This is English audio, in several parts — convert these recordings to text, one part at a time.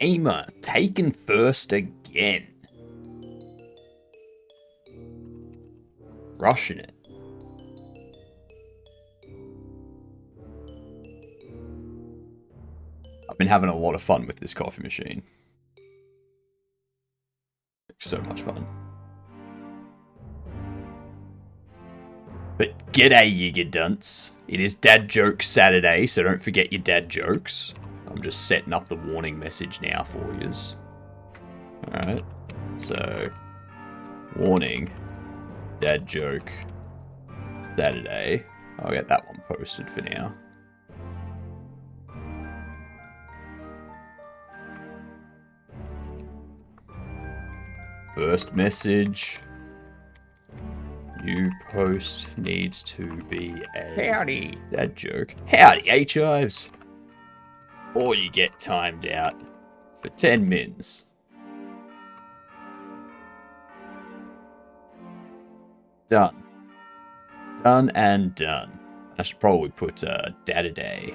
Gamer taken first again. Rushing it. I've been having a lot of fun with this coffee machine. So much fun. But g'day, you dunce. It is Dad Jokes Saturday, so don't forget your dad jokes. I'm just setting up the warning message now for yous. Alright. So, warning. Dad joke. Saturday. I'll get that one posted for now. First message. New post needs to be a howdy dad joke. Howdy, H-Ives. Or you get timed out for 10 mins. Done. Done and done. I should probably put dad a day.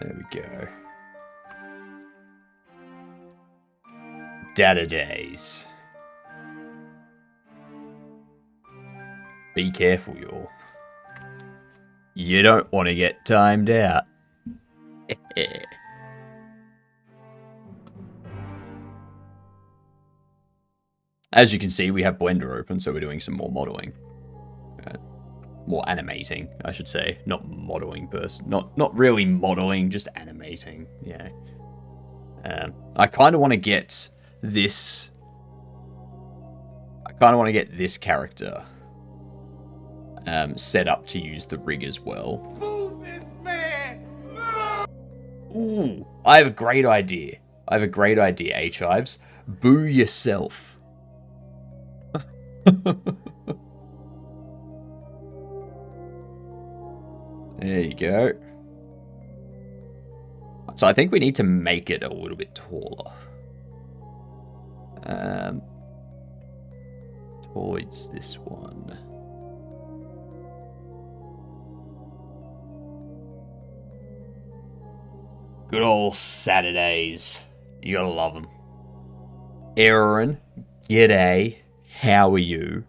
There we go. Data days. Be careful, y'all. You don't want to get timed out. As you can see, we have Blender open, so we're doing some more modeling. More animating, I should say. Not modeling person. Not really modeling, just animating. Yeah. I kind of want to get this. I kind of want to get this character set up to use the rig as well. Move this man! Ooh, I have a great idea. H-Ives. Boo yourself. There you go. So I think we need to make it a little bit taller. Towards this one. Good old Saturdays. You gotta love them. Aaron, g'day. How are you?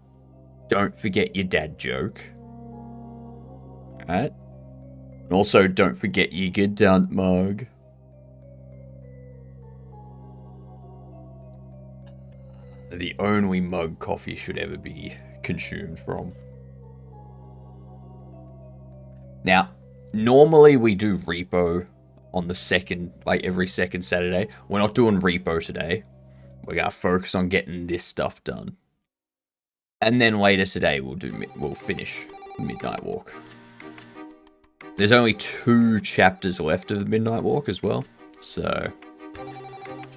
Don't forget your dad joke. Alright. And also, don't forget your good dunt mug. The only mug coffee should ever be consumed from. Now, normally we do repo on the second, like every second Saturday. We're not doing repo today. We're gonna focus on getting this stuff done. And then later today we'll finish Midnight Walk. There's only 2 chapters left of the Midnight Walk as well, so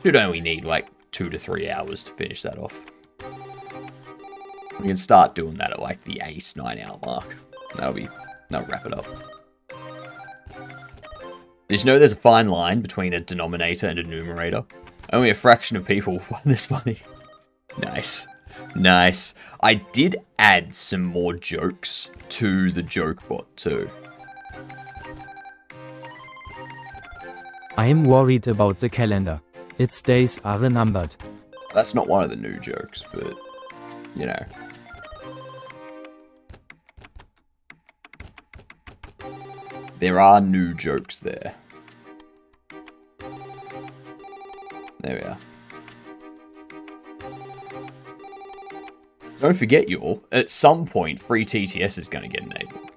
should only need like 2 to 3 hours to finish that off. We can start doing that at like the 8-9 hour mark. That'll wrap it up. Did you know there's a fine line between a denominator and a numerator? Only a fraction of people find this funny. Nice. Nice. I did add some more jokes to the joke bot too. I am worried about the calendar. Its days are numbered. That's not one of the new jokes, but, you know. There are new jokes there. There we are. Don't forget, y'all, at some point, free TTS is going to get enabled.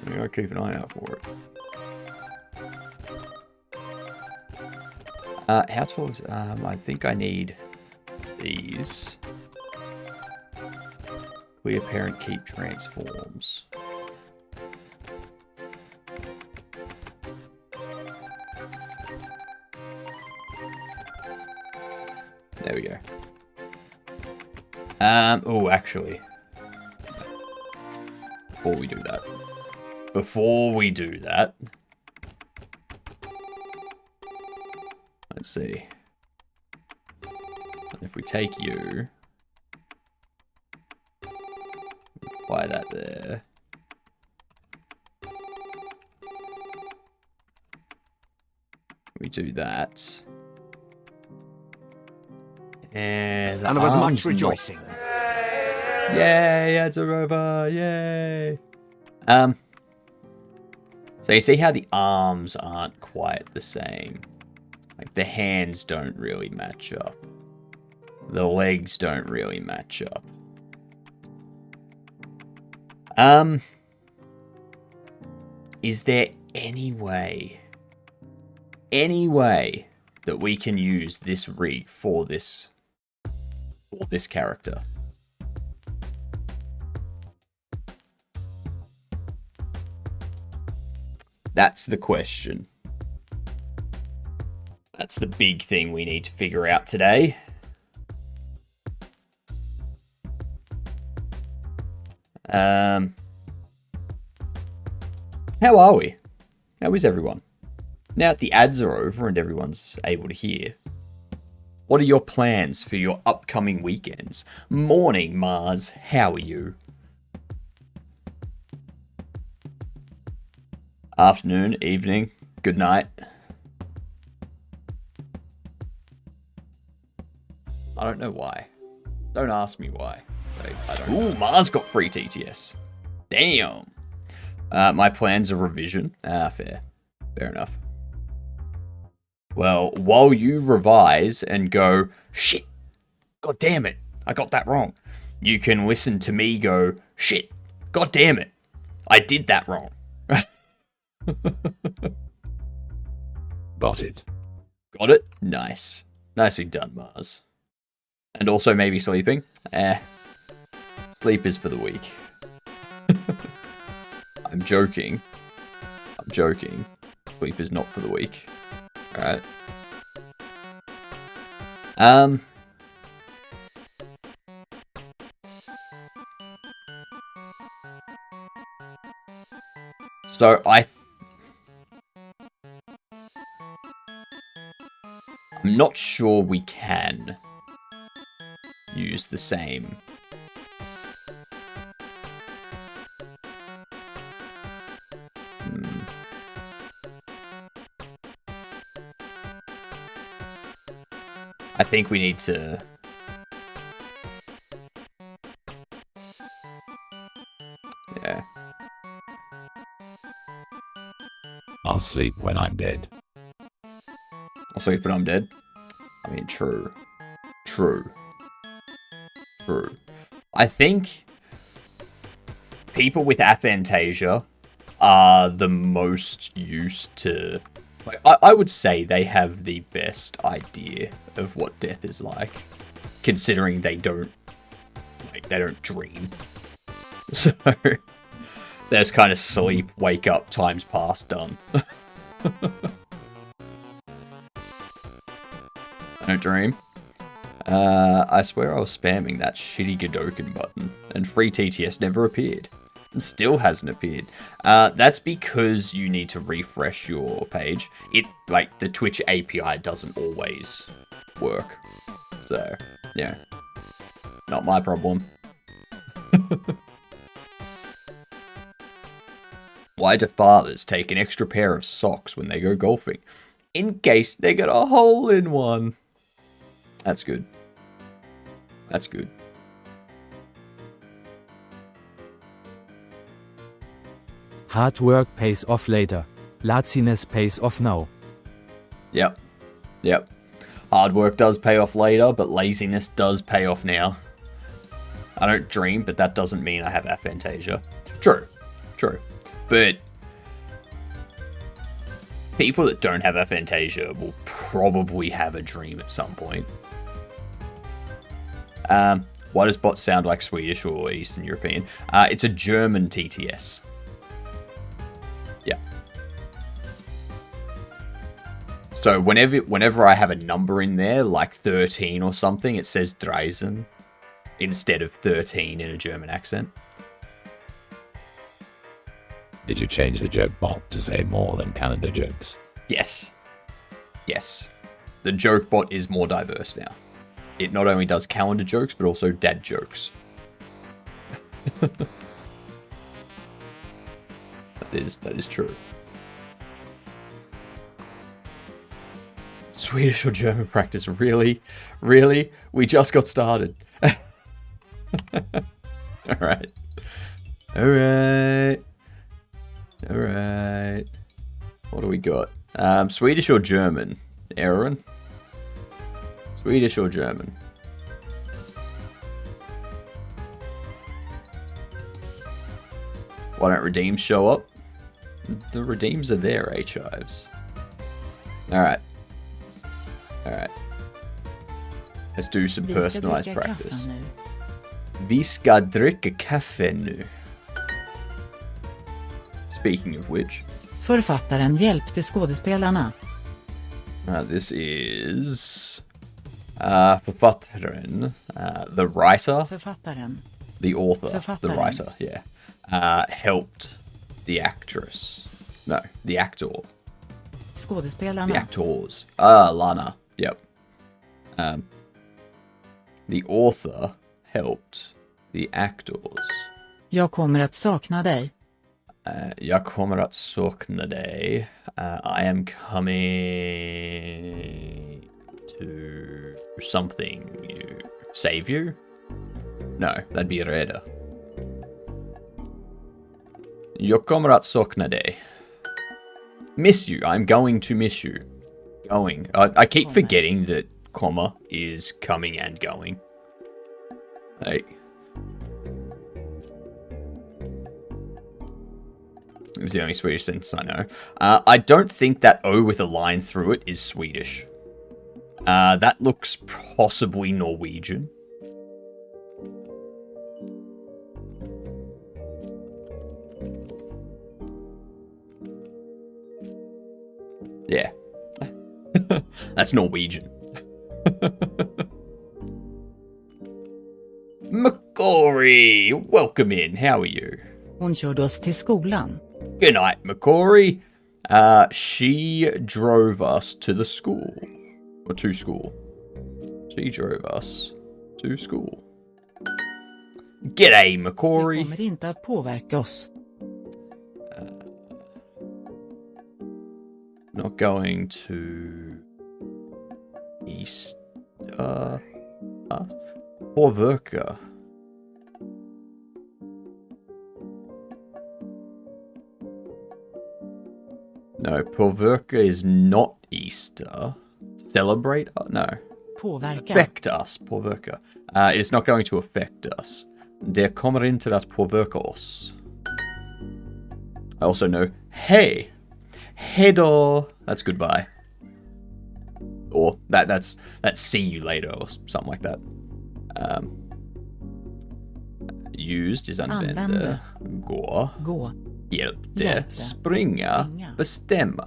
We gotta keep an eye out for it. How tall is, I think I need these. Clear parent keep transforms. There we go. Oh, actually. Before we do that. Let's see. If we take you, apply that there. do that. And And there was much arm's not- rejoicing. Yay, ads are over. Yay. So you see how the arms aren't quite the same. Like the hands don't really match up. The legs don't really match up. Is there any way that we can use this rig for this character? That's the question. That's the big thing we need to figure out today. How are we? How is everyone? Now that the ads are over and everyone's able to hear, what are your plans for your upcoming weekends? Morning, Mars. How are you? Afternoon, evening, good night. I don't know why. Don't ask me why. I don't. Ooh, Mars got free TTS. Damn. My plans are revision. Fair. Fair enough. Well, while you revise and go, shit, god damn it, I got that wrong, you can listen to me go, shit, god damn it, I did that wrong. Got it. Got it? Nice. Nicely done, Mars. And also maybe sleeping? Sleep is for the weak. I'm joking. Sleep is not for the weak. Alright. So I'm not sure we can use the same. I think we need to... Yeah. I'll sleep when I'm dead. I'll sleep when I'm dead. I mean, true. I think people with aphantasia are the most used to... Like, I would say they have the best idea of what death is like, considering they don't dream. So there's kind of sleep, wake up, times past, done. I don't dream. I swear I was spamming that shitty Godoken button, and free TTS never appeared. And still hasn't appeared. That's because you need to refresh your page. Like, the Twitch API doesn't always work. So, yeah. Not my problem. Why do fathers take an extra pair of socks when they go golfing? In case they get a hole in one. That's good. That's good. Hard work pays off later. Laziness pays off now. Yep. Hard work does pay off later, but laziness does pay off now. I don't dream, but that doesn't mean I have aphantasia. True. But people that don't have aphantasia will probably have a dream at some point. Why does bot sound like Swedish or Eastern European? It's a German TTS. Yeah. So whenever I have a number in there, like 13 or something, it says Dreisen instead of 13 in a German accent. Did you change the joke bot to say more than Canada jokes? Yes. The joke bot is more diverse now. It not only does calendar jokes, but also dad jokes. That is true. Swedish or German practice? Really? Really? We just got started. Alright. Alright. Alright. What do we got? Swedish or German? Aaron? Swedish or German? Why don't redeems show up? The redeems are there, H-Hives. Alright. Alright. Let's do some personalized practice. Vi ska dricka kaffe nu. Speaking of which. Författaren hjälpte skådespelarna. This is... författaren. The writer. Författaren. The author. Författaren. The writer, yeah. Helped the actress. No, the actor. Skådespelarna. The actors. Lana. Yep. The author helped the actors. Jag kommer att sakna dig. Jag kommer att sakna dig. I am coming to something. Save you? No, that'd be rädda. Jag kommer att sakna dig. Miss you. I'm going to miss you. Going. I keep forgetting that comma is coming and going. Like, it's the only Swedish sentence I know. I don't think that O with a line through it is Swedish. That looks possibly Norwegian. Yeah. That's Norwegian. McCory, welcome in. How are you? Hon körde oss till skolan. Good night, McCory. She drove us to the school. Or to school. She drove us to school. G'day, Det McCory. kommer inte att påverka oss. Not going to East. Påverka. No, påverka is not Easter. Celebrate? No. Påverka. Affect us, påverka. It's not going to affect us. Det kommer inte att påverka oss. I also know, hey. Hejdå. That's goodbye. Or that's see you later or something like that. Used is använda. Använda. Gå. Gå. Hjälpte. Hjälpte. Springa. Springa. Bestämma.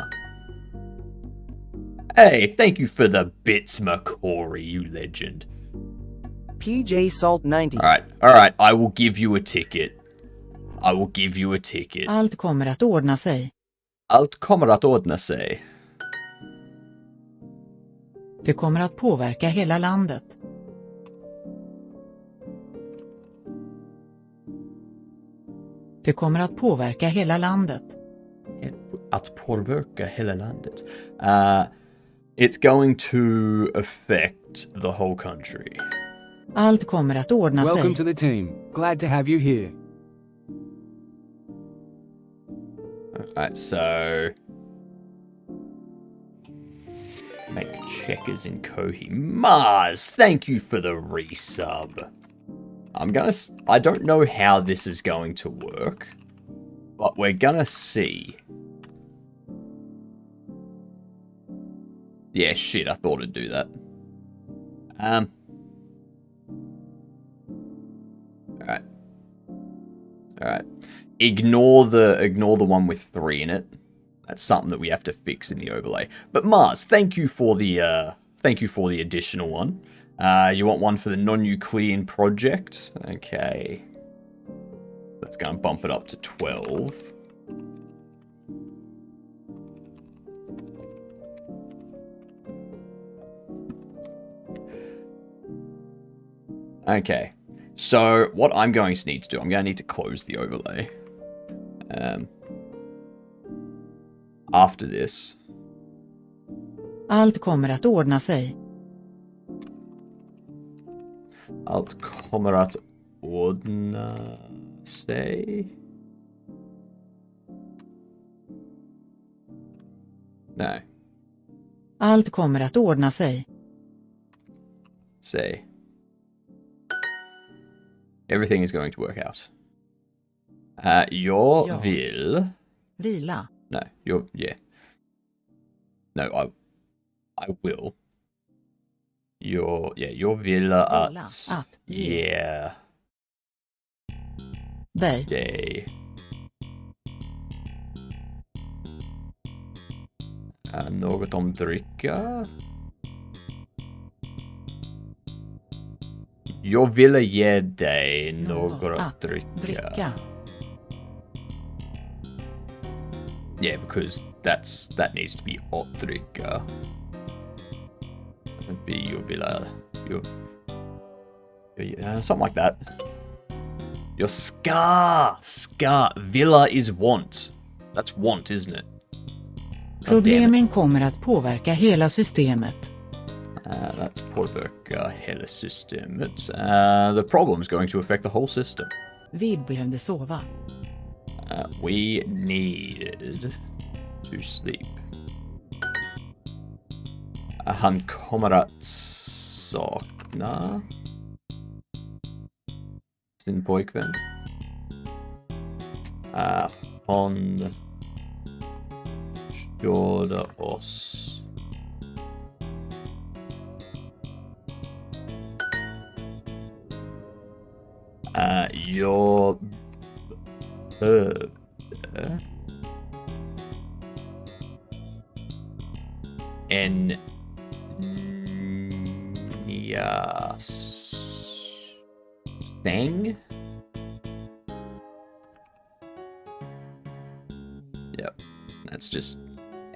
Hey, thank you for the bits, McCory, you legend. PJ Salt 90. Alright, I will give you a ticket. I will give you a ticket. Allt kommer att ordna sig. Allt kommer att ordna sig. Det kommer att påverka hela landet. Det kommer att påverka hela landet. Att påverka hela landet. It's going to affect the whole country. Allt kommer att ordna sig. Welcome to the team. Glad to have you here. Alright, so... Make checkers in Kohi. Mars, thank you for the resub. I don't know how this is going to work, but we're gonna see. Yeah, shit, I thought it'd do that. Alright. Ignore the one with 3 in it. That's something that we have to fix in the overlay. But Mars, thank you for the additional one. You want one for the non-Euclidean project? Okay. That's gonna bump it up to 12. Okay. So what I'm going to need to do, I'm going to need to close the overlay. After this. Allt kommer att ordna sig. Allt kommer att ordna sig. Nej, Allt kommer att ordna sig. say. Everything is going to work out. Jag Ja. vill... Vila. No, yeah. No, I will. Jag vill att... Att ge Yeah, dig. day. Något om dricka? Jag ville ge dig något att dricka. Yeah, because that needs to be att dricka. It'd be jag ville... something like that. Your ska. Villa is want. That's want, isn't it? Problemen kommer att påverka hela systemet. That's påverka hela systemet. The problem is going to affect the whole system. Vi behövde sova. We needed to sleep. Han kommer att sakna sin pojkvän. Hon körde oss. Jag behövde en nya säng. Yep, that's just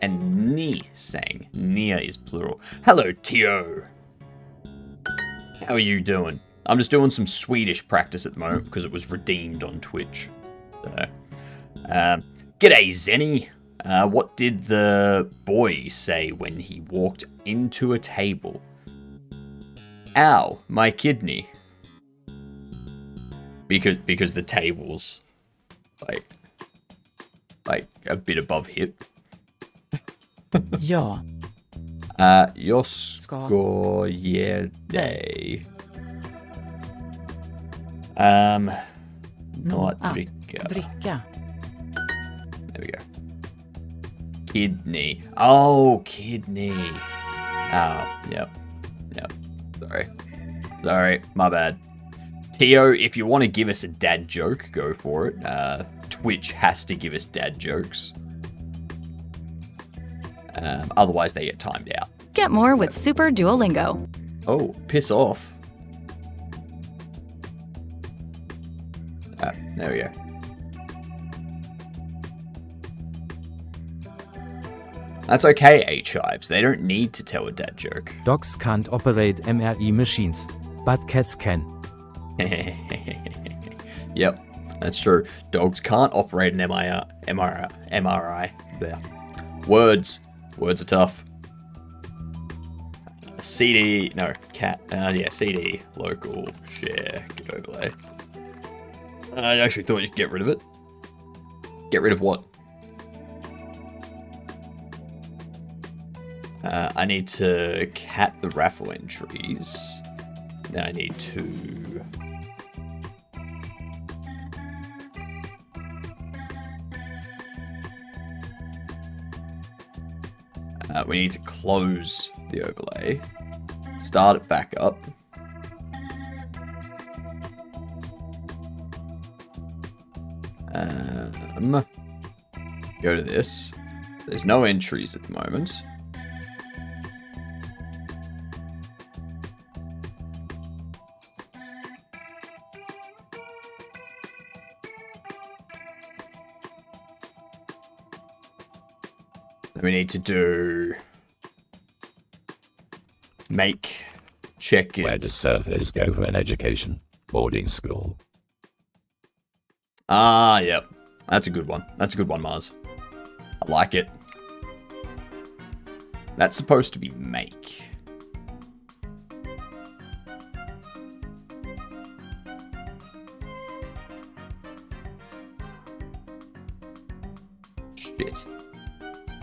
and ni sang. Nia is plural. Hello, Tio. How are you doing? I'm just doing some Swedish practice at the moment because it was redeemed on Twitch. So, g'day, Zenny. What did the boy say when he walked into a table? Ow, my kidney. Because the table's like a bit above hip. Ja. Jag ska ge dig något Att dricka. dricka. There we go. Kidney. Oh, kidney. Oh, yep. Sorry, my bad. Tio, if you want to give us a dad joke, go for it. Twitch has to give us dad jokes. Otherwise, they get timed out. Get more with Super Duolingo. Oh, piss off. There we go. That's okay, H-Hives. They don't need to tell a dad joke. Dogs can't operate MRI machines, but cats can. Yep, that's true. Dogs can't operate an MRI. There. Words are tough. CD, no, cat, CD, local, share, get overlay. I actually thought you could get rid of it. Get rid of what? I need to cat the raffle entries. Then I need to... we need to close the overlay. Start it back up. Go to this. There's no entries at the moment. Then we need to do make check-ins. Where does surfers go for an education? Boarding school. Ah, yep. That's a good one. That's a good one, Mars. I like it. That's supposed to be make. Shit.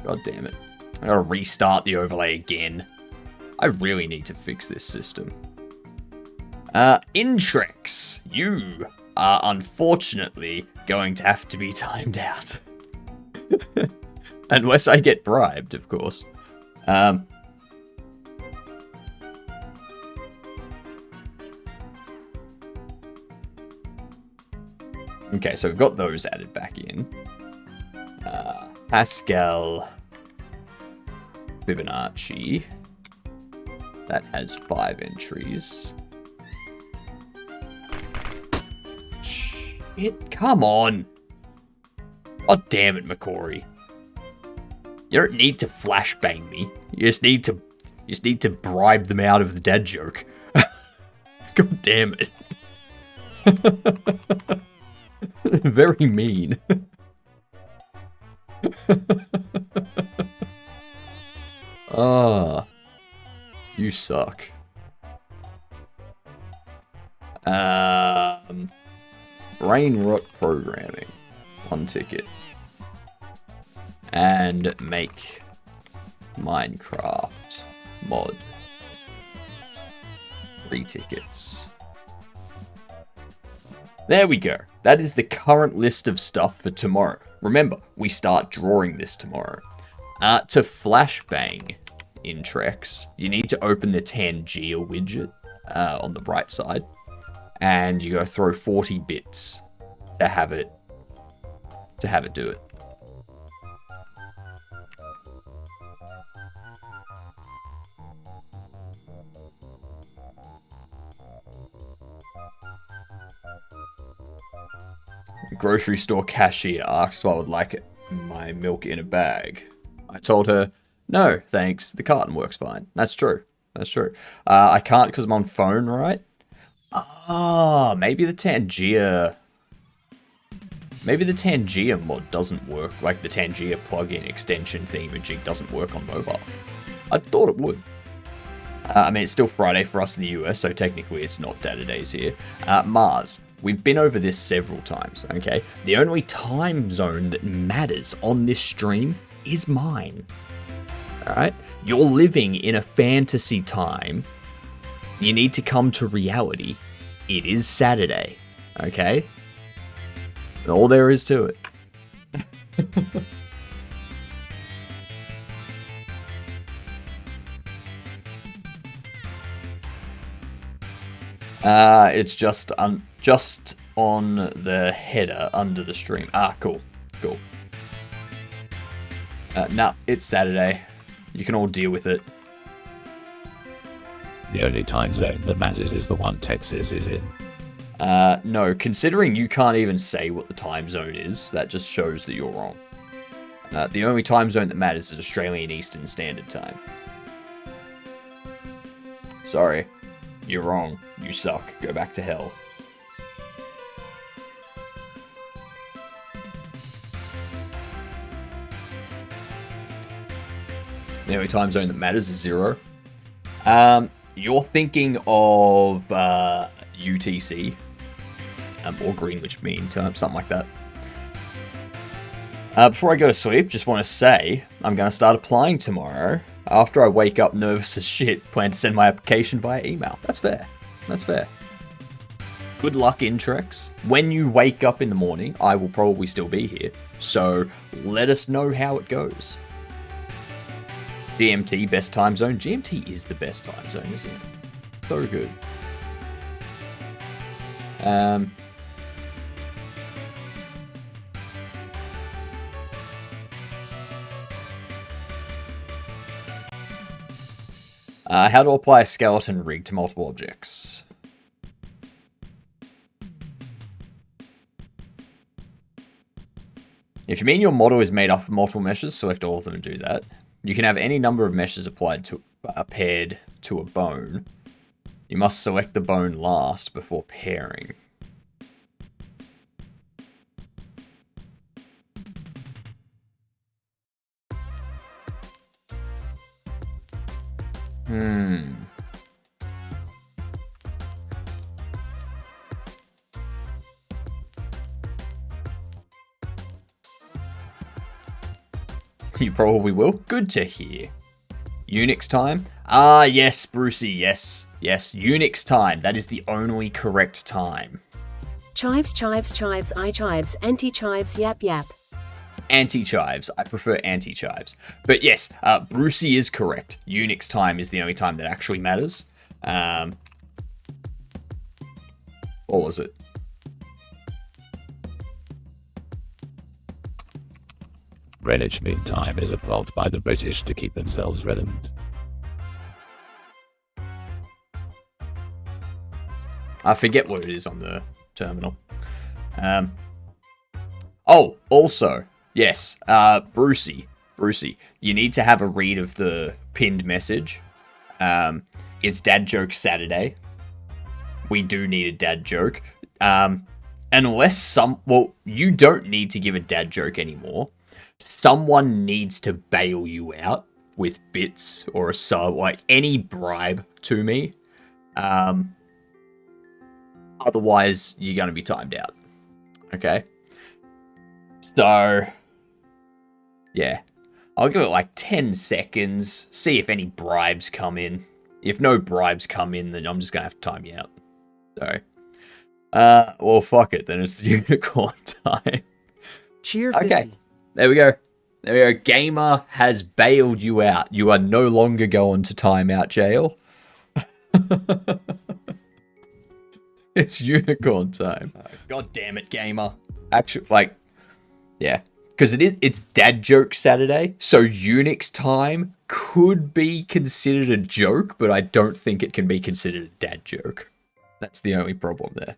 God damn it. I gotta restart the overlay again. I really need to fix this system. Intrex, you are unfortunately going to have to be timed out. Unless I get bribed, of course. Okay, so we've got those added back in. Pascal Fibonacci. That has 5 entries. Shit, come on. Oh, damn it, McCory. You don't need to flashbang me. You just need to bribe them out of the dad joke. God damn it. Very mean. Ah, you suck. Brain rot programming. 1 ticket. And make Minecraft mod. 3 tickets. There we go. That is the current list of stuff for tomorrow. Remember, we start drawing this tomorrow. To flashbang Intrex, you need to open the Tangia widget on the right side. And you gotta throw 40 bits to have it do it. Grocery store cashier asked if I would like my milk in a bag. I told her, no, thanks. The carton works fine. That's true. That's true. I can't because I'm on phone, right? Ah, maybe the Tangia mod doesn't work. Like the Tangia plugin extension thingamajig doesn't work on mobile. I thought it would. I mean, it's still Friday for us in the US, so technically it's not data days here. Mars. We've been over this several times, okay? The only time zone that matters on this stream is mine. Alright? You're living in a fantasy time. You need to come to reality. It is Saturday, okay? And all there is to it. It's just on the header under the stream. Ah, cool. Cool. Nah, it's Saturday. You can all deal with it. The only time zone that matters is the one Texas is in. No, considering you can't even say what the time zone is, that just shows that you're wrong. The only time zone that matters is Australian Eastern Standard Time. Sorry. You're wrong. You suck. Go back to hell. The only time zone that matters is 0. You're thinking of UTC. Or Greenwich Mean Time, something like that. Before I go to sleep, just want to say I'm going to start applying tomorrow. After I wake up nervous as shit, plan to send my application via email. That's fair. That's fair. Good luck, Intrex. When you wake up in the morning, I will probably still be here. So let us know how it goes. GMT, best time zone. GMT is the best time zone, isn't it? So good. How to apply a skeleton rig to multiple objects. If you mean your model is made up of multiple meshes, select all of them and do that. You can have any number of meshes applied to paired to a bone. You must select the bone last before pairing. You probably will. Good to hear. Unix time? Ah, yes, Brucey, yes. Yes, Unix time. That is the only correct time. Chives, chives, chives, I chives, anti-chives, yap, yap. Anti-chives. I prefer anti-chives. But yes, Brucey is correct. Unix time is the only time that actually matters. What was it? Greenwich Mean Time is a plot by the British to keep themselves relevant. I forget what it is on the terminal. Oh, also, yes, Brucey, you need to have a read of the pinned message. It's Dad Joke Saturday. We do need a dad joke. Unless you don't need to give a dad joke anymore. Someone needs to bail you out with bits or a sub, like any bribe to me. Otherwise, you're going to be timed out. Okay? So, yeah. I'll give it like 10 seconds. See if any bribes come in. If no bribes come in, then I'm just going to have to time you out. Sorry. Well, fuck it. Then it's the unicorn time. Cheer 50. Okay. There we go. There we go. Gamer has bailed you out. You are no longer going to timeout jail. It's unicorn time. God damn it, Gamer. Actually, like, yeah. Because it's Dad Joke Saturday, so Unix time could be considered a joke, but I don't think it can be considered a dad joke. That's the only problem there.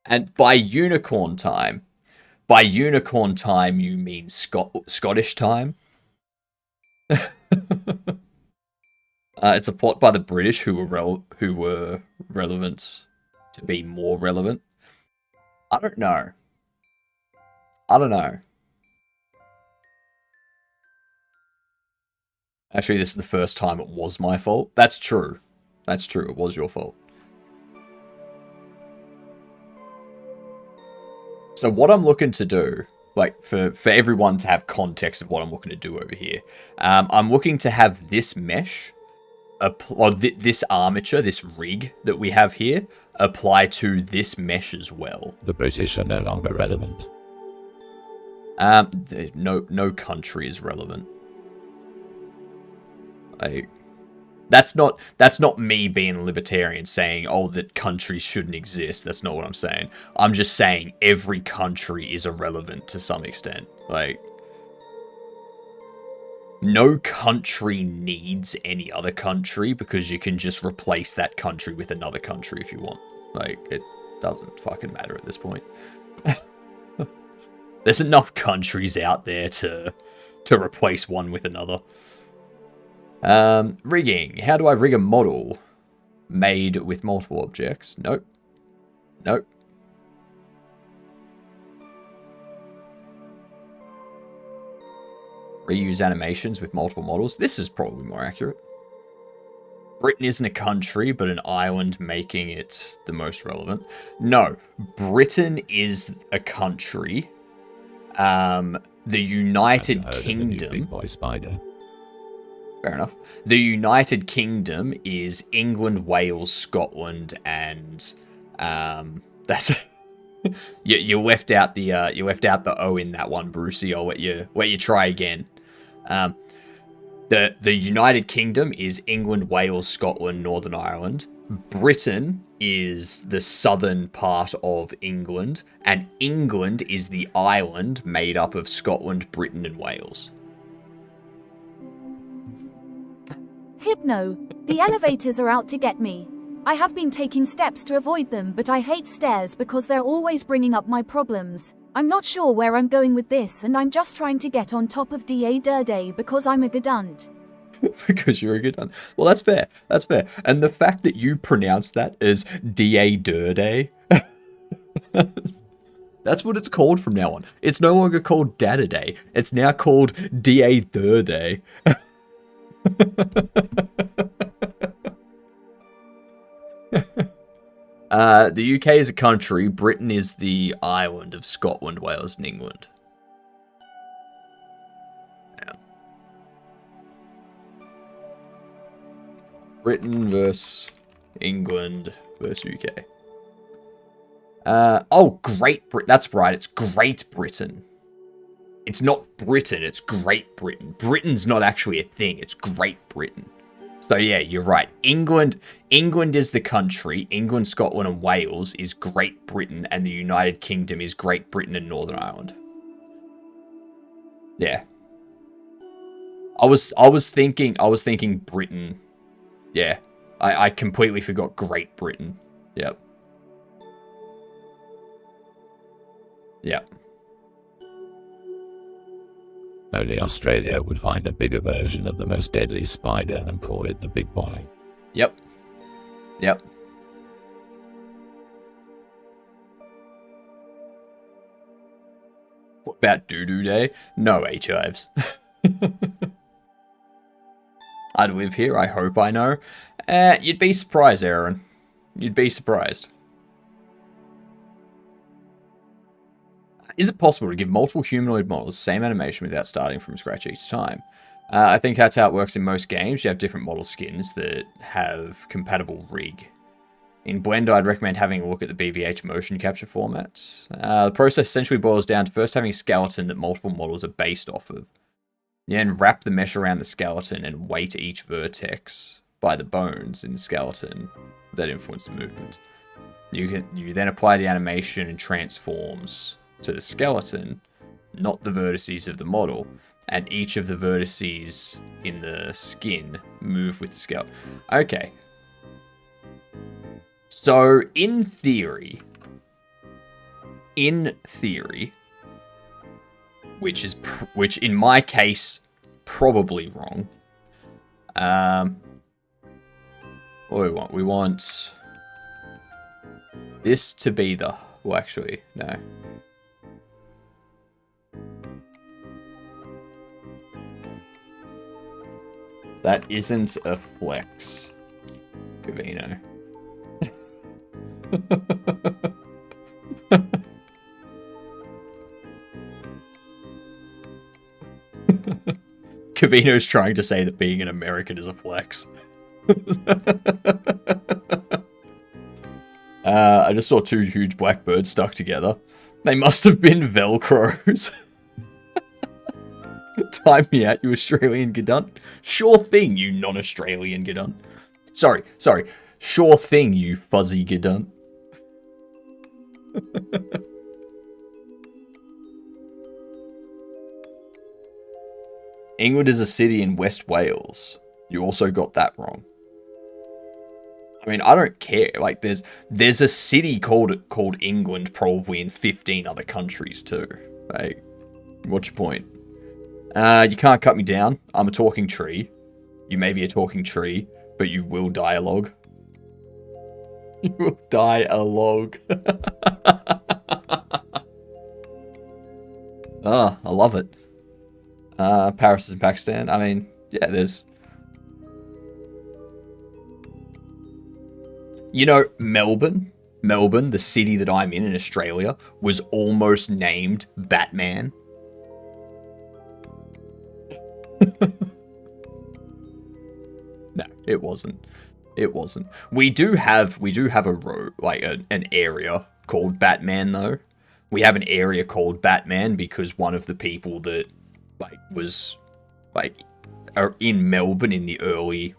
And by unicorn time you mean Scottish time. It's a plot by the British who were relevant to be more relevant. I don't know. Actually, this is the first time it was my fault. That's true. It was your fault. So what I'm looking to do, like for everyone to have context of what I'm looking to do over here, I'm looking to have this mesh, this armature, this rig that we have here, apply to this mesh as well. The British are no longer relevant. No country is relevant. That's not me being a libertarian saying, oh, that countries shouldn't exist. That's not what I'm saying. I'm just saying every country is irrelevant to some extent. Like, no country needs any other country because you can just replace that country with another country if you want. Like, it doesn't fucking matter at this point. There's enough countries out there to replace one with another. Rigging. How do I rig a model made with multiple objects? Nope. Reuse animations with multiple models. This is probably more accurate. Britain isn't a country, but an island, making it the most relevant. No, Britain is a country. The United Kingdom. Big boy spider. Fair enough. The United Kingdom is England, Wales, Scotland, and that's you left out the O in that one, Brucey. I'll let you try again. The United Kingdom is England, Wales, Scotland, Northern Ireland. Britain is the southern part of England, and England is the island made up of Scotland, Britain, and Wales. Hypno, the elevators are out to get me. I have been taking steps to avoid them, but I hate stairs because they're always bringing up my problems. I'm not sure where I'm going with this, and I'm just trying to get on top of DA Durday because I'm a Gedunt. Because you're a Gedunt. Well, that's fair. And the fact that you pronounce that as DA Durday, that's what it's called from now on. It's no longer called Dada Day. It's now called DA Durday. The UK is a country. Britain is the island of Scotland, Wales, and England. Britain versus England versus UK. Oh, Great Britain. That's right, it's Great Britain. It's not Britain, it's Great Britain. Britain's not actually a thing, it's Great Britain. So yeah, you're right. England is the country. England, Scotland, and Wales is Great Britain, and the United Kingdom is Great Britain and Northern Ireland. Yeah. I was thinking Britain. Yeah. I completely forgot Great Britain. Yep. Yep. Only Australia would find a bigger version of the most deadly spider and call it the Big Boy. Yep. Yep. What about Doo-Doo Day? No, H-Hives. I live here, I hope I know. You'd be surprised, Aaron. You'd be surprised. Is it possible to give multiple humanoid models the same animation without starting from scratch each time? I think that's how it works in most games. You have different model skins that have compatible rig. In Blender, I'd recommend having a look at the BVH motion capture formats. The process essentially boils down to first having a skeleton that multiple models are based off of. You then wrap the mesh around the skeleton and weight each vertex by the bones in the skeleton that influence the movement. You then apply the animation and transforms to the skeleton, not the vertices of the model, and each of the vertices in the skin move with the skeleton. Okay. So, in theory, which in my case, probably wrong. What do we want? We want this to be the, well, actually, no. That isn't a flex, Gavino. Cavino's trying to say that being an American is a flex. I just saw two huge black birds stuck together. They must have been Velcros. Time me out, you Australian Gadunt. Sure thing, you non-Australian Gadunt. Sorry. Sure thing, you fuzzy Gadunt. England is a city in West Wales. You also got that wrong. I mean, I don't care. Like, there's a city called England probably in 15 other countries too. Like, what's your point? You can't cut me down. I'm a talking tree. You may be a talking tree, but you will dialogue. You will dialogue. Ah, I love it. Paris is in Pakistan. I mean, yeah, there's... You know, Melbourne, the city that I'm in Australia, was almost named Batman. No, it wasn't. It wasn't. We do have a road, like an area called Batman though. We have an area called Batman because one of the people that was in Melbourne in the early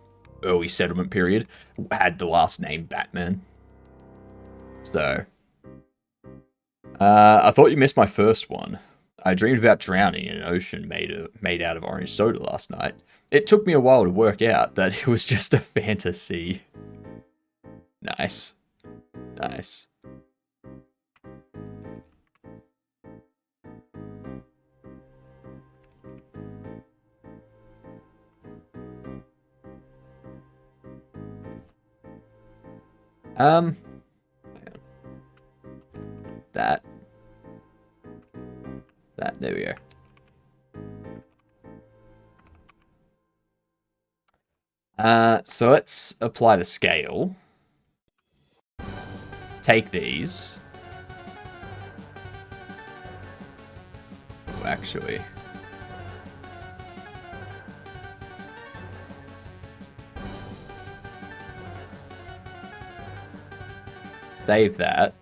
settlement period had the last name Batman. So I thought you missed my first one. I dreamed about drowning in an ocean made out of orange soda last night. It took me a while to work out that it was just a fantasy. Nice. Nice. That, there we go. So let's apply the scale. Take these. Oh, actually. Save that.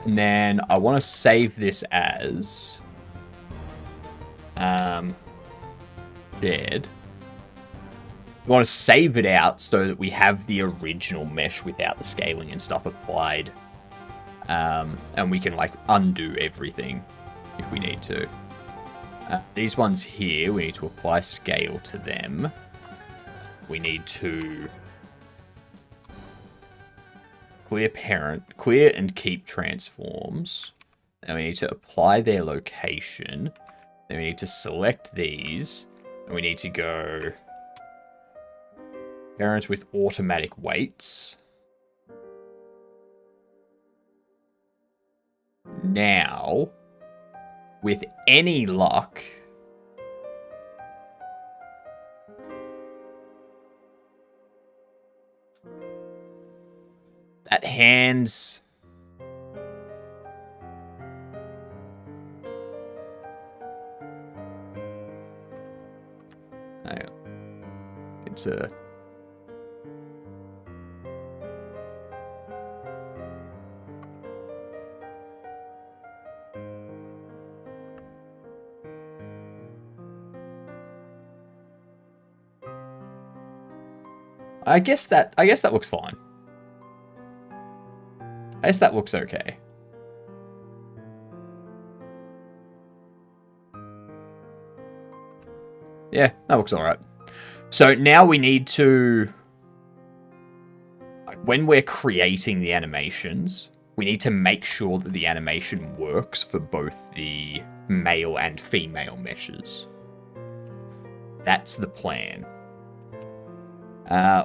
And then I want to save this as shared. We want to save it out so that we have the original mesh without the scaling and stuff applied. And we can like undo everything if we need to. These ones here, we need to apply scale to them. We need to clear and keep transforms. And we need to apply their location. Then we need to select these. And we need to go parent with automatic weights. Now, with any luck, that hands hang on. It's a I guess that looks fine. I guess that looks okay. Yeah, that looks alright. So now we need to, when we're creating the animations, we need to make sure that the animation works for both the male and female meshes. That's the plan.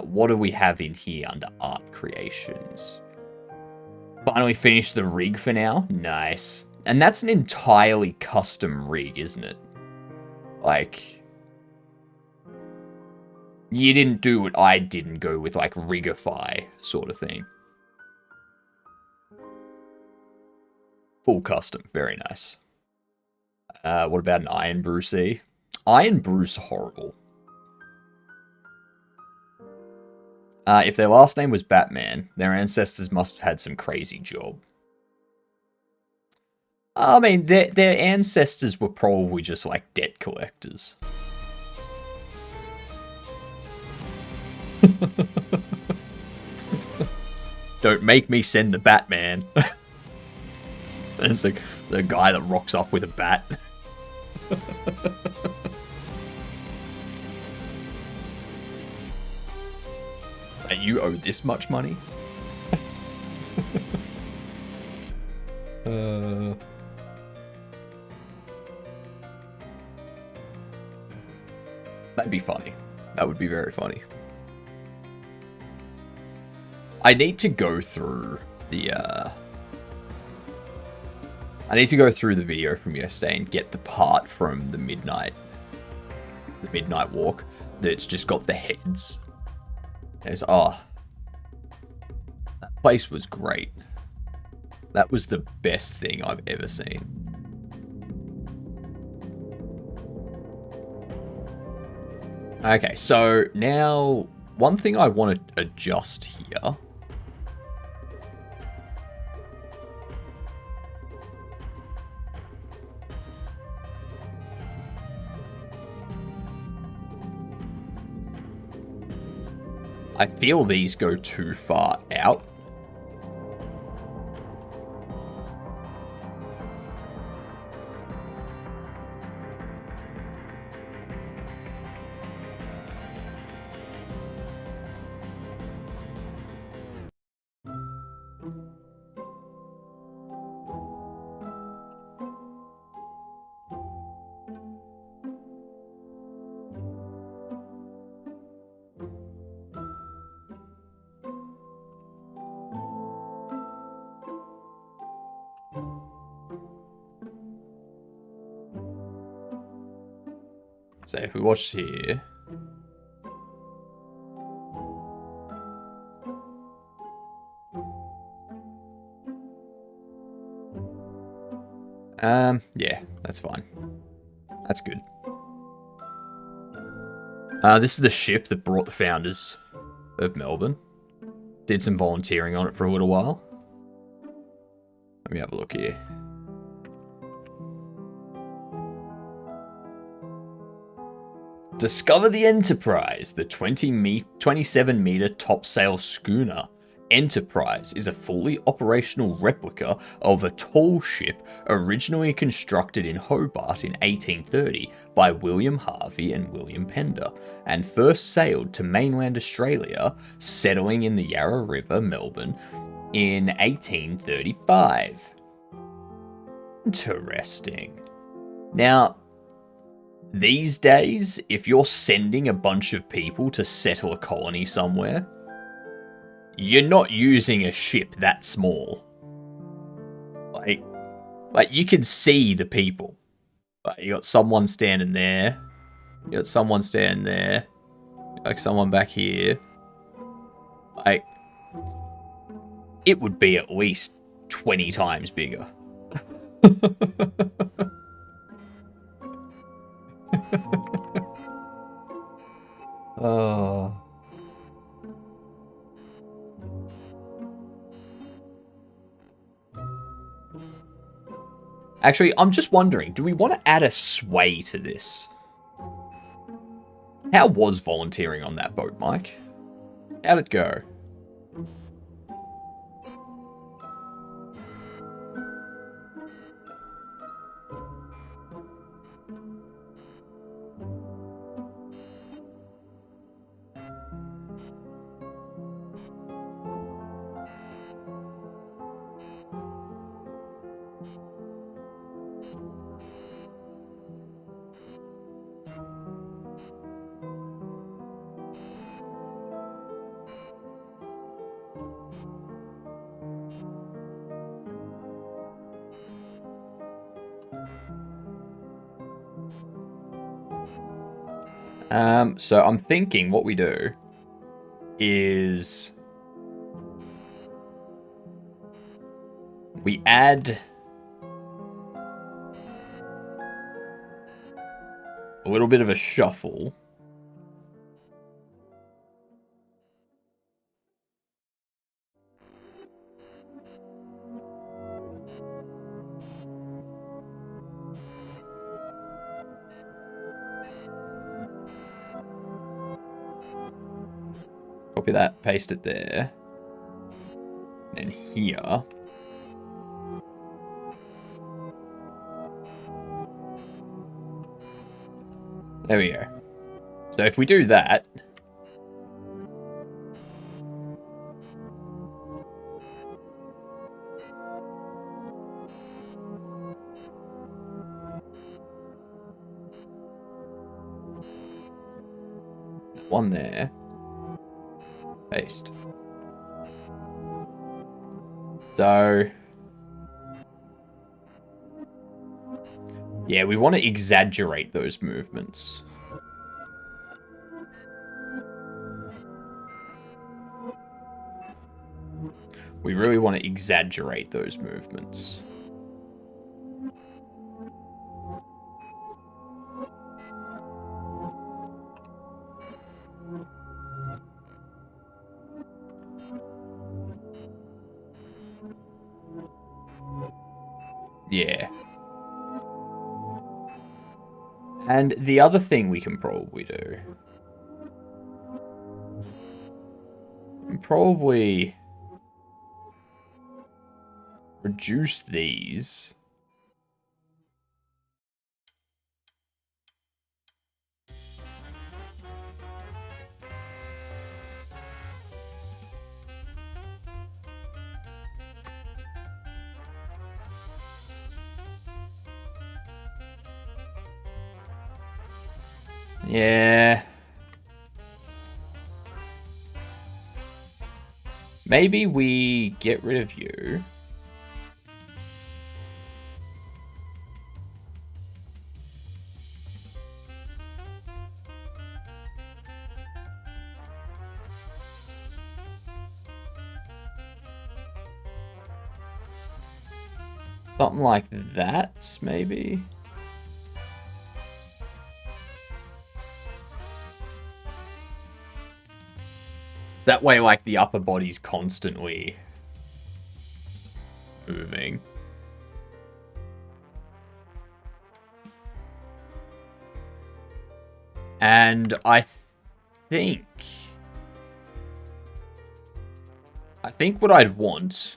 What do we have in here under art creations? Finally finished the rig for now. Nice. And that's an entirely custom rig, isn't it? Like, you didn't do what I did and go with like Rigify sort of thing. Full custom. Very nice. What about an Iron Brucey? Iron Bruce horrible. If their last name was Batman, their ancestors must have had some crazy job. I mean, their ancestors were probably just like debt collectors. Don't make me send the Batman. That's the guy that rocks up with a bat. You owe this much money? That'd be funny. That would be very funny. I need to go through the video from yesterday and get the part from the midnight walk that's just got the heads. It's, oh, that place was great. That was the best thing I've ever seen. Okay, so now one thing I want to adjust here. I feel these go too far out. So if we watch here, yeah, that's fine. That's good. This is the ship that brought the founders of Melbourne. Did some volunteering on it for a little while. Let me have a look here. Discover the Enterprise, the 27-meter topsail schooner. Enterprise is a fully operational replica of a tall ship originally constructed in Hobart in 1830 by William Harvey and William Pender, and first sailed to mainland Australia, settling in the Yarra River, Melbourne, in 1835. Interesting. Now, these days, if you're sending a bunch of people to settle a colony somewhere, you're not using a ship that small. Like you can see the people. Like, you got someone standing there. You got someone standing there. Like someone back here. Like, it would be at least 20 times bigger. Oh. Actually, I'm just wondering, do we want to add a sway to this? How was volunteering on that boat, Mike? How'd it go? So I'm thinking what we do is we add a little bit of a shuffle. Copy that, paste it there. And here. There we go. So if we do that, one there. Paste. So, yeah, we want to exaggerate those movements. We really want to exaggerate those movements. Yeah. And the other thing we can probably do, probably reduce these. Yeah. Maybe we get rid of you. Something like that, maybe. That way, like, the upper body's constantly moving. And I think what I'd want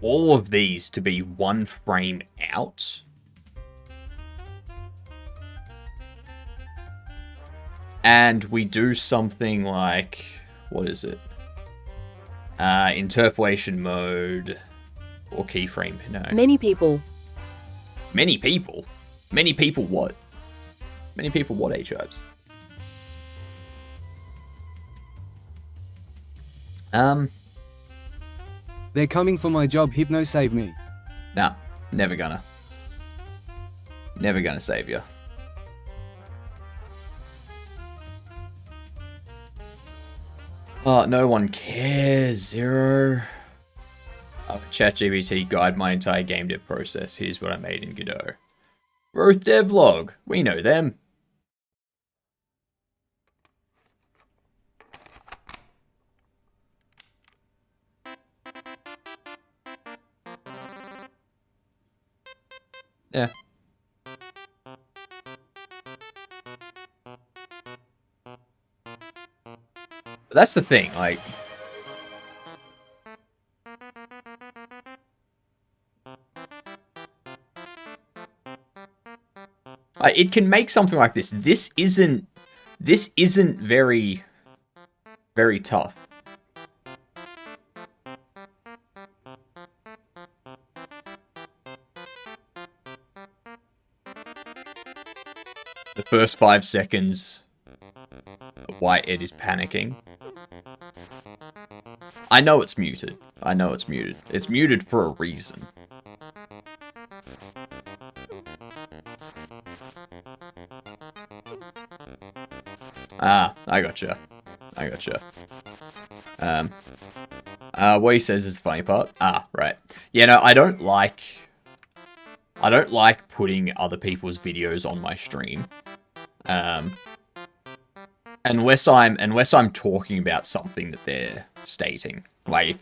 all of these to be one frame out. And we do something like, what is it? Interpolation mode or keyframe, no. Many people. Many people? Many people what? Many people what, H-Hopes? They're coming for my job, Hypno, save me. Nah, never gonna. Never gonna save you. Oh, no one cares, Zero. Oh, ChatGPT guide my entire game dev process. Here's what I made in Godot. Roth Devlog. We know them. Yeah. But that's the thing, like... it can make something like this. This isn't very tough. The first 5 seconds, Whitehead is panicking. I know it's muted. I know it's muted. It's muted for a reason. Ah, I gotcha. I gotcha. What he says is the funny part. Ah, right. Yeah, no, I don't like putting other people's videos on my stream. Unless I'm talking about something that they're stating. Like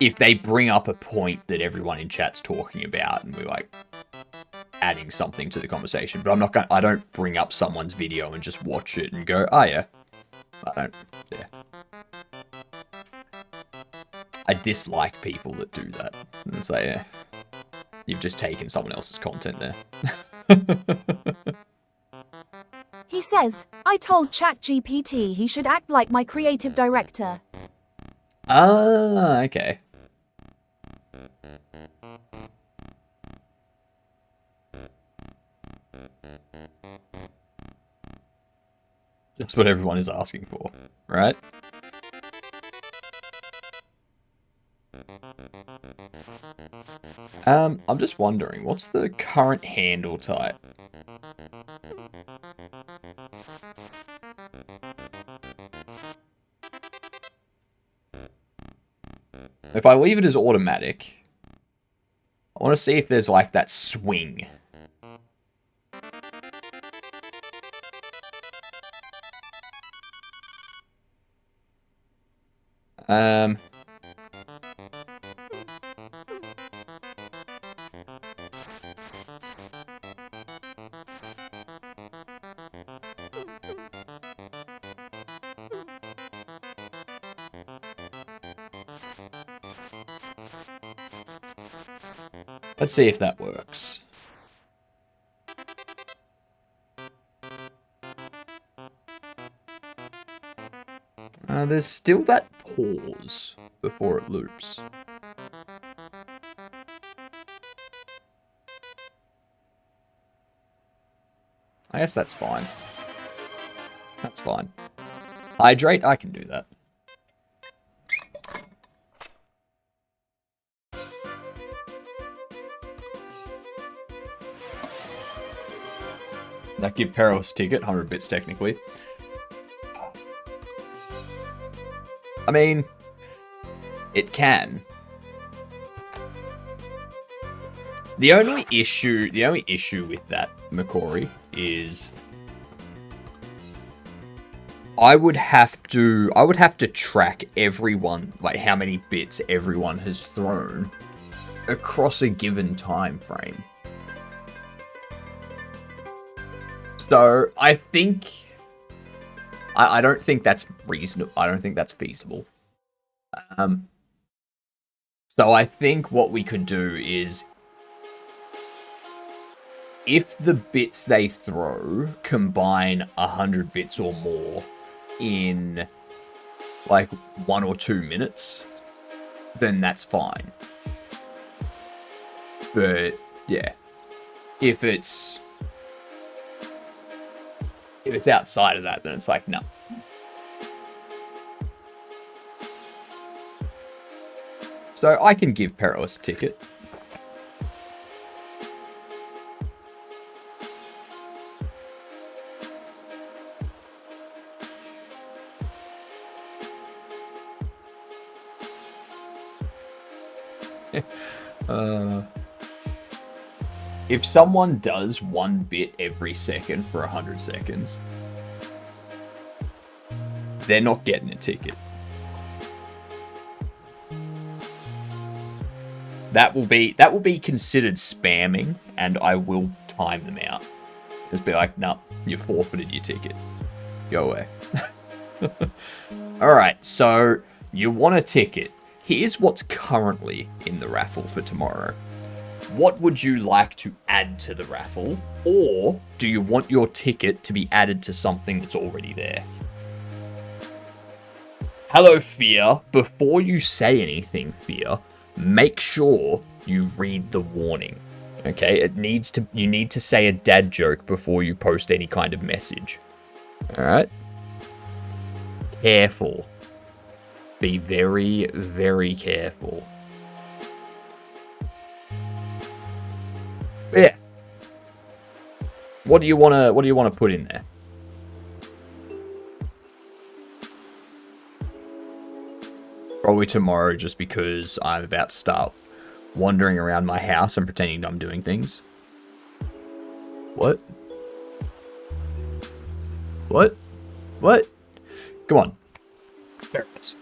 if they bring up a point that everyone in chat's talking about and we're like adding something to the conversation. But I don't bring up someone's video and just watch it and go, oh yeah. Yeah. I dislike people that do that. And it's like, yeah, you've just taken someone else's content there. He says, I told ChatGPT he should act like my creative director. Ah, okay. Just what everyone is asking for, right? I'm just wondering, what's the current handle type? If I leave it as automatic, I want to see if there's like that swing. Let's see if that works. There's still that pause before it loops. I guess that's fine. That's fine. Hydrate, I can do that. That give Perilous ticket, 100 bits technically. I mean, it can. The only issue with that, McCory, is I would have to track everyone, like how many bits everyone has thrown across a given time frame. So I think I don't think that's reasonable. I don't think that's feasible. So I think what we could do is, if the bits they throw combine 100 bits or more in like 1 or 2 minutes, then that's fine. But yeah, if it's outside of that, then it's like, no. So I can give Perilous a ticket. If someone does 1 bit every second for 100 seconds, they're not getting a ticket. That will be considered spamming, and I will time them out. Just be like, no, you forfeited your ticket. Go away. Alright, so you want a ticket. Here's what's currently in the raffle for tomorrow. What would you like to add to the raffle? Or do you want your ticket to be added to something that's already there? Hello, Fear. Before you say anything, Fear, make sure you read the warning. Okay? You need to say a dad joke before you post any kind of message. Alright? Careful. Be very, very careful. Yeah. What do you wanna put in there? Probably tomorrow, just because I'm about to start wandering around my house and pretending I'm doing things. What? What? What? Come on. Ferrets.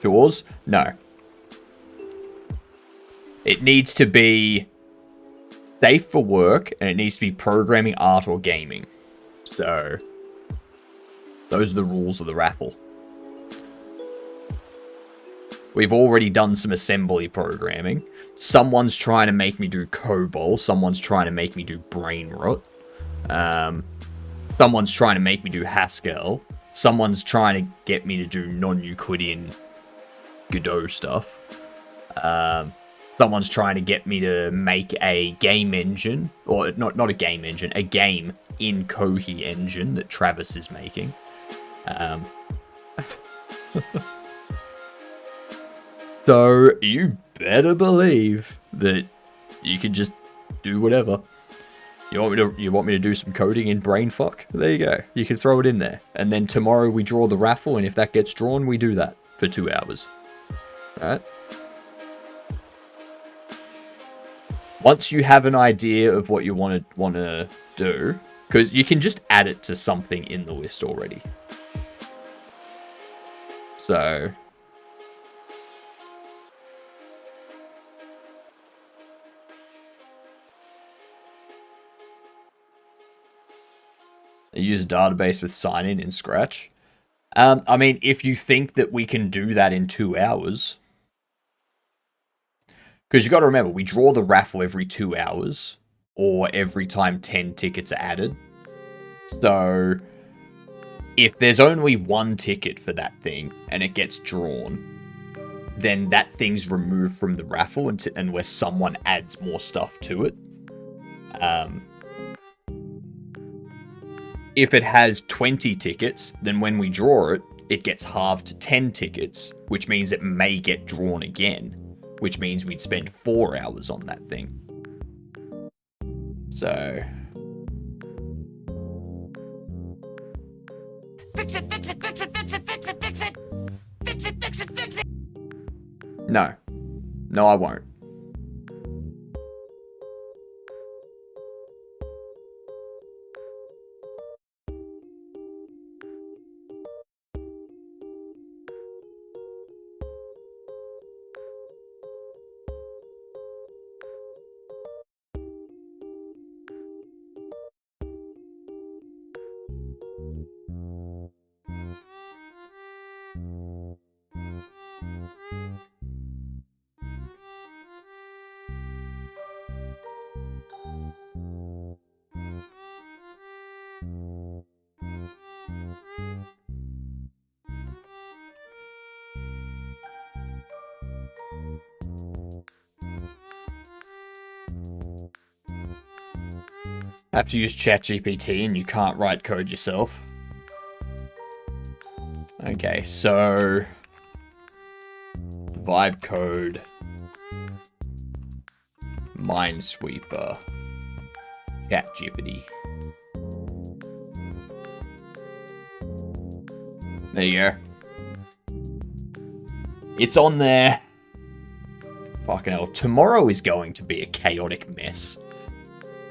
Chores? No. It needs to be safe for work, and it needs to be programming, art, or gaming. So, those are the rules of the raffle. We've already done some assembly programming. Someone's trying to make me do COBOL. Someone's trying to make me do Brain Rot. Someone's trying to make me do Haskell. Someone's trying to get me to do non-Euclidean Godot stuff. Someone's trying to get me to make a game engine, or not a game engine, a game in Kohi engine that Travis is making. So you better believe that you can just do whatever. You want me to do some coding in Brainfuck? There you go. You can throw it in there. And then tomorrow we draw the raffle, and if that gets drawn, we do that for 2 hours. Alright? Once you have an idea of what you want to do, because you can just add it to something in the list already. So, use a database with sign in Scratch. I mean, if you think that we can do that in 2 hours. Because you got to remember, we draw the raffle every 2 hours, or every time 10 tickets are added. So, if there's only 1 ticket for that thing, and it gets drawn, then that thing's removed from the raffle unless someone adds more stuff to it. If it has 20 tickets, then when we draw it, it gets halved to 10 tickets, which means it may get drawn again. Which means we'd spend 4 hours on that thing. So... Fix it, fix it, fix it, fix it, fix it, fix it! Fix it, fix it, fix it! No. No, I won't. Have to use ChatGPT and you can't write code yourself. Okay, so vibe code, Minesweeper, ChatGPT. There you go. It's on there. Fucking hell. Tomorrow is going to be a chaotic mess.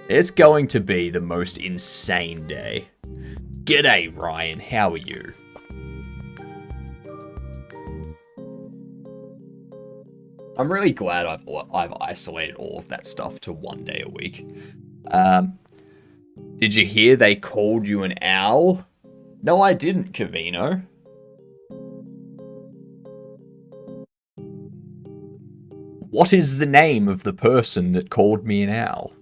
It's going to be the most insane day. G'day, Ryan. How are you? I'm really glad I've isolated all of that stuff to 1 day a week. Did you hear they called you an owl? No, I didn't, Cavino. What is the name of the person that called me an owl?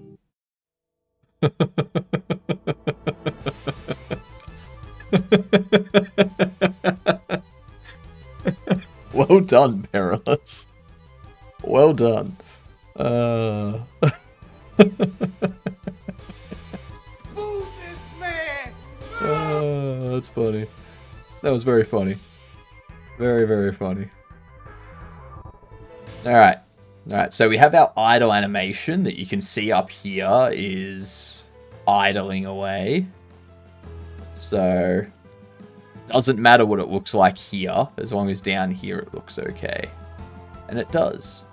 Well done, Perilous. Well done. That's funny. That was very funny. Very, very funny. Alright. Alright, so we have our idle animation that you can see up here is idling away. So, doesn't matter what it looks like here, as long as down here it looks okay. And it does.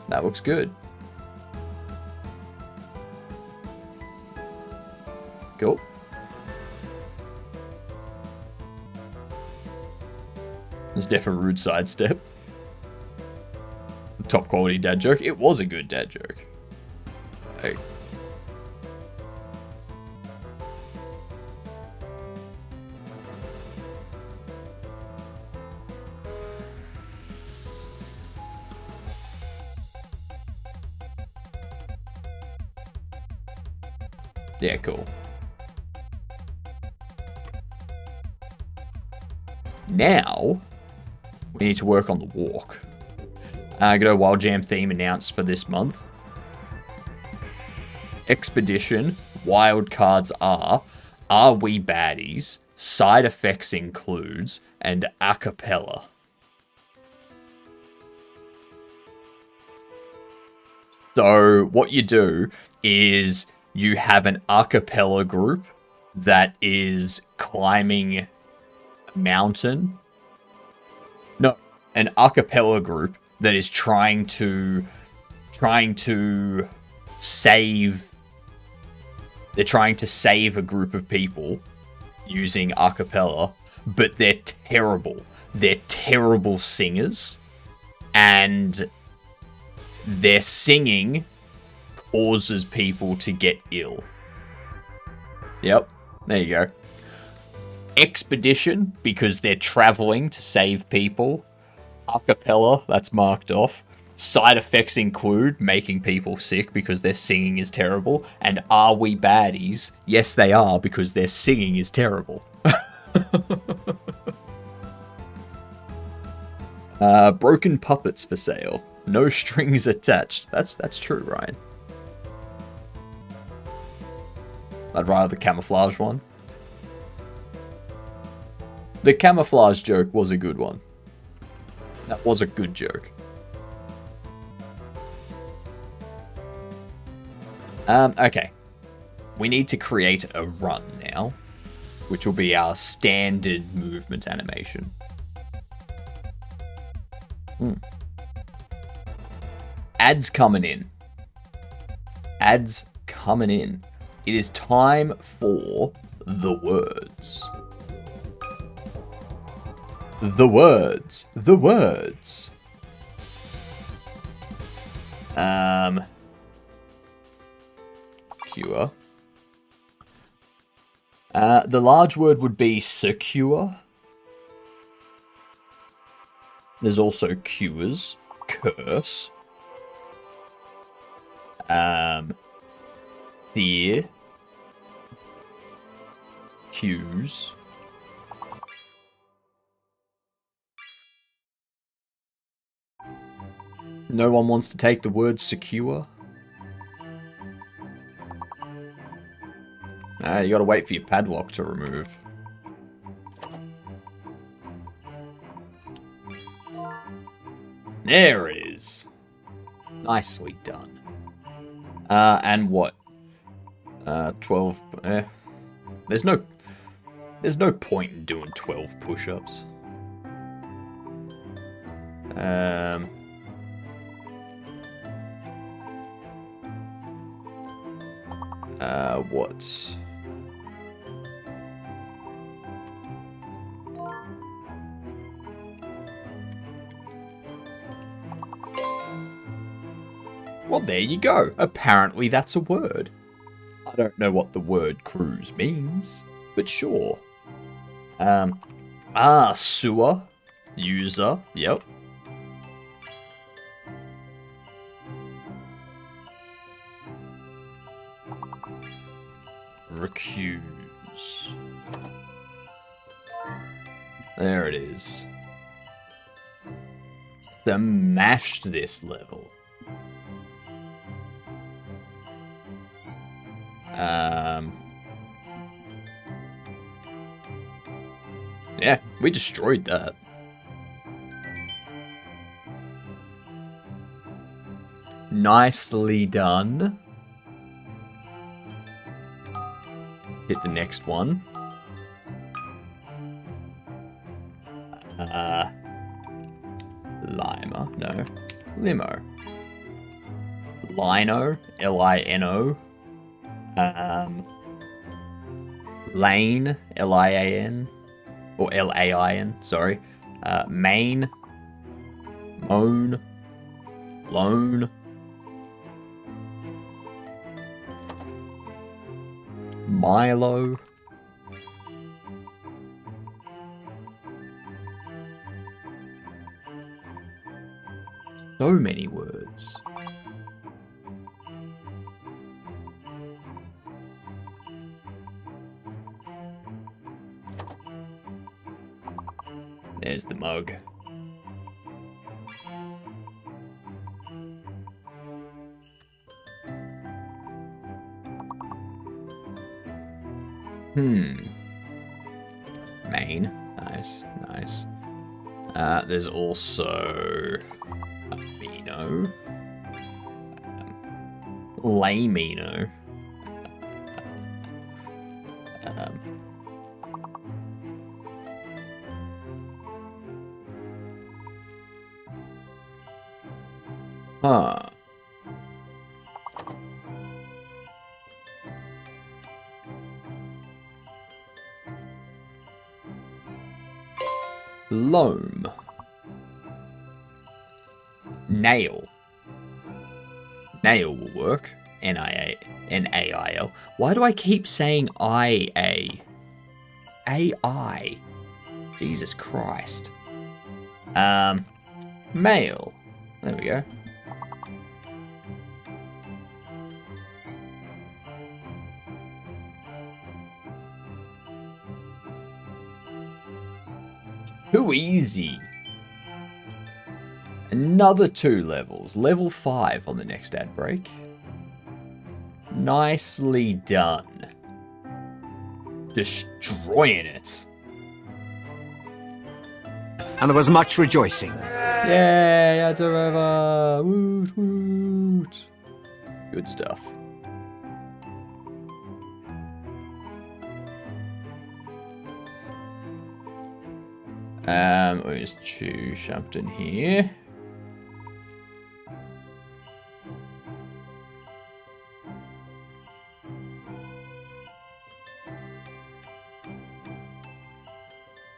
That looks good. Cool. There's definitely a rude sidestep. Top quality dad joke. It was a good dad joke. Like, yeah, cool. Now, we need to work on the walk. I got a Wild Jam theme announced for this month. Expedition, wild cards are we baddies, side effects includes, and a cappella. So, what you do is you have an a cappella group that is climbing a mountain. No, an a cappella group that is trying to save. They're trying to save a group of people using a cappella, but they're terrible. They're terrible singers, and their singing causes people to get ill. Yep, there you go. Expedition, because they're traveling to save people. A cappella, that's marked off. Side effects include making people sick because their singing is terrible. And are we baddies? Yes, they are, because their singing is terrible. Broken puppets for sale. No strings attached. That's true, Ryan. I'd rather the camouflage one. The camouflage joke was a good one. That was a good joke. Okay. We need to create a run now, which will be our standard movement animation. Ads coming in. Ads coming in. It is time for the words. The words. The words. Pure. The large word would be secure. There's also cures. Curse. Fear. Cues. No one wants to take the word secure. You gotta wait for your padlock to remove. There it is. Nicely done. And what? 12. There's no point in doing 12 push-ups. What? Well, there you go. Apparently that's a word. I don't know what the word cruise means, but sure. Sewer. User. Yep. Recuse. There it is. Smashed this level. Yeah, we destroyed that. Nicely done. Let's hit the next one. Lima, no. Limo. Lino, Lino. Lane, Lian, or Lain, sorry. Main, Moan, Loan, Milo, so many words. There's the mug. Main. Nice, nice. There's also Amino. Lamino. Huh. Loam. Nail. Nail will work. N-A-I-L. Why do I keep saying I-A? It's A-I. Jesus Christ. Mail. There we go. Too easy. Another 2 levels. Level 5 on the next ad break. Nicely done. Destroying it. And there was much rejoicing. Yay, ads are over. Woot, woot. Good stuff. We'll just choose Shampton here.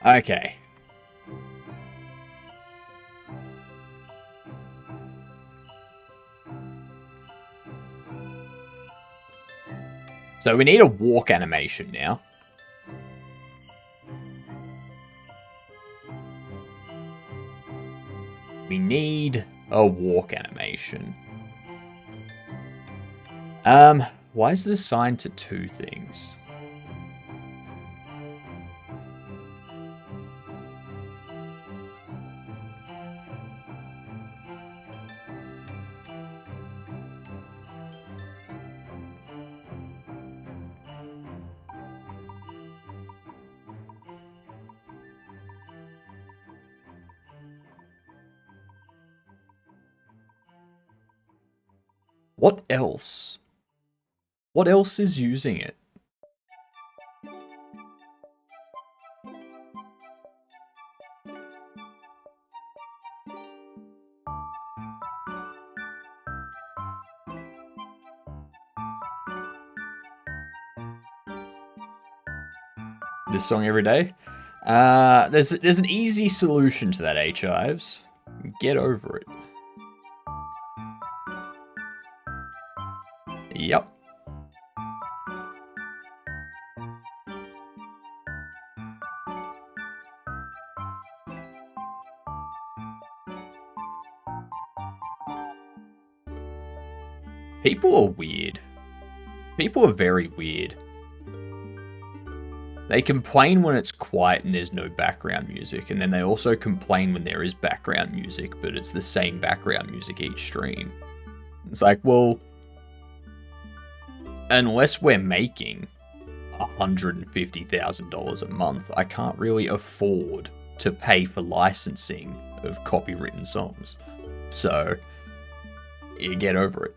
Okay. So we need a walk animation now. We need a walk animation. Why is it assigned to 2 things? What else? What else is using it? This song every day? There's an easy solution to that, H-Ives. Get over it. Yep. People are weird. People are very weird. They complain when it's quiet and there's no background music, and then they also complain when there is background music, but it's the same background music each stream. It's like, well, unless we're making $150,000 a month, I can't really afford to pay for licensing of copywritten songs. So, you get over it.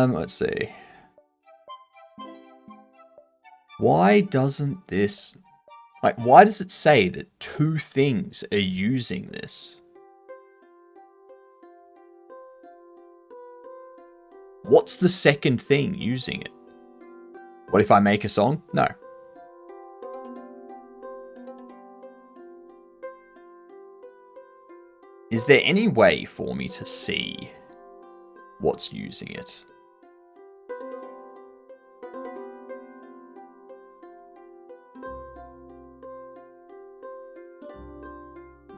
Let's see. Why doesn't this... Like, why does it say that 2 things are using this? What's the second thing using it? What if I make a song? No. Is there any way for me to see what's using it?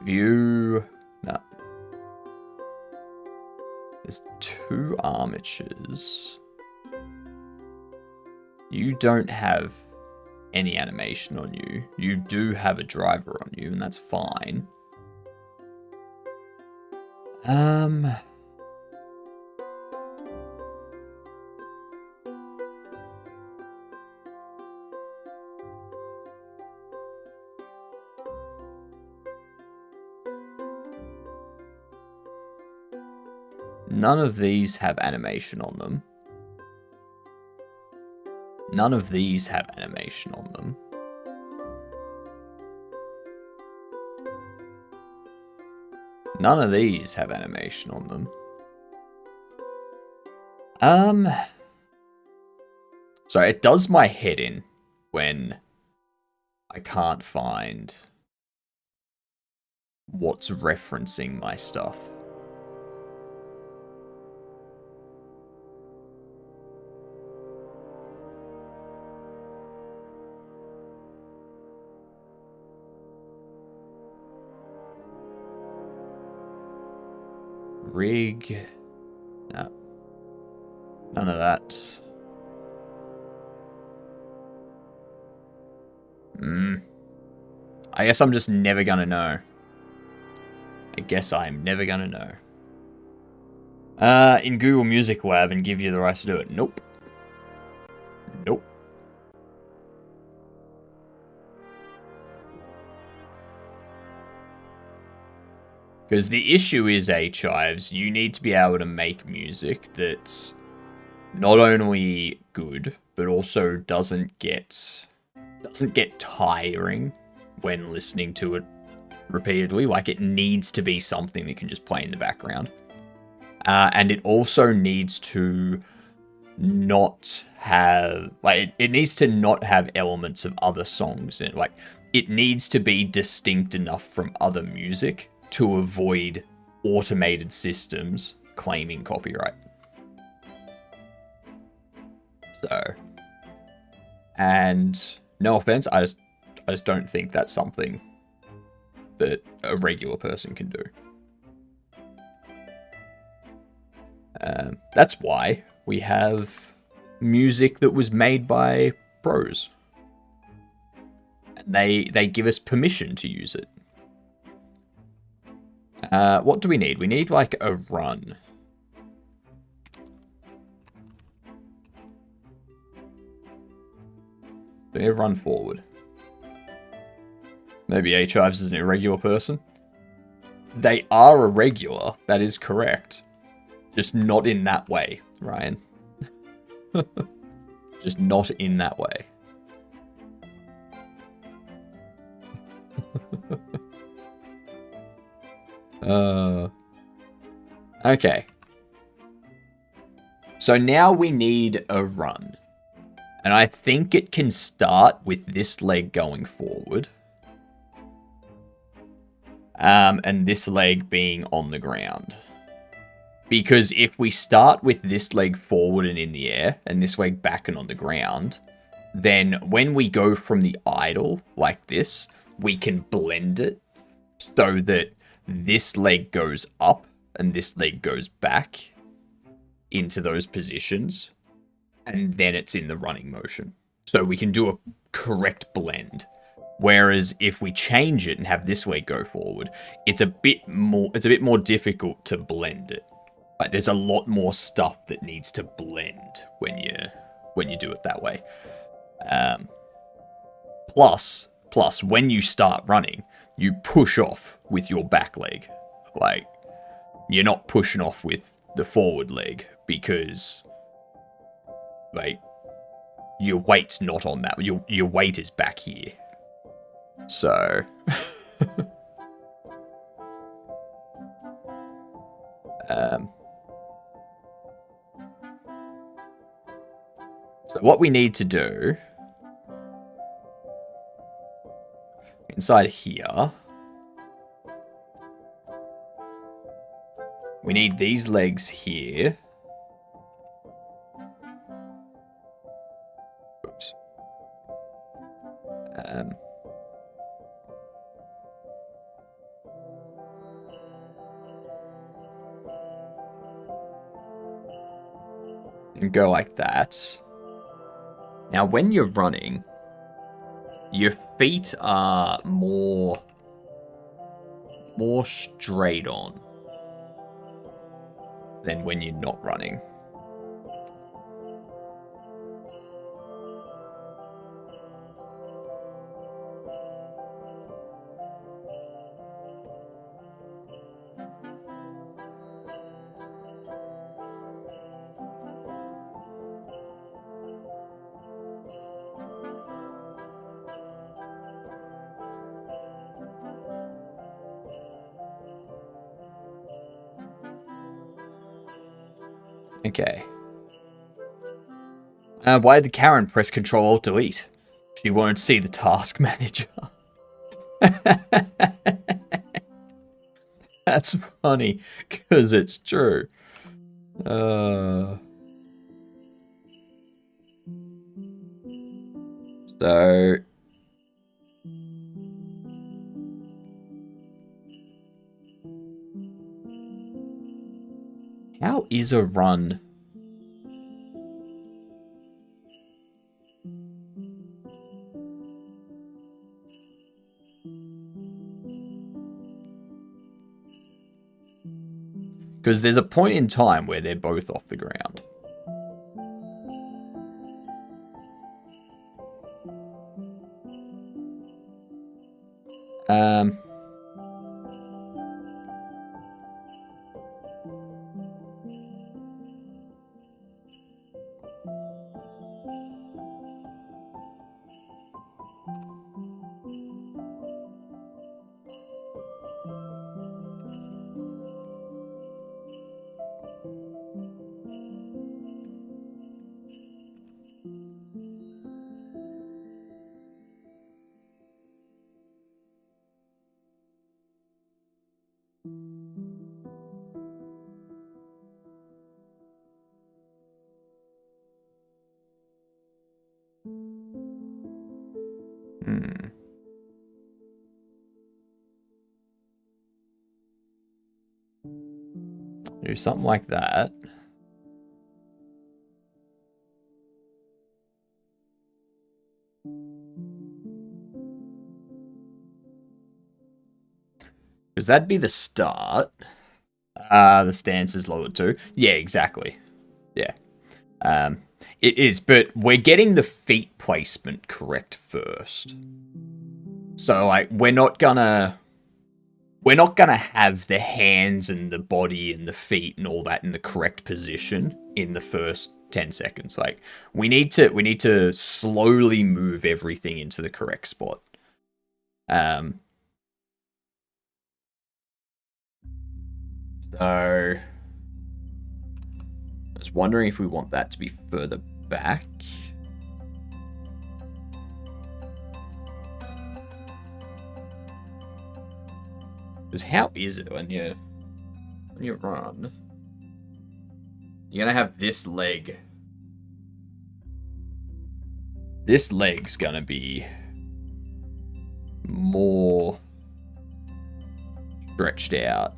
View... No. There's 2 armatures. You don't have any animation on you. You do have a driver on you, and that's fine. None of these have animation on them. None of these have animation on them. None of these have animation on them. Sorry, it does my head in when I can't find what's referencing my stuff. Rig. No. None of that. I guess I'm just never gonna know. I guess I'm never gonna know. In Google Music Lab and give you the right to do it. Nope. Nope. Because the issue is, H-Ives, you need to be able to make music that's not only good, but also doesn't get tiring when listening to it repeatedly. Like, it needs to be something that can just play in the background. And it also needs to not have, like, it needs to not have elements of other songs in it. Like, it needs to be distinct enough from other music to avoid automated systems claiming copyright. So, and no offense, I just don't think that's something that a regular person can do. That's why we have music that was made by pros. And they give us permission to use it. What do we need? We need, like, a run. We need a run forward. Maybe H. Ives is an irregular person. They are irregular, that is correct. Just not in that way, Ryan. Just not in that way. Okay. So now we need a run. And I think it can start with this leg going forward. And this leg being on the ground. Because if we start with this leg forward and in the air, and this leg back and on the ground, then when we go from the idle, like this, we can blend it so that this leg goes up and this leg goes back into those positions, and then it's in the running motion. So we can do a correct blend. Whereas if we change it and have this leg go forward, it's a bit more difficult to blend it. Like there's a lot more stuff that needs to blend when you do it that way. Plus, when you start running, you push off with your back leg. Like, you're not pushing off with the forward leg because, like, your weight's not on that. Your weight is back here. So... So what we need to do... Inside here... We need these legs here. Oops. And go like that. Now, when you're running, your feet are more straight on than when you're not running. Okay. Why did Karen press Control-Alt-Delete? She won't see the task manager. That's funny, because it's true. So... How is a run? Because there's a point in time where they're both off the ground. Do something like that. Because that'd be the start. The stance is lowered too. Yeah, exactly. Yeah. It is, but we're getting the feet placement correct first. So, like, we're not gonna have the hands and the body and the feet and all that in the correct position in the first 10 seconds. Like, we need to slowly move everything into the correct spot. So I was wondering if we want that to be further back. Because how is it when you run? You're gonna have this leg. This leg's gonna be more stretched out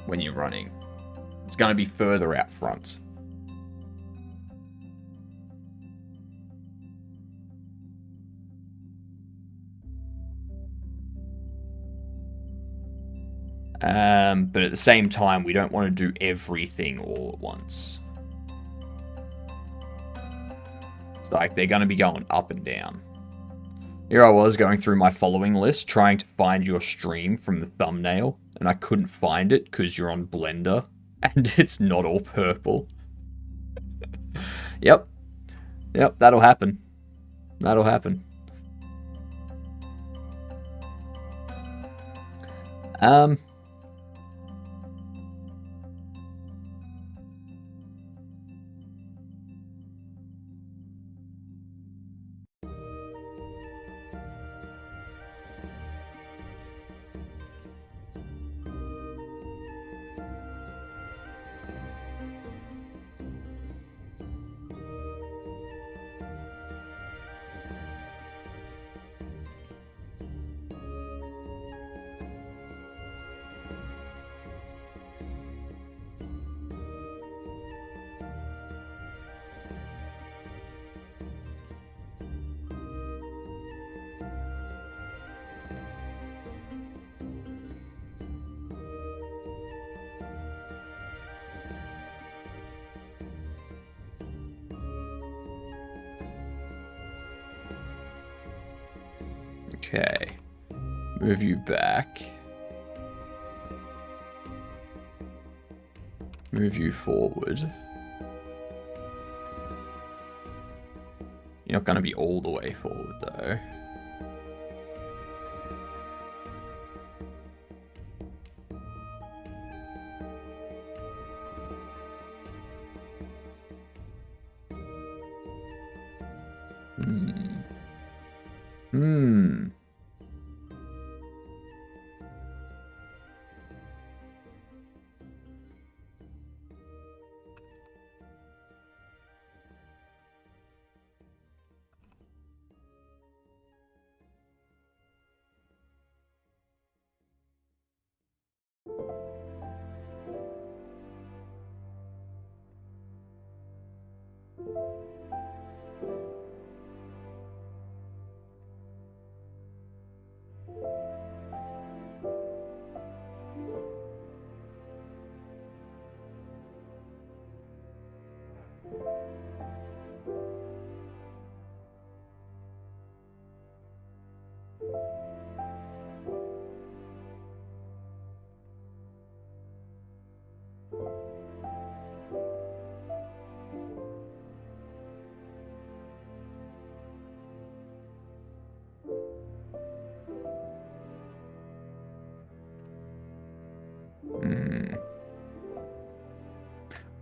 when you're running. It's gonna be further out front. But at the same time, we don't want to do everything all at once. It's like they're going to be going up and down. Here I was going through my following list, trying to find your stream from the thumbnail, and I couldn't find it because you're on Blender, and it's not all purple. Yep, that'll happen. That'll happen. Okay, move you back. Move you forward. You're not going to be all the way forward though.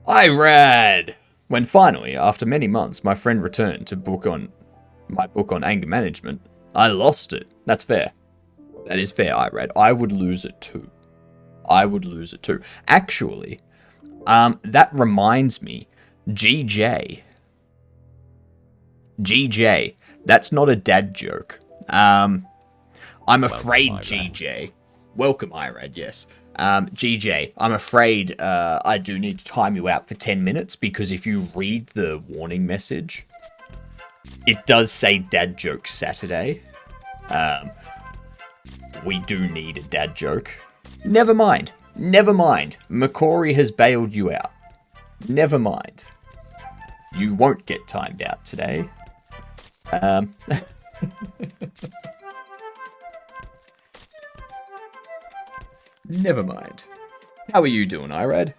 Irad! When finally, after many months, my friend returned to my book on anger management, I lost it. That's fair. That is fair, Irad. I would lose it too. Actually, that reminds me, GJ, that's not a dad joke. I'm afraid, GJ. Welcome, Irad, yes. GJ, I'm afraid I do need to time you out for 10 minutes because if you read the warning message, it does say Dad Joke Saturday. We do need a dad joke. Never mind. McCory has bailed you out. Never mind. You won't get timed out today. Never mind. How are you doing, Irad?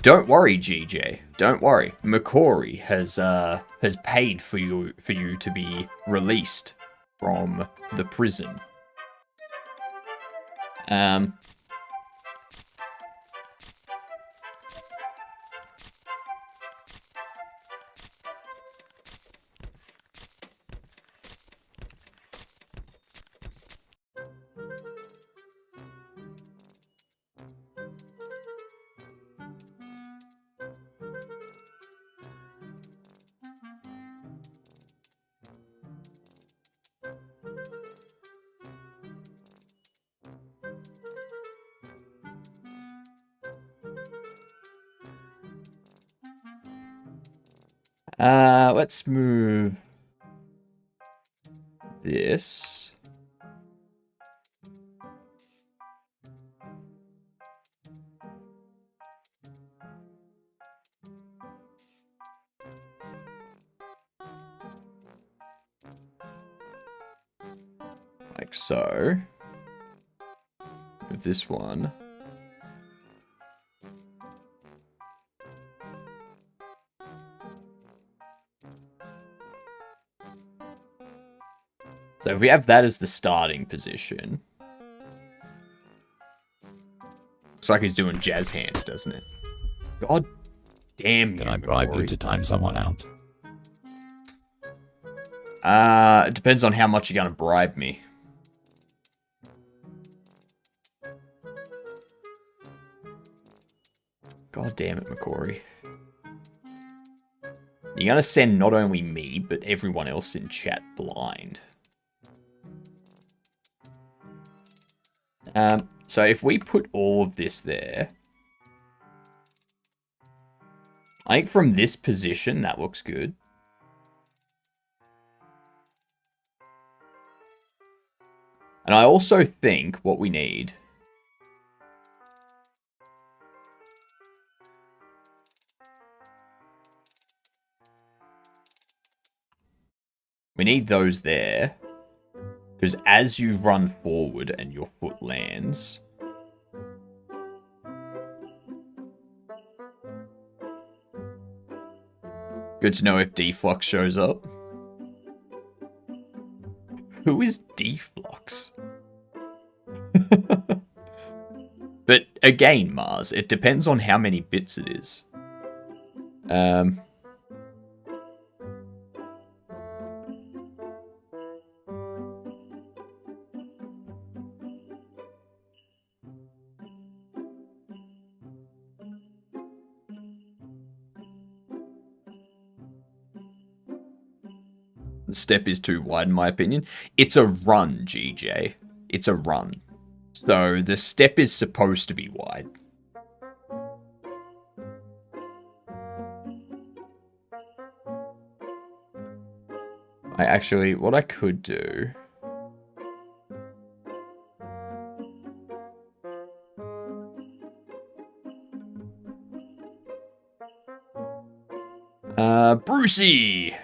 Don't worry, GJ. Don't worry. McCory has paid for you to be released from the prison. Let's move this. Like so. With this one. So if we have that as the starting position. Looks like he's doing jazz hands, doesn't it? God damn you, Can I bribe you McCory. to time someone out? It depends on how much you're gonna bribe me. God damn it, McCory. You're gonna send not only me, but everyone else in chat blind. So if we put all of this there, I think from this position, that looks good. And I also think what we need those there. Because as you run forward and your foot lands, good to know if Deflux shows up. Who is Deflux? But again, Mars, it depends on how many bits it is. The step is too wide, in my opinion. It's a run, GJ. It's a run. So the step is supposed to be wide. What I could do... Brucey!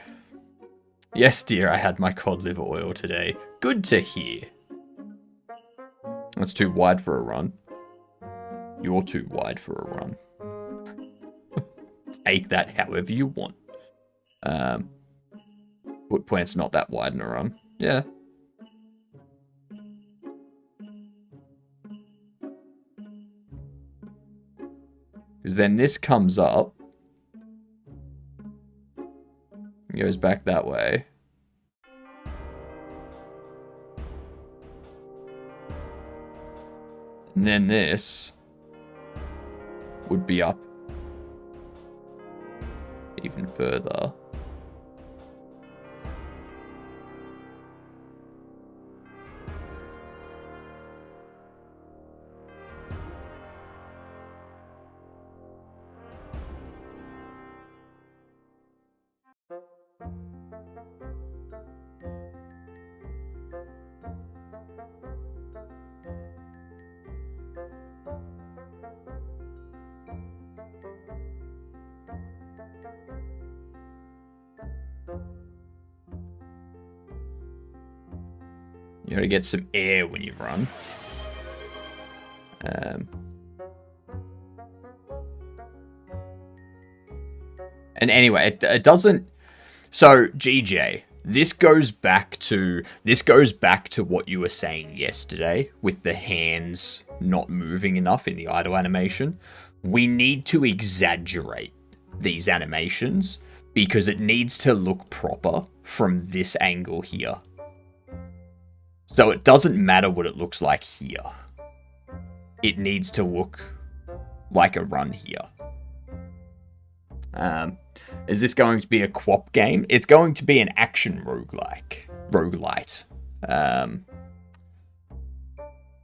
Yes, dear, I had my cod liver oil today. Good to hear. That's too wide for a run. You're too wide for a run. Take that however you want. Footplant's not that wide in a run. Yeah. Because then this comes up. And goes back that way. And then this would be up even further. You gotta get some air when you run. And anyway, it doesn't... So, GJ, this goes back to what you were saying yesterday with the hands not moving enough in the idle animation. We need to exaggerate these animations because it needs to look proper from this angle here. So it doesn't matter what it looks like here. It needs to look like a run here. Is this going to be a QWOP game? It's going to be an action roguelite.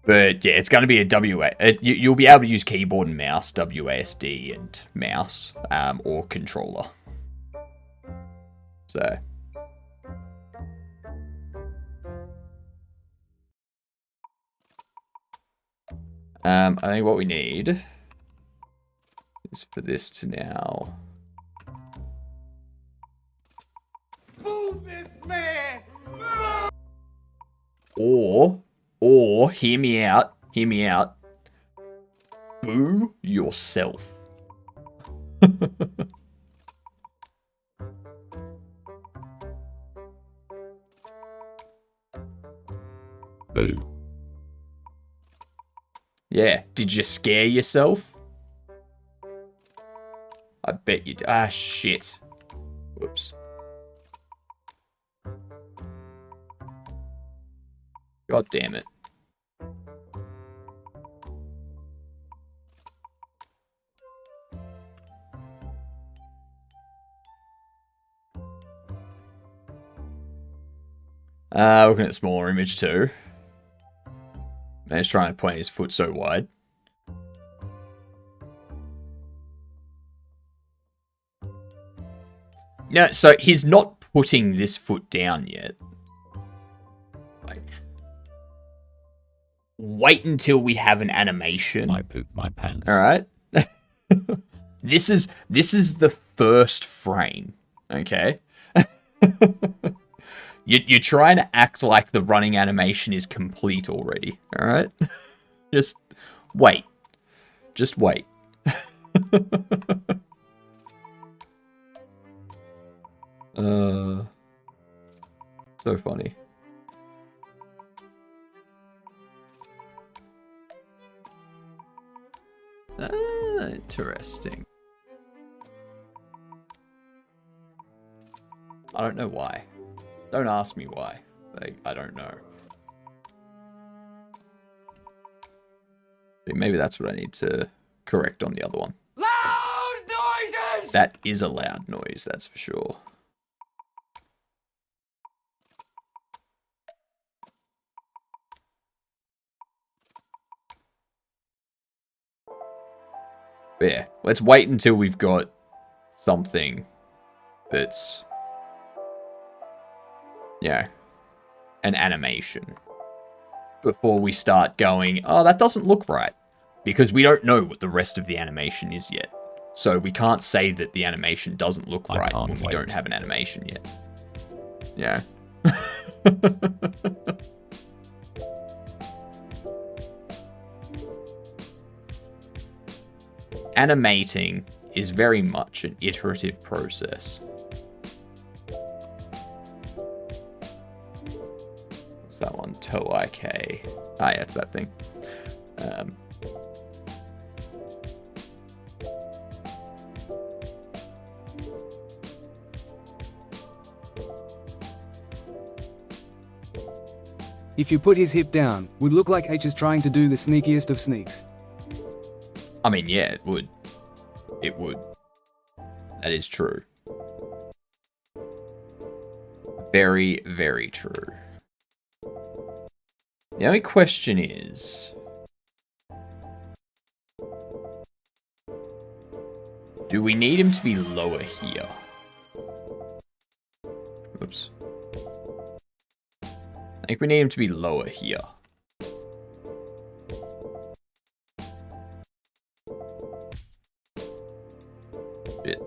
But yeah, it's going to be a you'll be able to use keyboard and mouse, WASD and mouse, or controller. So. I think what we need is for this to now... Move this man! Or, hear me out, boo yourself. Boo. Yeah, did you scare yourself? I bet you did. Ah, shit. Whoops. God damn it. Looking at smaller image too. Man's trying to point his foot so wide. No, so he's not putting this foot down yet. Like, wait until we have an animation. I pooped my pants. All right. This is the first frame. Okay. You're trying to act like the running animation is complete already. All right. Just wait. Just wait. So funny. Interesting. I don't know why. Don't ask me why. Like, I don't know. Maybe that's what I need to correct on the other one. Loud noises! That is a loud noise, that's for sure. But yeah, let's wait until we've got something that's, you know, an animation before we start going, oh, that doesn't look right. Because we don't know what the rest of the animation is yet. So we can't say that the animation doesn't look right when we don't have an animation yet. Yeah. Animating is very much an iterative process. What's that one? TOIK. Ah, yeah, it's that thing. If you put his hip down, would look like H is trying to do the sneakiest of sneaks. I mean, yeah, it would. It would. That is true. Very, very true. The only question is, do we need him to be lower here? Oops. I think we need him to be lower here. Shit.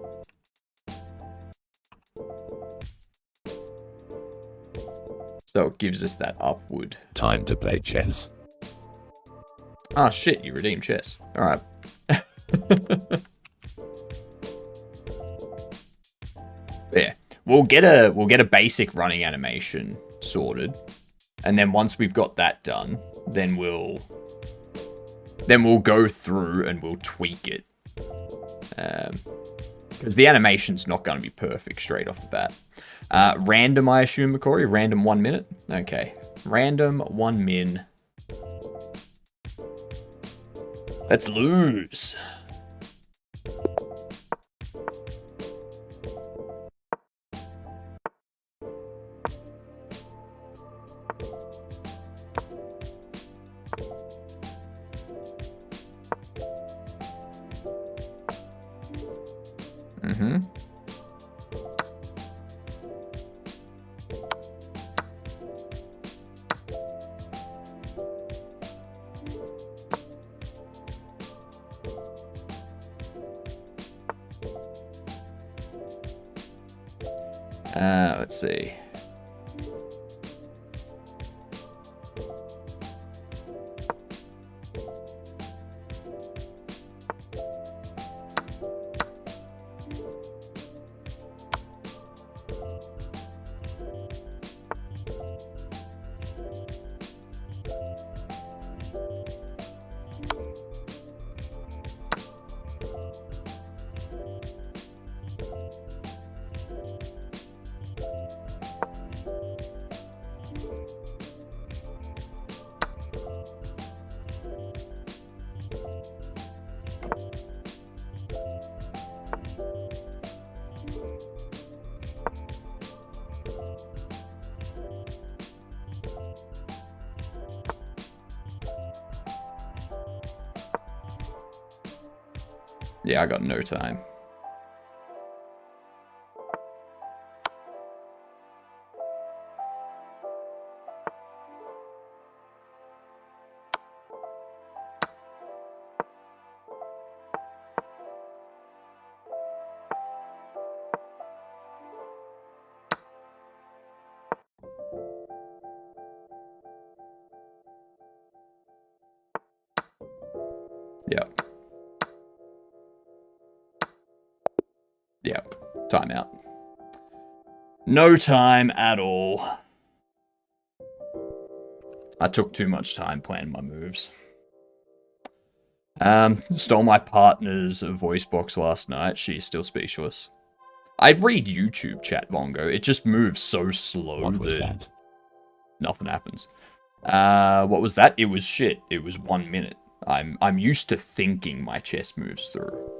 So it gives us that upward. Time to play chess. Ah, shit, you redeemed chess. Alright. Yeah. We'll get a basic running animation sorted. And then once we've got that done, then we'll go through and we'll tweak it. Because the animation's not going to be perfect straight off the bat. Random, I assume, Makori? Random 1 minute? Okay. Random 1 min. Let's lose. Mm-hmm. Let's see. Yeah, I got no time. Yep. Yep. Timeout. No time at all. I took too much time planning my moves. Stole my partner's voice box last night. She's still speechless. I read YouTube chat, Vongo. It just moves so slow What was that? nothing happens. What was that? It was shit. It was 1 minute. I'm used to thinking my chess moves through.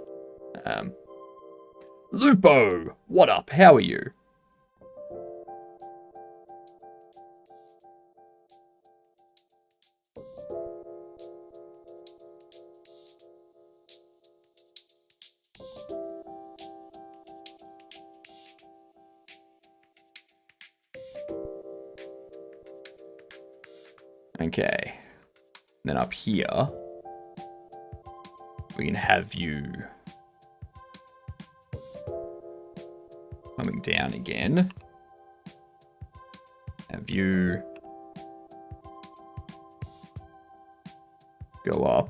Lupo, what up? How are you? Okay. Then up here, we can have you coming down again. Have you go up.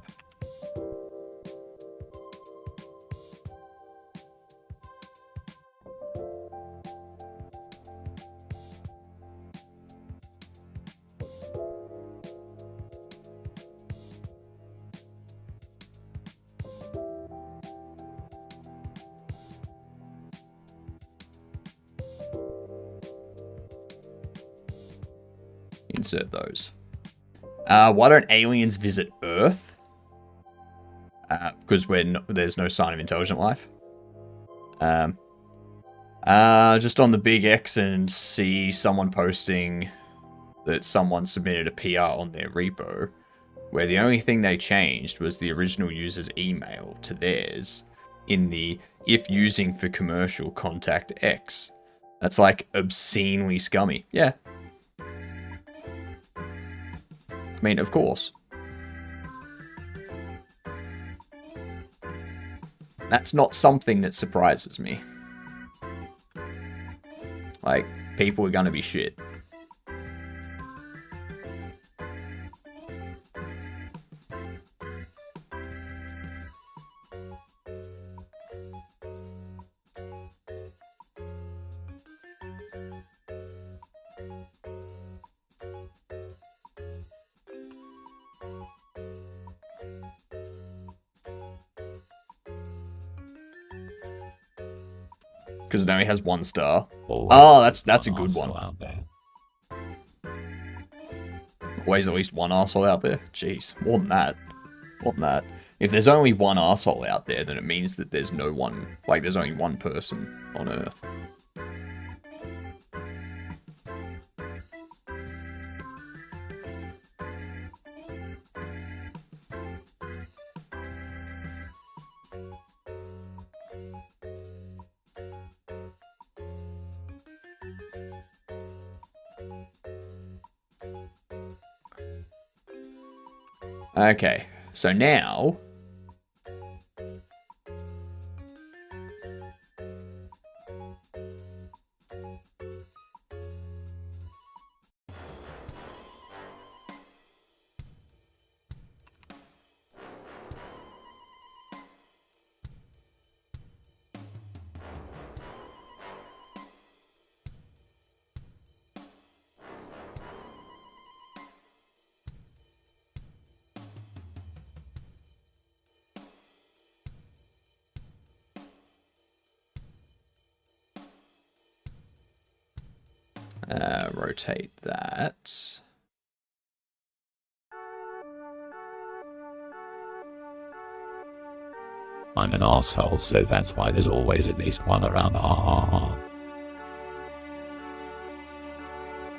Insert those. Why don't aliens visit Earth? Because there's no sign of intelligent life. Just on the big X and see someone posting that someone submitted a PR on their repo, where the only thing they changed was the original user's email to theirs in the if using for commercial contact X. That's like obscenely scummy. Yeah. I mean, of course. That's not something that surprises me. Like, people are gonna be shit. Because it only has 1 star. Always Oh, that's a one good arsehole one. out there. Always at least 1 arsehole out there. Jeez, more than that. More than that. If there's only 1 arsehole out there, then it means that there's no one, like there's only 1 person on Earth. Okay, so now... rotate that. I'm an arsehole, so that's why there's always at least 1 around. Ha ha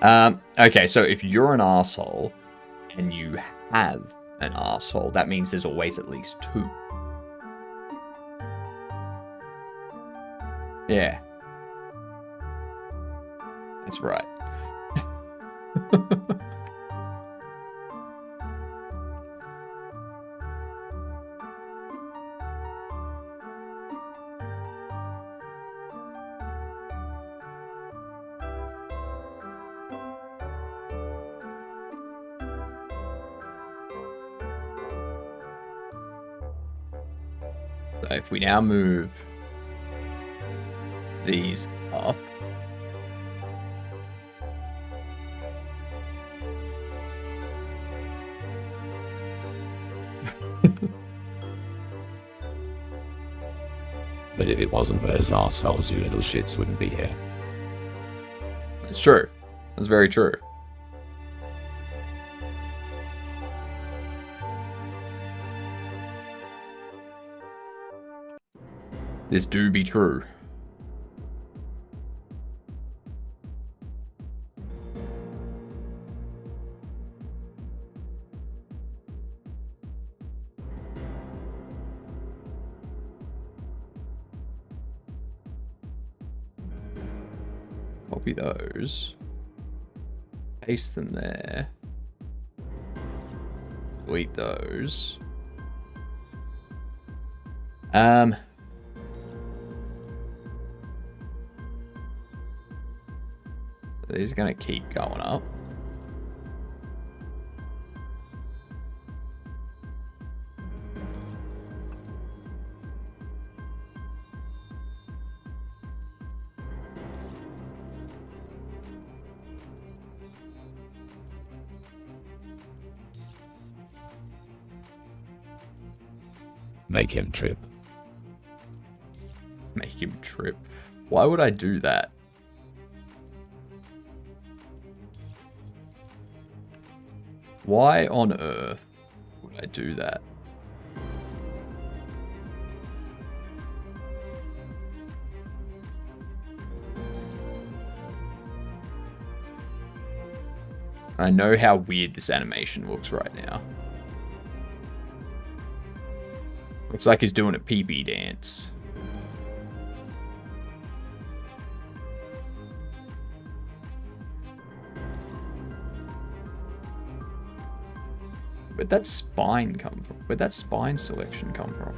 ha. Okay, so if you're an arsehole and you have an arsehole, that means there's always at least 2. Yeah. That's right. So if we now move these up, But if it wasn't for those arseholes, you little shits wouldn't be here. it's true. That's very true. This do be true. Copy those. Paste them there. Delete those. These are gonna keep going up. Make him trip. Make him trip. Why would I do that? Why on earth would I do that? I know how weird this animation looks right now. Looks like he's doing a pee-pee dance. Where'd that spine come from? Where'd that spine selection come from?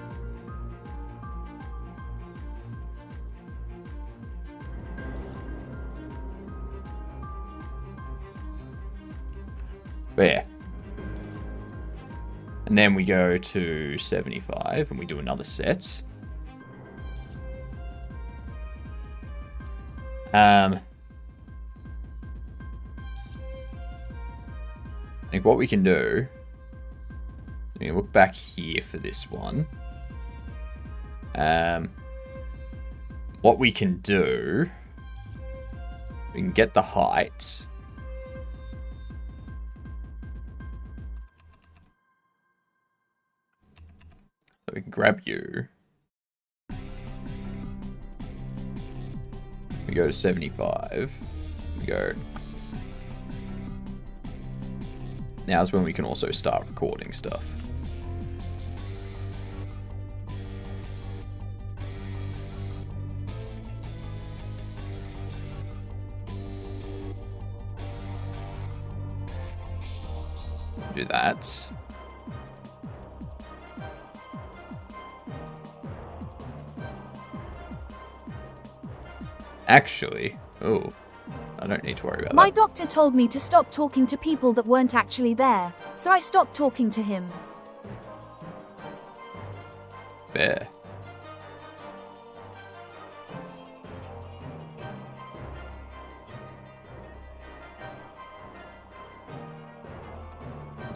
There. And then we go to 75 and we do another set. I think what we can do, we can look back here for this one. what we can do, we can get the height. So we can grab you. We go to 75. We go. Now's when we can also start recording stuff. Do that. Actually, oh, I don't need to worry about My that. doctor told me to stop talking to people that weren't actually there, so I stopped talking to him. Fair.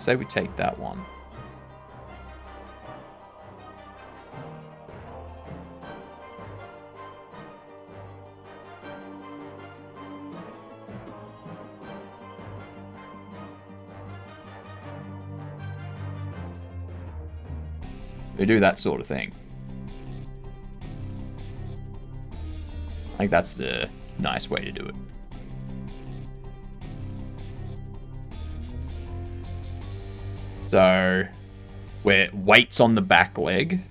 Say we take that one. We do that sort of thing. I think that's the nice way to do it. So, where weight's on the back leg,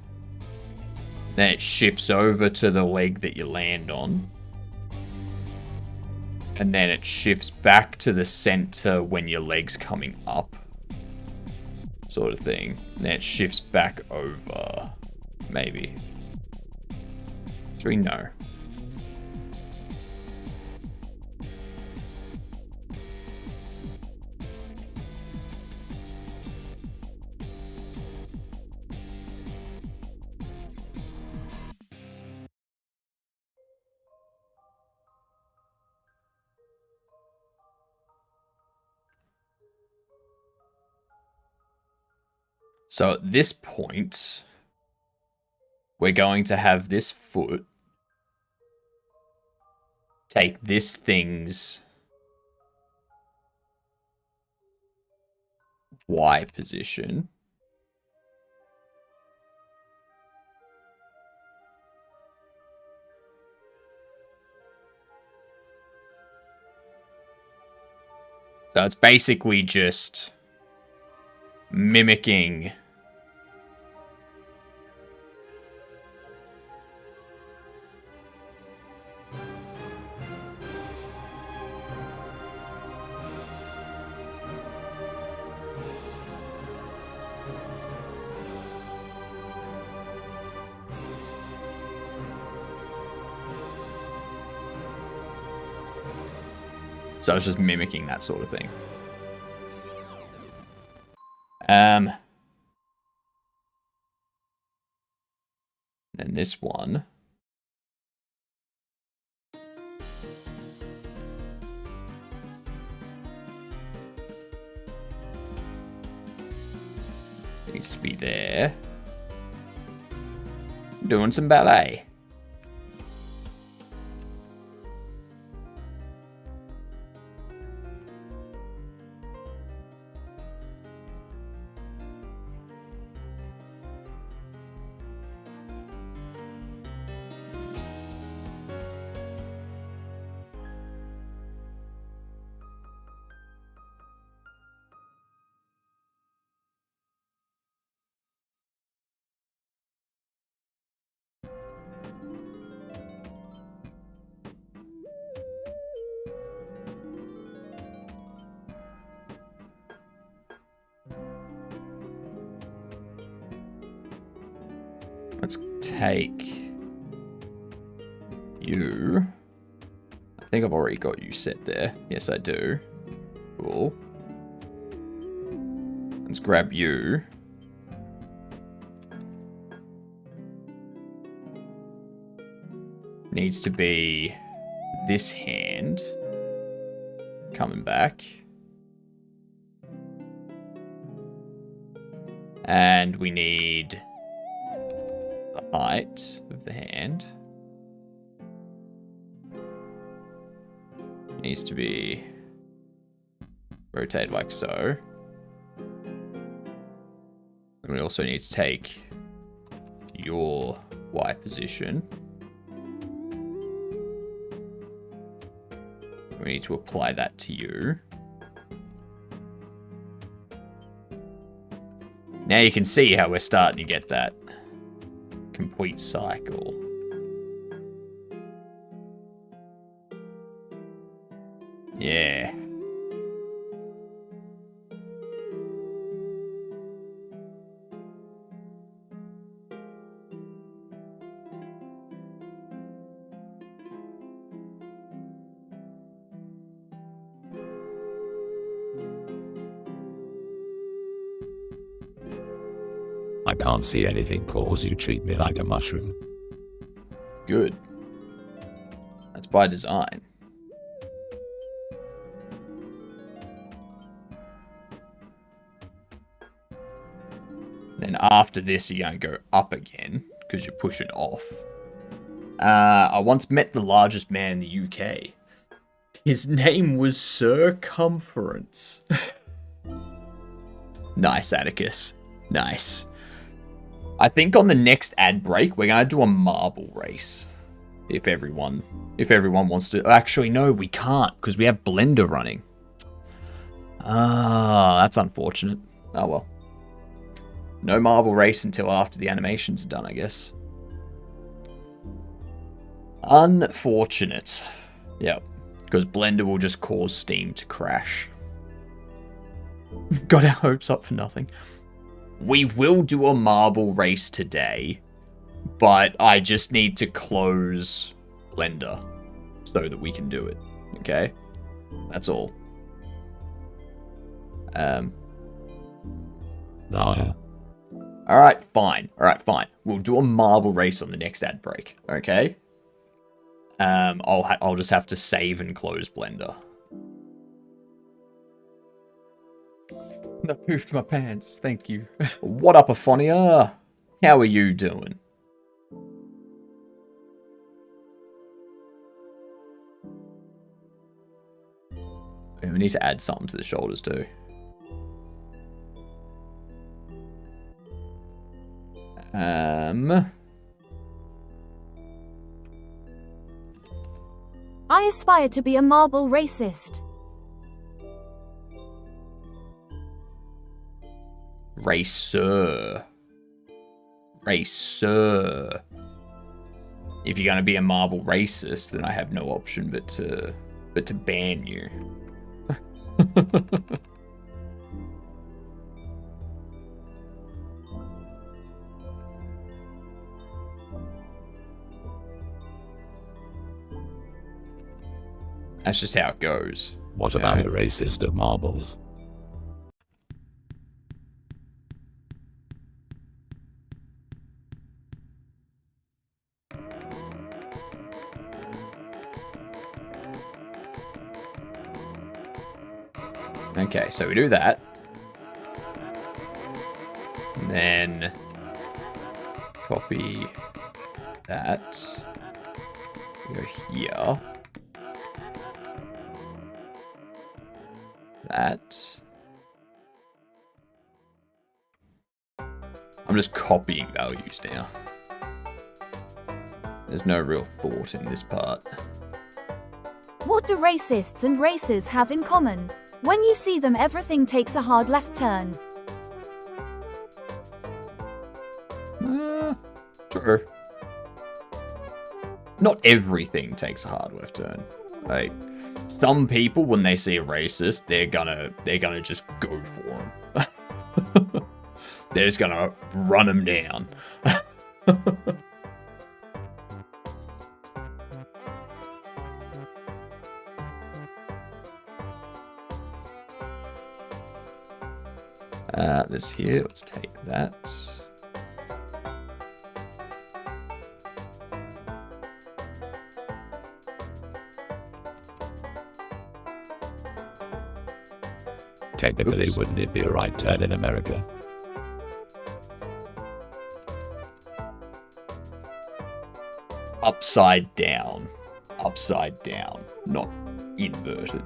then it shifts over to the leg that you land on, and then it shifts back to the center when your leg's coming up, sort of thing. And then it shifts back over, maybe. Do we know? So at this point, we're going to have this foot take this thing's Y position. So it's basically just mimicking So I was just mimicking that sort of thing. Then this one. Needs to be there. Doing some ballet. Let's take you. I think I've already got you set there. Yes, I do. Cool. Let's grab you. Needs to be this hand coming back. And we need the height of the hand. needs to be rotated like so. And we also need to take your Y position. We need to apply that to you. Now you can see how we're starting to get that complete cycle. Yeah. I can't see anything cause you treat me like a mushroom. Good. That's by design. Then after this, you're going to go up again, because you're pushing off. I once met the largest man in the UK. His name was Circumference. Nice, Atticus. Nice. I think on the next ad break, we're going to do a marble race. If everyone wants to. Actually, no, we can't, because we have Blender running. Ah, that's unfortunate. Oh well. No marble race until after the animations are done, I guess. Unfortunate. Yep. Because Blender will just cause Steam to crash. Got our hopes up for nothing. We will do a marble race today, but I just need to close Blender so that we can do it. Okay? That's all. No. Alright, fine. Alright, fine. We'll do a marble race on the next ad break. Okay? I'll just have to save and close Blender. I poofed my pants, thank you. What up, Aphonia? How are you doing? We need to add something to the shoulders too. I aspire to be a marble racist. Racer. Racer. If you're gonna be a marble racist, then I have no option but to ban you. That's just how it goes. What about the racist of marbles? Okay, so we do that. And then copy that. Go here. That. I'm just copying values now. There's no real thought in this part. What do racists and races have in common? When you see them, everything takes a hard left turn. Sure. Not everything takes a hard left turn. Like, some people, when they see a racist, they're gonna just go for him. They're just gonna run him down. This here, let's take that. Technically, Oops. wouldn't it be a right turn in America? Upside down. Upside down. Not Inverted.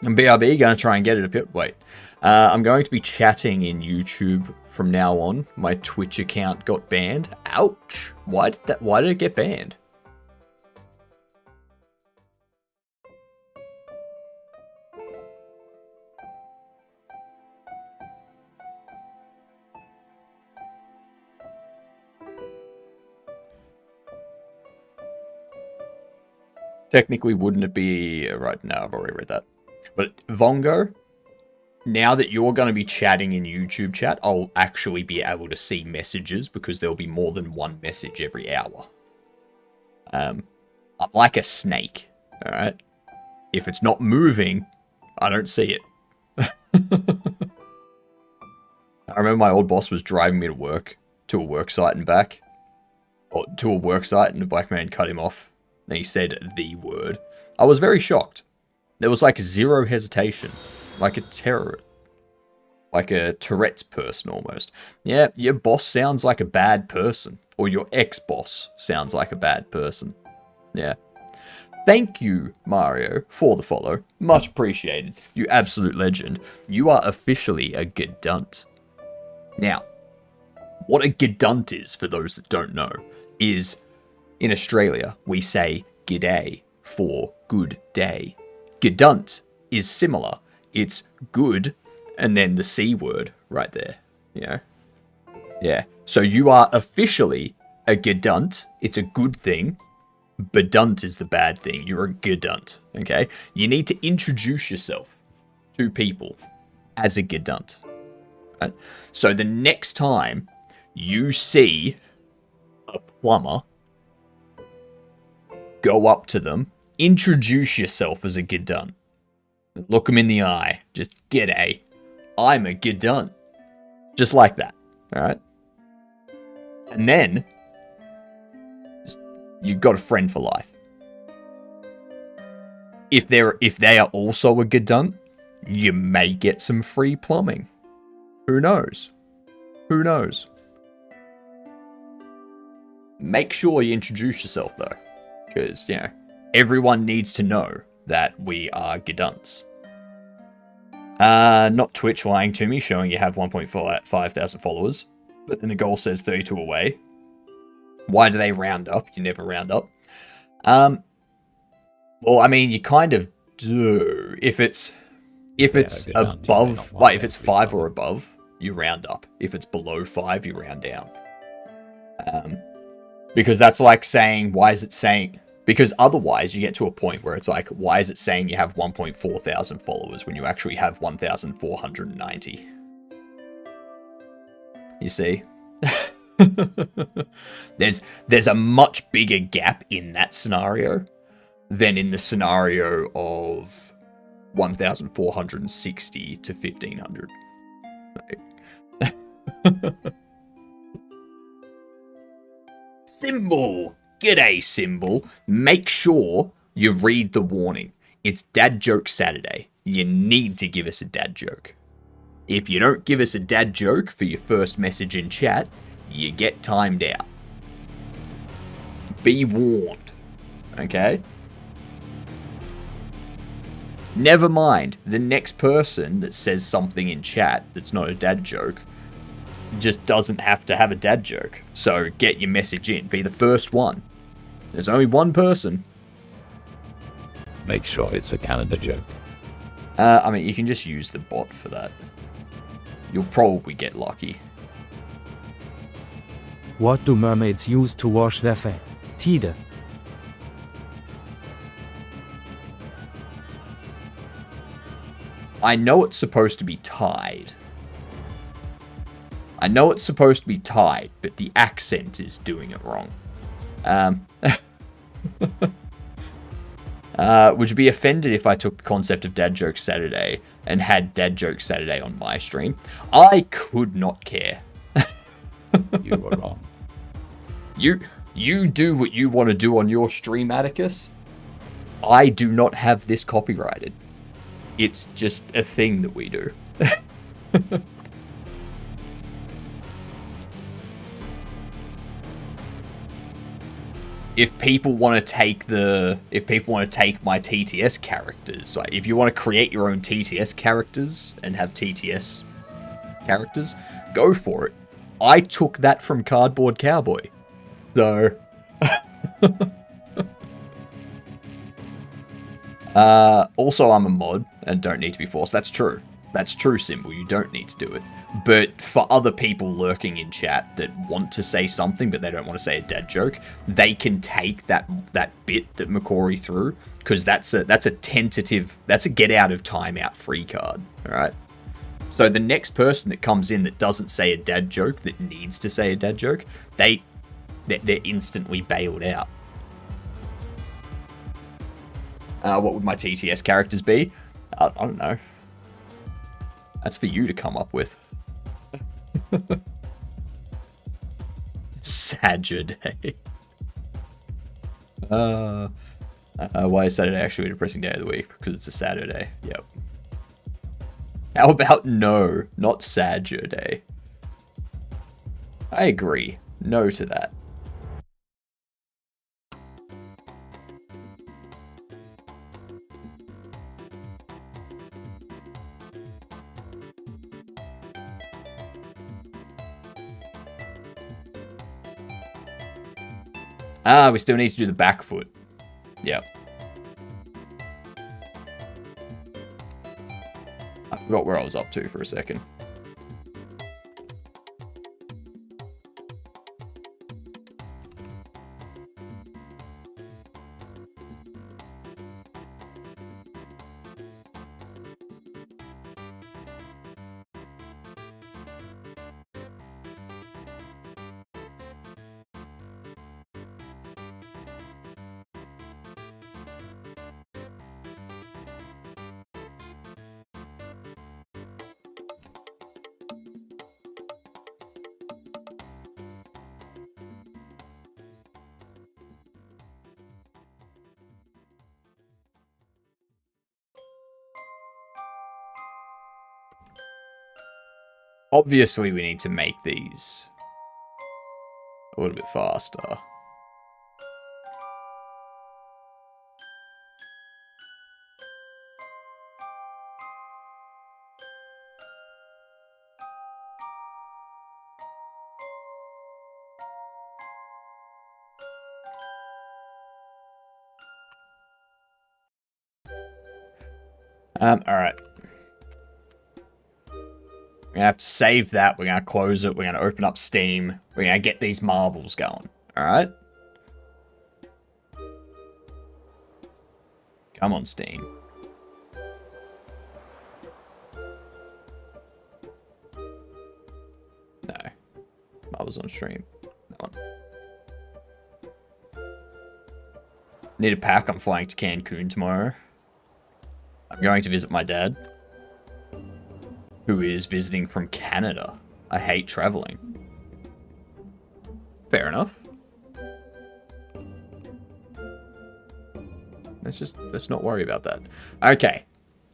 And BRB going to try and get it a bit. Wait. I'm going to be chatting in YouTube from now on. My Twitch account got banned. Ouch. Why did it get banned? Technically, wouldn't it be... Right, no, I've already read that. But Vongo, now that you're going to be chatting in YouTube chat, I'll actually be able to see messages because there'll be more than one message every hour. I'm like a snake, alright? If it's not moving, I don't see it. I remember my old boss was driving me to work, to a work site and back. Or to a work site, and the black man cut him off. And he said the word. I was very shocked. There was like zero hesitation. Like a terror. Like a Tourette's person almost. Yeah, your boss sounds like a bad person. Or your ex-boss sounds like a bad person. Yeah. Thank you, Mario, for the follow. Much appreciated. You absolute legend. You are officially a Gedunt. Now, what a Gedunt is, for those that don't know, is... In Australia, we say g'day for good day. Gedunt is similar. It's good, and then the C word right there. You know? Yeah. So you are officially a Gedunt. It's a good thing. Bedunt is the bad thing. You're a Gedunt. Okay? You need to introduce yourself to people as a Gedunt. Right? So the next time you see a plumber, go up to them, introduce yourself as a Gedunt. Look them in the eye. Just, g'day. I'm a Gedunt. Just like that. Alright? And then, you've got a friend for life. If they are also a Gedunt, you may get some free plumbing. Who knows? Who knows? Make sure you introduce yourself, though. Because, you know, everyone needs to know that we are Gedunts. Not Twitch lying to me, showing you have 1.5 thousand followers. But then the goal says 32 away. Why do they round up? You never round up. Well, I mean, you kind of do. If it's above, like, if it's 5 or above, you round up. If it's below 5, you round down. Because that's like saying, why is it saying... Because otherwise you get to a point where it's like, why is it saying you have 1.4 thousand followers when you actually have 1,490? You see? There's a much bigger gap in that scenario than in the scenario of 1,460 to 1,500. Symbol! G'day, Symbol. Make sure you read the warning. It's Dad Joke Saturday. You need to give us a dad joke. If you don't give us a dad joke for your first message in chat, you get timed out. Be warned. Okay? Never mind, the next person that says something in chat that's not a dad joke just doesn't have to have a dad joke. So get your message in. Be the first one. There's only one person. Make sure it's a Canada joke. I mean, you can just use the bot for that. You'll probably get lucky. What do mermaids use to wash their fat? Tide. I know it's supposed to be tied. I know it's supposed to be tied, but the accent is doing it wrong. Would you be offended if I took the concept of Dad Joke Saturday and had Dad Joke Saturday on my stream? I could not care. You were wrong. You do what you want to do on your stream, Atticus. I do not have this copyrighted. It's just a thing that we do. if people want to take my TTS characters, like if you want to create your own TTS characters and have TTS characters, go for it. I took that from Cardboard Cowboy. So also I'm a mod and don't need to be forced. That's true. That's true, Symbol. You don't need to do it. But for other people lurking in chat that want to say something but they don't want to say a dad joke, they can take that bit that McCory threw, because that's a tentative, that's a get out of timeout free card. Alright? So the next person that comes in that doesn't say a dad joke, that needs to say a dad joke, they're instantly bailed out. What would my TTS characters be? I don't know. That's for you to come up with. Saturday. Why is Saturday actually a depressing day of the week? Because it's a Saturday. Yep. How about no, not Saturday? I agree. No to that. We still need to do the back foot. Yep. I forgot where I was up to for a second. Obviously, we need to make these a little bit faster. Alright. We're gonna have to save that. We're gonna close it. We're gonna open up Steam. We're gonna get these marbles going. Alright? Come on, Steam. No. Marbles on stream. That one. Need a pack. I'm flying to Cancun tomorrow. I'm going to visit my dad, who is visiting from Canada. I hate traveling. Fair enough. Let's not worry about that. Okay.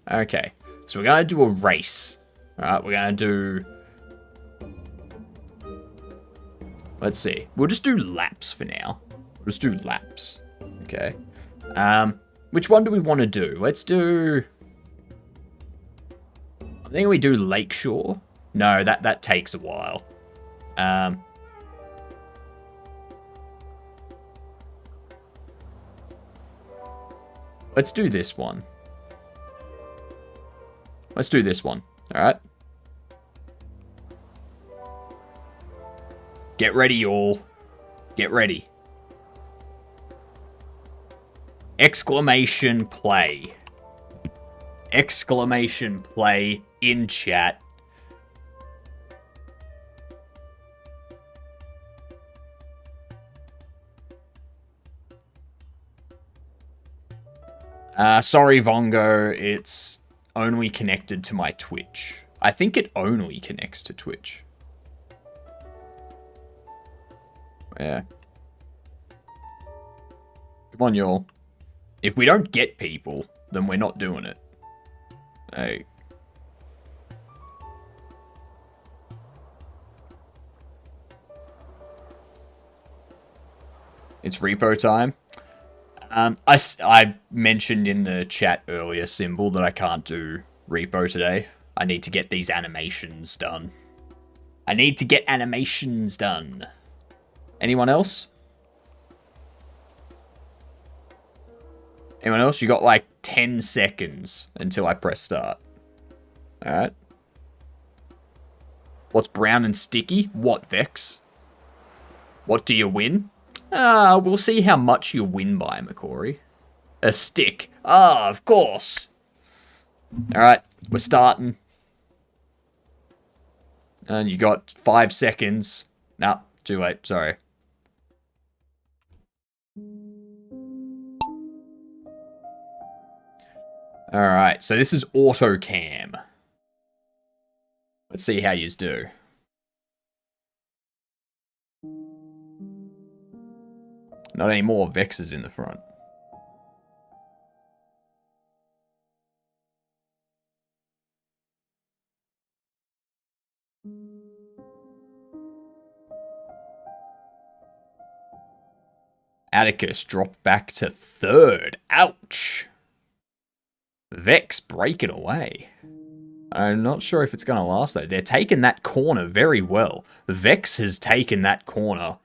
Okay. So we're going to do a race. Alright, we're going to do... Let's see. We'll just do laps for now. We'll just do laps. Okay. Which one do we want to do? Let's do... I think we do Lakeshore. No, that takes a while. Let's do this one. Let's do this one. Alright. Get ready, y'all. Get ready. Exclamation play. Exclamation play in chat. Sorry, Vongo. It's only connected to my Twitch. I think it only connects to Twitch. Yeah. Come on, y'all. If we don't get people, then we're not doing it. Hey. It's repo time. I mentioned in the chat earlier, Symbol, that I can't do repo today. I need to get these animations done. Anyone else? Anyone else? You got like 10 seconds until I press start. Alright. What's brown and sticky? What, Vex? What do you win? We'll see how much you win by, Macquarie. A stick. Of course. Alright, we're starting. And you got 5 seconds. Nah, too late, sorry. Alright, so this is auto cam. Let's see how yous do. Not any more Vexes in the front. Atticus dropped back to 3rd. Ouch. Vex breaking away. I'm not sure if it's going to last, though. They're taking that corner very well. Vex has taken that corner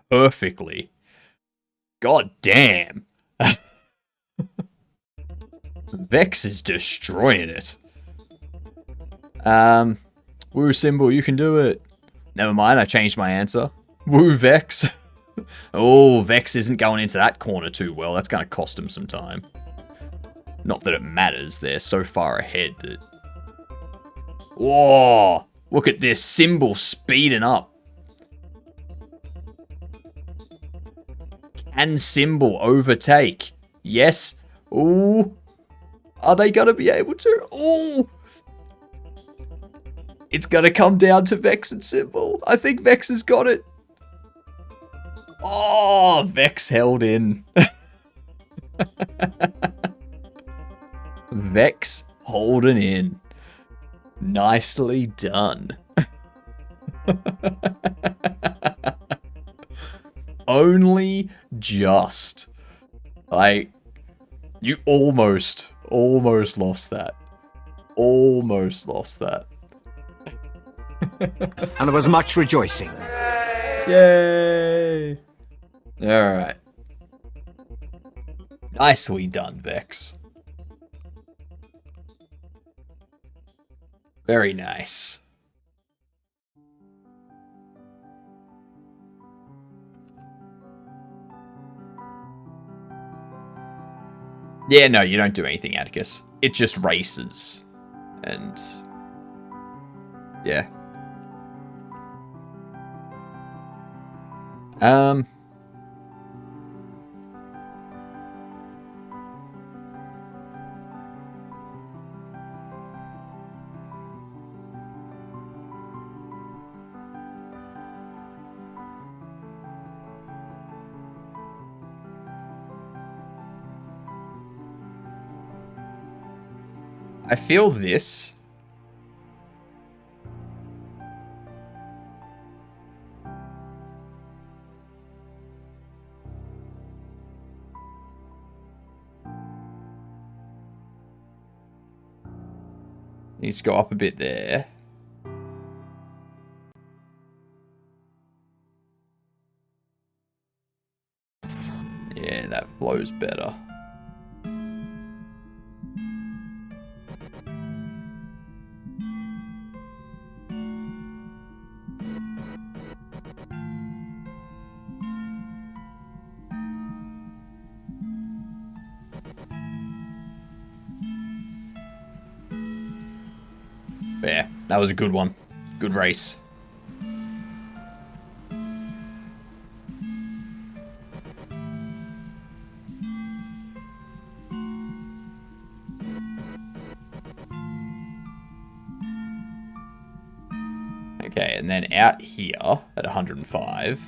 perfectly. God damn. Vex is destroying it. Woo, Symbol, you can do it. Never mind, I changed my answer. Woo, Vex. Oh, Vex isn't going into that corner too well. That's going to cost him some time. Not that it matters. They're so far ahead that... Whoa! Look at this. Symbol speeding up. Can Symbol overtake? Yes. Ooh. Are they going to be able to? Ooh. It's going to come down to Vex and Symbol. I think Vex has got it. Oh, Vex held in. Vex holding in. Nicely done. Only just. You almost lost that. Almost lost that. And there was much rejoicing. Yay! Alright. Nicely done, Vex. Very nice. Yeah, no, you don't do anything, Atticus. It just races. And... yeah. I feel this. Needs to go up a bit there. Yeah, that flows better. Yeah, that was a good one. Good race. Okay, and then out here at 105,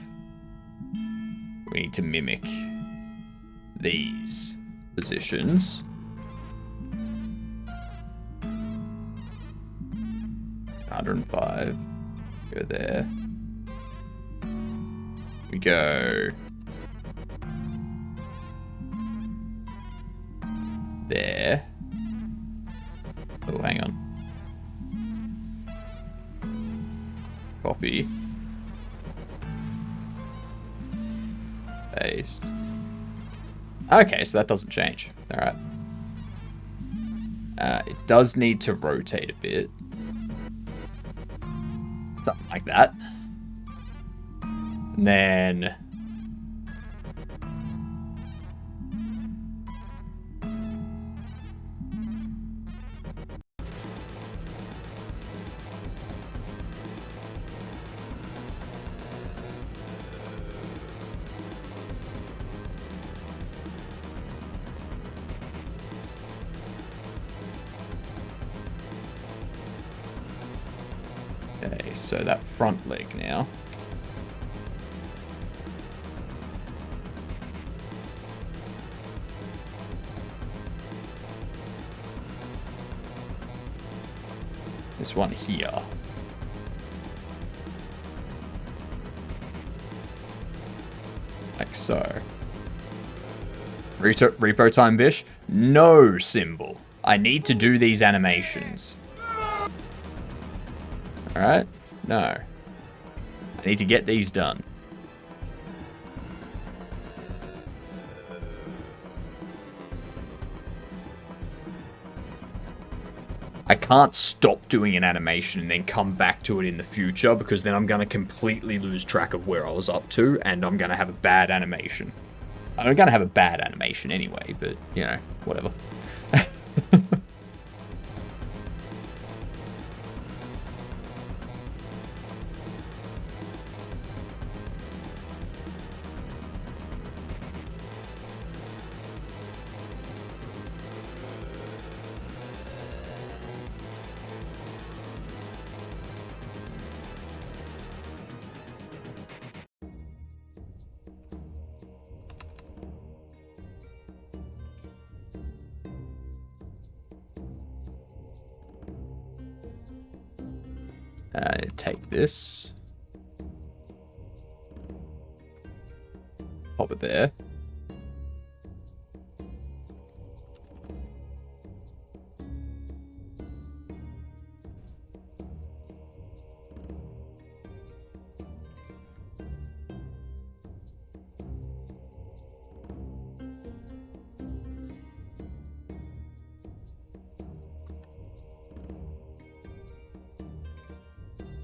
we need to mimic these positions. 105. Go there. We go there. Oh, hang on. Copy. Paste. Okay, so that doesn't change. Alright. It does need to rotate a bit. Something like that. And then... Okay, so that front leg now. This one here. Like so. Repo time, Bish? No symbol. I need to do these animations. Alright? No. I need to get these done. I can't stop doing an animation and then come back to it in the future, because then I'm going to completely lose track of where I was up to, and I'm going to have a bad animation. I'm going to have a bad animation anyway, but, you know, whatever. Take this. Pop it there.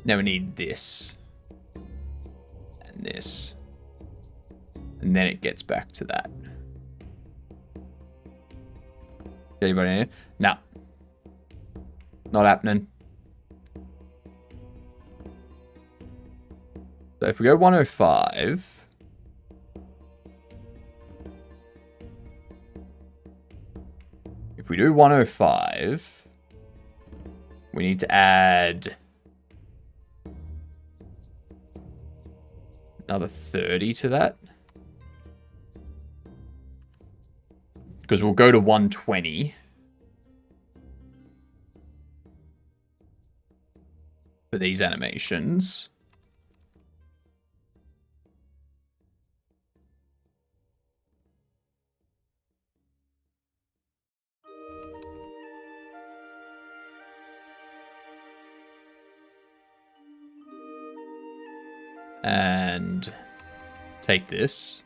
Now we need this. And this. And then it gets back to that. Anybody here? No. Not happening. So if we go 105... If we do 105... We need to add... another 30 to that. Because we'll go to 120. For these animations. And take this.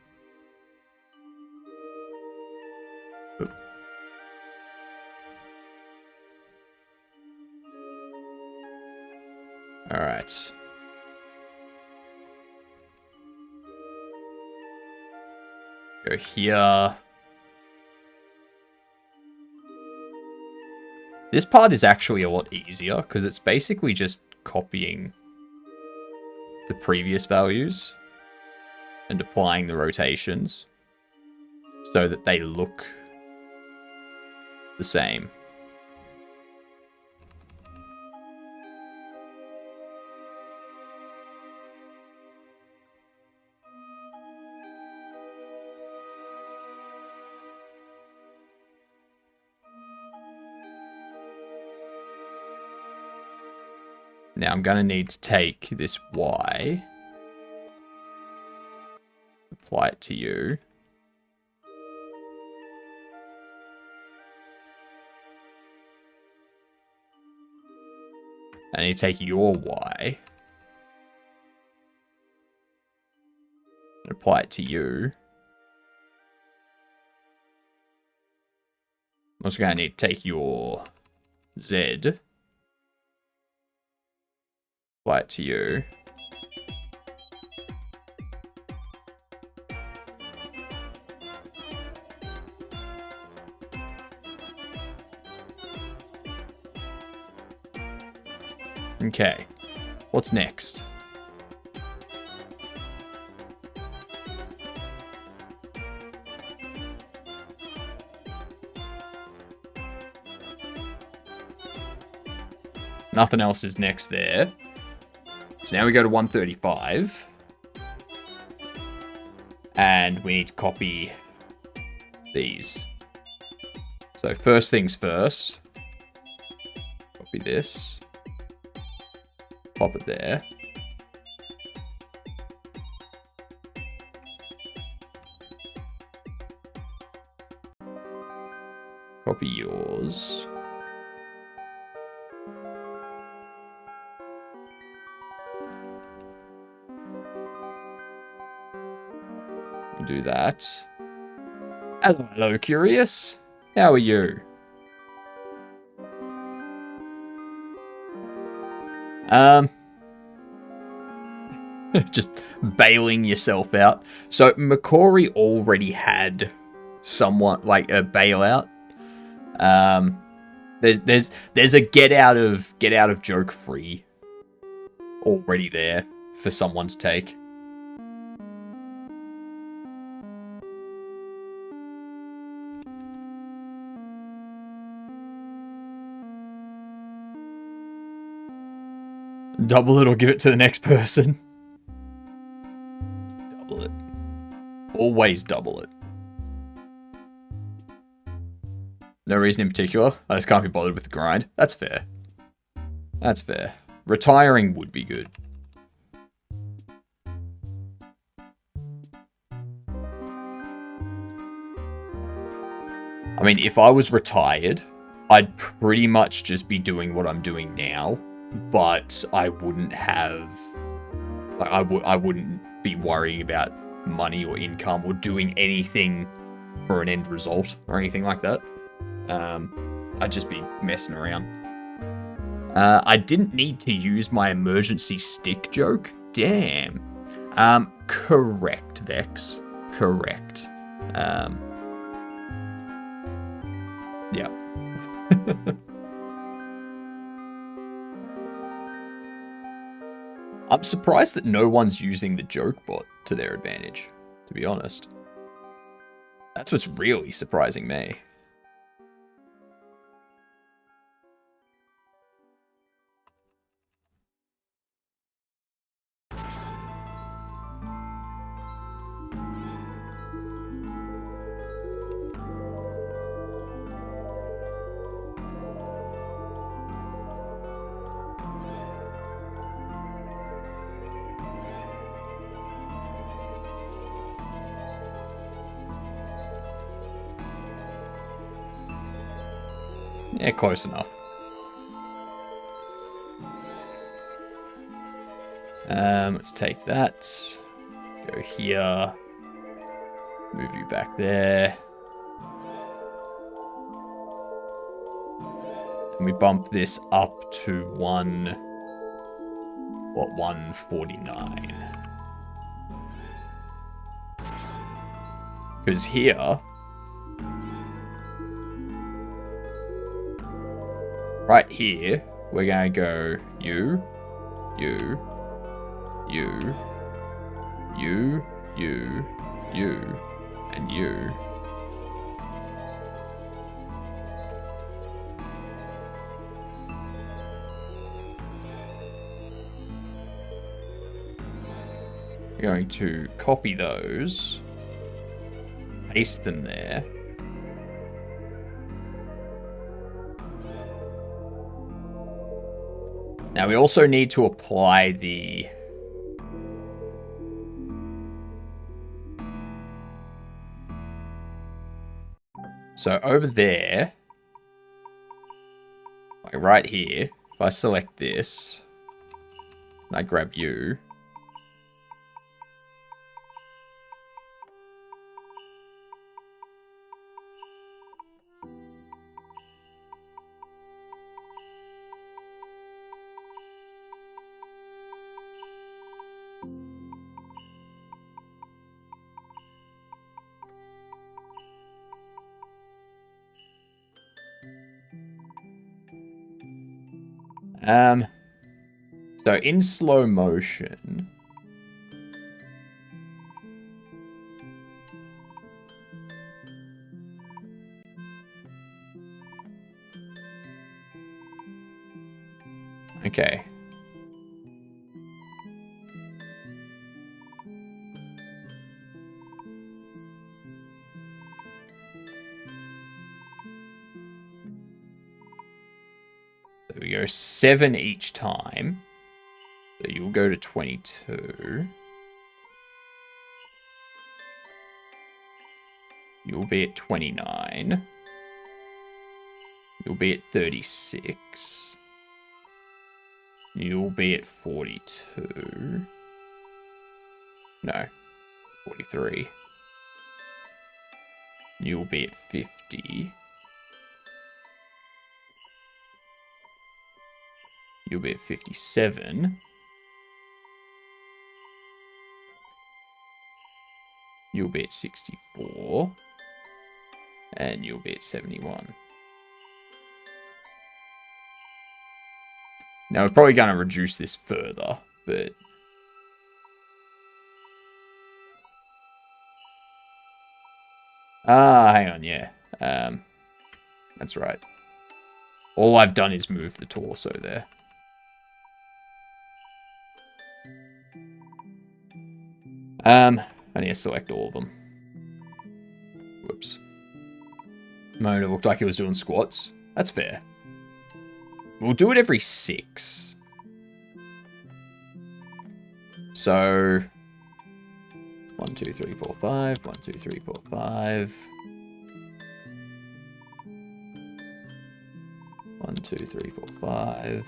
Oop. All right. Go here. This part is actually a lot easier because it's basically just copying the previous values and applying the rotations so that they look the same. Now I'm going to need to take this Y, apply it to you, I need to take your Y. And apply it to you. I'm also going to need to take your Z. Apply it to you. Okay, what's next? Nothing else is next there. So now we go to 135. And we need to copy these. So first things first. Copy this. Pop it there. Copy yours. Do that. Hello, Curious. How are you? Just bailing yourself out. So Makori already had somewhat like a bailout. There's a get out of joke free already there for someone's take. Double it or give it to the next person. Double it. Always double it. No reason in particular. I just can't be bothered with the grind. That's fair. That's fair. Retiring would be good. I mean, if I was retired, I'd pretty much just be doing what I'm doing now. But I wouldn't have, like, I wouldn't be worrying about money or income or doing anything for an end result or anything like that. I'd just be messing around. I didn't need to use my emergency stick joke. Damn. Correct, Vex. Correct. Yeah. I'm surprised that no one's using the joke bot to their advantage, to be honest. That's what's really surprising me. Yeah, close enough. Let's take that. Go here. Move you back there. And we bump this up to 149. Because here, right here, we're going to go you, you, you, you, you, you, and you. We're going to copy those, paste them there. Now we also need to apply the so over there, like right here, if I select this, and I grab you, so in slow motion, okay. There we go, 7 each time. So you'll go to 22. You'll be at 29. You'll be at 36. You'll be at 42. No, 43. You'll be at 50. You'll be at 57. You'll be at 64. And you'll be at 71. Now, we're probably going to reduce this further, but... hang on, yeah. That's right. All I've done is move the torso there. I need to select all of them. Whoops. Moment, it looked like it was doing squats. That's fair. We'll do it every 6. So... 1, 2, 3, 4, 5. 1, 2, 3, 4, 5. 1, 2, 3, 4, 5.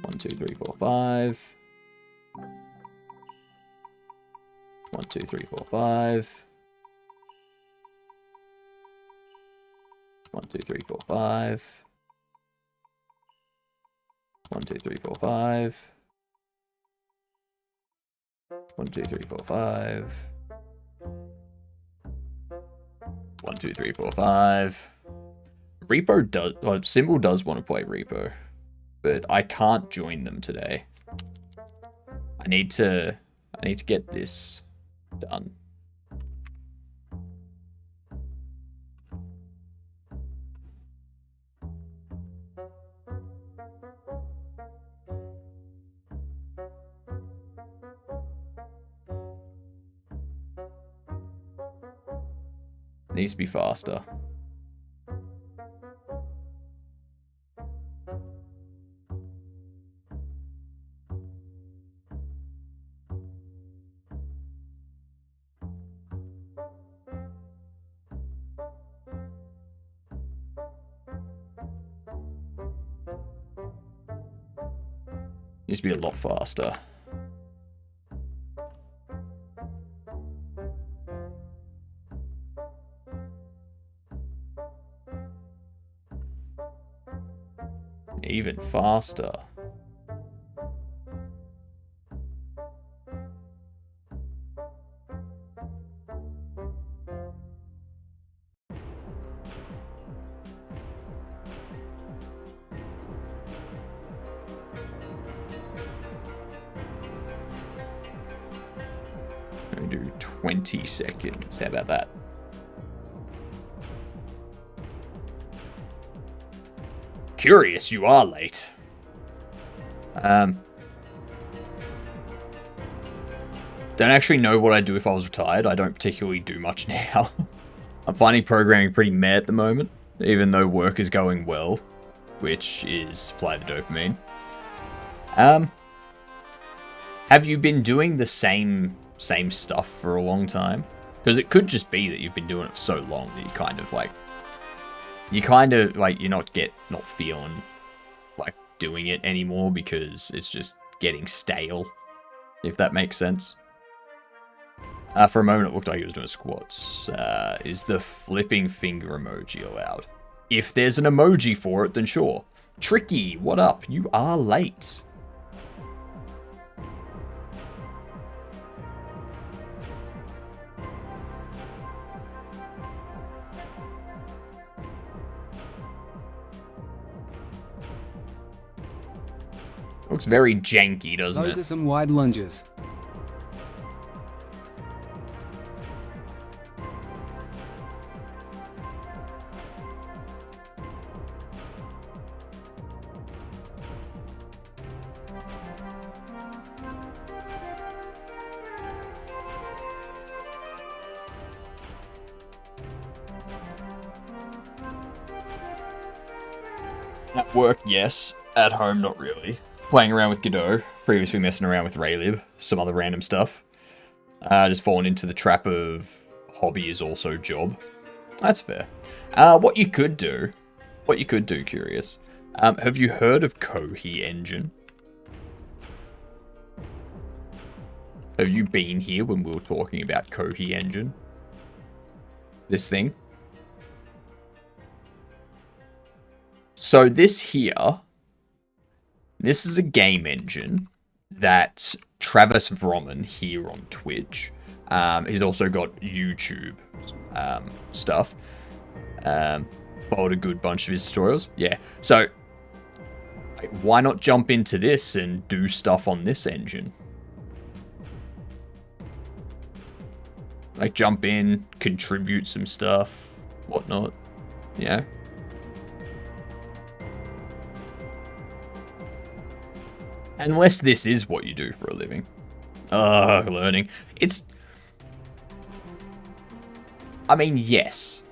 1, 2, 3, 4, 5. 1, 2, 3, 4, 5. 1, 2, 3, 4, 5. 1, 2, 3, 4, 5. 1, 2, 3, 4, 5. 1, 2, 3, 4, 5. Repo does, well, Symbol does want to play Repo, but I can't join them today. I need to get this done. Needs to be faster. Needs to be a lot faster. Even faster. Let me do 20 seconds. How about that? Curious, you are late. Don't actually know what I'd do if I was retired. I don't particularly do much now. I'm finding programming pretty meh at the moment, even though work is going well, which is supply the dopamine. Have you been doing the same stuff for a long time? Because it could just be that you've been doing it for so long that you kind of like you kind of like you're not feeling like doing it anymore because it's just getting stale, if that makes sense. For a moment, it looked like he was doing squats. Is the flipping finger emoji allowed? If there's an emoji for it, then sure. Tricky, what up? You are late. Looks very janky, doesn't Those it? are some wide lunges. At work, yes. At home, not really. Playing around with Godot. Previously messing around with Raylib. Some other random stuff. Just fallen into the trap of hobby is also job. That's fair. What you could do, Curious. Have you heard of Kohi Engine? Have you been here when we were talking about Kohi Engine? This thing? So this here, this is a game engine that Travis Vroman here on Twitch, he's also got YouTube stuff, followed a good bunch of his tutorials. Yeah, so like, why not jump into this and do stuff on this engine? Like jump in, contribute some stuff, whatnot, yeah. Unless this is what you do for a living. Learning. I mean, yes.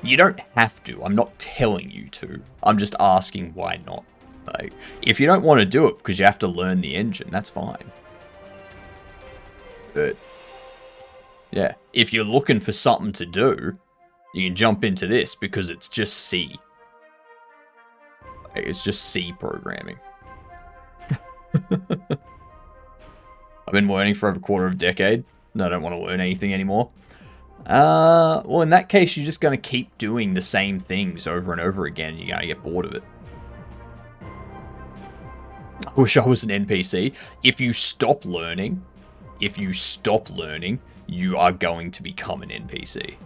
You don't have to. I'm not telling you to. I'm just asking why not. Like, if you don't want to do it because you have to learn the engine, that's fine. But, yeah. If you're looking for something to do, you can jump into this because it's just C. It's just C programming. I've been learning for over a quarter of a decade. I don't want to learn anything anymore. Well, in that case, you're just going to keep doing the same things over and over again. You're going to get bored of it. I wish I was an NPC. If you stop learning, you are going to become an NPC.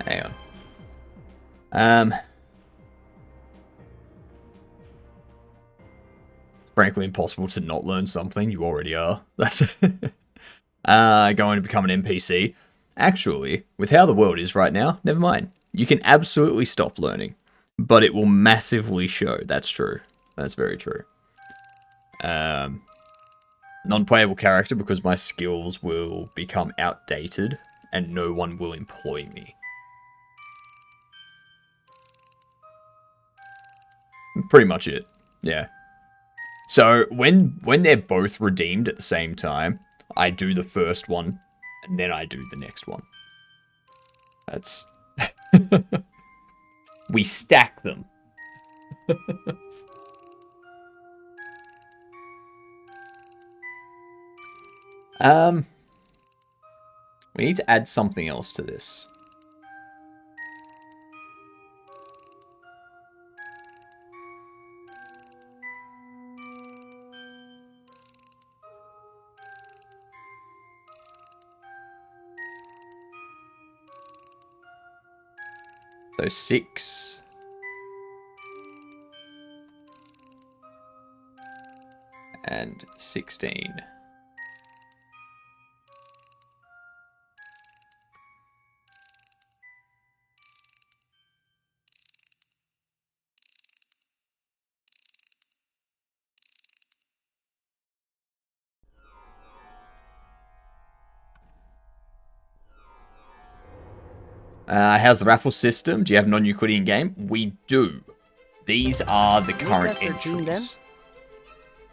Hang on. It's frankly impossible to not learn something. You already are. That's going to become an NPC. Actually, with how the world is right now, never mind. You can absolutely stop learning, but it will massively show. That's true. That's very true. Non-playable character because my skills will become outdated and no one will employ me. Pretty much it. Yeah. So when they're both redeemed at the same time, I do the first one and then I do the next one. That's we stack them. We need to add something else to this. So 6. And 16. How's the raffle system? Do you have a non-Euclidean game? We do. These are the current entries.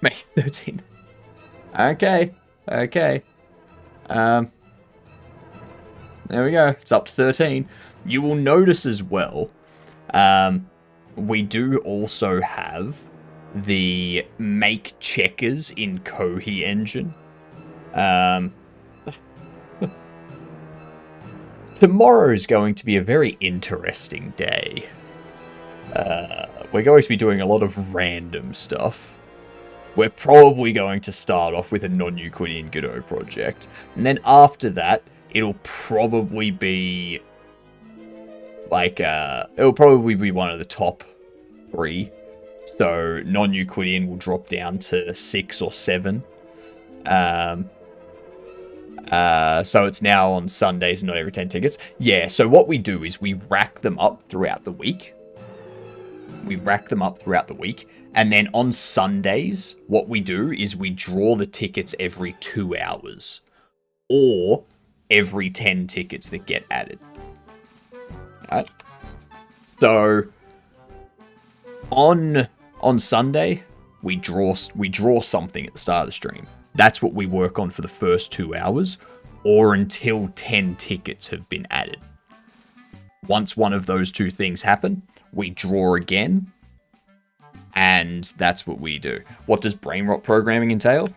May 13th. Okay. Okay. There we go. It's up to 13. You will notice as well, we do also have the make checkers in Kohi engine. Tomorrow is going to be a very interesting day. We're going to be doing a lot of random stuff. We're probably going to start off with a non-Euclidean Godot project. And then after that, it'll probably be like, it'll probably be one of the top 3. So non-Euclidean will drop down to 6 or 7. So it's now on Sundays, not every 10 tickets. Yeah, so what we do is we rack them up throughout the week. And then on Sundays, what we do is we draw the tickets every 2 hours. Or every 10 tickets that get added. Alright? So on Sunday, we draw something at the start of the stream. That's what we work on for the first 2 hours, or until 10 tickets have been added. Once one of those 2 things happen, we draw again, and that's what we do. What does brain rot programming entail?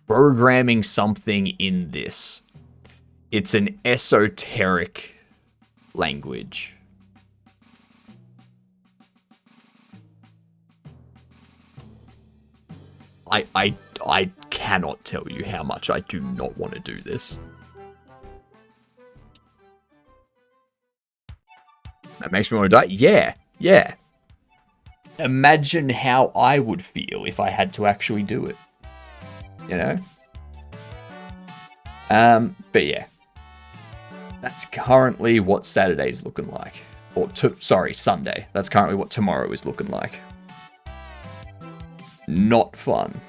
Programming something in this. It's an esoteric language. I cannot tell you how much I do not want to do this. That makes me want to die? Yeah, yeah. Imagine how I would feel if I had to actually do it. You know? But yeah. That's currently what Saturday's looking like. Or, sorry, Sunday. That's currently what tomorrow is looking like. Not fun.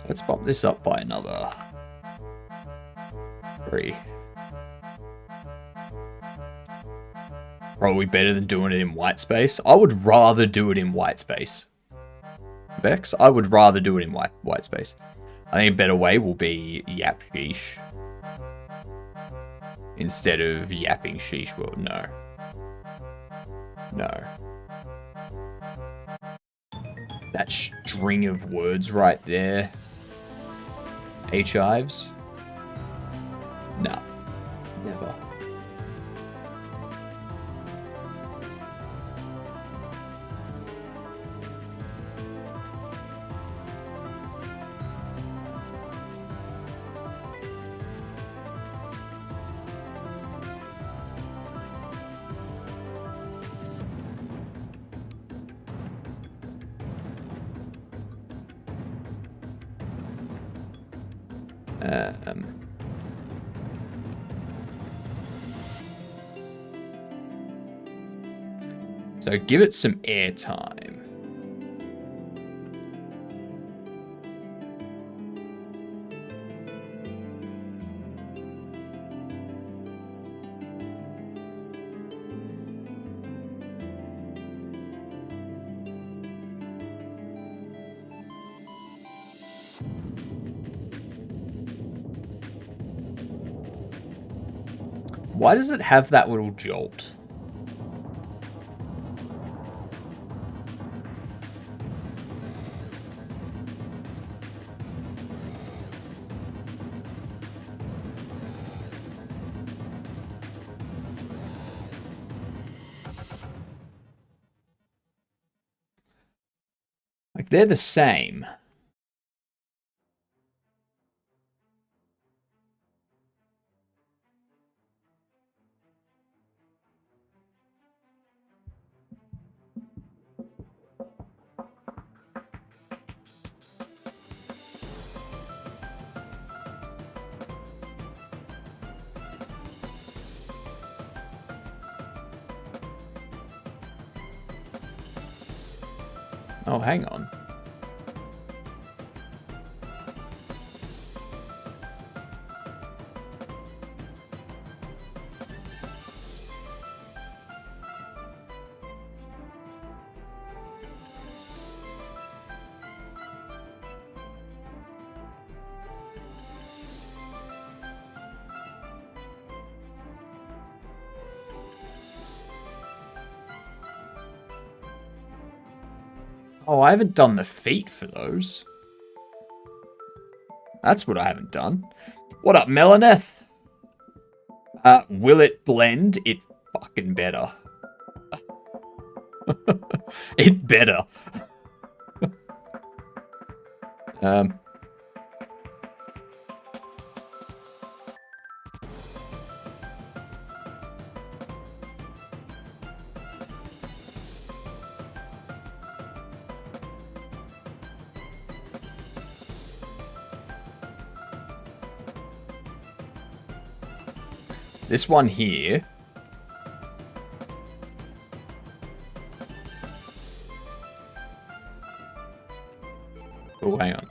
Let's bump this up by another 3. Probably better than doing it in white space. I would rather do it in white space. Vex, I would rather do it in white space. I think a better way will be yap sheesh. Instead of yapping sheesh world. No. No. That string of words right there. H-Ives? No. Never. So give it some airtime. Why does it have that little jolt? Like, they're the same. Oh, hang on. Oh, I haven't done the feet for those. That's what I haven't done. What up, Melaneth? Will it blend? It fucking better. It better. This one here. Oh, hang on.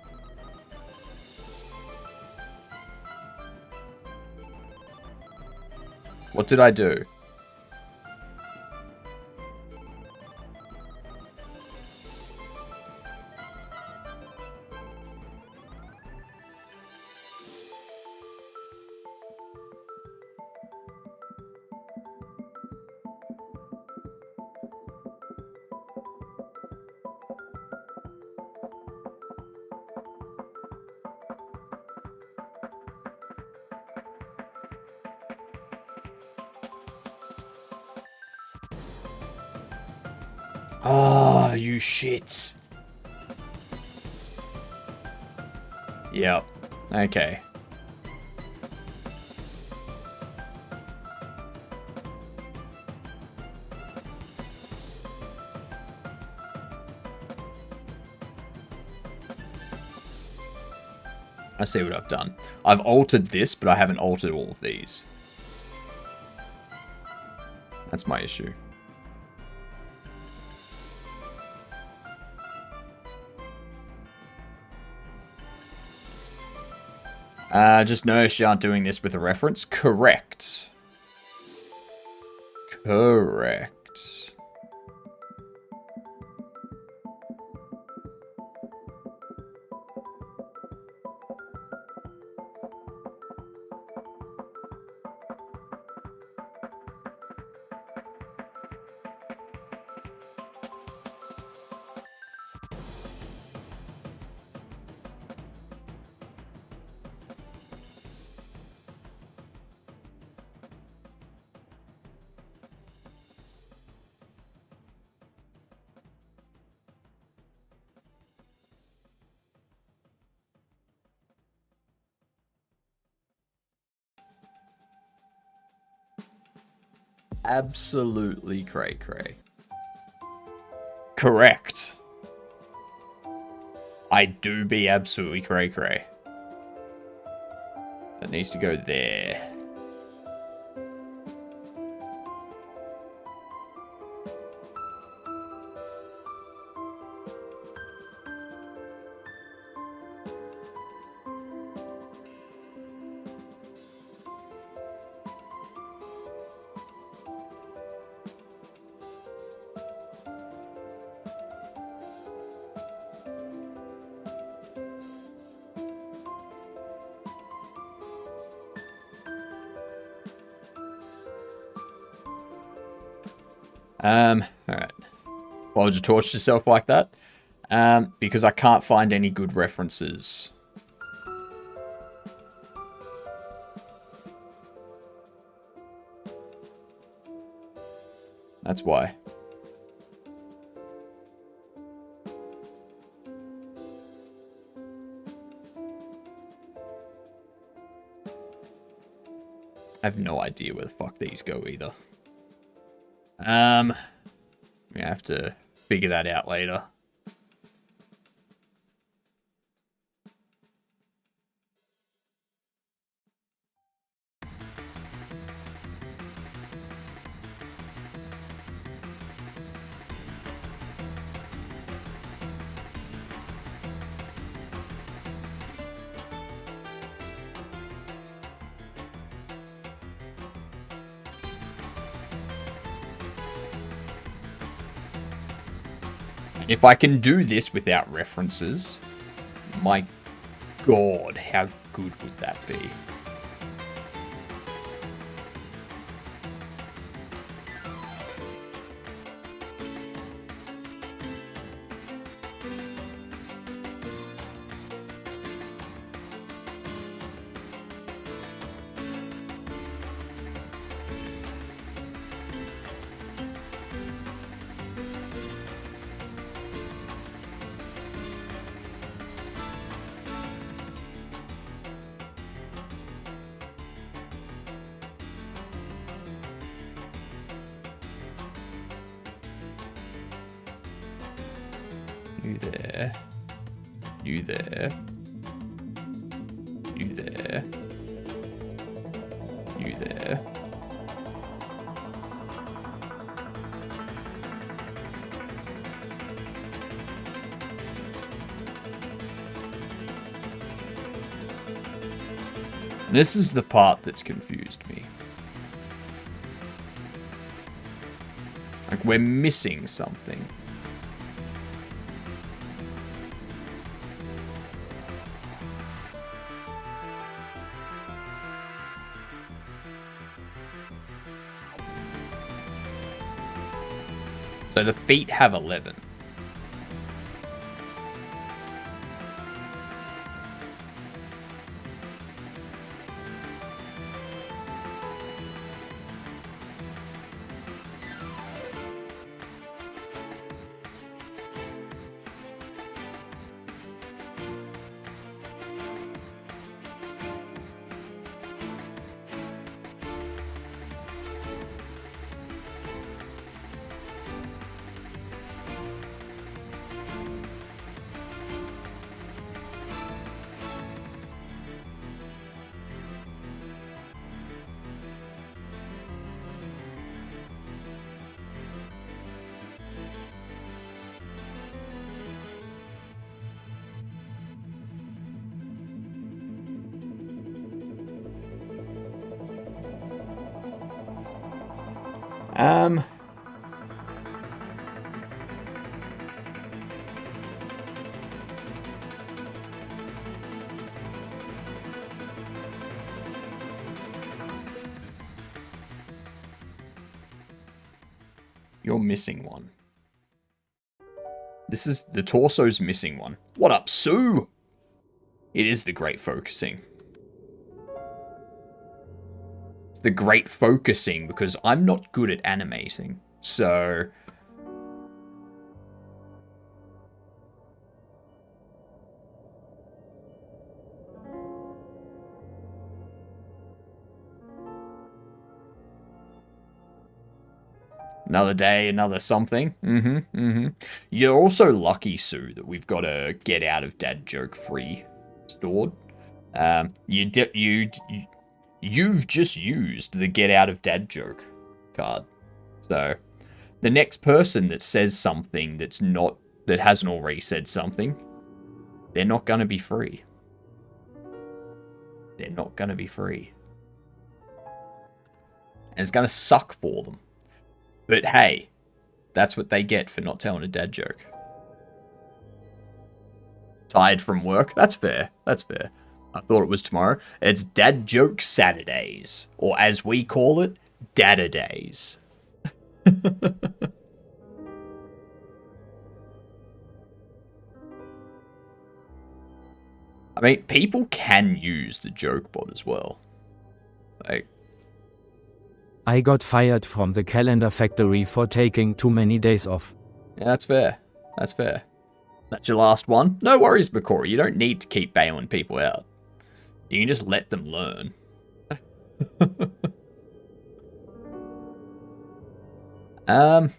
What did I do? Ah, you shits. Yep. Okay. I see what I've done. I've altered this, but I haven't altered all of these. That's my issue. Just notice you aren't doing this with a reference. Correct. Correct. Absolutely cray cray. Correct. I do be absolutely cray cray. That needs to go there. Alright. Why would you torture yourself like that? Because I can't find any good references. That's why. I have no idea where the fuck these go either. We have to figure that out later. If I can do this without references, my god, how good would that be? You there. You there. You there. You there. This is the part that's confused me. Like, we're missing something. So the feet have 11. You're missing one. This is the torso's missing one. What up, Sue? It is the great focusing. It's the great focusing because I'm not good at animating. So another day, another something. You're also lucky, Sue, that we've got a get out of dad joke free stored. You've just used the get out of dad joke card. So the next person that says something that hasn't already said something, they're not gonna be free. They're not gonna be free. And it's gonna suck for them. But hey, that's what they get for not telling a dad joke. Tired from work? That's fair. That's fair. I thought it was tomorrow. It's Dad Joke Saturdays. Or as we call it, Dada Days. I mean, people can use the joke bot as well. Like, I got fired from the calendar factory for taking too many days off. yeah, that's fair. That's fair. That's your last one? No worries, Makori. You don't need to keep bailing people out. You can just let them learn. um...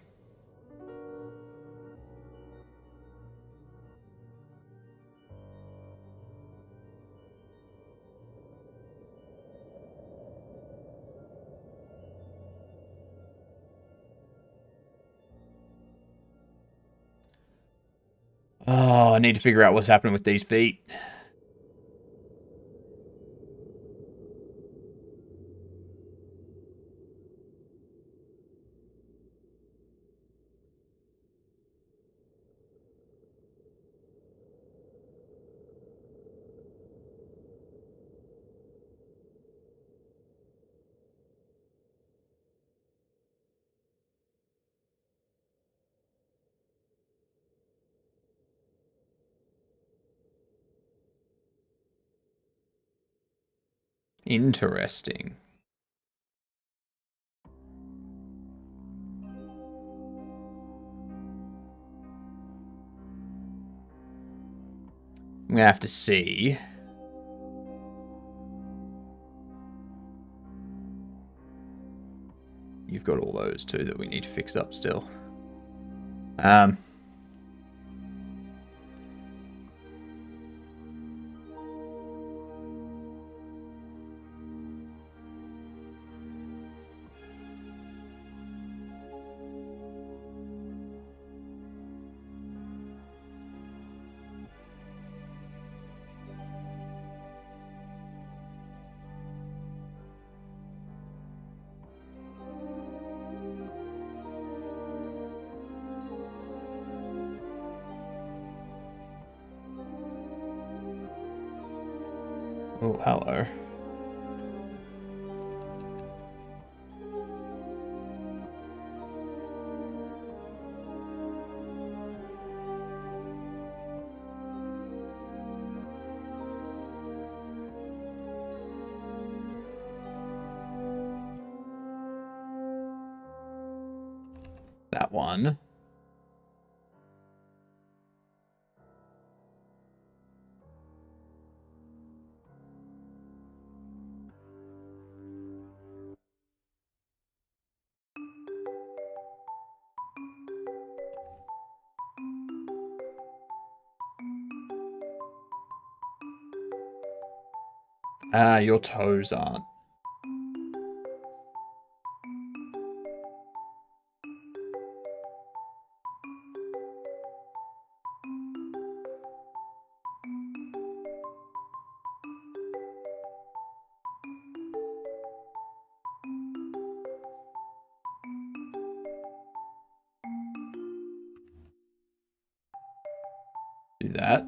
Oh, I need to figure out what's happening with these feet. Interesting. I'm gonna have to see. You've got all those too that we need to fix up still. Oh, hello. That one. Ah, your toes aren't. Do that.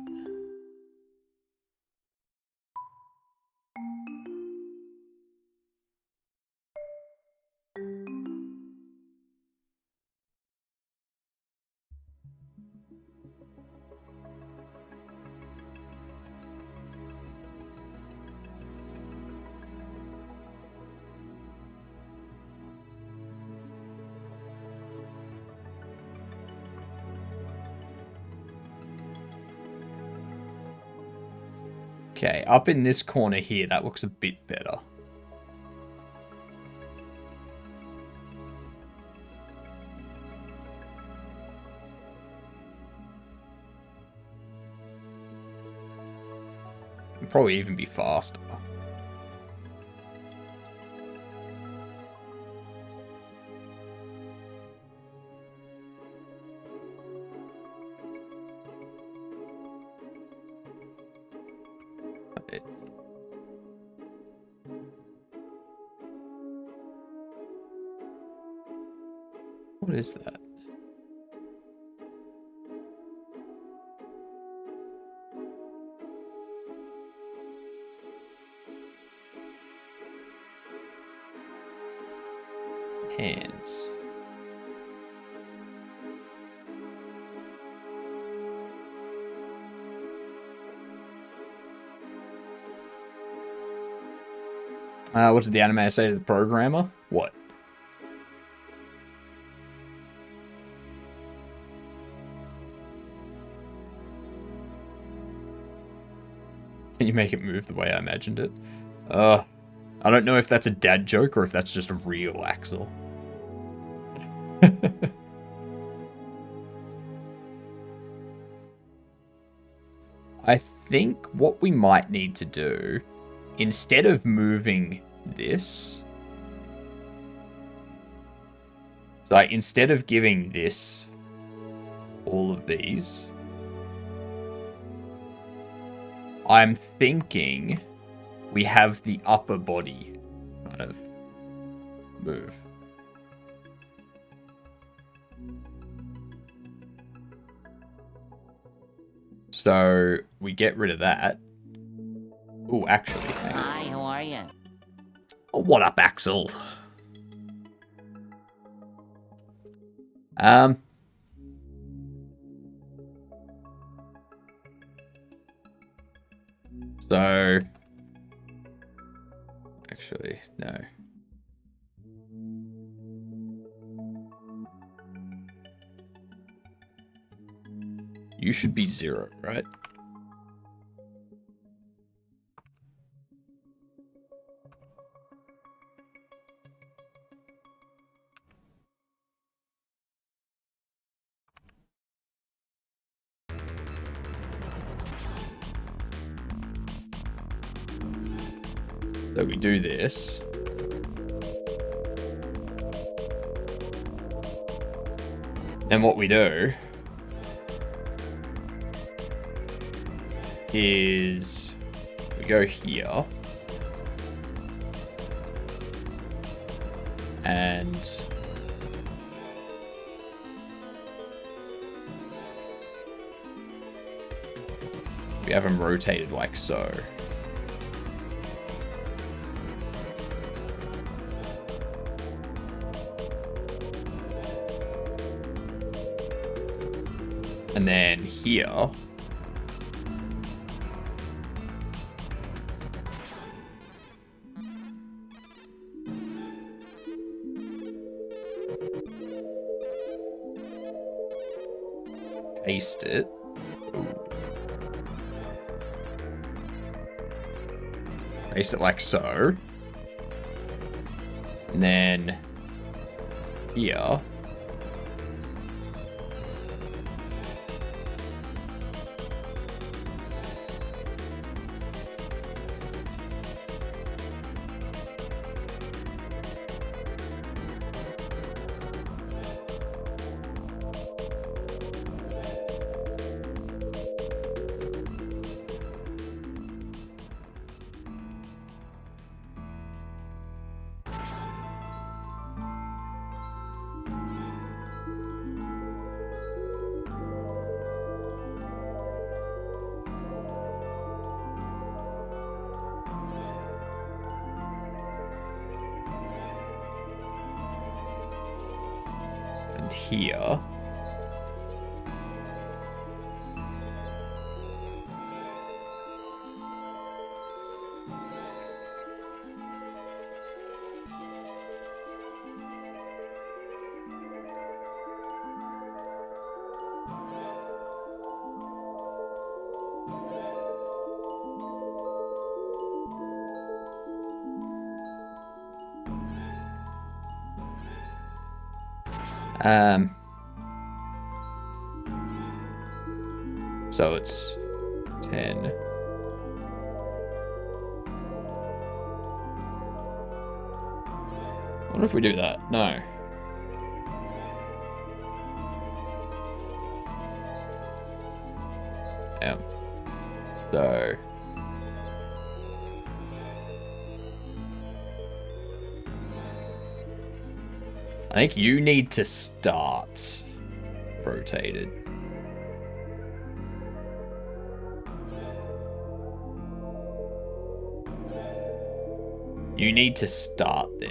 Okay, up in this corner here, that looks a bit better. It'd probably even be faster. What is that? Hands. What did the animator say to the programmer? What? Can you make it move the way I imagined it? I don't know if that's a dad joke or if that's just a real Axel. I think what we might need to do, instead of moving this, so like, instead of giving this all of these, I'm thinking we have the upper body kind of move. So we get rid of that. Oh, actually. Hi, how are you? Oh, what up, Axel? So actually, no. You should be 0, right? So we do this. Then what we do is we go here and we have them rotated like so. And then here, paste it. Ooh. Paste it like so. And then here. And here. So it's 10. I wonder if we do that. No. Yeah. So. I think you need to start rotated. You need to start there.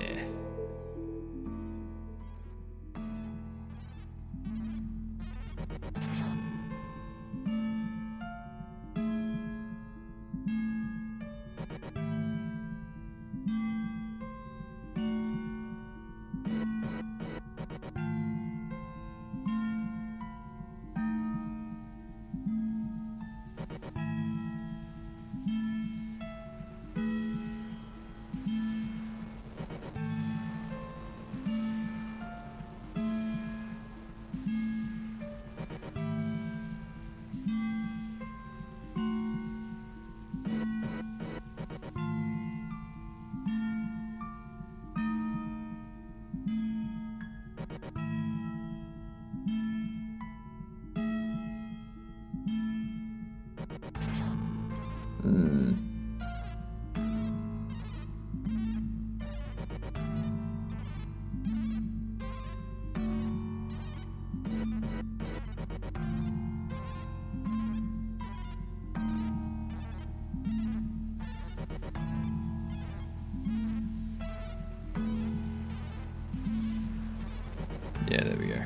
Yeah, there we go.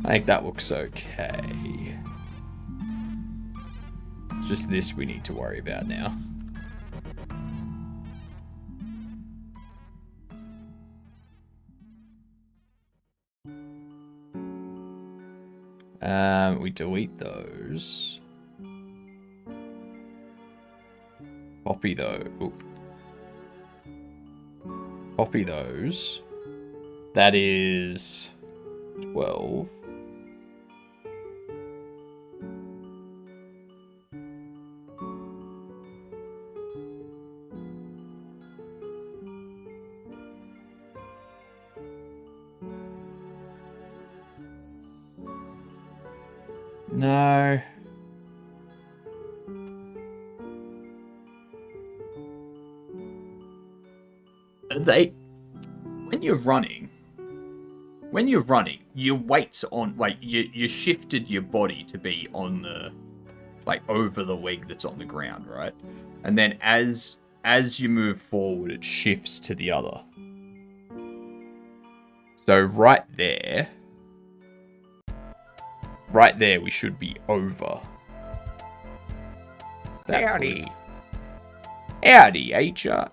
I think that looks okay. It's just this we need to worry about now. We delete those. Copy those. Oop. Copy those. That is 12. No. When you're running, your weight's on, like, you shifted your body to be on the, like, over the leg that's on the ground, right? And then as you move forward, it shifts to the other. So right there, we should be over. Howdy. Howdy, HR.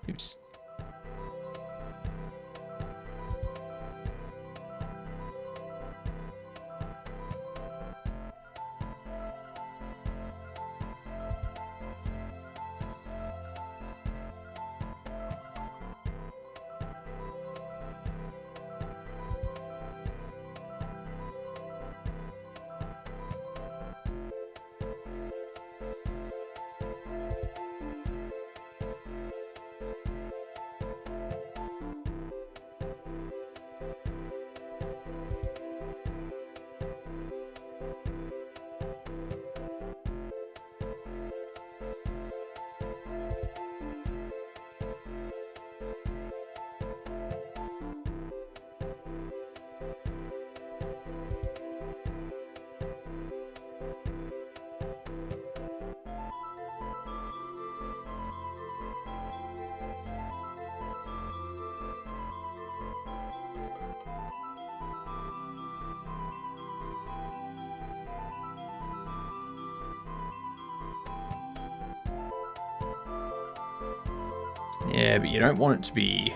Yeah, but you don't want it to be...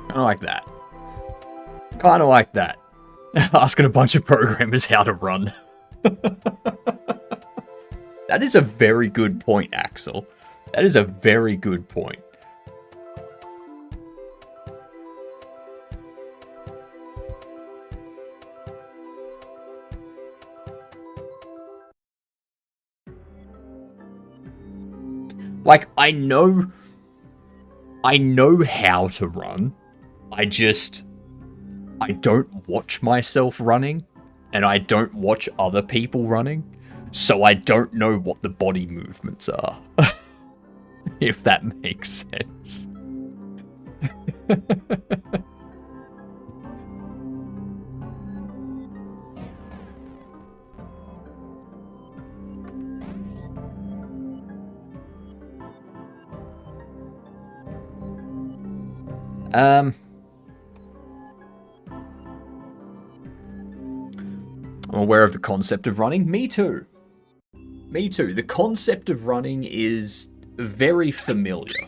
Kind of like that. Kind of like that. Asking a bunch of programmers how to run. That is a very good point, Axel. That is a very good point. Like, I know how to run. I don't watch myself running, and I don't watch other people running, so I don't know what the body movements are. If that makes sense. I'm aware of the concept of running. Me too. Me too. The concept of running is very familiar.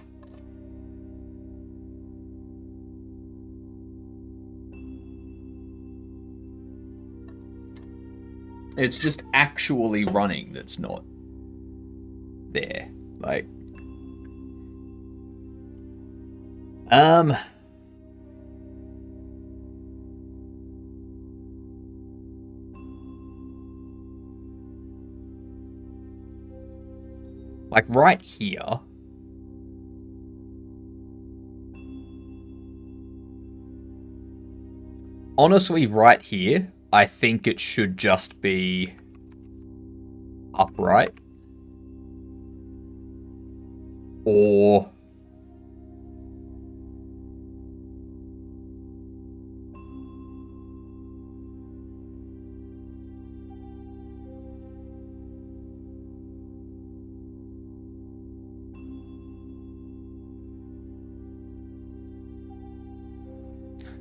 It's just actually running that's not there. Like, like right here. Honestly, right here, I think it should just be upright. Or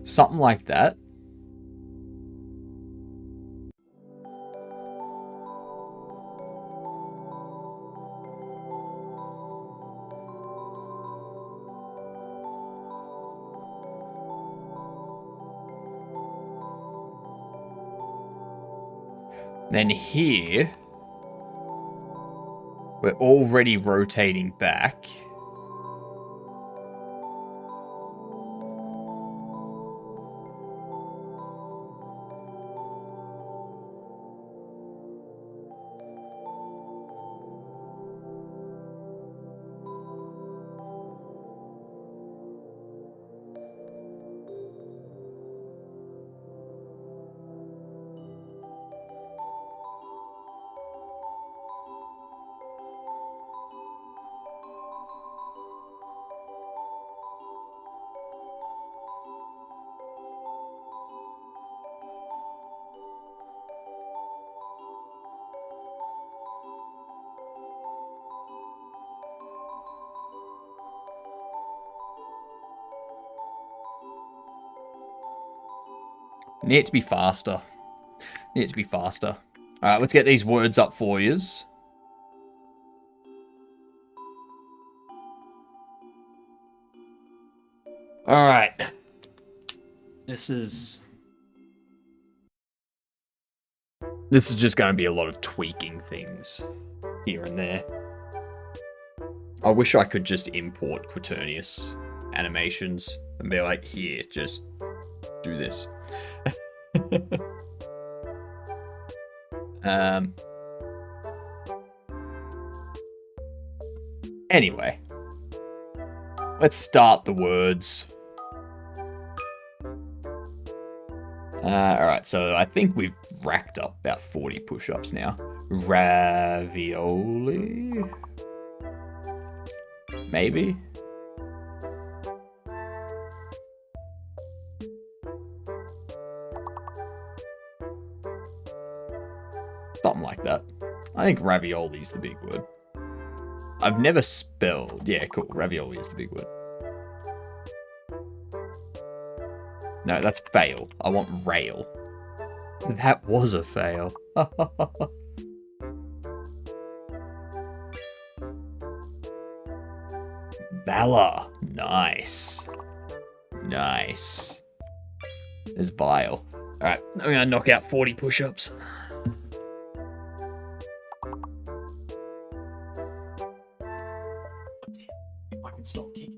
something like that. Then here, we're already rotating back. Need it to be faster. Need it to be faster. Alright, let's get these words up for yous. Alright. This is just going to be a lot of tweaking things here and there. I wish I could just import Quaternius animations and be like, here, just do this. Anyway, let's start the words. Alright, so I think we've racked up about 40 push-ups now. Ravioli? Maybe? Something like that. I think ravioli is the big word. I've never spelled... Yeah, cool. Ravioli is the big word. No, that's fail. I want rail. That was a fail. Valor. Nice. Nice. There's vile. Alright, I'm gonna knock out 40 push-ups. If I can stop kicking.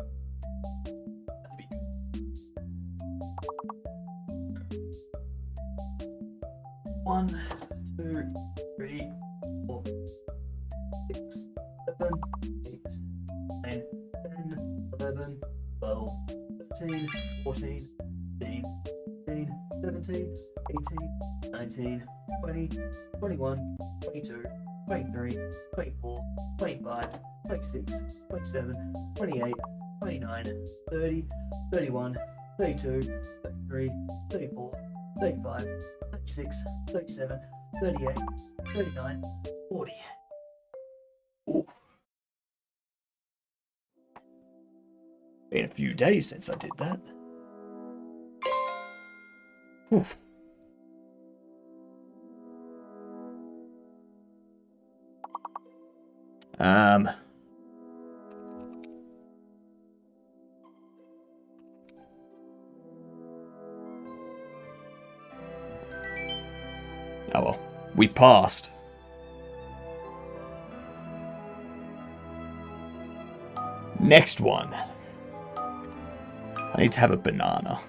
That'd be One, two, three, 4, 6, 7, 8, 9, 10, 11, 12, 13, 14, 15, 16, 17, 18, 19, 20, 21, 22, 23, 24, 25, 26, 27, 28, 29, 30, 31, 32, 33, 34, 35, 36, 37, 38, 39, 40. Ooh. Been a few days since I did that. Whew. Oh well, we passed. Next one. I need to have a banana.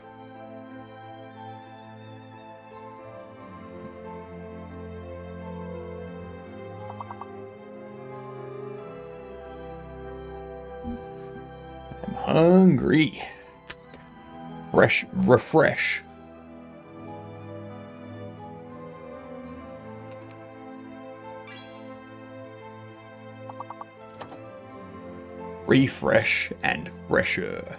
I'm hungry. Refresh. Refresh and fresher.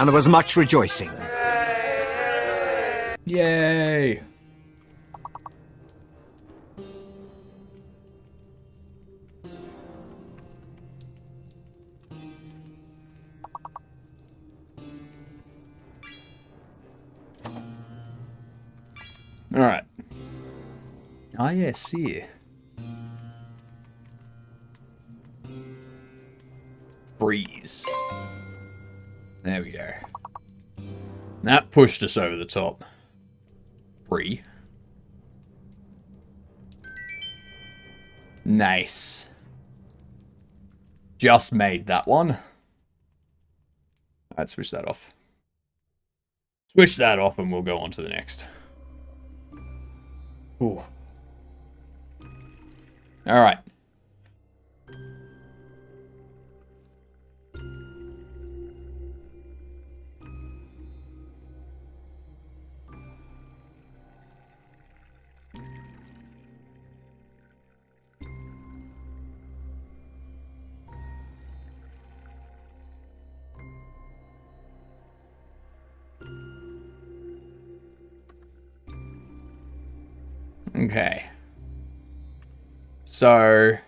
And there was much rejoicing. Yay! Alright. Ah, yes, here. Breeze. There we go. That pushed us over the top. Free. Nice. Just made that one. Alright, switch that off. Switch that off and we'll go on to the next. Ooh. Alright. Okay. So...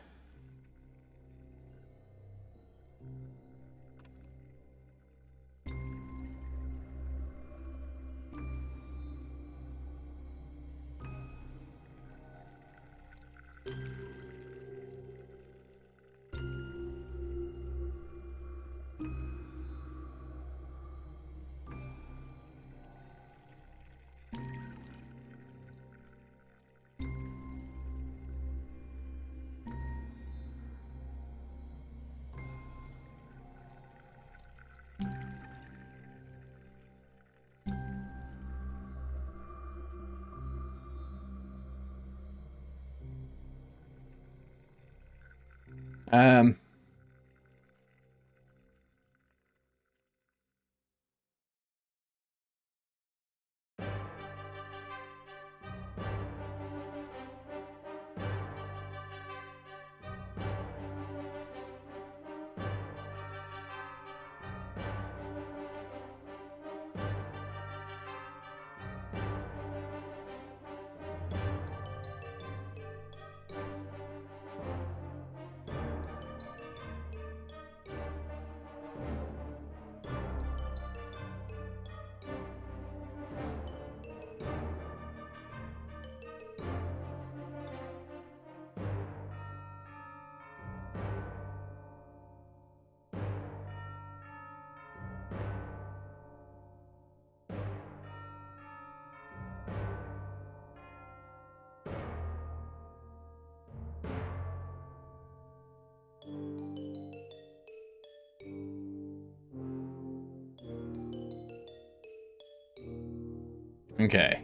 Okay.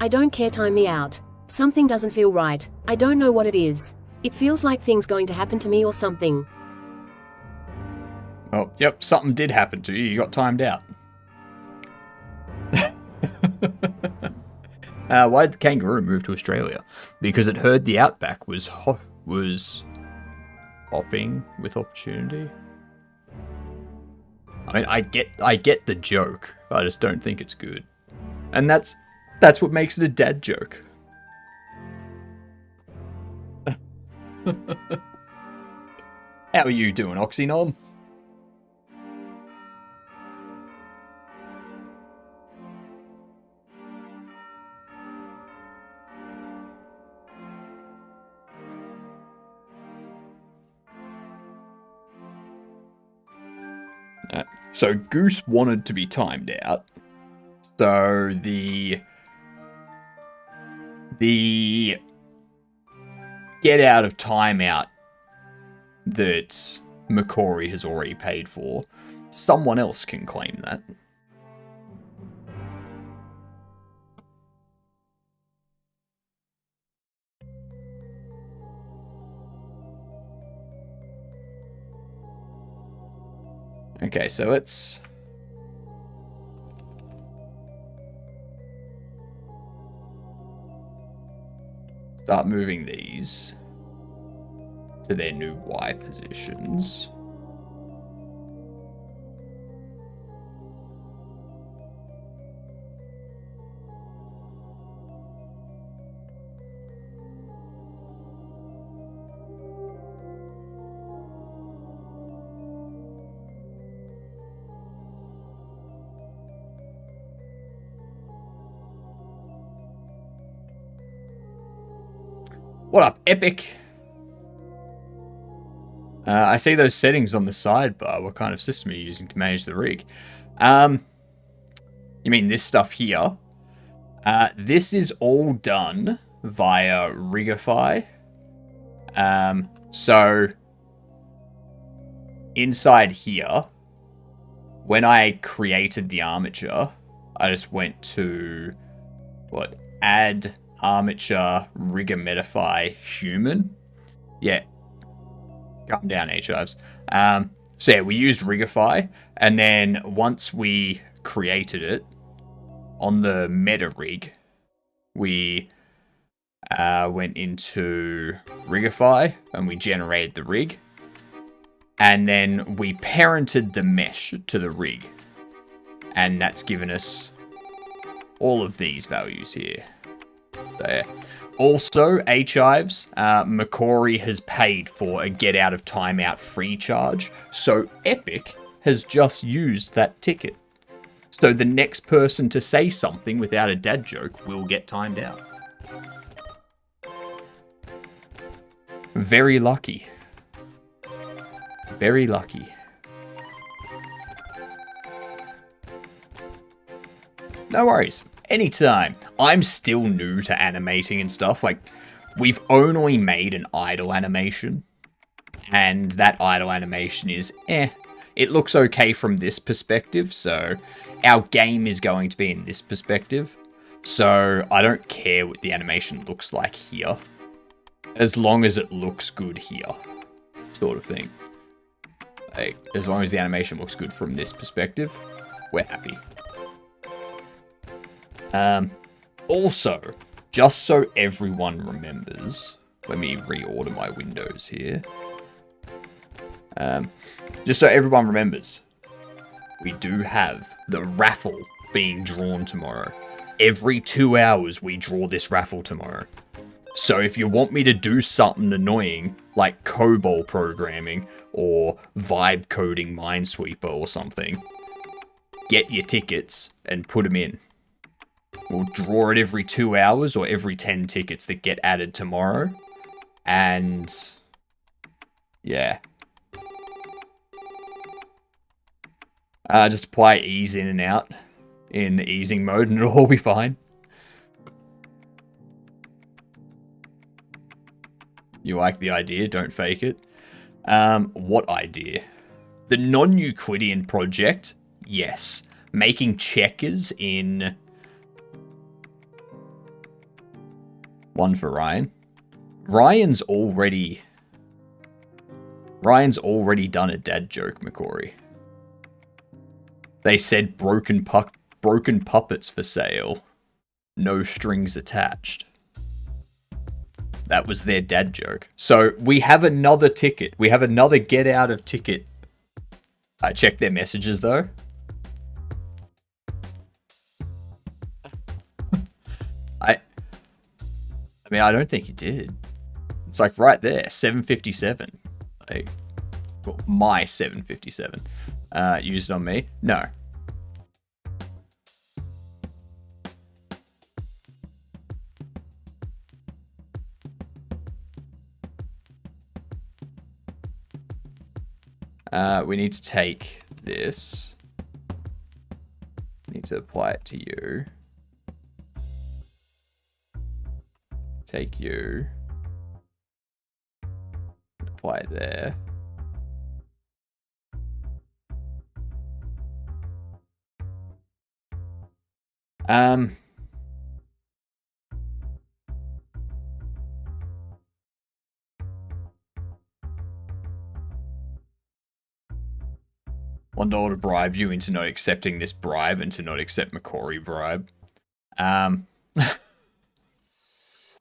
I don't care, time me out. Something doesn't feel right. I don't know what it is. It feels like things going to happen to me or something. Oh, yep, something did happen to you. You got timed out. Why did the kangaroo move to Australia? Because it heard the Outback was hopping with opportunity. I mean, I get the joke. I just don't think it's good. And that's what makes it a dad joke. How are you doing, Oxynom? So Goose wanted to be timed out. So the get out of timeout that Macquarie has already paid for, someone else can claim that. Okay, so let's start moving these to their new Y positions. What up, Epic? I see those settings on the sidebar. What kind of system are you using to manage the rig? You mean this stuff here? This is all done via Rigify. So inside here, when I created the armature, I just went to add armature Rigometify human. Yeah. Calm down, H-Ives. So yeah, we used Rigify, and then once we created it on the meta rig, we went into Rigify and we generated the rig, and then we parented the mesh to the rig, and that's given us all of these values here. There. Also, H-Ives, Macquarie has paid for a get out of timeout free charge, so Epic has just used that ticket. So the next person to say something without a dad joke will get timed out. Very lucky. Very lucky. No worries. Anytime. I'm still new to animating and stuff. Like, we've only made an idle animation, and that idle animation is it looks okay from this perspective, so our game is going to be in this perspective, so I don't care what the animation looks like here, as long as it looks good here, sort of thing. Like, as long as the animation looks good from this perspective, we're happy. Also, just so everyone remembers, let me reorder my windows here. Just so everyone remembers, we do have the raffle being drawn tomorrow. Every 2 hours we draw this raffle tomorrow. So if you want me to do something annoying, like COBOL programming, or vibe coding Minesweeper or something, get your tickets and put them in. We'll draw it every 2 hours or every 10 tickets that get added tomorrow. And yeah. Just apply ease in and out in the easing mode and it'll all be fine. You like the idea? Don't fake it. What idea? The non-Euclidean project? Yes. Making checkers in One for Ryan. Ryan's already done a dad joke, McCory. They said broken puppets for sale. No strings attached. That was their dad joke. So we have another ticket. We have another get out of ticket. I checked their messages though. I mean, I don't think he did. It's like right there, 757. Like, well, my 757. Used on me? No. We need to take this. Need to apply it to you. Take you. Apply it there. $1 to bribe you into not accepting this bribe and to not accept McCory bribe.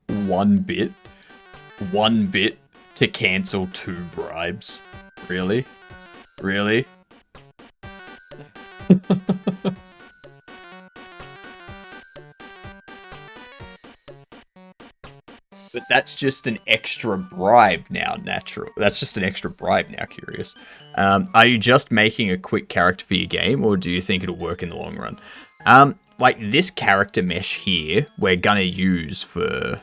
1 bit. 1 bit to cancel 2 bribes. Really? Really? But that's just an extra bribe now, natural. That's just an extra bribe now, curious. Are you just making a quick character for your game, or do you think it'll work in the long run? Like this character mesh here, we're gonna use for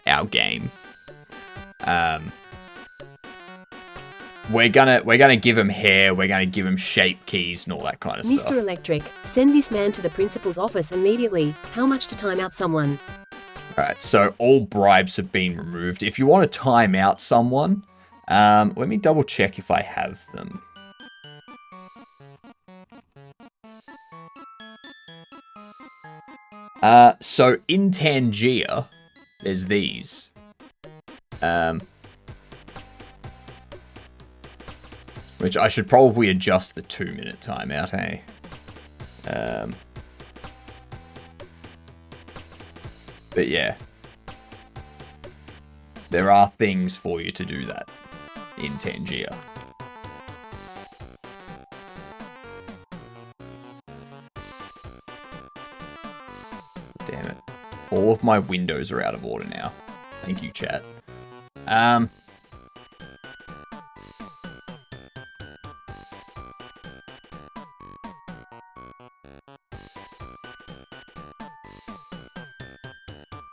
our game. We're gonna give him hair, we're gonna give him shape keys and all that kind of stuff. Mr. Electric, send this man to the principal's office immediately. How much to time out someone? Alright, so all bribes have been removed. If you want to time out someone, let me double check if I have them. So in Tangier, there's these. Which I should probably adjust the 2-minute timeout, hey? But yeah. There are things for you to do that in Tangier. Damn it. All of my windows are out of order now. Thank you, chat.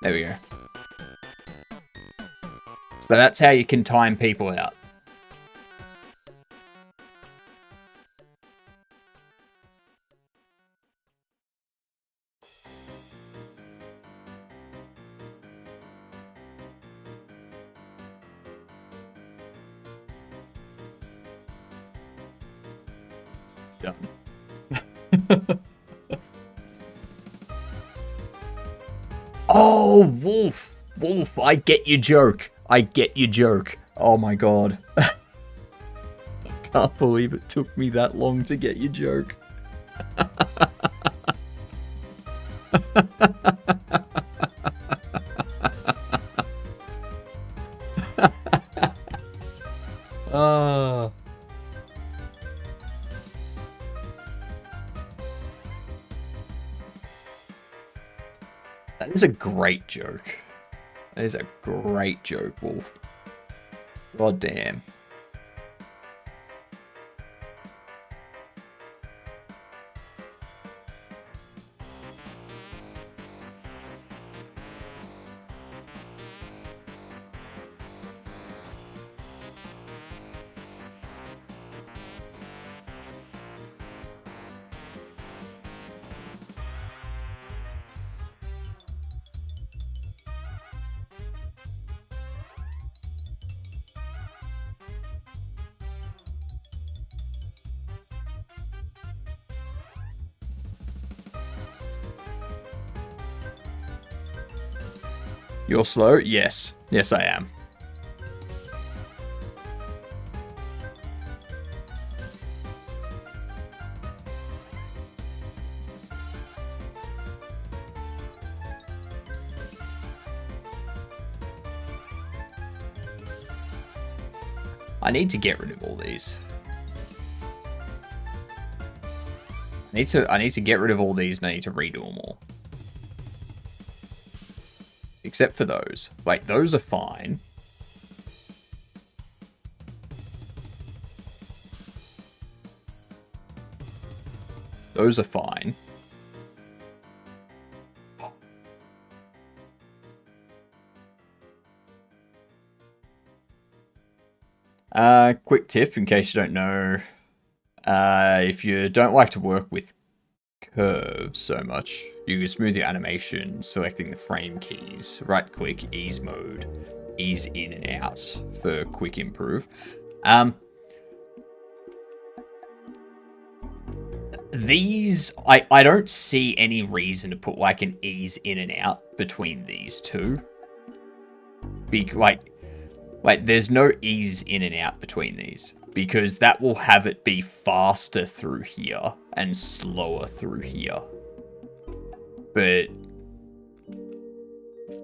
There we go. So that's how you can time people out. Done. Oh, Wolf! Wolf, I get your joke. I get your joke. Oh my god. I can't believe it took me that long to get your joke. Ah. That is a great joke. That is a great joke, Wolf. God damn. You're slow? Yes. Yes, I am. I need to get rid of all these. I need to get rid of all these and I need to redo them all. Except for those. Like, those are fine. Those are fine. Quick tip, in case you don't know. If you don't like to work with curves so much, you can smooth your animation selecting the frame keys. Right click, ease mode, ease in and out for quick improve. These, I don't see any reason to put like an ease in and out between these two. Like there's no ease in and out between these. Because that will have it be faster through here and slower through here. But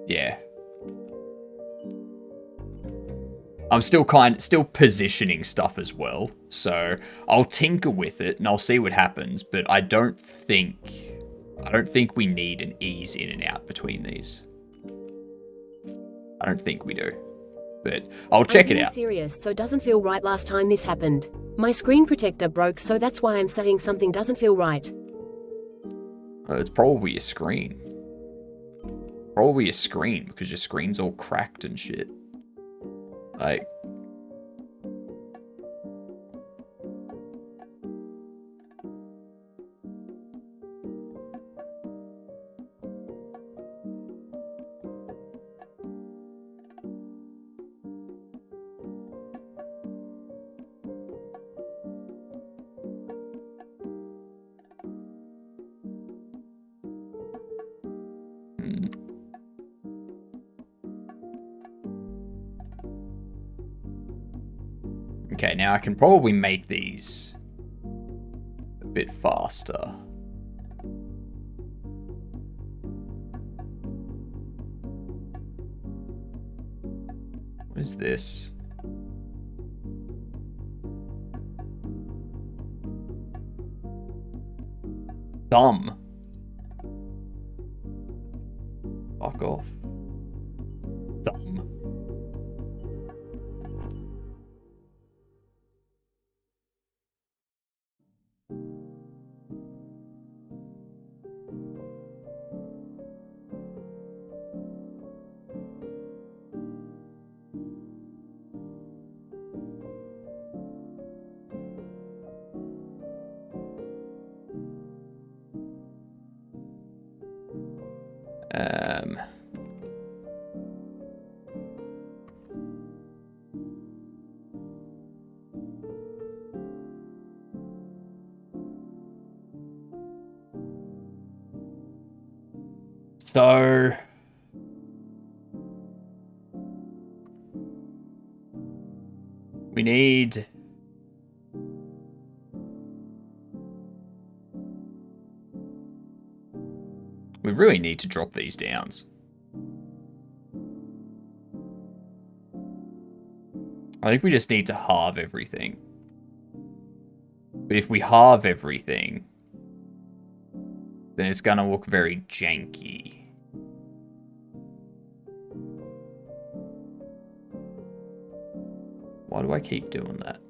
yeah. I'm still positioning stuff as well. So I'll tinker with it and I'll see what happens, but I don't think we need an ease in and out between these. I don't think we do. But I'll check it out. I'm serious, so it doesn't feel right last time this happened. My screen protector broke, so that's why I'm saying something doesn't feel right. It's probably your screen. Probably your screen, because your screen's all cracked and shit. Like... Okay, now I can probably make these a bit faster. What is this? Dumb. Fuck off. Dumb. So we need really need to drop these downs. I think we just need to halve everything. But if we halve everything, then it's gonna look very janky. Why do I keep doing that?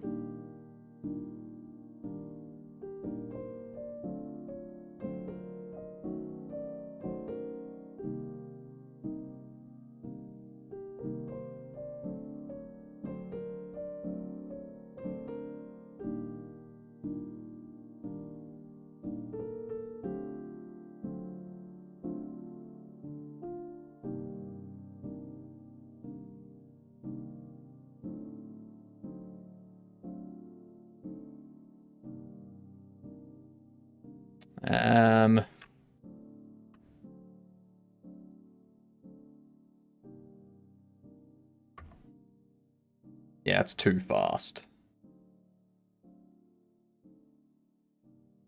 that's too fast.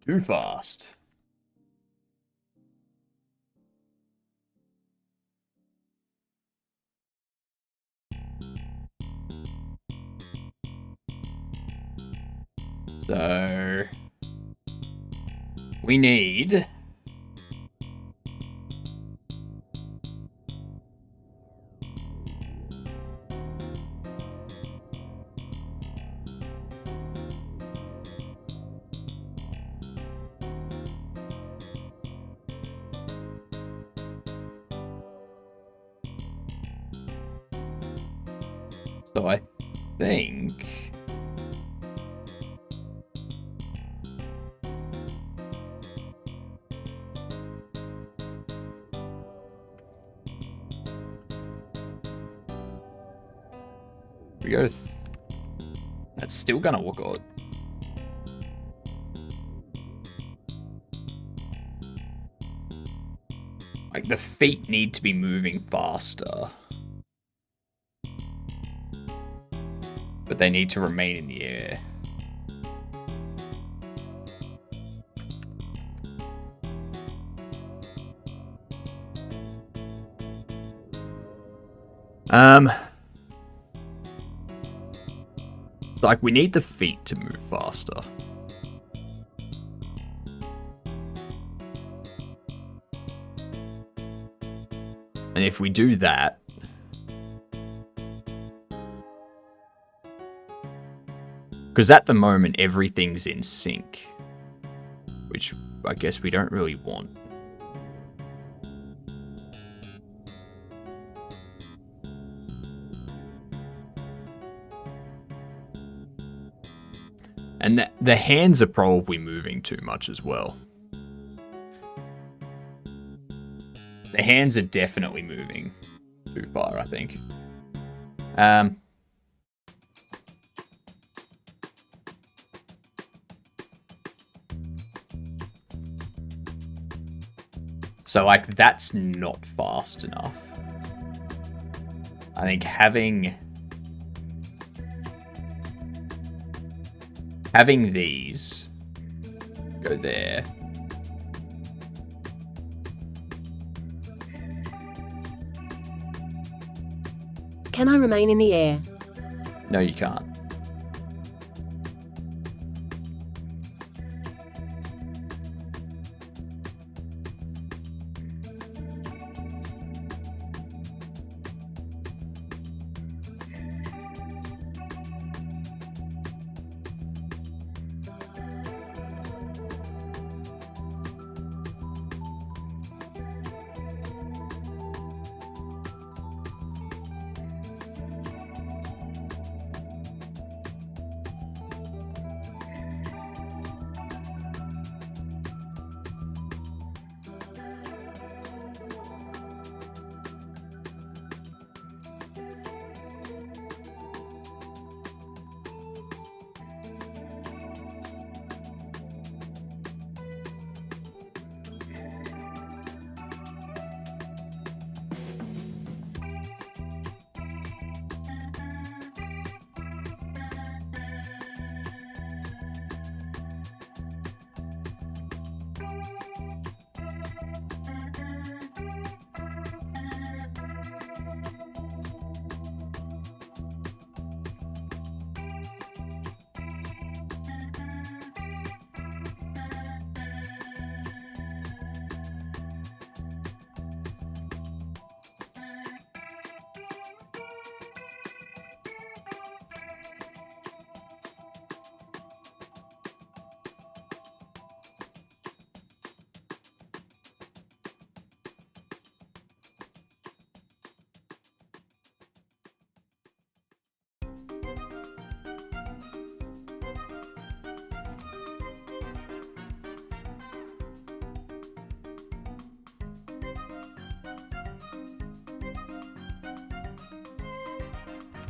Too fast. So we need so I think we go. That's still gonna look odd. Like the feet need to be moving faster, but they need to remain in the air. Like, we need the feet to move faster. And if we do that, because at the moment everything's in sync, which I guess we don't really want. And the hands are probably moving too much as well. The hands are definitely moving too far, I think. So, like, that's not fast enough. I think having these go there. Can I remain in the air? No, you can't.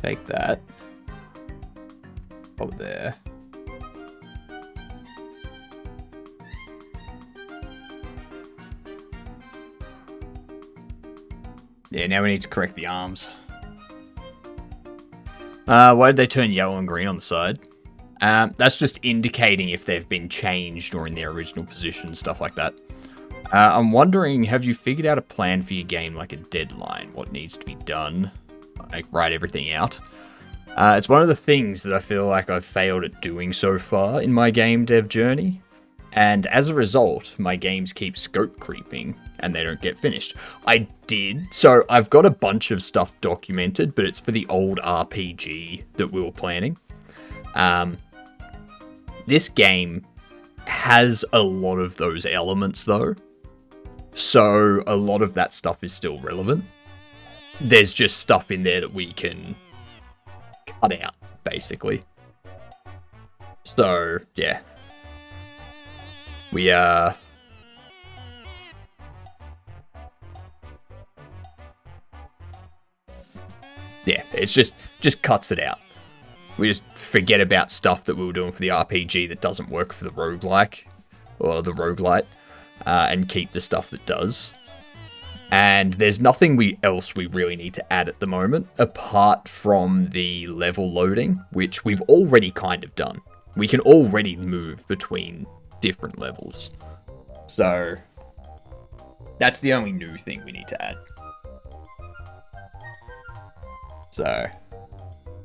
Take that. Over there. Yeah, now we need to correct the arms. Why did they turn yellow and green on the side? That's just indicating if they've been changed or in their original position, stuff like that. I'm wondering, have you figured out a plan for your game, like a deadline? What needs to be done? Like, write everything out? It's one of the things that I feel like I've failed at doing so far in my game dev journey. And as a result, my games keep scope creeping and they don't get finished. I did. So I've got a bunch of stuff documented, but it's for the old RPG that we were planning. This game has a lot of those elements though. So a lot of that stuff is still relevant. There's just stuff in there that we can cut out, basically. So, yeah. We, yeah, it's just cuts it out. We just forget about stuff that we were doing for the RPG that doesn't work for the roguelike, or the roguelite, and keep the stuff that does. And there's nothing else we really need to add at the moment, apart from the level loading, which we've already kind of done. We can already move between different levels. So, that's the only new thing we need to add. So,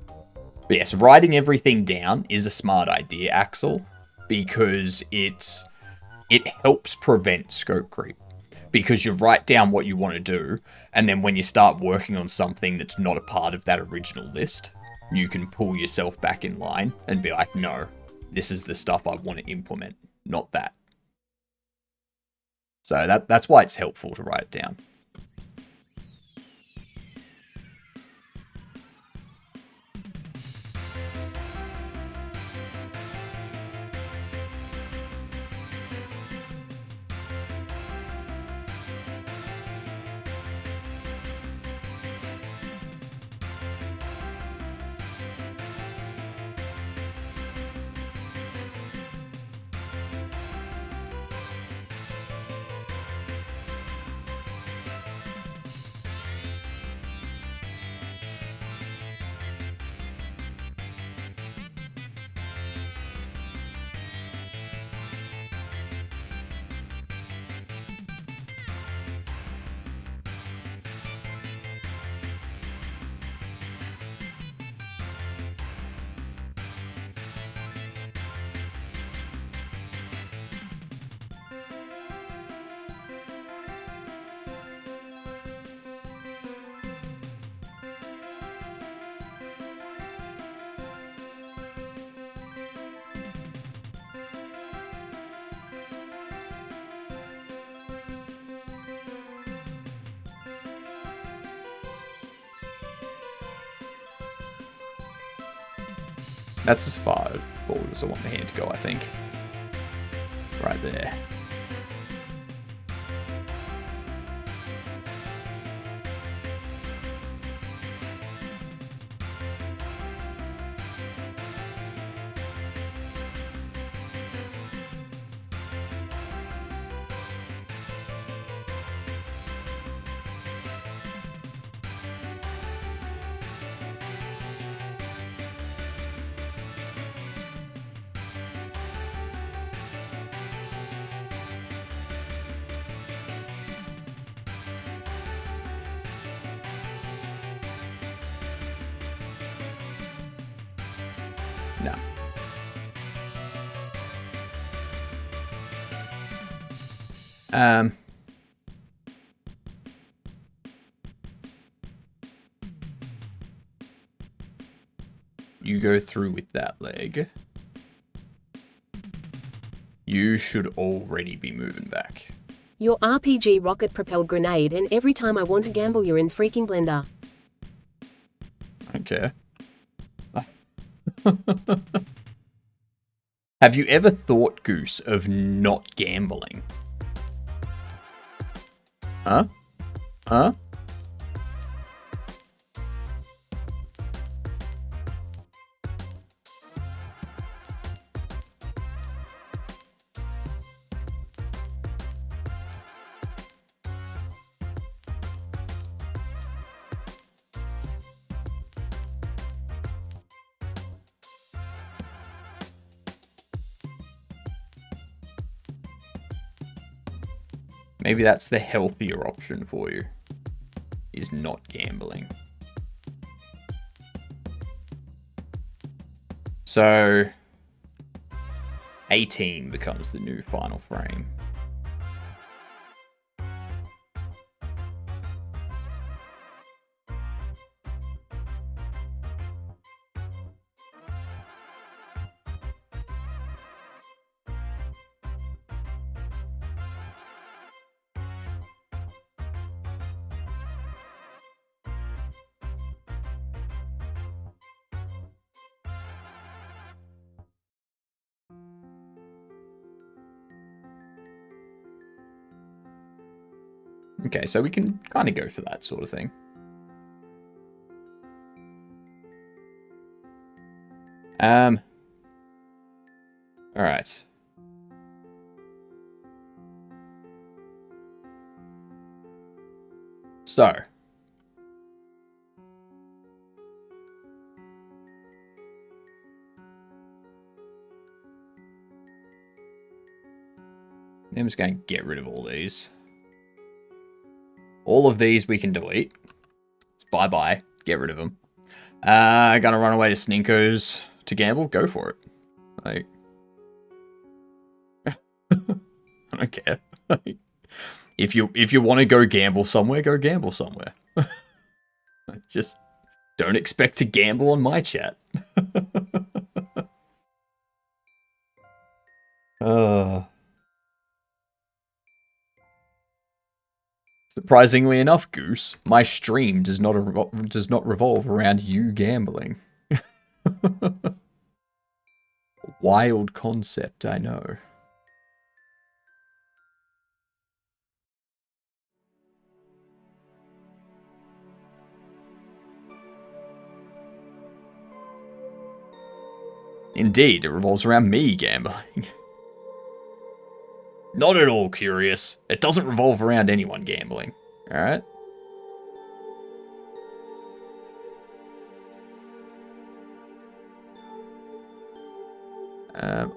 but yes, writing everything down is a smart idea, Axel, because it helps prevent scope creep. Because you write down what you want to do, and then when you start working on something that's not a part of that original list, you can pull yourself back in line and be like, no, this is the stuff I want to implement, not that. So that's why it's helpful to write it down. That's as far forward as I want the hand to go, I think. Right there. No. You go through with that leg. You should already be moving back. Your RPG rocket-propelled grenade, and every time I want to gamble, you're in freaking Blender. Okay. Have you ever thought, Goose, of not gambling? Huh? Huh? Maybe that's the healthier option for you, is not gambling. So 18 becomes the new final frame. Okay, so we can kind of go for that sort of thing. All right. So. I'm just going to get rid of all these. All of these we can delete. It's bye-bye. Get rid of them. Gonna run away to Sninko's to gamble? Go for it. Like, I don't care. If you want to go gamble somewhere, go gamble somewhere. Just don't expect to gamble on my chat. Surprisingly enough, Goose, my stream does not revolve around you gambling. Wild concept, I know. Indeed, it revolves around me gambling. Not at all curious. It doesn't revolve around anyone gambling. Alright?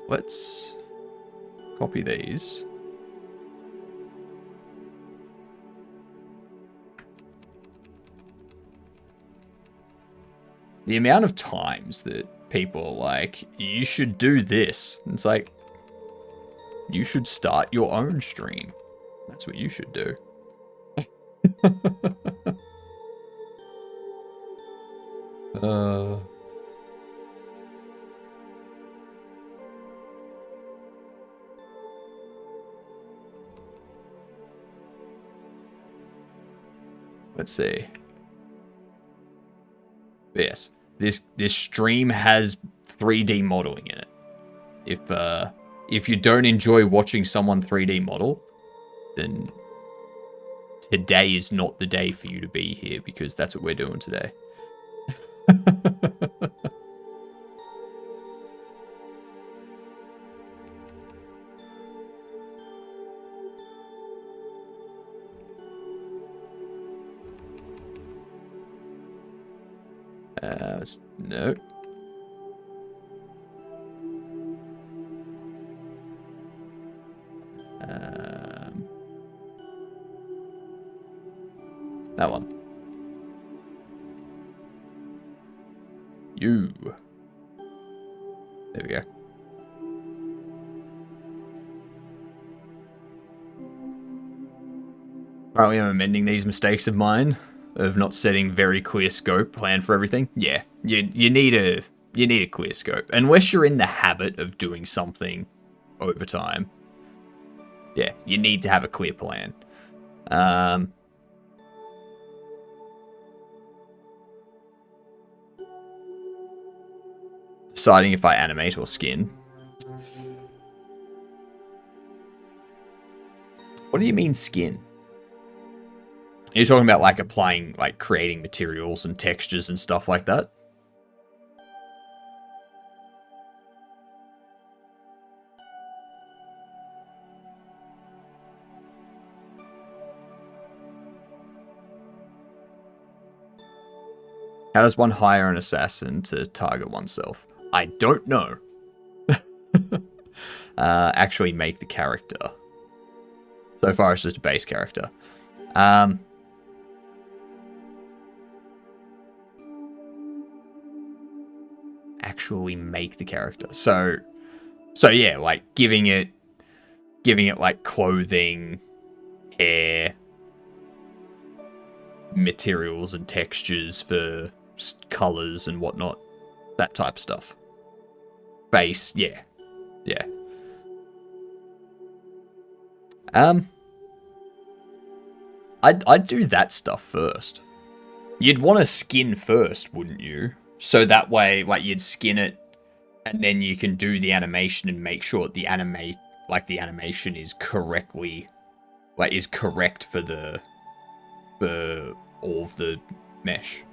Let's copy these. The amount of times that people are like, you should do this. It's like, you should start your own stream. That's what you should do. Let's see. Yes, this stream has 3D modeling in it. If you don't enjoy watching someone 3D model, then today is not the day for you to be here, because that's what we're doing today. No. That one. You. There we go. Alright, I'm amending these mistakes of mine of not setting very clear scope plan for everything. Yeah, you need a clear scope unless you're in the habit of doing something over time. Yeah, you need to have a clear plan. Deciding if I animate or skin. What do you mean skin? Are you talking about like applying, like creating materials and textures and stuff like that? How does one hire an assassin to target oneself? I don't know. Actually make the character So far, it's just a base character. Actually make the character. So yeah, like giving it like clothing, hair, materials and textures for colors and whatnot, that type of stuff. Base, yeah. I'd do that stuff first. You'd want to skin first, wouldn't you? So that way, like, you'd skin it, and then you can do the animation and make sure the animation is correctly, like, is correct for all of the mesh.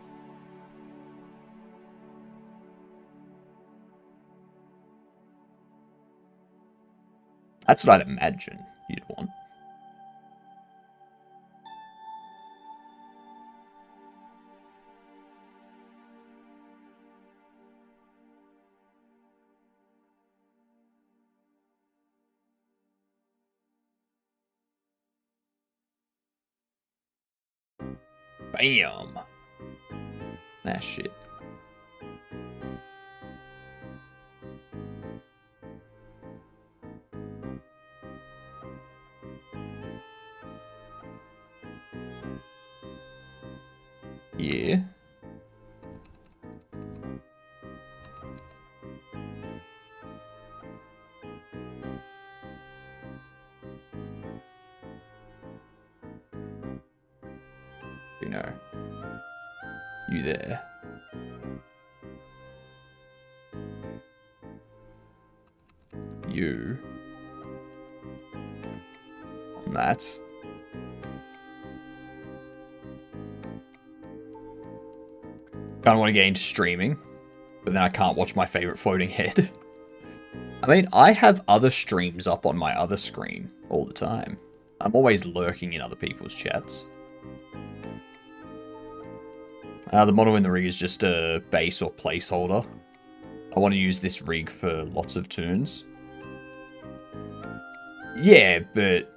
That's what I'd imagine you'd want. Bam! That shit. Yeah. You know. You there. You. On that. Kind of want to get into streaming, but then I can't watch my favorite floating head. I mean, I have other streams up on my other screen all the time. I'm always lurking in other people's chats. The model in the rig is just a base or placeholder. I want to use this rig for lots of tunes. Yeah, but...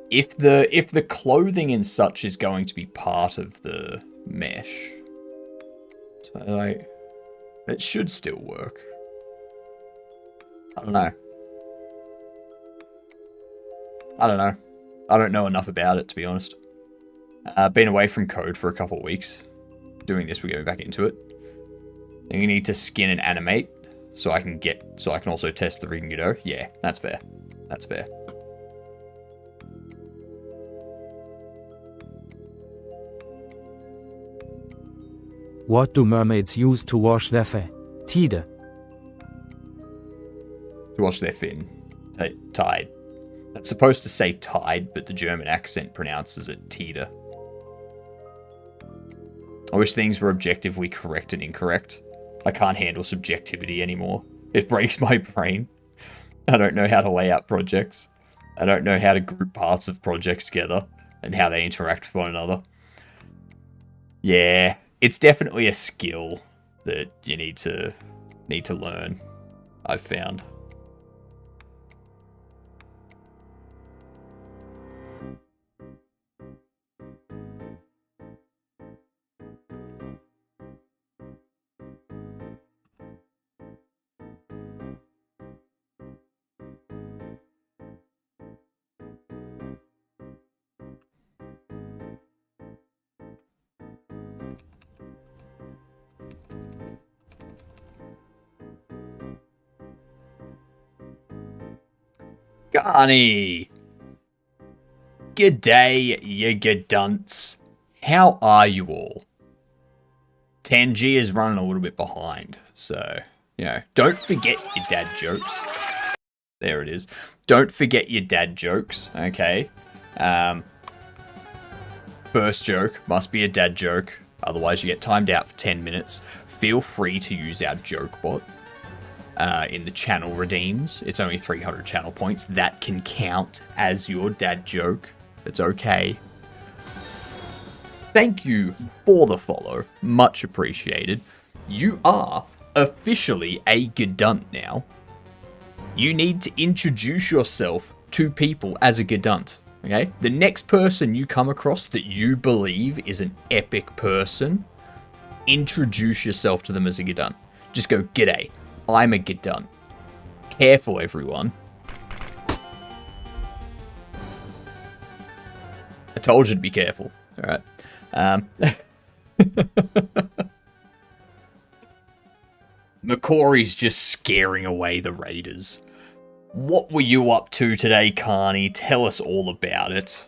If the clothing and such is going to be part of the mesh, so like, it should still work. I don't know. I don't know enough about it, to be honest. Been away from code for a couple of weeks. Doing this, we're going back into it. And you need to skin and animate so I can also test the rig and Godot. Yeah, that's fair. That's fair. What do mermaids use to wash their Tide. To wash their fin. Tide. That's supposed to say tide, but the German accent pronounces it Tide. I wish things were objectively correct and incorrect. I can't handle subjectivity anymore. It breaks my brain. I don't know how to lay out projects. I don't know how to group parts of projects together and how they interact with one another. Yeah, it's definitely a skill that you need to learn, I've found. Garny! G'day, you gadunts. How are you all? Tangi is running a little bit behind, so, you know, don't forget your dad jokes. There it is. Don't forget your dad jokes, okay? First joke must be a dad joke, otherwise you get timed out for 10 minutes. Feel free to use our joke bot. In the channel redeems. It's only 300 channel points. That can count as your dad joke. It's okay. Thank you for the follow. Much appreciated. You are officially a Gedunt now. You need to introduce yourself to people as a Gedunt. Okay? The next person you come across that you believe is an epic person, introduce yourself to them as a Gedunt. Just go, "G'day, I'm a Gedunt." Careful, everyone. I told you to be careful. Alright. McCory's just scaring away the raiders. What were you up to today, Carney? Tell us all about it.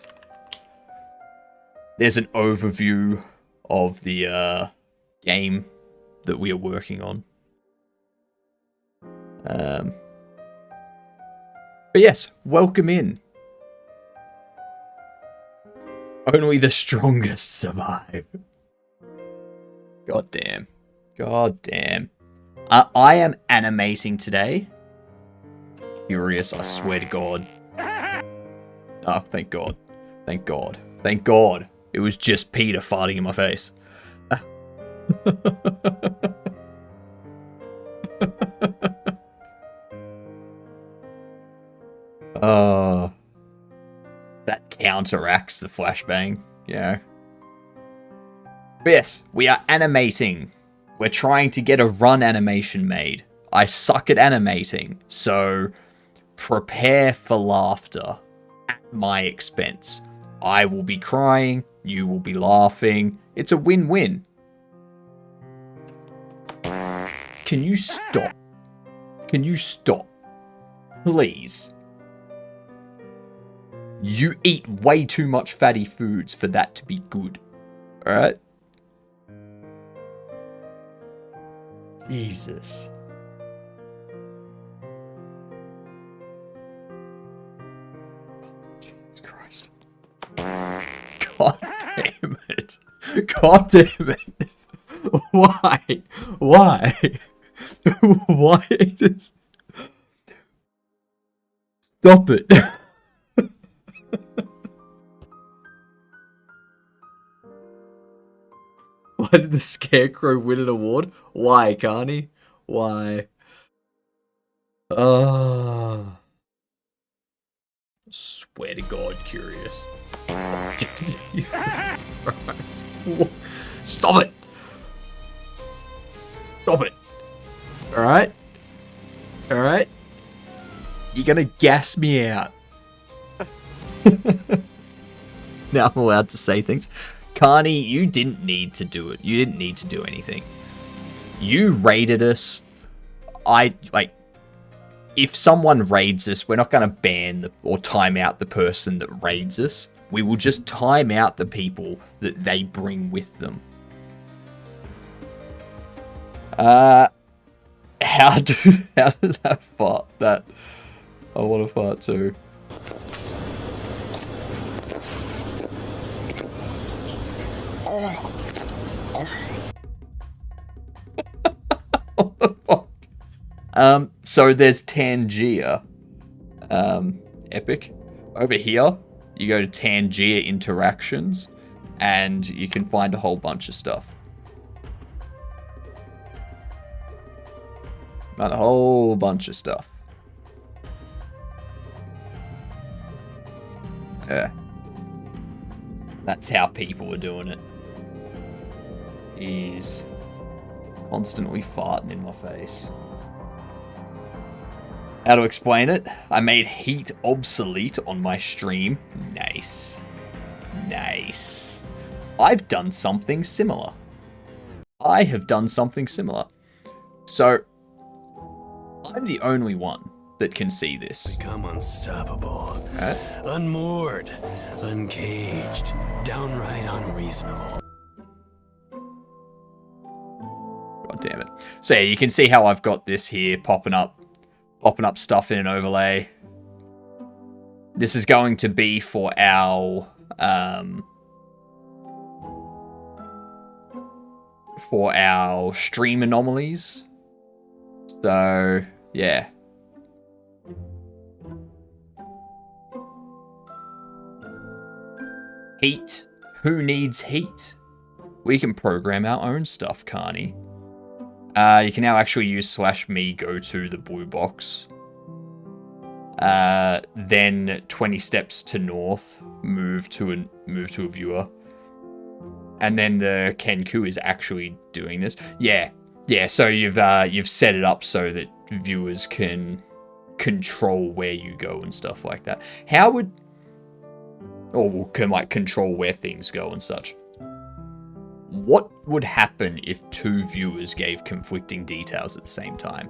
There's an overview of the game that we are working on. But yes, welcome in. Only the strongest survive. God damn. God damn. I am animating today. Furious, I swear to God. Oh, thank God. Thank God. Thank God. It was just Peter farting in my face. That counteracts the flashbang, yeah. But yes, we are animating. We're trying to get a run animation made. I suck at animating, so prepare for laughter at my expense. I will be crying, you will be laughing. It's a win-win. Can you stop? Can you stop? Please. You eat way too much fatty foods for that to be good. Alright? Jesus. Jesus Christ. God damn it. God damn it. Why? Why? Why just... Stop it. Why did the Scarecrow win an award? Why, Carney? Why? Swear to God, curious. Jesus Christ. Stop it! Stop it! Alright? Alright? You're gonna gas me out. Now I'm allowed to say things. Carney, you didn't need to do it. You didn't need to do anything. You raided us. If someone raids us, we're not going to ban or time out the person that raids us. We will just time out the people that they bring with them. How does that fart? That I want to fart too. What the fuck? So there's Tangier. Epic. Over here, you go to Tangier Interactions, and you can find a whole bunch of stuff. A whole bunch of stuff. Yeah. That's how people are doing it. He's constantly farting in my face. How to explain it? I made heat obsolete on my stream. Nice. Nice. I've done something similar. I have done something similar. So, I'm the only one that can see this. Become unstoppable. Unmoored. Uncaged. Downright unreasonable. God damn it. So yeah, you can see how I've got this here popping up stuff in an overlay. This is going to be for our stream anomalies. So yeah. Heat. Who needs heat? We can program our own stuff, Carney. You can now actually use /me go to the blue box. Then 20 steps to north, move to a viewer. And then the Kenku is actually doing this. Yeah. So you've set it up so that viewers can control where you go and stuff like that. Can like control where things go and such. What would happen if 2 viewers gave conflicting details at the same time?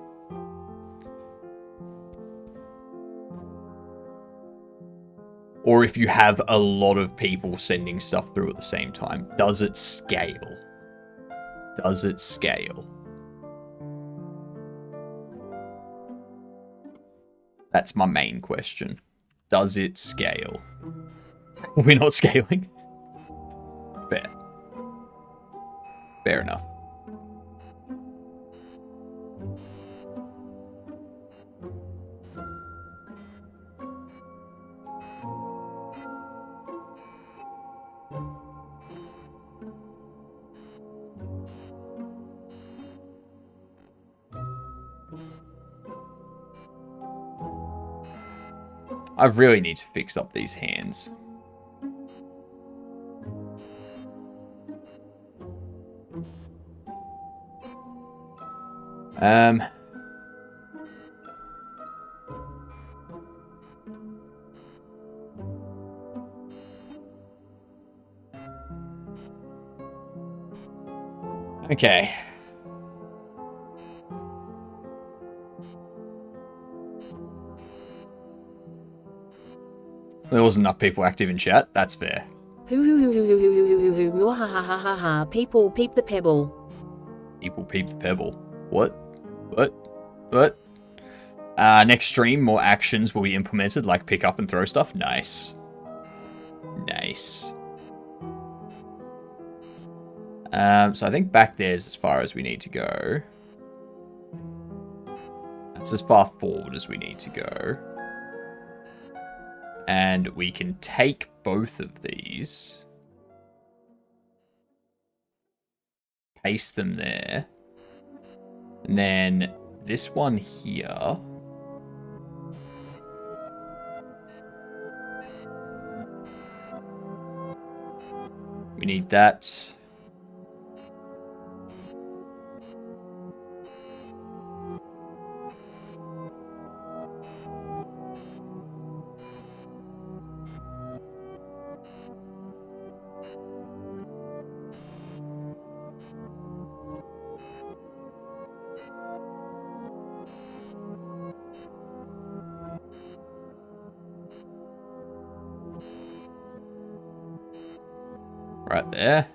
Or if you have a lot of people sending stuff through at the same time, does it scale? Does it scale? That's my main question. Does it scale? We're not scaling. Fair enough. I really need to fix up these hands. Okay. There wasn't enough people active in chat. That's fair. People peep the pebble. People peep the pebble. What? Next stream, more actions will be implemented, like pick up and throw stuff. Nice. So I think back there's as far as we need to go. That's as far forward as we need to go. And we can take both of these. Paste them there. And then this one here. We need that. Right there.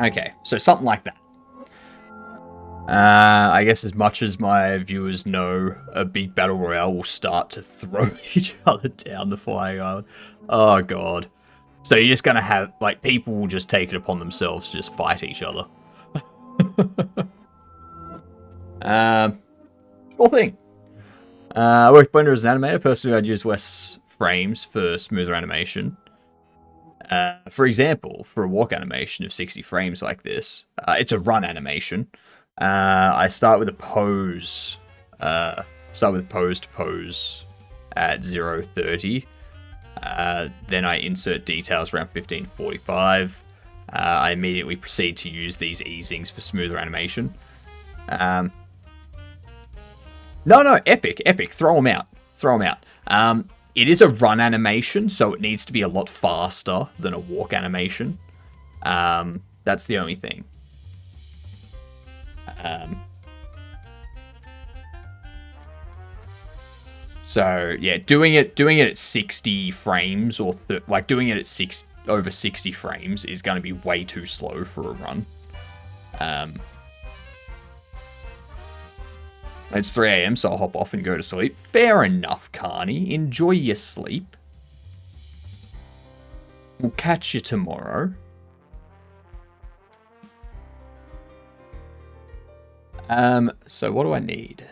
Okay, so something like that. I guess as much as my viewers know, a big battle royale will start to throw each other down the flying island. Oh god. So you're just gonna have, like, people will just take it upon themselves to just fight each other. Sure thing. I work Blender as an animator. Personally, I'd use less frames for smoother animation. For example, for a walk animation of 60 frames like this, it's a run animation. I start with a pose. Pose to pose at 0:30. Then I insert details around 15:45. I immediately proceed to use these easings for smoother animation. No, epic. Throw them out. It is a run animation, so it needs to be a lot faster than a walk animation. That's the only thing. So yeah, doing it at 60 frames or doing it at over 60 frames is going to be way too slow for a run. It's 3 AM, so I'll hop off and go to sleep. Fair enough, Carney. Enjoy your sleep. We'll catch you tomorrow. So what do I need?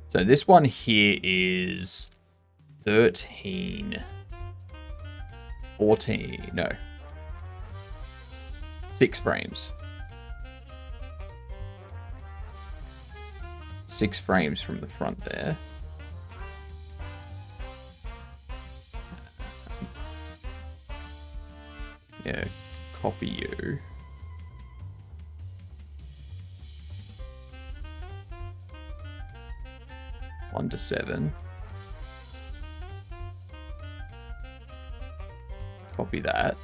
So this one here is 13, 14, no, 6 frames. 6 frames from the front there. Yeah, copy you. One to 7. Copy that.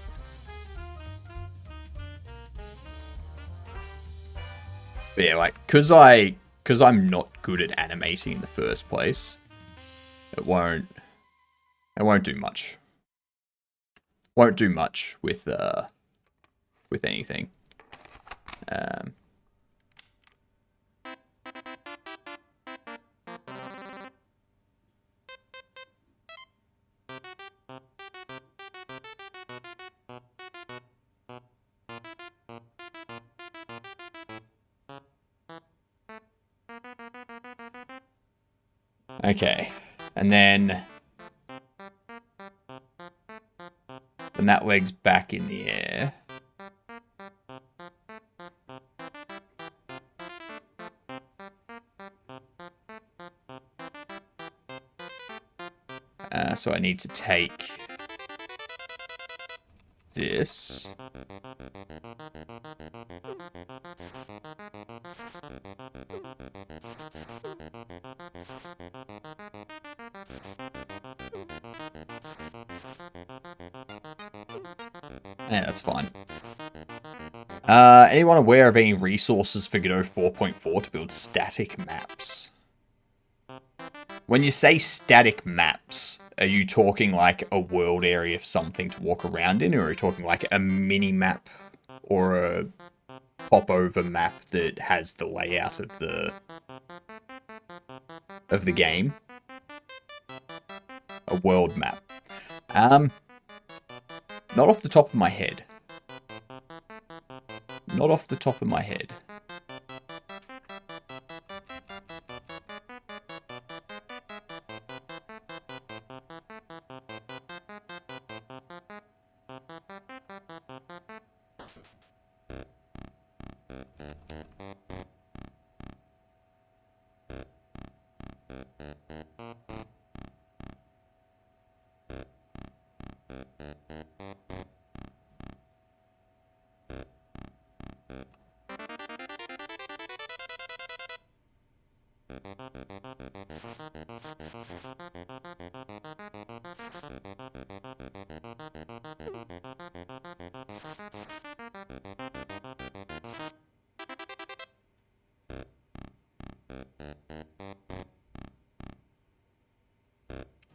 But yeah, like, because I'm not good at animating in the first place, it won't do much. Won't do much with anything. Okay, and then that leg's back in the air. So I need to take this. Yeah, that's fine. Anyone aware of any resources for Godot 4.4 to build static maps? When you say static maps, are you talking like a world area of something to walk around in, or are you talking like a mini map or a pop-over map that has the layout of the game? A world map. Not off the top of my head. Not off the top of my head.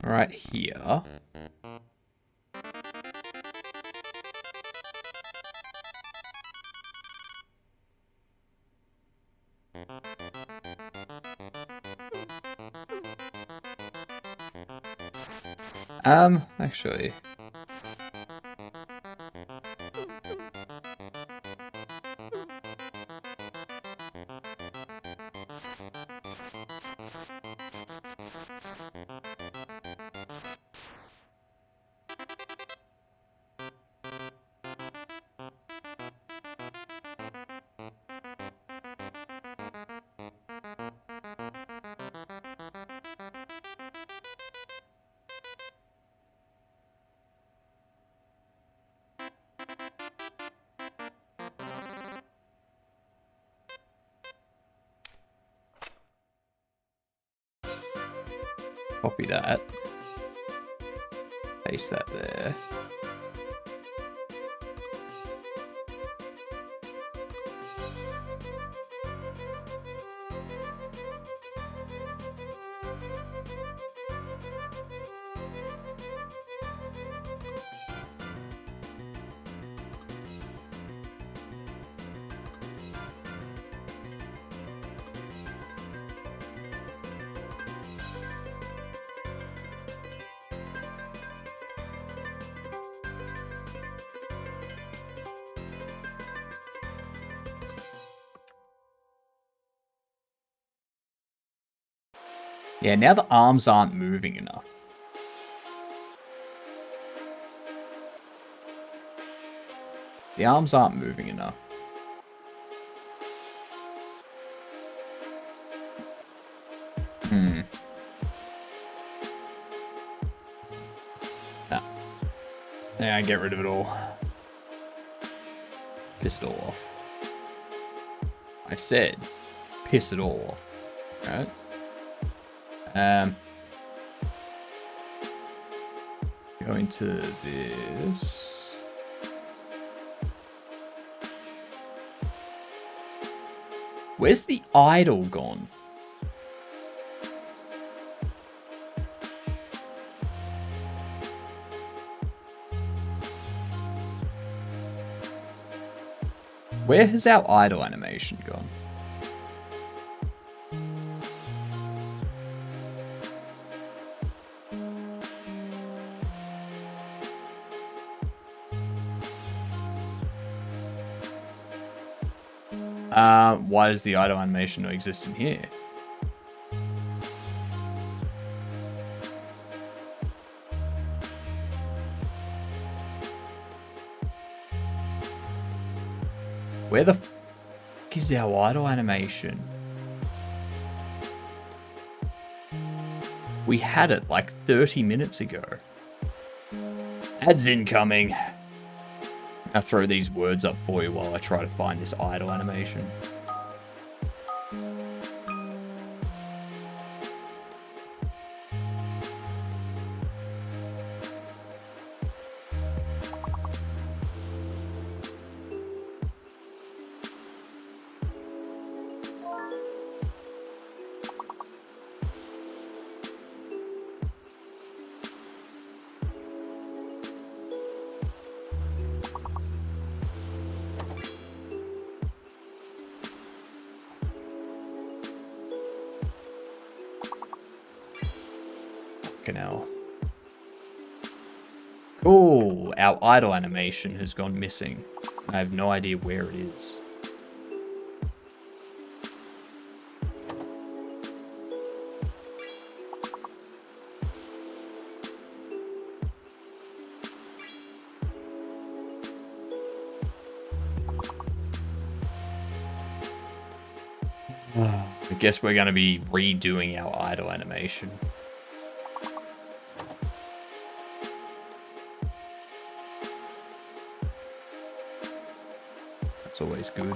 Right here. Actually. Copy that. Paste that there. Yeah, now the arms aren't moving enough. The arms aren't moving enough. No. Yeah, get rid of it all. Piss it all off. I said, piss it all off. Right? Go into this. Where's the idol gone? Where has our idle animation gone? Why does the idle animation not exist in here? Where the f is our idle animation? We had it like 30 minutes ago. Ads incoming. I'll throw these words up for you while I try to find this idle animation. Oh, our idle animation has gone missing. I have no idea where it is. I guess we're going to be redoing our idle animation. That's always good.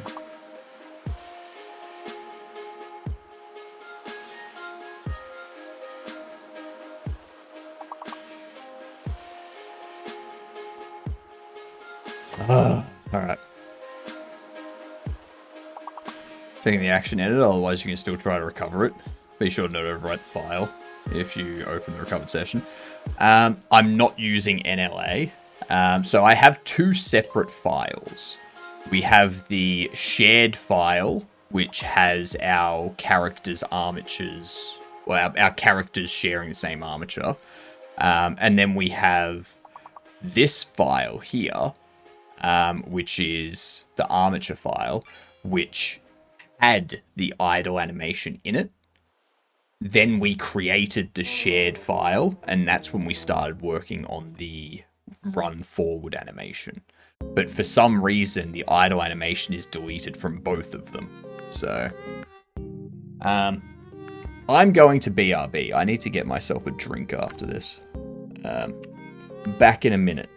Alright. Taking the action editor, otherwise you can still try to recover it. Be sure to not overwrite the file if you open the recovered session. I'm not using NLA. So I have two separate files. We have the shared file, which has our characters' armatures, well, our characters sharing the same armature. And then we have this file here, which is the armature file, which had the idle animation in it. Then we created the shared file, and that's when we started working on the run forward animation. But for some reason, the idle animation is deleted from both of them. So, I'm going to BRB. I need to get myself a drink after this. Back in a minute.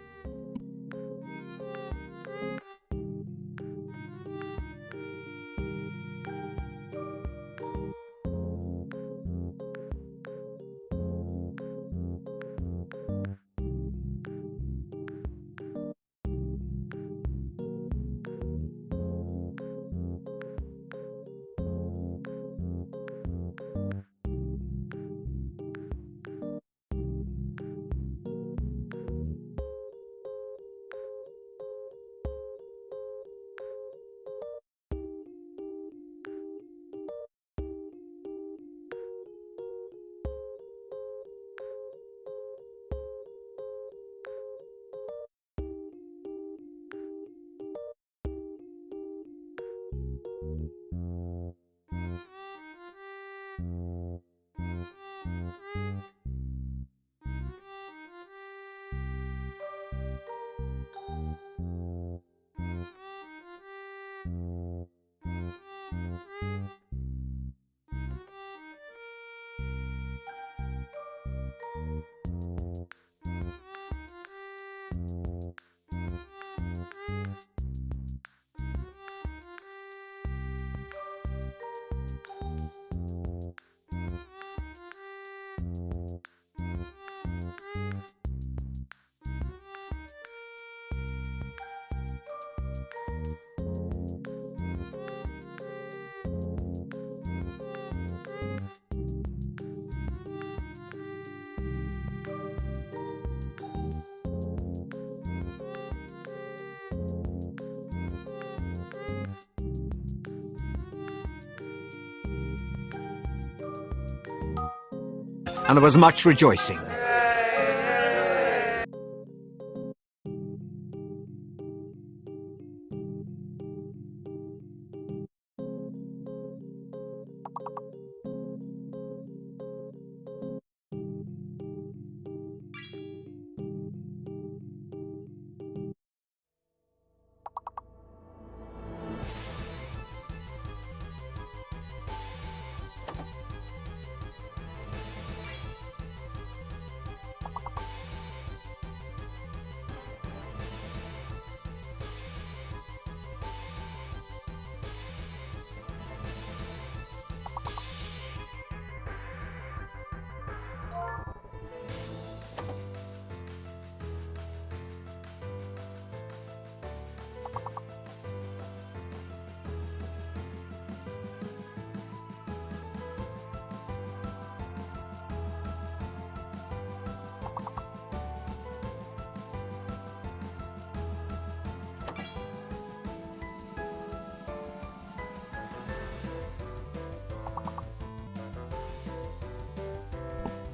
and there was much rejoicing.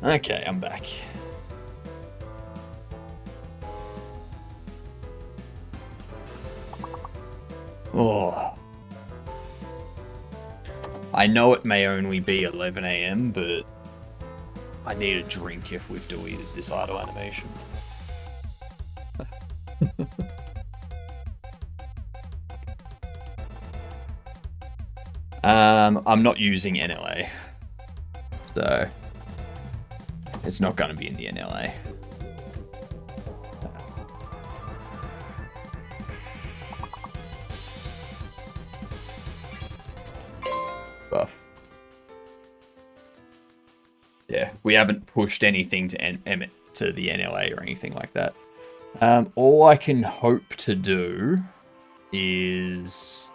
Okay, I'm back. Oh. I know it may only be 11 AM, but I need a drink if we've deleted this auto animation. I'm not using NLA, so it's not going to be in the NLA. Buff. Yeah, we haven't pushed anything to to the NLA or anything like that. All I can hope to do is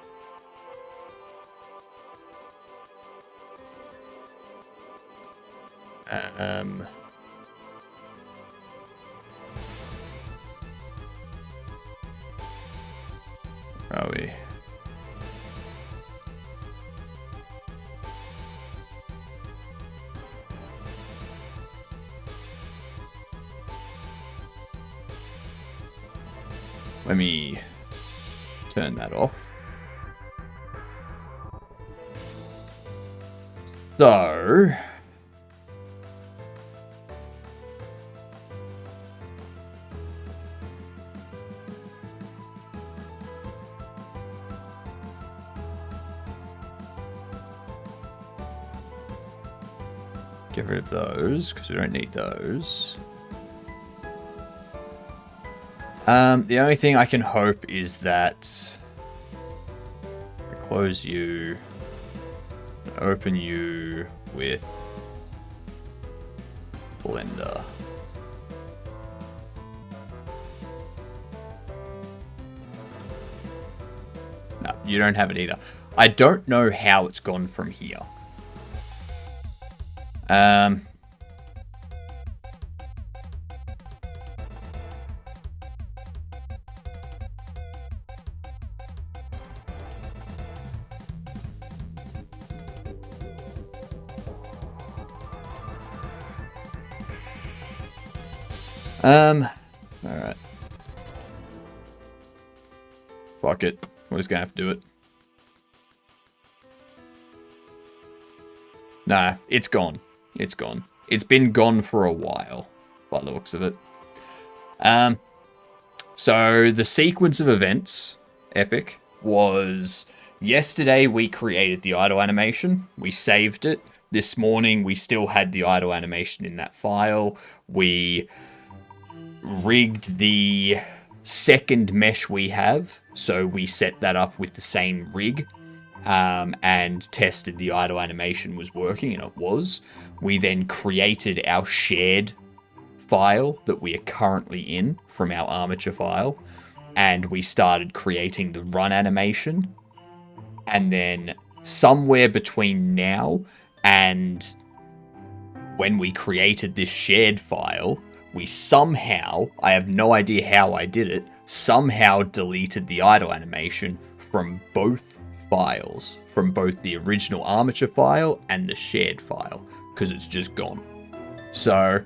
are we? Let me turn that off. So get rid of those because we don't need those. The only thing I can hope is that I close you, open you with Blender. No, you don't have it either. I don't know how it's gone from here. Alright. Fuck it. We're just gonna have to do it. Nah, it's gone. It's gone. It's been gone for a while, by the looks of it. So the sequence of events, Epic, was yesterday we created the idle animation. We saved it. This morning we still had the idle animation in that file. We rigged the second mesh we have, so we set that up with the same rig and tested the idle animation was working, and it was. We then created our shared file that we are currently in from our armature file, and we started creating the run animation. And then somewhere between now and when we created this shared file, we somehow, I have no idea how I did it, somehow deleted the idle animation from both files, from both the original armature file and the shared file, because it's just gone. So,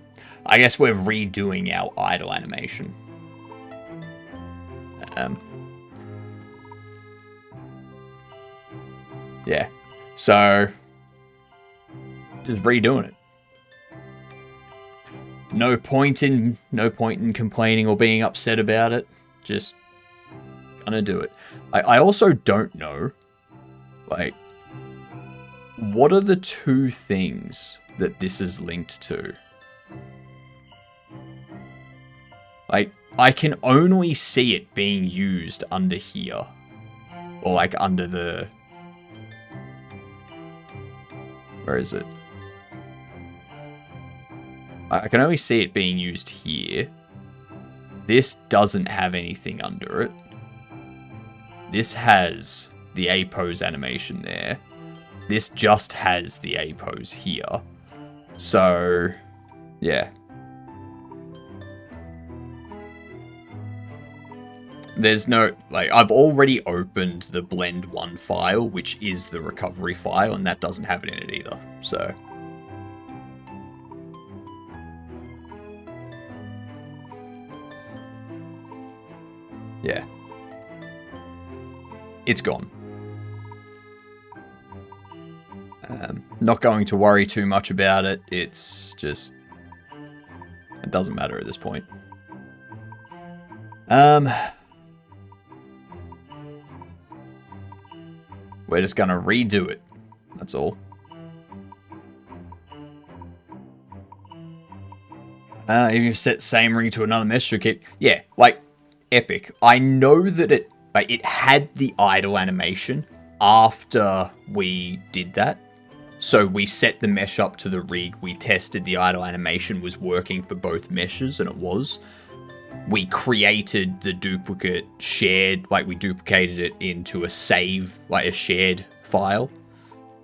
I guess we're redoing our idle animation. Yeah. So, just redoing it. No point in complaining or being upset about it. Just gonna do it. I also don't know, like, what are the two things that this is linked to? Like, I can only see it being used under here. Or, like, under the... Where is it? I can only see it being used here. This doesn't have anything under it. This has the A pose animation there. This just has the A pose here. So, yeah. There's no, like, I've already opened the Blend 1 file, which is the recovery file, and that doesn't have it in it either, so. Yeah. It's gone. Not going to worry too much about it. It's just... It doesn't matter at this point. We're just gonna redo it. That's all. You set same ring to another mesh to keep... Yeah, like, epic. I know that it had the idle animation after we did that. So we set the mesh up to the rig, we tested the idle animation was working for both meshes, and it was. We created the duplicate shared, like we duplicated it into a save, like a shared file.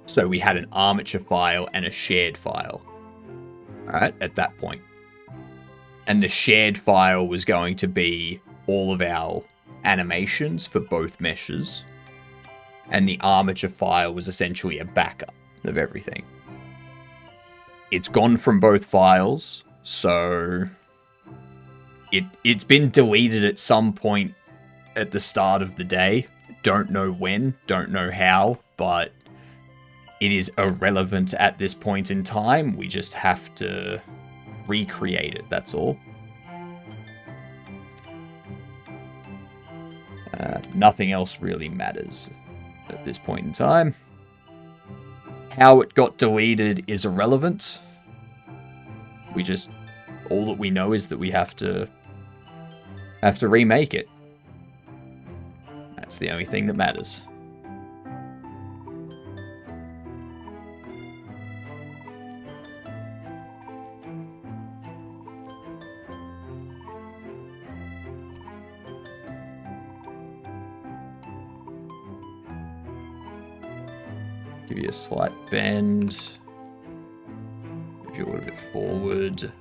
So we had an armature file and a shared file. Alright, at that point. And the shared file was going to be all of our animations for both meshes. And the armature file was essentially a backup of everything. It's gone from both files, so it's been deleted at some point at the start of the day. Don't know when, don't know how, but it is irrelevant at this point in time. We just have to recreate it, that's all. Nothing else really matters at this point in time. How it got deleted is irrelevant. All that we know is that we have to remake it. That's the only thing that matters. Give you a slight bend. Move you a little bit forward.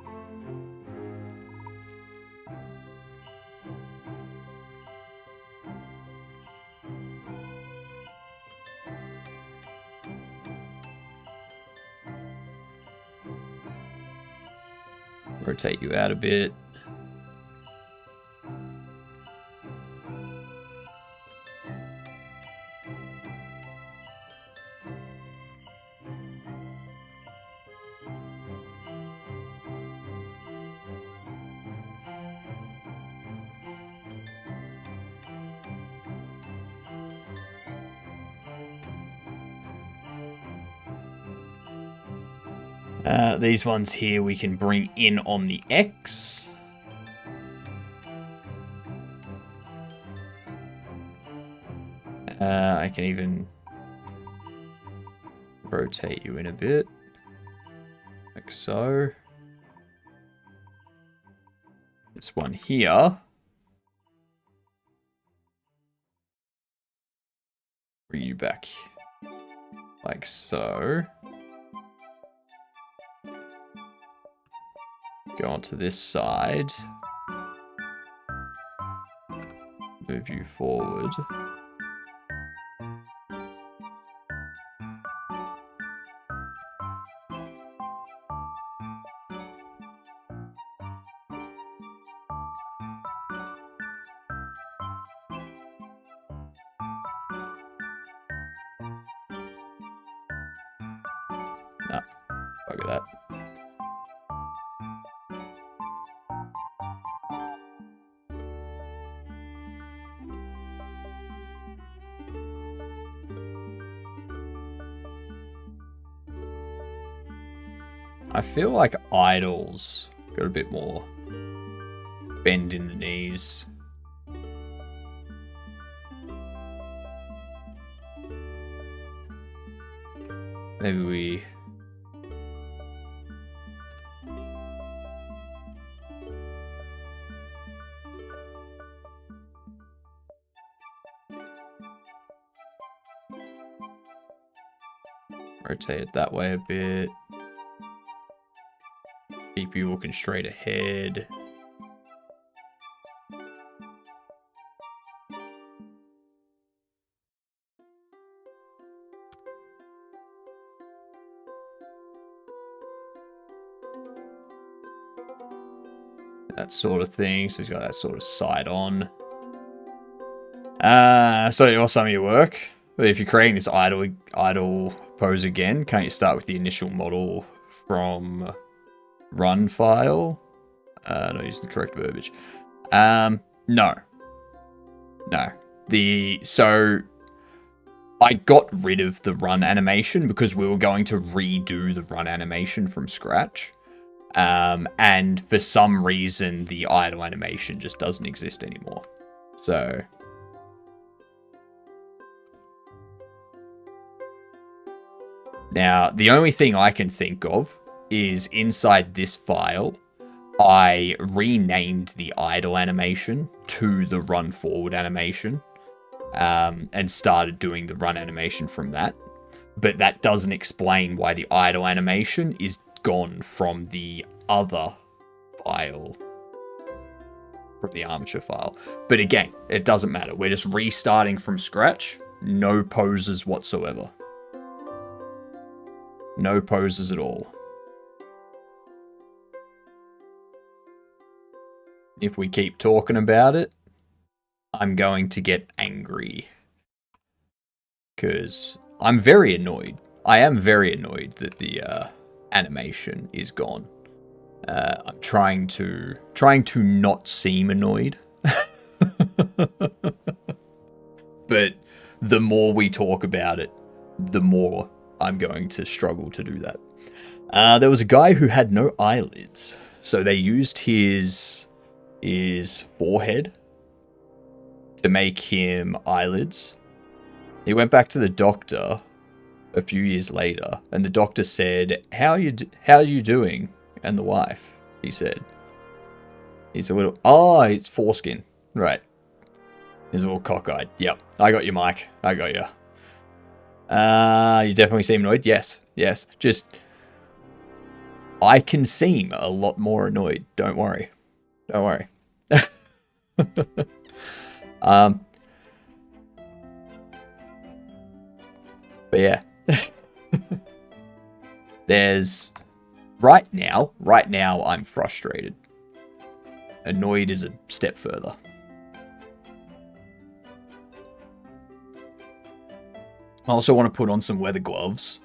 Rotate you out a bit. These ones here we can bring in on the X. I can even rotate you in a bit, like so. This one here, bring you back, like so. Go onto this side. Move you forward. Look at that. I feel like Idol's got a bit more bend in the knees. Maybe we... rotate it that way a bit. Keep you looking straight ahead. That sort of thing. So he's got that sort of side on. So some of your work. But if you're creating this idle pose again, can't you start with the initial model from run file? Not using the correct verbiage. No. So I got rid of the run animation because we were going to redo the run animation from scratch. And for some reason, the idle animation just doesn't exist anymore. So now the only thing I can think of is inside this file, I renamed the idle animation to the run forward animation, and started doing the run animation from that. But that doesn't explain why the idle animation is gone from the other file, from the armature file. But again, it doesn't matter. We're just restarting from scratch. No poses whatsoever. No poses at all. If we keep talking about it, I'm going to get angry. Because I'm very annoyed. I am very annoyed that the animation is gone. I'm trying to not seem annoyed. But the more we talk about it, the more I'm going to struggle to do that. There was a guy who had no eyelids. So they used his forehead to make him eyelids. He went back to the doctor a few years later, and the doctor said, how are you doing? And the wife, he said, he's a little, it's foreskin. Right. He's a little cockeyed. Yep. I got you, Mike. I got you. You definitely seem annoyed. Yes. Just, I can seem a lot more annoyed. Don't worry. But yeah. There's right now I'm frustrated. Annoyed is a step further. I also want to put on some leather gloves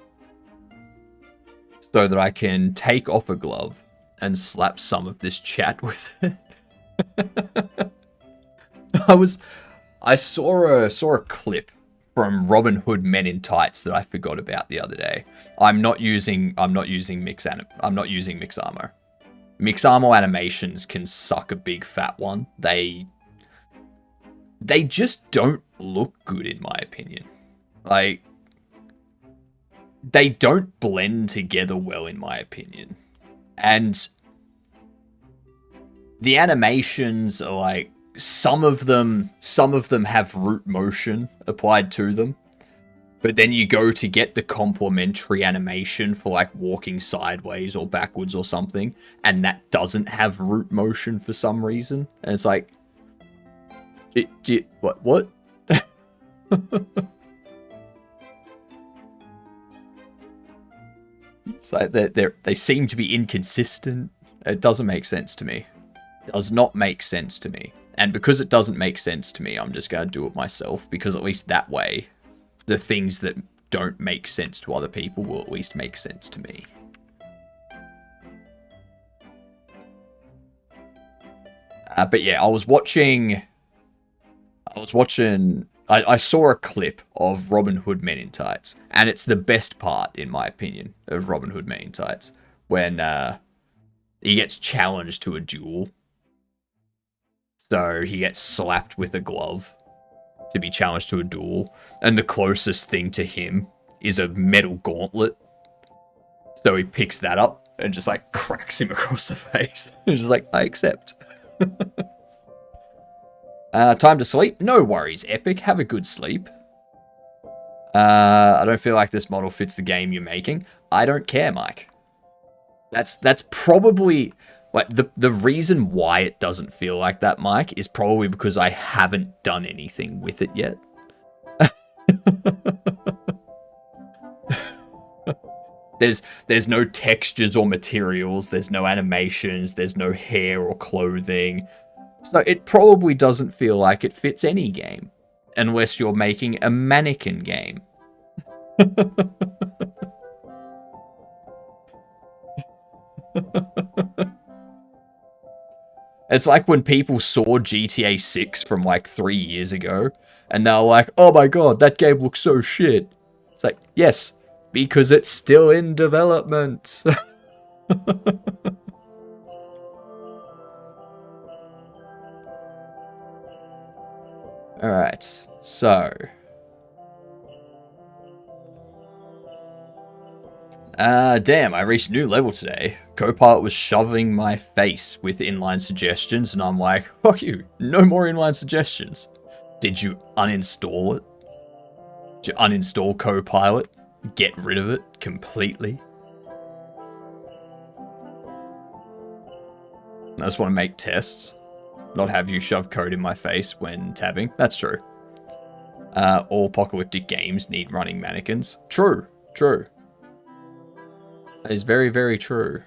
so that I can take off a glove and slap some of this chat with it. I saw a clip from Robin Hood Men in Tights that I forgot about the other day. I'm not using Mix Armor. Mix Armor animations can suck a big fat one. They just don't look good in my opinion. Like, they don't blend together well in my opinion. And the animations are like, some of them have root motion applied to them. But then you go to get the complementary animation for like walking sideways or backwards or something, and that doesn't have root motion for some reason. And it's like, what? It's like they seem to be inconsistent. It doesn't make sense to me. It does not make sense to me. And because it doesn't make sense to me, I'm just going to do it myself. Because at least that way, the things that don't make sense to other people will at least make sense to me. But yeah, I saw a clip of Robin Hood Men in Tights, and it's the best part, in my opinion, of Robin Hood Men in Tights, when he gets challenged to a duel. So he gets slapped with a glove to be challenged to a duel, and the closest thing to him is a metal gauntlet. So he picks that up and just like cracks him across the face. He's just like, I accept. Time to sleep? No worries, Epic. Have a good sleep. I don't feel like this model fits the game you're making. I don't care, Mike. That's probably... Like, the reason why it doesn't feel like that, Mike, is probably because I haven't done anything with it yet. There's no textures or materials, there's no animations, there's no hair or clothing. So it probably doesn't feel like it fits any game. Unless you're making a mannequin game. It's like when people saw GTA 6 from like 3 years ago, and they were like, oh my god, that game looks so shit. It's like, yes, because it's still in development. Alright, so... damn, I reached a new level today. Copilot was shoving my face with inline suggestions, and I'm like, fuck you, no more inline suggestions. Did you uninstall it? Did you uninstall Copilot? Get rid of it completely? I just want to make tests, not have you shove code in my face when tabbing. That's true. All apocalyptic games need running mannequins. True, true. That is very, very true.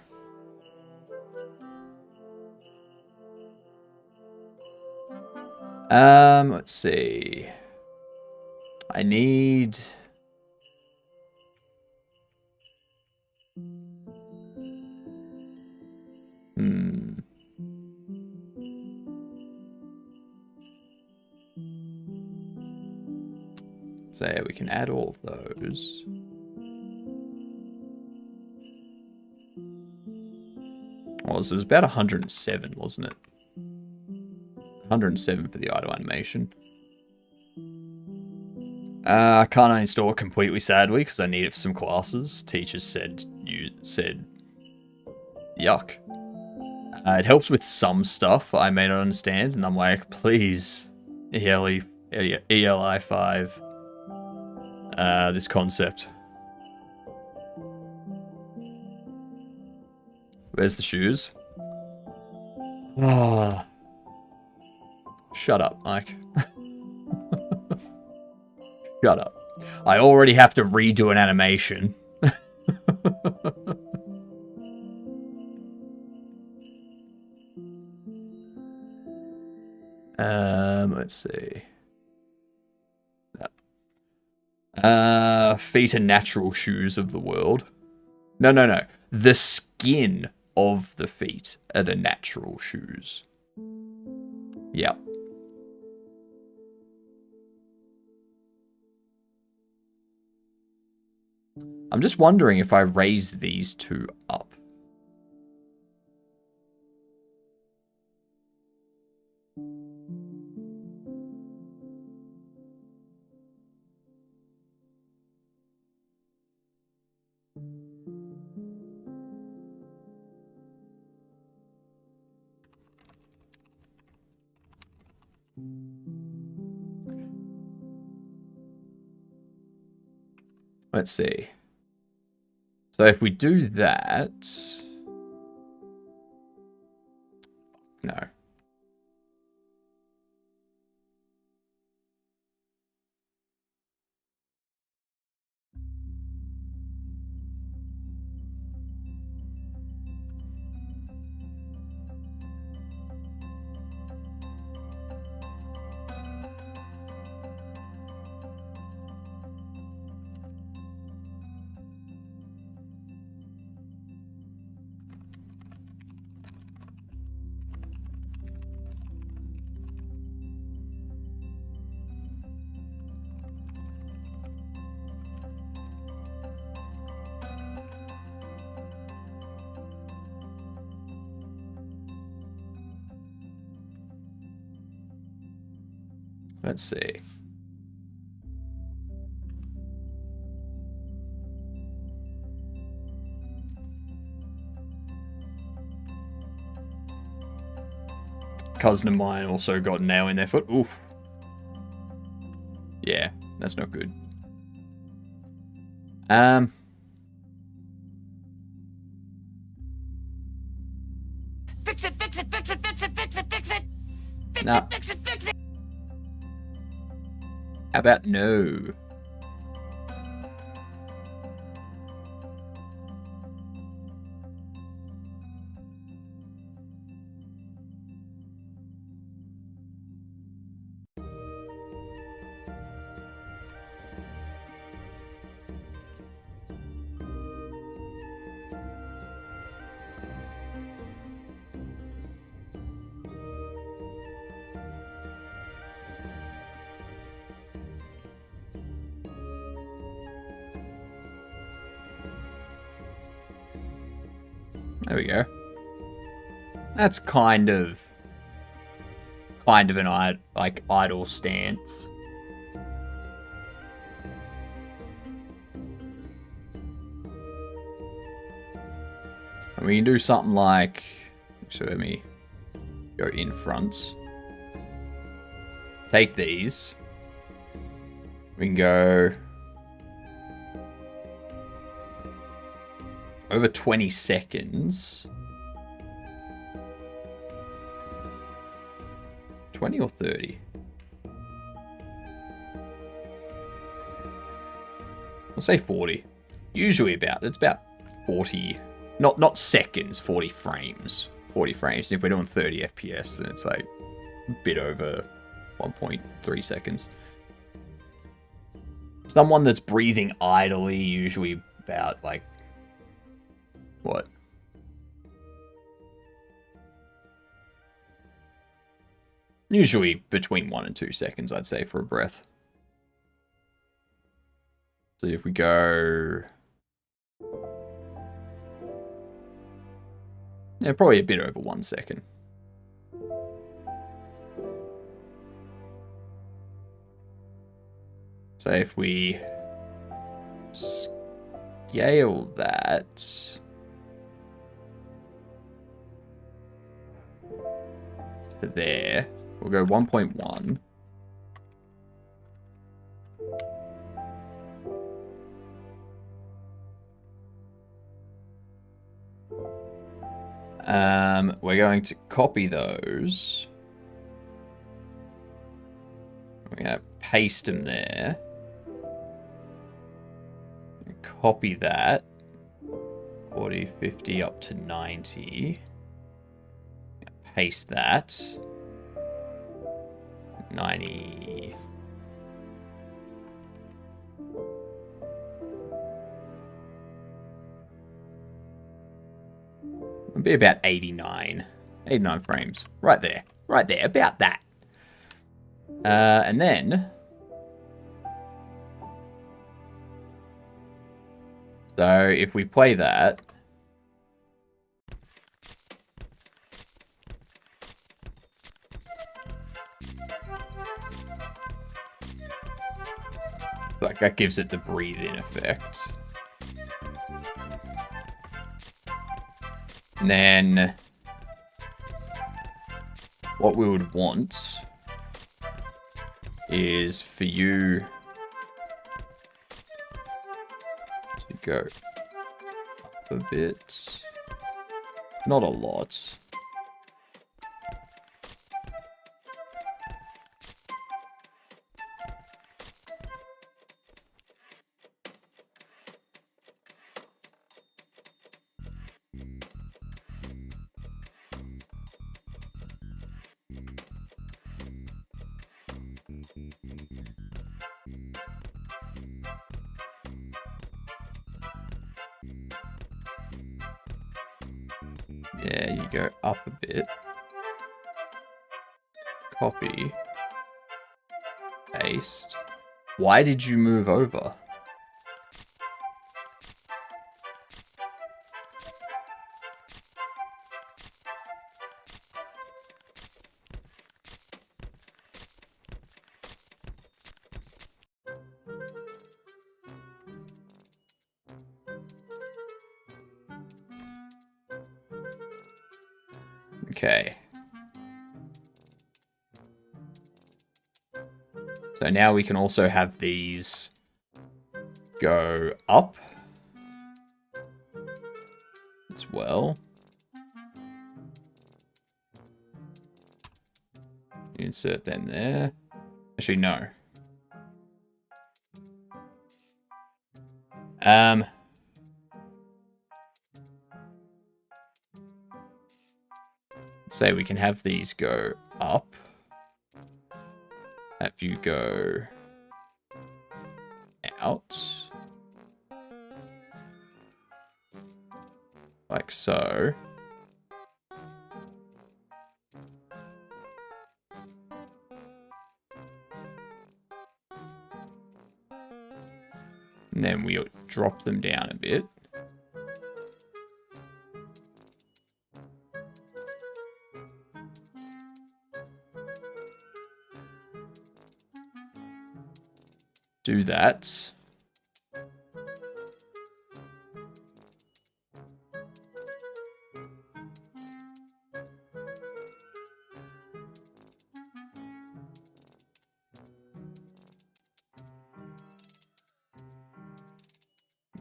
Let's see. I need... So yeah, we can add all of those. Well, it was about 107, wasn't it? 107 for the idle animation. I can't uninstall it completely, sadly, because I need it for some classes. Teachers said, yuck. It helps with some stuff I may not understand, and I'm like, please, ELI 5, this concept. Where's the shoes? Ah. Shut up, Mike. Shut up. I already have to redo an animation. Let's see. Feet are natural shoes of the world. No. The skin of the feet are the natural shoes. Yep. I'm just wondering if I raise these two up. Let's see. So if we do that... No. Let's see. Cousin of mine also got a nail in their foot. Oof. Yeah, that's not good. Fix it, fix it, fix it, fix it, fix it, fix it. Fix Nah. it, fix it, fix it. How about no? There we go. That's kind of an idle stance. And we can do something like, so let me go in front. Take these. We can go over 20 seconds. 20 or 30? I'll say 40. Usually it's about 40. Not seconds, 40 frames. 40 frames. If we're doing 30 FPS, then it's like a bit over 1.3 seconds. Someone that's breathing idly, usually about like what? Usually between 1 and 2 seconds, I'd say, for a breath. So if we go... Yeah, probably a bit over 1 second. So if we scale that to there, we'll go 1.1. We're going to copy those. We're going to paste them there. Copy that. 40, 50 up to 90. Paste that. 90. It'll be about 89. 89 frames. Right there. Right there. About that. And then... So, if we play that... Like, that gives it the breathe-in effect. And then... What we would want... is for you... to go up a bit. Not a lot. Yeah, you go up a bit. Copy. Paste. Why did you move over? Okay. So now we can also have these go up as well. Insert them there. Actually, no. Say we can have these go up. Have you go out. Like so. And then we'll drop them down a bit. Do that.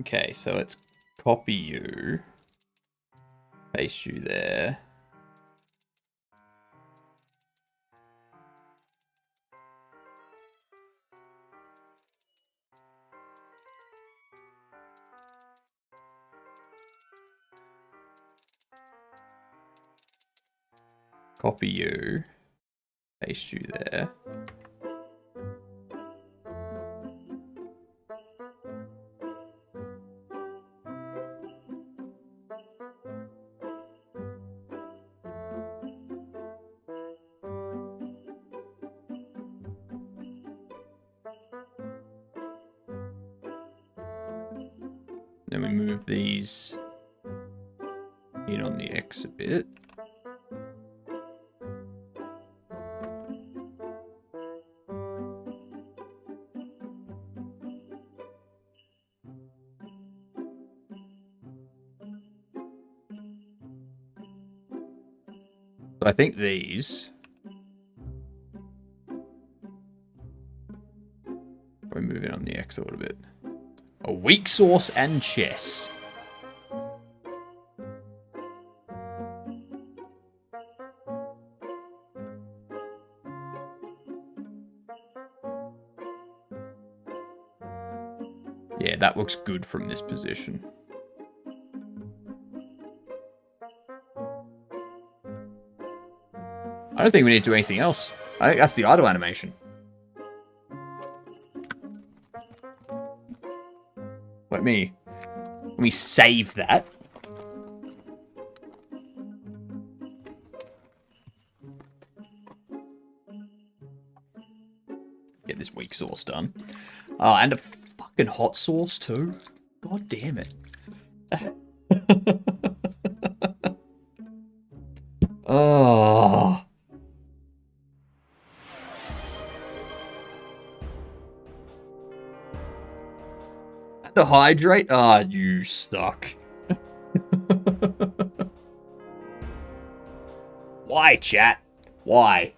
Okay, so let's copy you, paste you there. Copy you, paste you there. Then we move these in on the X a bit. So I think these. We move in on the X a little bit. A weak sauce and chess. Yeah, that looks good from this position. I don't think we need to do anything else. I think that's the idle animation. Let me save that. Get this weak sauce done. Oh, and a fucking hot sauce too. God damn it. Oh. And to hydrate? Ah, you suck. Why, chat? Why?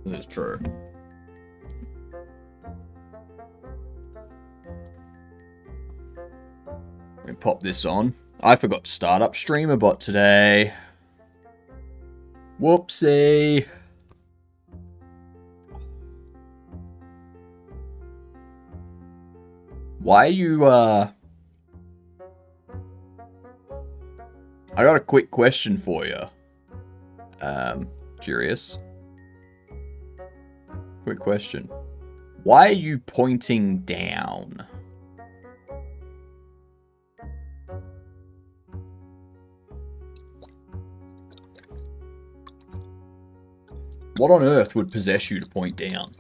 That's true. Let me pop this on. I forgot to start up StreamerBot today. Whoopsie. Why are you, I got a quick question for you. Curious. Quick question. Why are you pointing down? What on earth would possess you to point down?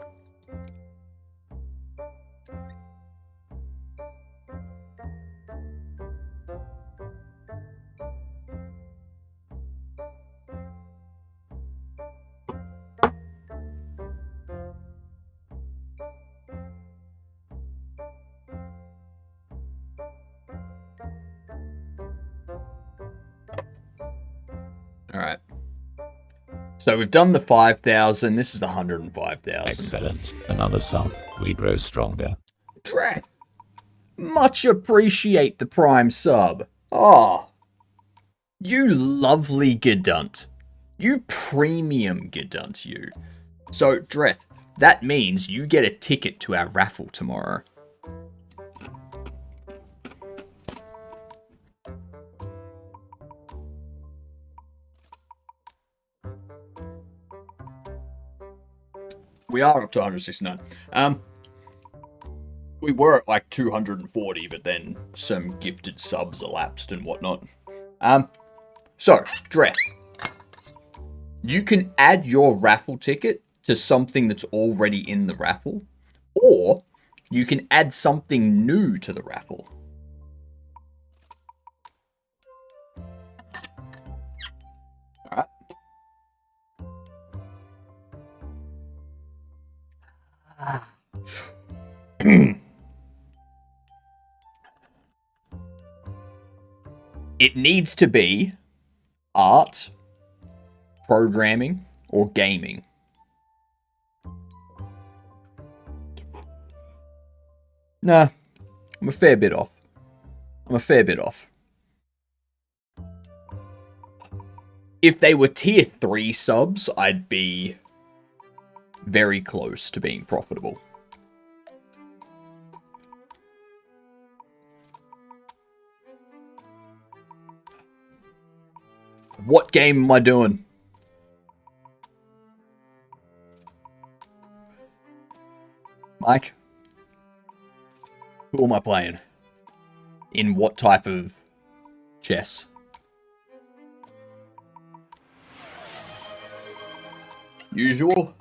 All right. So we've done the 5,000. This is the 105,000. Excellent. Another sub. We grow stronger. Dre, much appreciate the prime sub. Oh, you lovely Gedunt. You premium Gedunt, you. So, Dreth, that means you get a ticket to our raffle tomorrow. We are up to 169. We were at like 240, but then some gifted subs elapsed and whatnot. So, Dreth, you can add your raffle ticket to something that's already in the raffle, or you can add something new to the raffle. Alright. It needs to be art, programming, or gaming. Nah, I'm a fair bit off. If they were tier 3 subs, I'd be very close to being profitable. What game am I doing? Mike? Who am I playing? In what type of chess? Usual?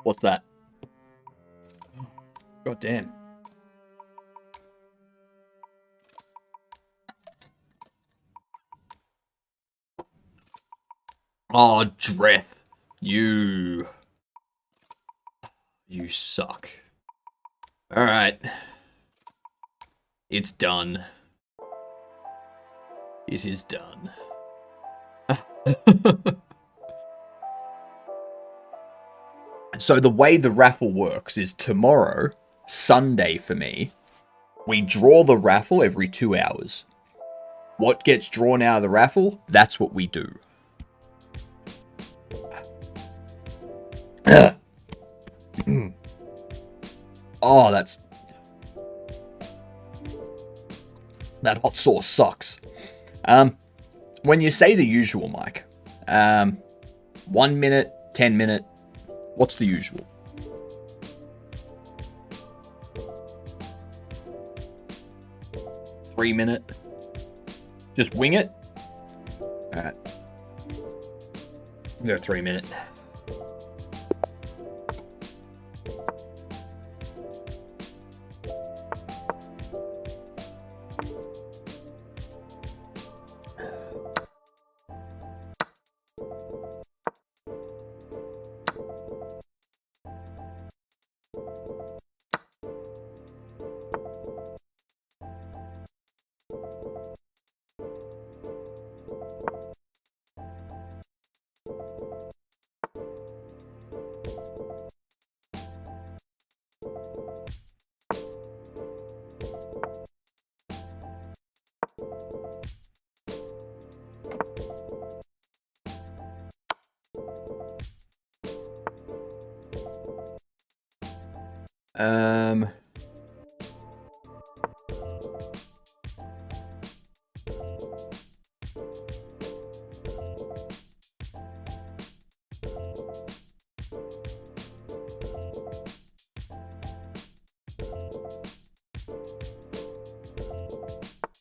What's that? God damn. Oh, Dreth. You suck. Alright. It's done. It is done. So the way the raffle works is tomorrow, Sunday for me, we draw the raffle every 2 hours. What gets drawn out of the raffle, that's what we do. Oh, that hot sauce sucks. When you say the usual, Mike, 1 minute, 10 minute, what's the usual? Three minute? Just wing it? Alright. Go 3 minute.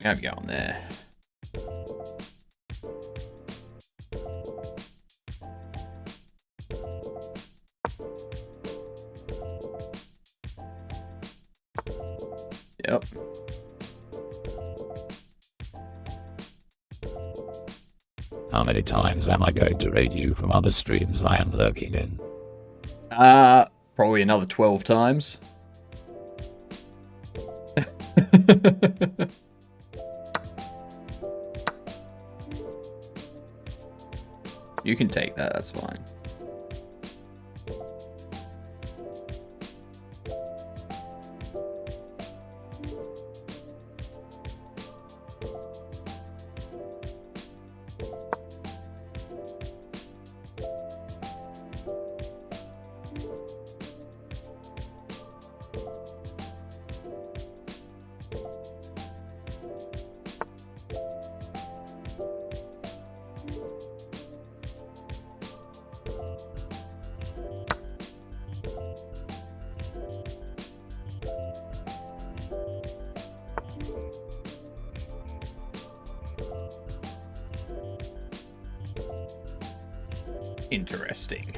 There we go on there. Yep. How many times am I going to raid you from other streams I am lurking in? Probably another 12 times. You can take that, that's fine. Interesting.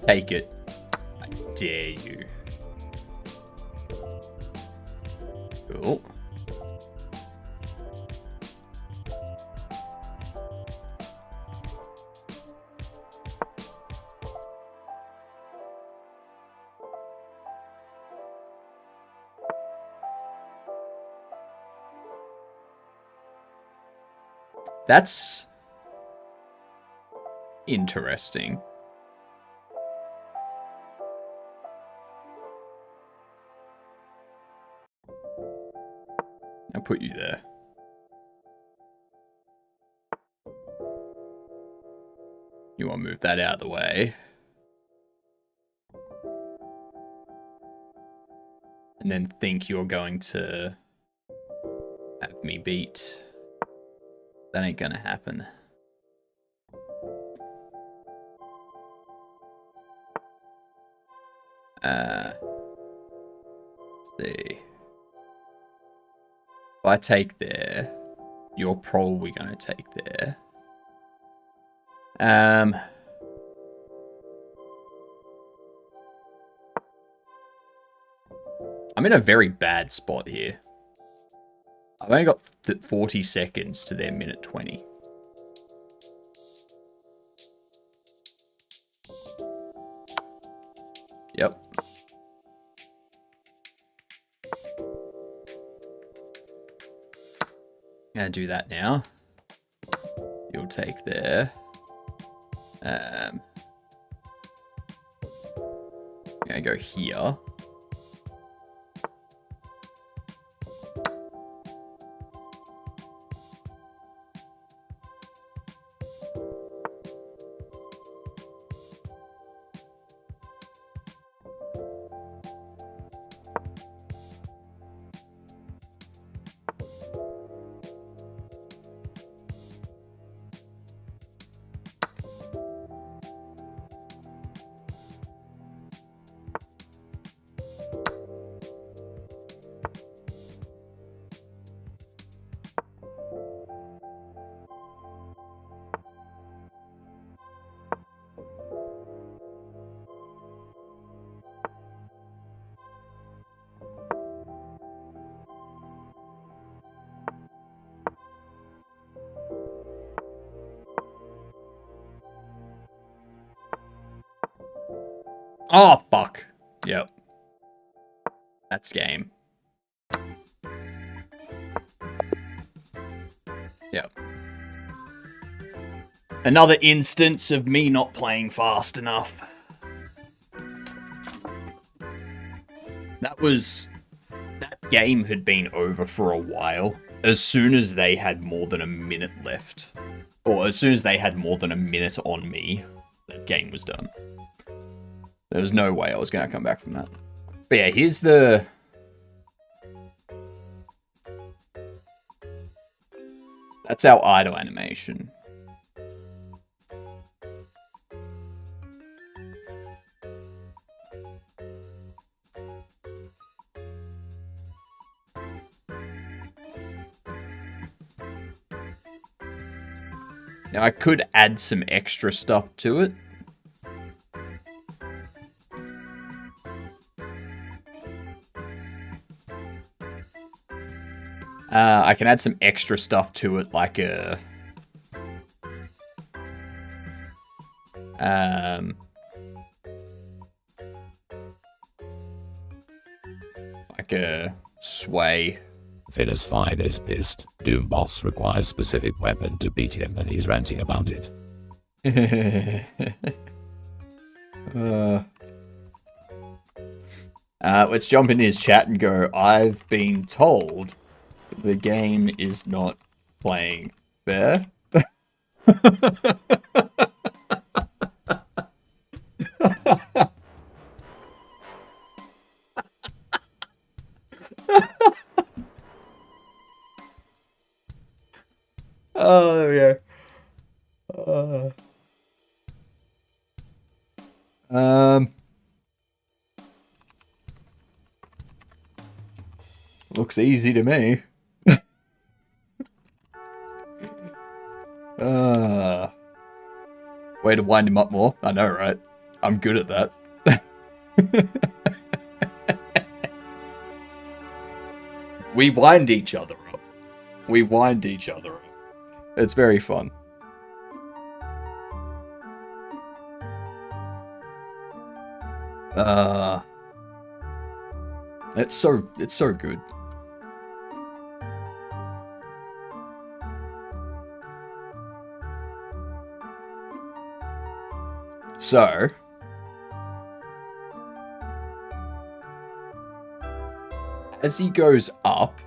Take it. I dare you. Cool. That's interesting. I'll put you there. You want to move that out of the way. And then think you're going to have me beat. That ain't gonna happen. Let's see. If I take there, you're probably gonna take there. I'm in a very bad spot here. I've only got 40 seconds to their minute 20. Yep. Gonna do that now. You'll take there. Gonna go here. Oh, fuck. Yep. That's game. Yep. Another instance of me not playing fast enough. That game had been over for a while. As soon as they had more than a minute left, or as soon as they had more than a minute on me, that game was done. There was no way I was going to come back from that. But yeah, here's the... That's our idle animation. Now I could add some extra stuff to it. I can add some extra stuff to it, like a... Like a sway. Finn's fine is pissed. Doom boss requires specific weapon to beat him and he's ranting about it. Let's jump in his chat and go, I've been told the game is not playing fair. Oh, there we go. Looks easy to me. Way to wind him up more. I know, right? I'm good at that. We wind each other up. We wind each other up. It's very fun. It's so good. So, as he goes up,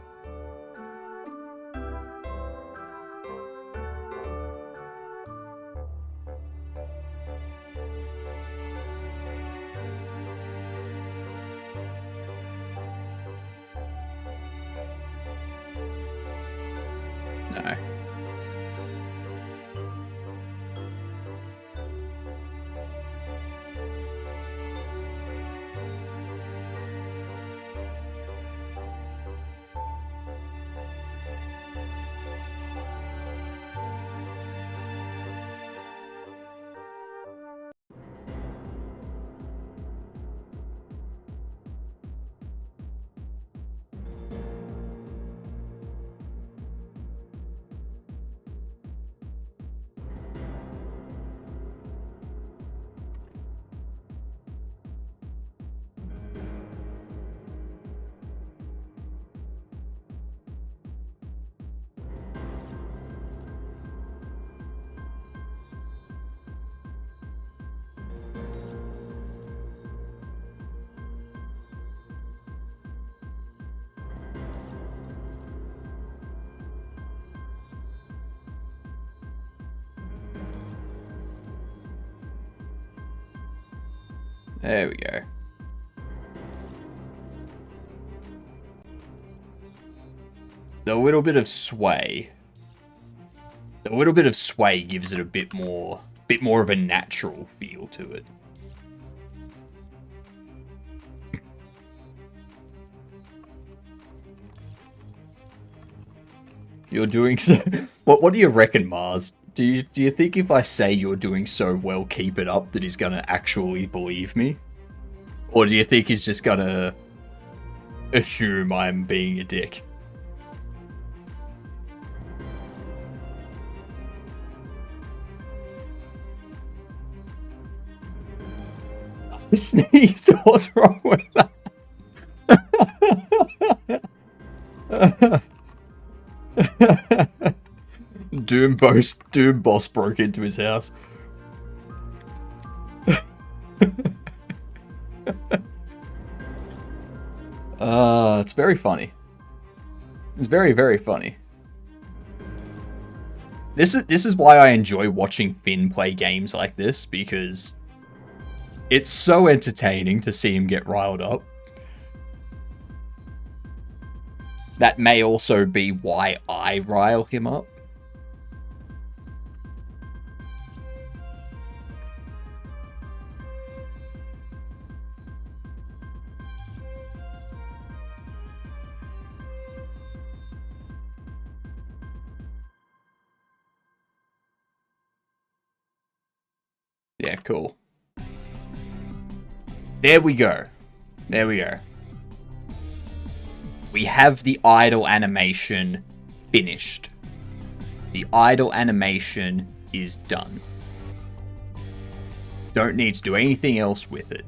no. There we go. The little bit of sway. The little bit of sway gives it a bit more of a natural feel to it. You're doing so. What do you reckon, Mars? Do you think if I say you're doing so well, keep it up, that he's gonna actually believe me? Or do you think he's just gonna assume I'm being a dick? Sneeze, what's wrong with that? Doom boss broke into his house. It's very funny. It's very, very funny. This is why I enjoy watching Finn play games like this, because it's so entertaining to see him get riled up. That may also be why I rile him up. Yeah, cool. There we go. There we go. We have the idle animation finished. The idle animation is done. Don't need to do anything else with it.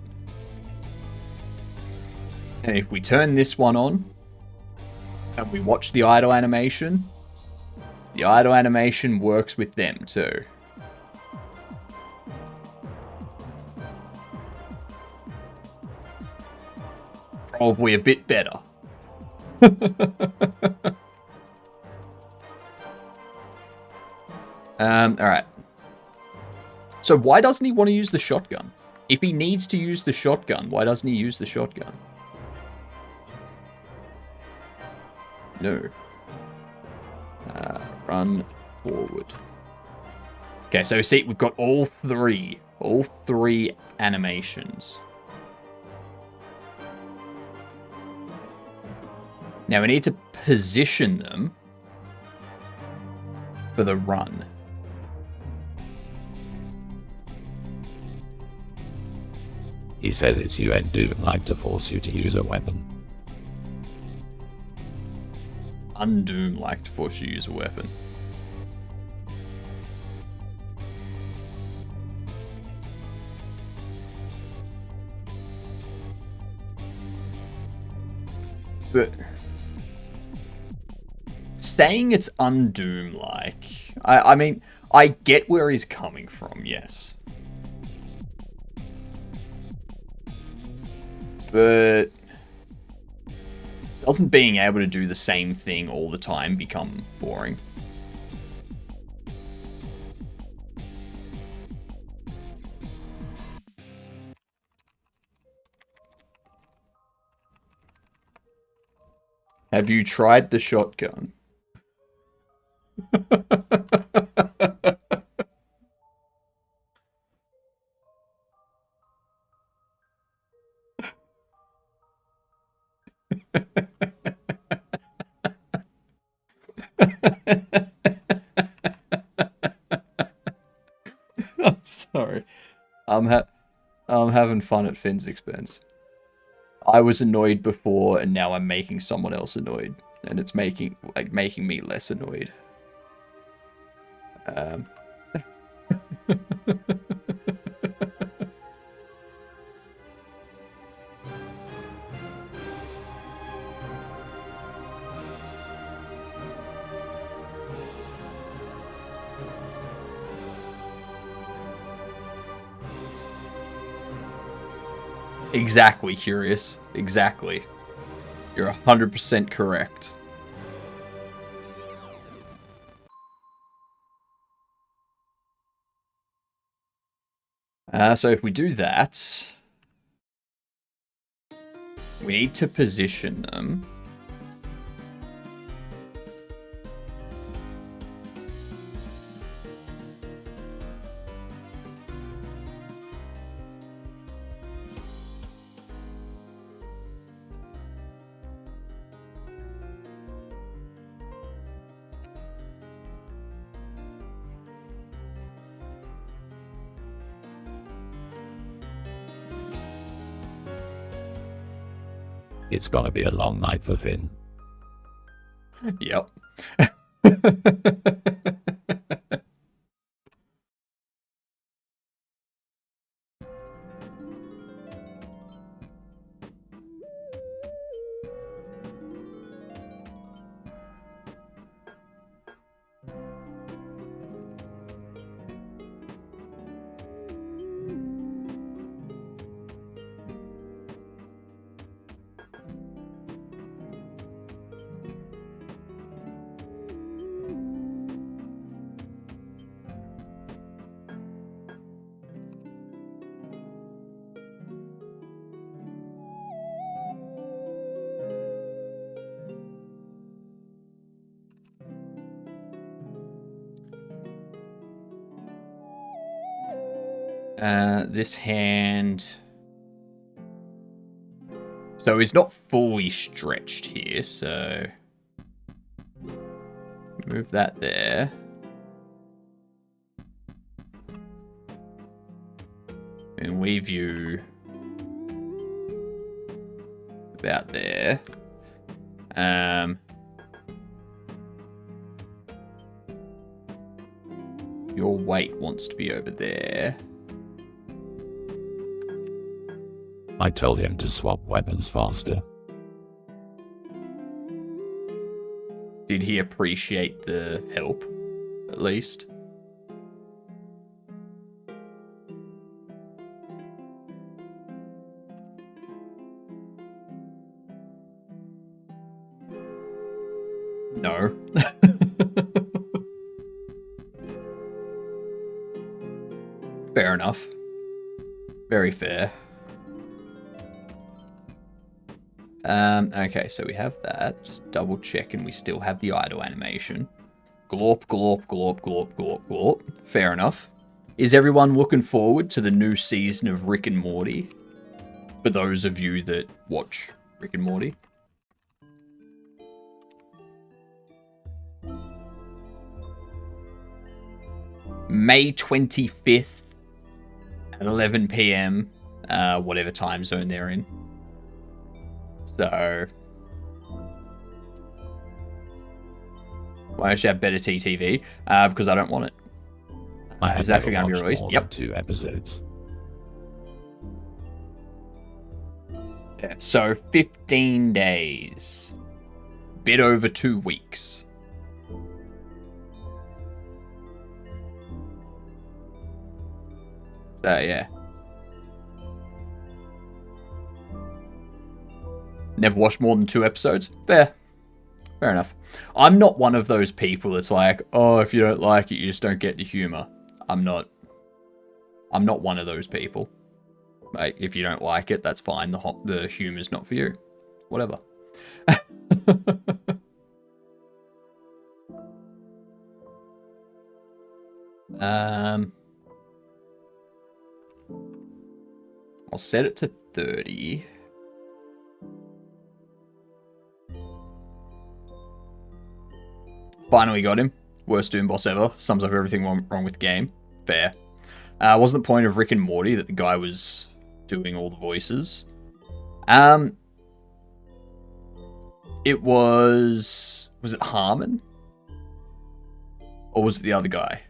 And if we turn this one on, and we watch the idle animation works with them too. Probably a bit better. Alright. So why doesn't he want to use the shotgun? If he needs to use the shotgun, why doesn't he use the shotgun? No. Run forward. Okay, so see, we've got all three animations. Now we need to position them for the run. He says it's you and Doom like to force you to use a weapon. Undoom like to force you to use a weapon. But saying it's Undoom-like, I mean, I get where he's coming from, yes. But doesn't being able to do the same thing all the time become boring? Have you tried the shotgun? I'm sorry. I'm having fun at Finn's expense. I was annoyed before, and now I'm making someone else annoyed, and it's making me less annoyed. Exactly, Curious. Exactly. You're 100% correct. So if we do that, we need to position them. It's gonna be a long night for Finn. Yep. This hand... So he's not fully stretched here, so... Move that there. And leave you... about there. Your weight wants to be over there. I told him to swap weapons faster. Did he appreciate the help, at least? No. Fair enough. Very fair. Okay, so we have that. Just double checking we still have the idle animation. Glorp, glorp, glorp, glorp, glorp, glorp. Fair enough. Is everyone looking forward to the new season of Rick and Morty? For those of you that watch Rick and Morty. May 25th at 11 PM, whatever time zone they're in. So, why don't you have better TTV? Because I don't want it. It's actually going to be released. Yep. 2 episodes. Yeah. So 15 days, bit over 2 weeks. So yeah. Never watched more than 2 episodes. Fair enough. I'm not one of those people that's like, oh, if you don't like it, you just don't get the humor. I'm not one of those people. Like, if you don't like it, that's fine. The humor's not for you. Whatever. I'll set it to 30. Finally got him. Worst Doom boss ever. Sums up everything wrong with the game. Fair. Wasn't the point of Rick and Morty that the guy was doing all the voices? It was it Harmon? Or was it the other guy?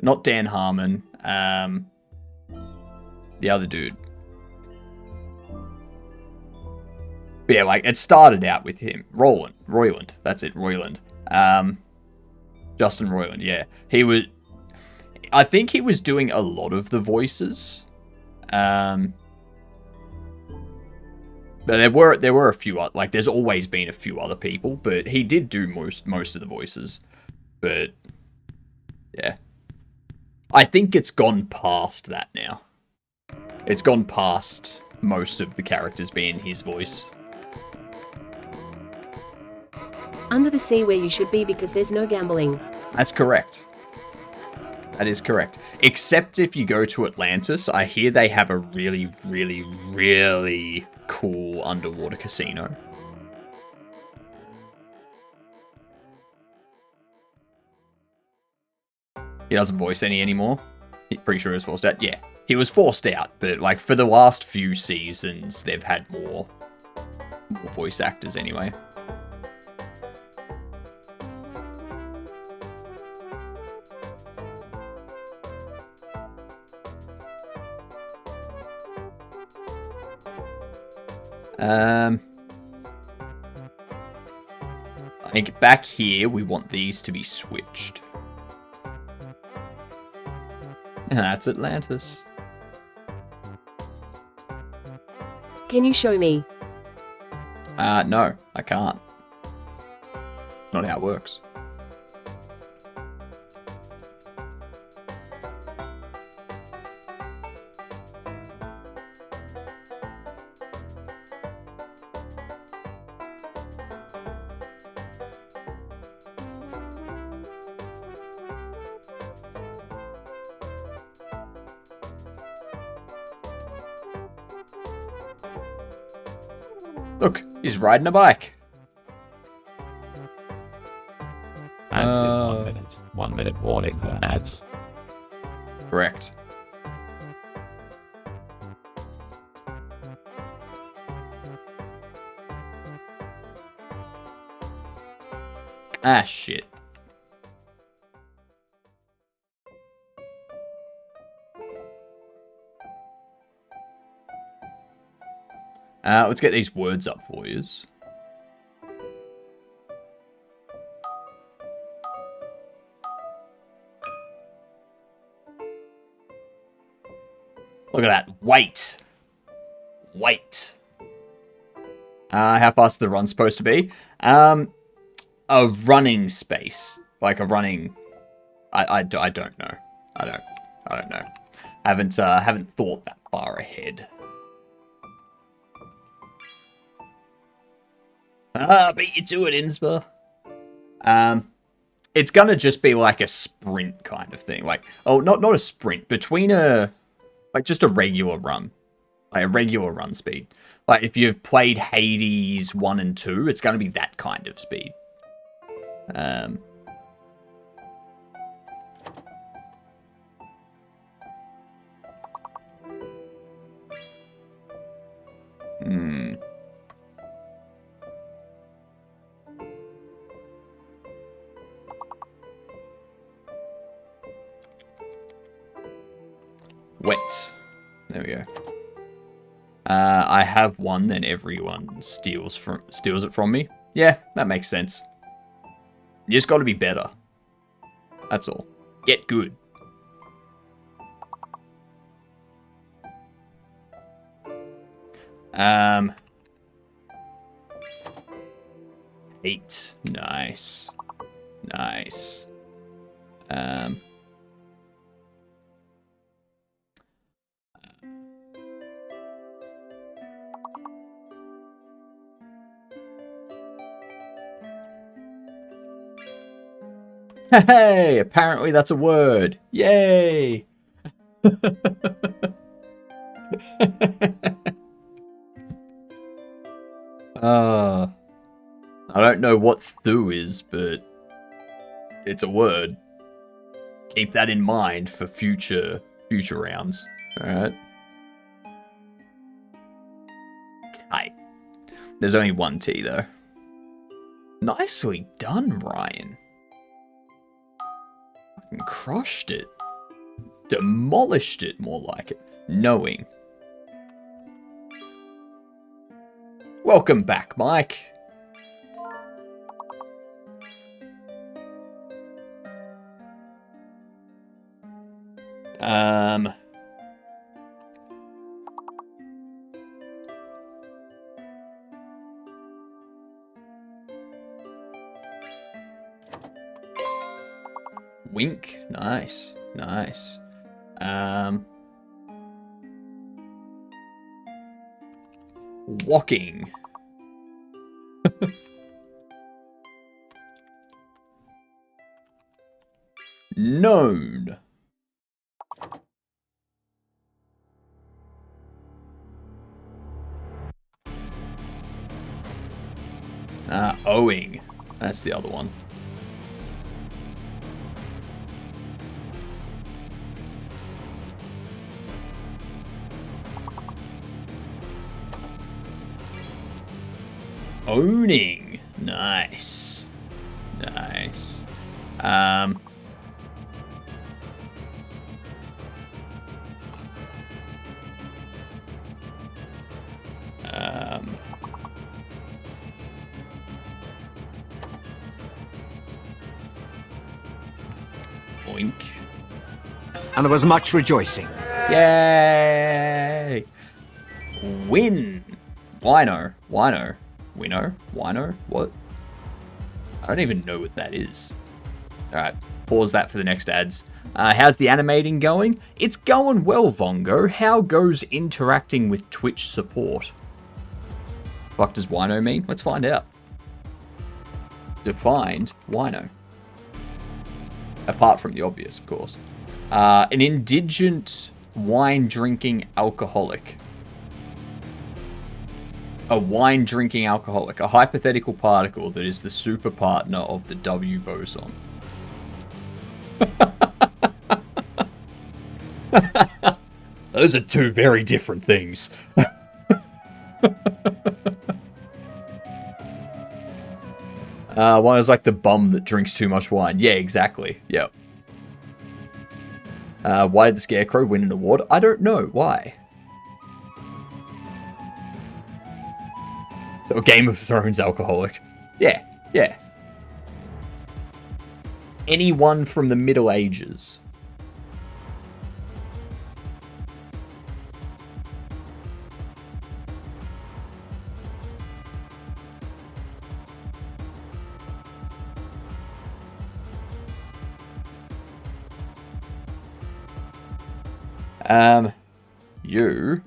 Not Dan Harmon. The other dude. But yeah, like, it started out with him. Roiland. That's it, Roiland. Justin Roiland, yeah. I think he was doing a lot of the voices. But there were a few, like, there's always been a few other people, but he did do most of the voices. But yeah. I think it's gone past that now. It's gone past most of the characters being his voice. Under the sea where you should be because there's no gambling. That's correct. That is correct. Except if you go to Atlantis, I hear they have a really, really, really cool underwater casino. He doesn't voice any anymore. Pretty sure he was forced out. Yeah, he was forced out, but like for the last few seasons, they've had more voice actors anyway. I think back here, we want these to be switched. And that's Atlantis. Can you show me? No, I can't. Not how it works. Look, he's riding a bike. Ads in 1 minute. 1 minute warning for ads. Correct. Ah, shit. Let's get these words up for you. Look at that. Wait. Wait. How fast the run's supposed to be? A running space. Like a running... I don't know. I don't know. Haven't thought that far ahead. Beat you to it, Inspa. It's gonna just be like a sprint kind of thing. Like, oh, not a sprint. Between like just a regular run. Like a regular run speed. Like if you've played Hades 1 and 2, it's gonna be that kind of speed. Wet. There we go. I have one, then everyone steals it from me. Yeah, that makes sense. You just got to be better. That's all. Get good. Eight. Nice. Nice. Hey, apparently that's a word. Yay! I don't know what thu is, but it's a word. Keep that in mind for future rounds. Alright. Tight. There's only one T though. Nicely done, Ryan. Fucking crushed it. Demolished it, more like it. Knowing. Welcome back, Mike. Wink. Nice. Nice. Walking. Known. Owing. That's the other one. Owning. Nice. Nice. Boink. And there was much rejoicing. Yay! Win. Wino. Wino. Wino? Wino? What? I don't even know what that is. Alright, pause that for the next ads. How's the animating going? It's going well, Vongo. How goes interacting with Twitch support? What does wino mean? Let's find out. Defined wino. Apart from the obvious, of course. An indigent wine-drinking alcoholic. A wine-drinking alcoholic. A hypothetical particle that is the super partner of the W boson. Those are two very different things. One is like the bum that drinks too much wine. Yeah, exactly. Yep. Why did the Scarecrow win an award? I don't know. Why? So a Game of Thrones alcoholic. Yeah, yeah. Anyone from the Middle Ages. You.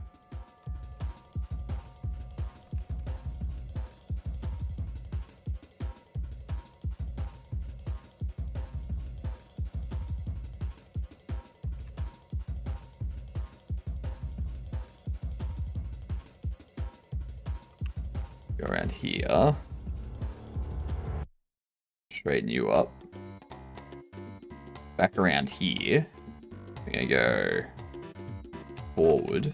Go around here. Straighten you up. Back around here. We're gonna go forward.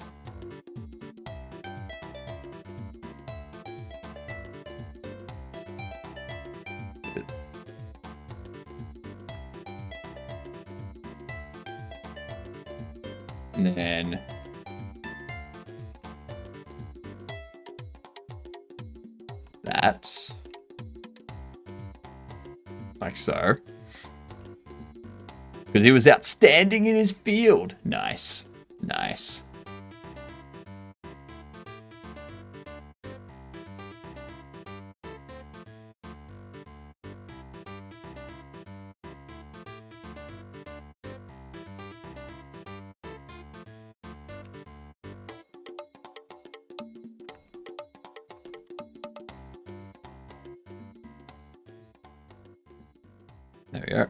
And then that, like so, because he was outstanding in his field. Nice, nice. There we go.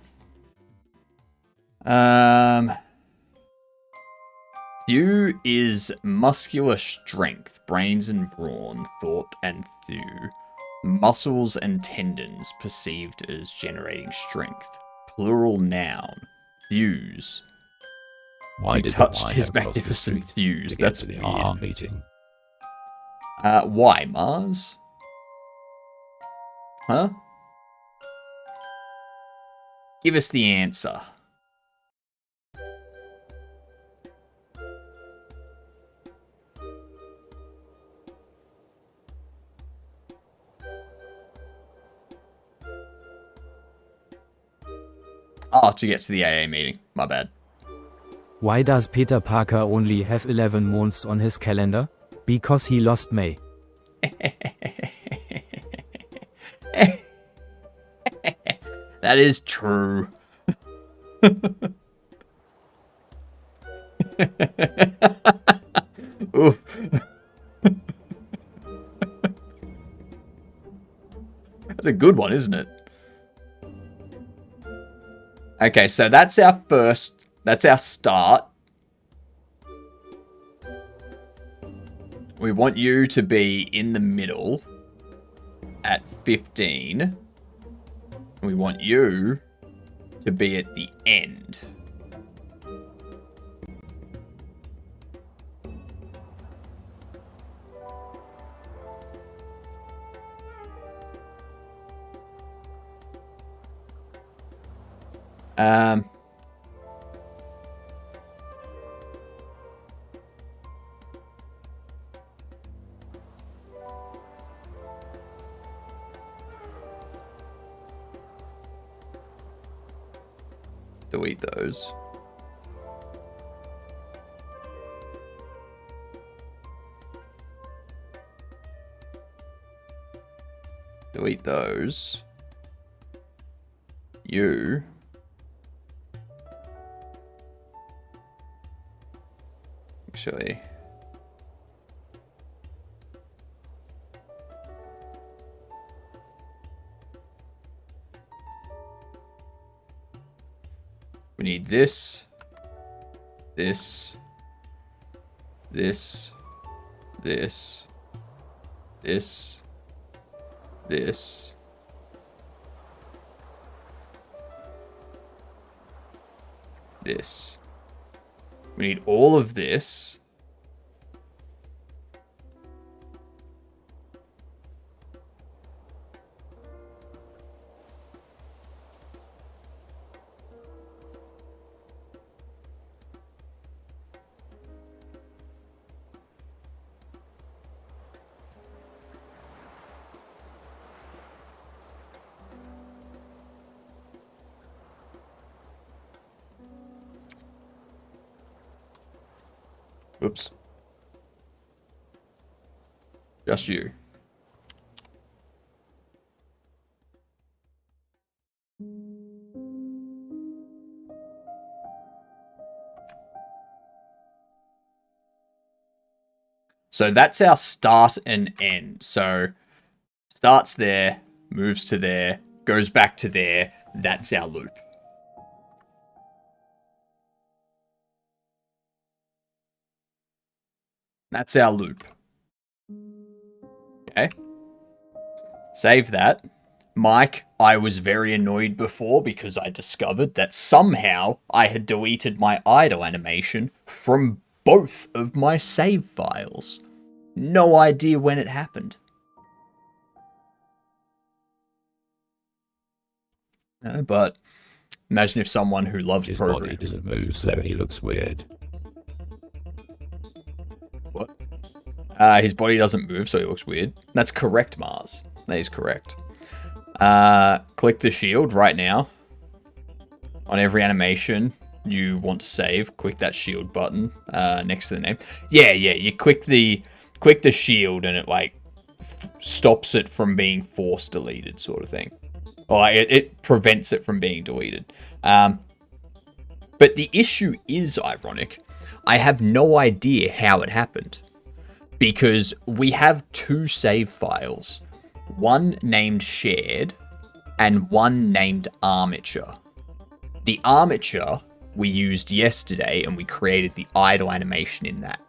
Thew is muscular strength, brains and brawn, thought and thew, muscles and tendons perceived as generating strength. Plural noun. Thews. Why He did the touched wine his across the magnificent street thews. to get That's to the weird. RR meeting? Why, Mars? Huh? Give us the answer. Oh, to get to the AA meeting. My bad. Why does Peter Parker only have 11 months on his calendar? Because he lost May. That is true. Ooh. That's a good one, isn't it? Okay, so that's our start. We want you to be in the middle at 15. We want you to be at the end. Delete those. Delete those. You. Actually. We need this, this, this, this, this, this, this. We need all of this. Oops. Just you. So that's our start and end. So starts there, moves to there, goes back to there. That's our loop. That's our loop. Okay. Save that. Mike, I was very annoyed before because I discovered that somehow I had deleted my idle animation from both of my save files. No idea when it happened. No, but imagine if someone who loves His programming... body doesn't move, so he looks weird. What? His body doesn't move, so he looks weird. That's correct, Mars. That is correct. Click the shield right now. On every animation you want to save, click that shield button next to the name. Yeah, you click the shield and it like stops it from being force deleted, sort of thing. Or it prevents it from being deleted. But the issue is ironic. I have no idea how it happened. Because we have two save files. One named shared and one named armature. The armature we used yesterday and we created the idle animation in that.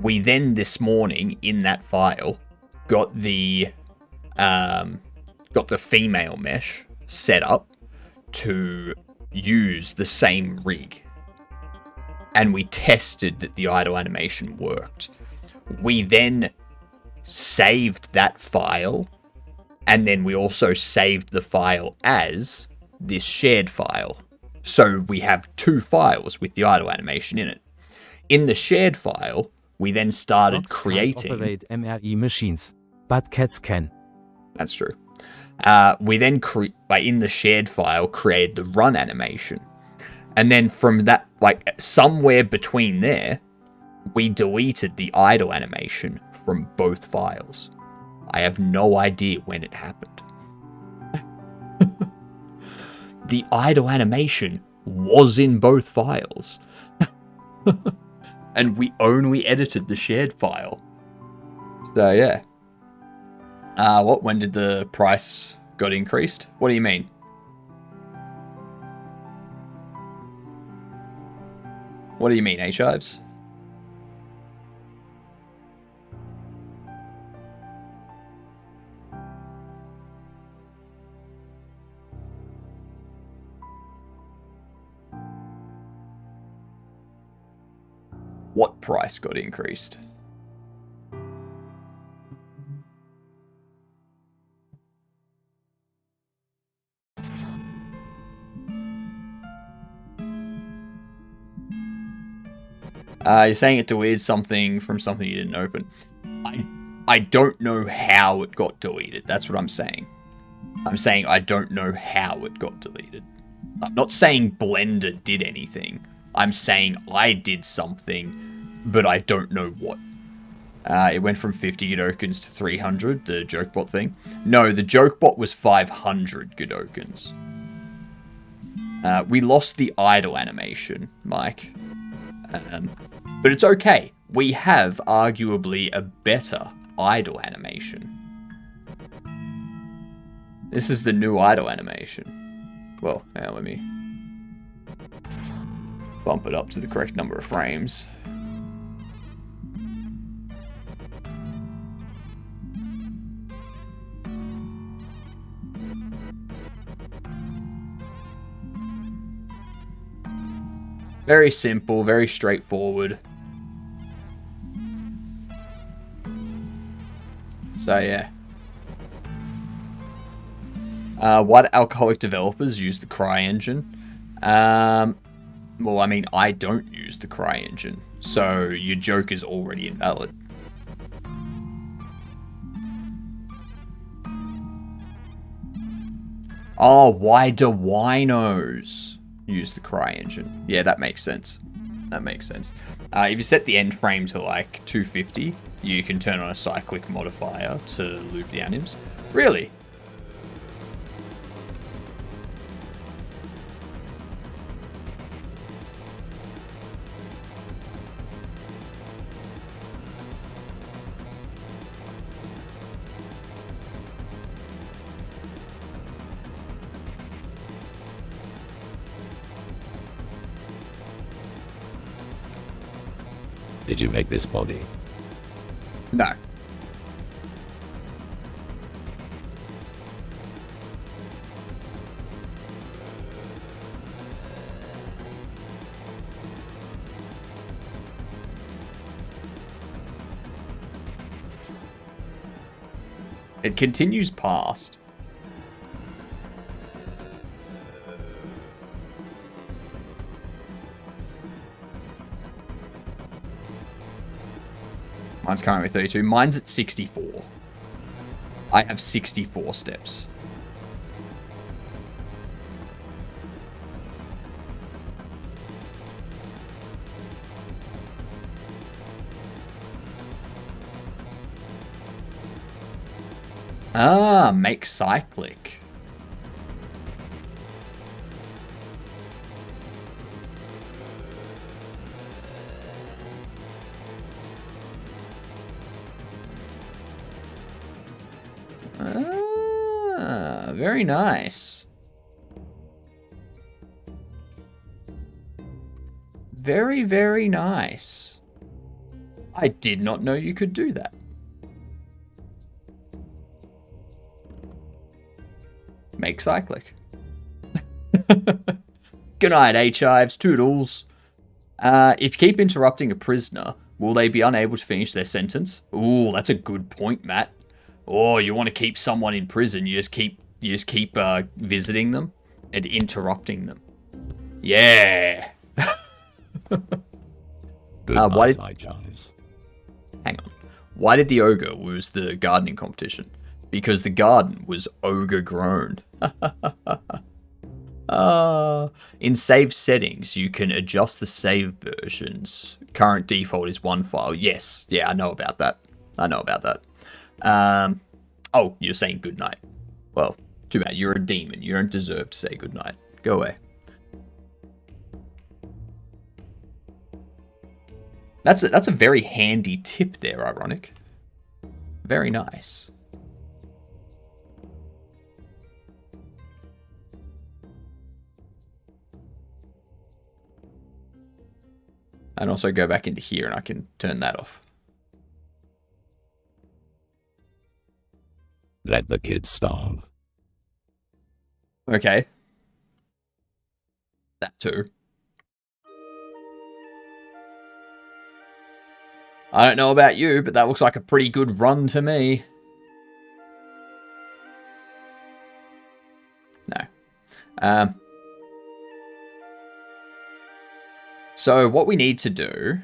We then this morning in that file got the female mesh set up to use the same rig. And we tested that the idle animation worked. We then saved that file, and then we also saved the file as this shared file. So we have two files with the idle animation in it. In the shared file, we then started Dogs creating... can't operate MRE machines, but cats can. That's true. We then, in the shared file, created the run animation. And then from that, like, somewhere between there, we deleted the idle animation from both files. I have no idea when it happened. The idle animation was in both files. And we only edited the shared file. So, yeah. When did the price got increased? What do you mean? What do you mean, H-Hives? What price got increased? You're saying it deleted something from something you didn't open. I don't know how it got deleted. That's what I'm saying. I'm saying I don't know how it got deleted. I'm not saying Blender did anything. I'm saying I did something, but I don't know what. It went from 50 Godokins to 300, the Jokebot thing. No, the Jokebot was 500 Godokins. We lost the idle animation, Mike. But it's okay. We have arguably a better idle animation. This is the new idle animation. Well, now let me bump it up to the correct number of frames. Very simple, very straightforward. So yeah. Why do alcoholic developers use the CryEngine? Well, I mean, I don't use the CryEngine, so your joke is already invalid. Oh, why do winos use the CryEngine? Yeah, that makes sense. That makes sense. If you set the end frame to like 250, you can turn on a cyclic modifier to loop the anims. Really? Did you make this body? No. It continues past. Mine's currently 32. Mine's at 64. I have 64 steps. Ah, make cyclic. Ah, very nice. Very, very nice. I did not know you could do that. Make cyclic. Good night, H-Hives. Toodles. If you keep interrupting a prisoner, will they be unable to finish their sentence? Ooh, that's a good point, Matt. Or you want to keep someone in prison, you just keep visiting them and interrupting them. Yeah. Good why night, did Hi-Chives. Hang on. Why did the ogre lose the gardening competition? Because the garden was ogre grown. In save settings, you can adjust the save versions. Current default is one file. Yes. Yeah, I know about that. Oh, you're saying goodnight. Well, too bad. You're a demon. You don't deserve to say goodnight. Go away. That's a very handy tip there, Ironic. Very nice. And also go back into here and I can turn that off. Let the kids starve. Okay. That too. I don't know about you, but that looks like a pretty good run to me. No. So what we need to do...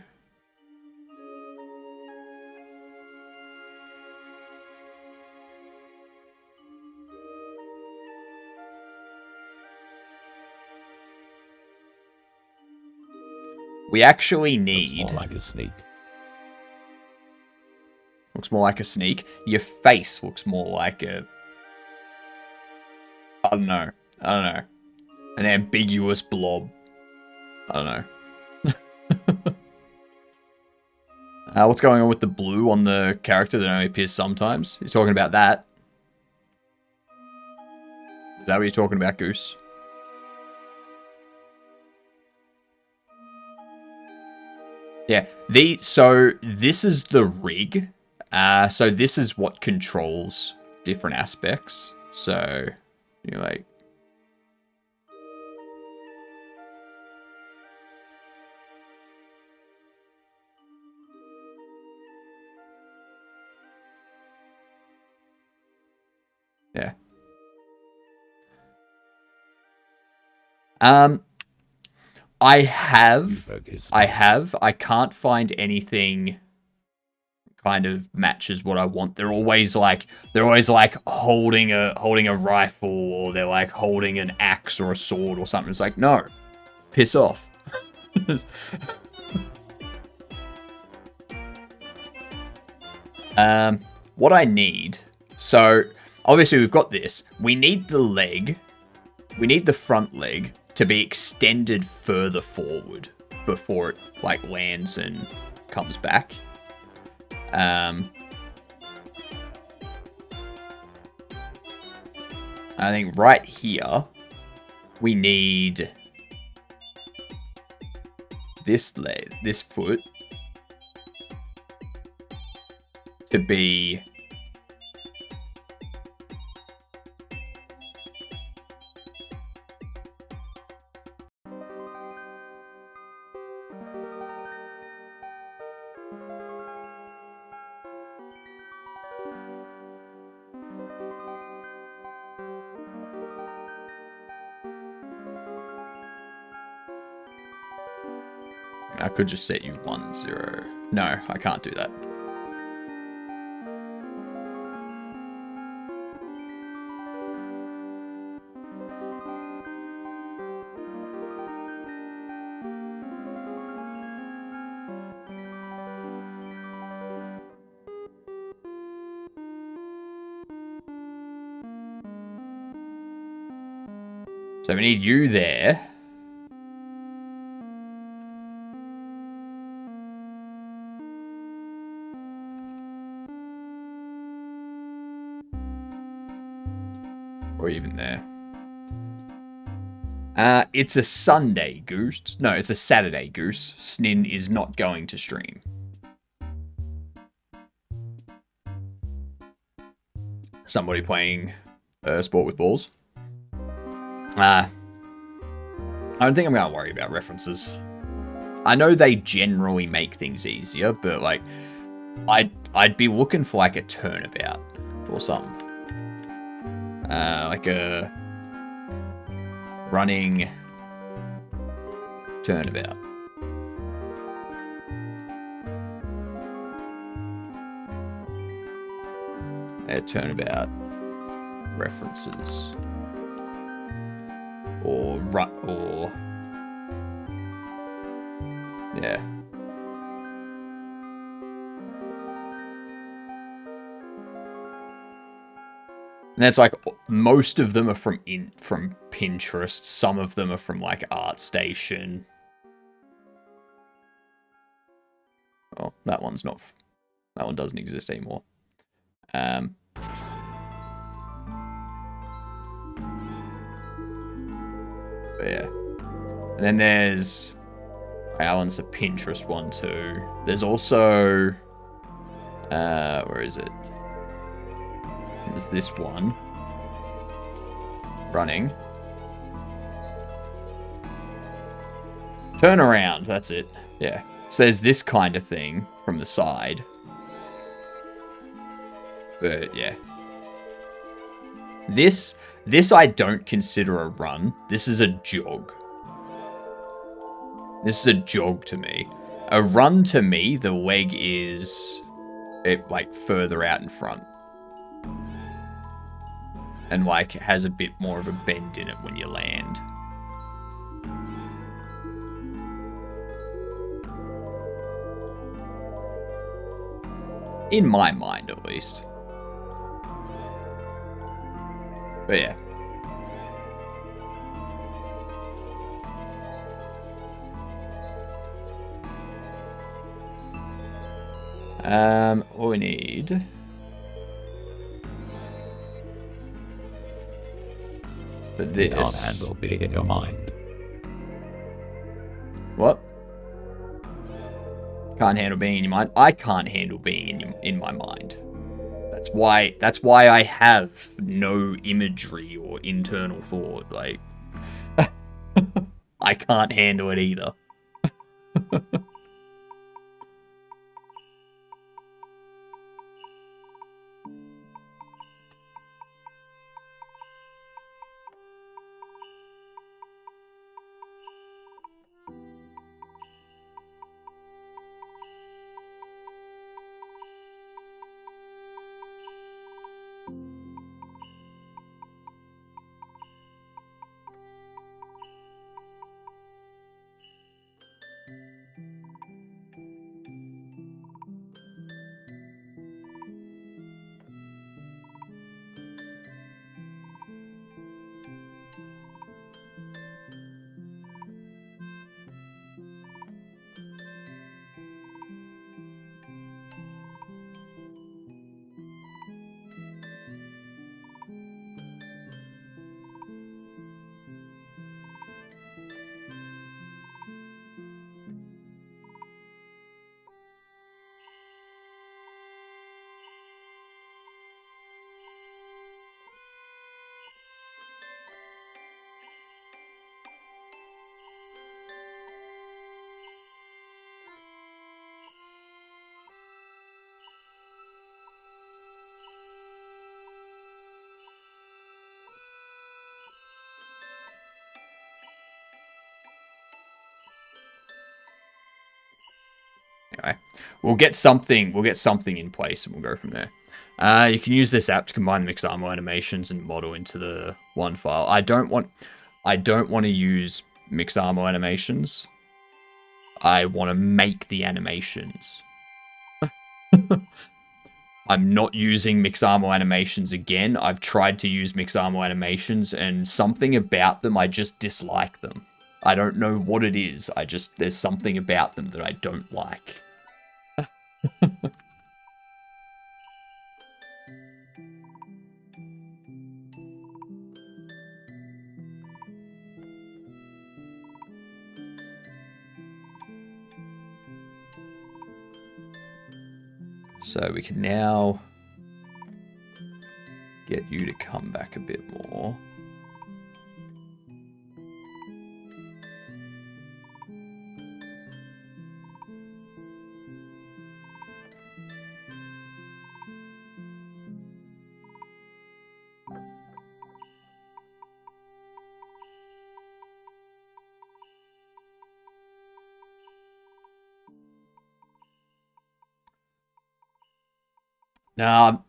We actually need... Looks more like a sneak. Looks more like a sneak. Your face looks more like a... I don't know. An ambiguous blob. I don't know. What's going on with the blue on the character that only appears sometimes? You're talking about that? Is that what you're talking about, Goose? Yeah. So this is the rig. So this is what controls different aspects. So you're like... Yeah. I can't find anything kind of matches what I want. They're always like holding a rifle, or they're like holding an axe or a sword or something. It's like, no. Piss off. What I need... So, obviously we've got this. We need the leg. We need the front leg to be extended further forward before it, like, lands and comes back. I think right here, we need this leg, this foot, to be I could just set you 1, 0. No, I can't do that. So we need you there. Or even there. It's a Sunday, Goose. No, it's a Saturday, Goose. Snin is not going to stream. Somebody playing Sport with Balls. I don't think I'm going to worry about references. I know they generally make things easier, but like, I'd be looking for like a turnabout or something. Like a running turnabout. Turnabout references. Or yeah. And that's like, most of them are from Pinterest. Some of them are from like ArtStation. Oh, that one doesn't exist anymore. But yeah. And then there's, that one's a Pinterest one too. There's also, where is it? There's this one. Running. Turn around, that's it. Yeah. So there's this kind of thing from the side. But yeah. This I don't consider a run. This is a jog. This is a jog to me. A run to me, the leg is like further out in front. And like has a bit more of a bend in it when you land. In my mind, at least. But yeah. What we need. But this. You can't handle being in your mind. What? Can't handle being in your mind? I can't handle being in my mind. That's why I have no imagery or internal thought. Like, I can't handle it either. Anyway, we'll get something in place and we'll go from there. You can use this app to combine the Mixamo animations and model into the one file. I don't want to use Mixamo animations. I want to make the animations. I'm not using Mixamo animations again. I've tried to use Mixamo animations and something about them, I just dislike them. I don't know what it is. There's something about them that I don't like. So we can now get you to come back a bit more. Now,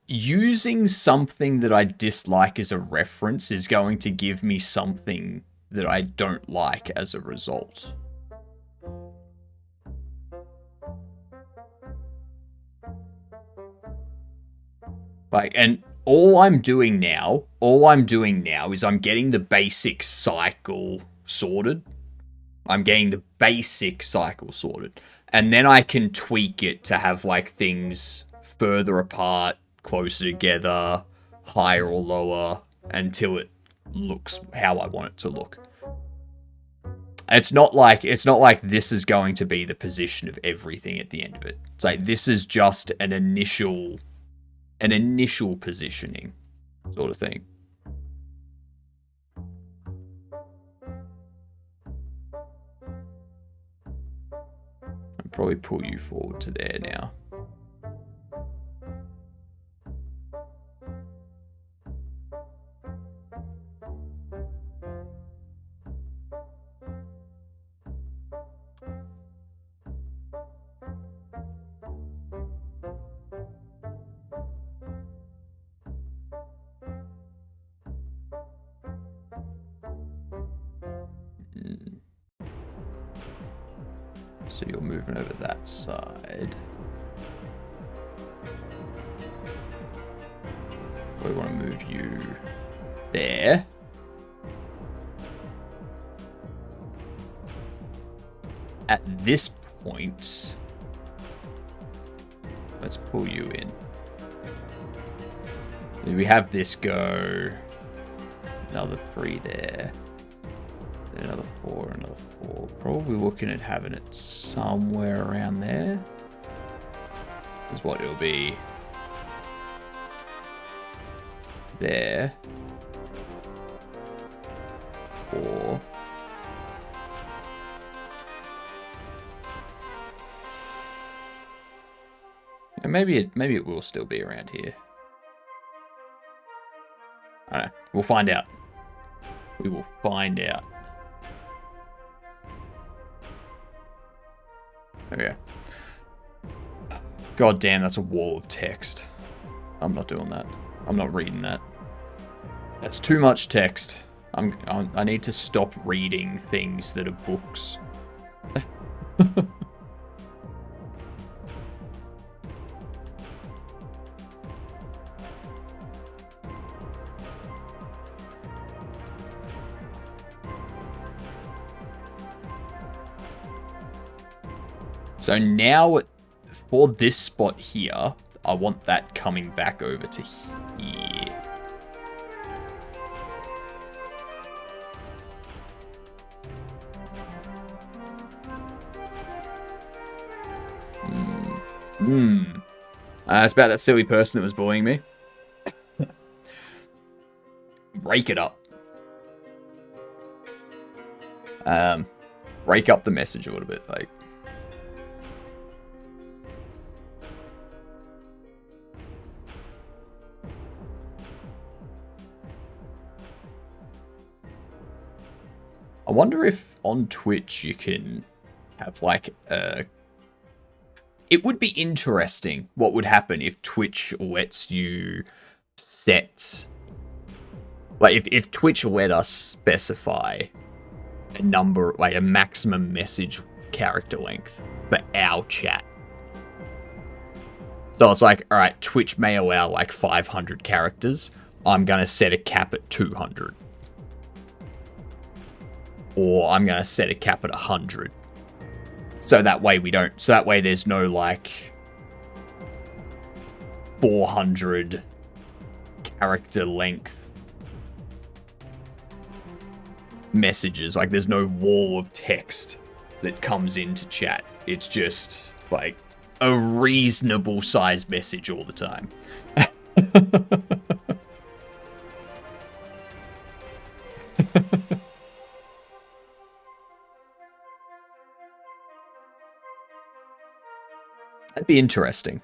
using something that I dislike as a reference is going to give me something that I don't like as a result. Like, and all I'm doing now is I'm getting the basic cycle sorted. And then I can tweak it to have, like, things further apart, closer together, higher or lower, until it looks how I want it to look. It's not like this is going to be the position of everything at the end of it. It's like, this is just an initial positioning sort of thing. Probably pull you forward to there now. So you're moving over that side. We want to move you there. At this point, let's pull you in. We have this go. Another 3 there. Then another 4, another 4. Probably looking at having it somewhere around there. Is what it'll be. There. 4. And maybe it will still be around here. I don't know. We'll find out. We will find out. There we go. God damn, that's a wall of text. I'm not doing that. I'm not reading that. That's too much text. I need to stop reading things that are books. So now, for this spot here, I want that coming back over to here. It's about that silly person that was bullying me. Break it up. Break up the message a little bit, like. I wonder if on Twitch you can have like it would be interesting what would happen if Twitch lets you set, like if Twitch let us specify a number, like a maximum message character length for our chat. So it's like, all right, Twitch may allow like 500 characters. I'm going to set a cap at 200. Or I'm going to set a cap at 100. So that way there's no like 400 character length messages. Like there's no wall of text that comes into chat. It's just like a reasonable size message all the time. That'd be interesting.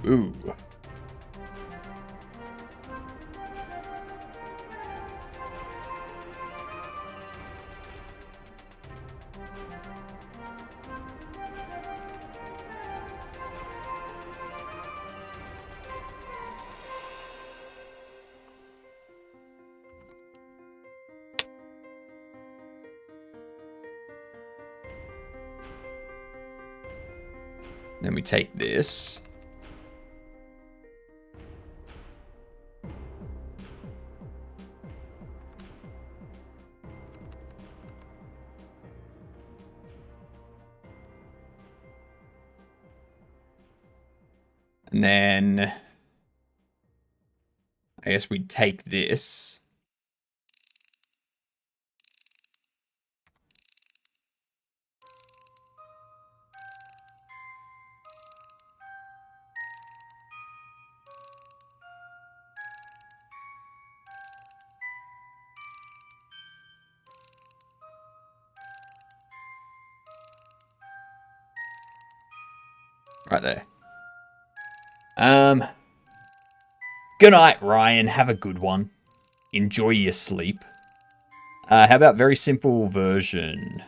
Ooh. Then we take this. And then I guess we'd take this. Right there. Good night, Ryan. Have a good one. Enjoy your sleep. How about very simple version?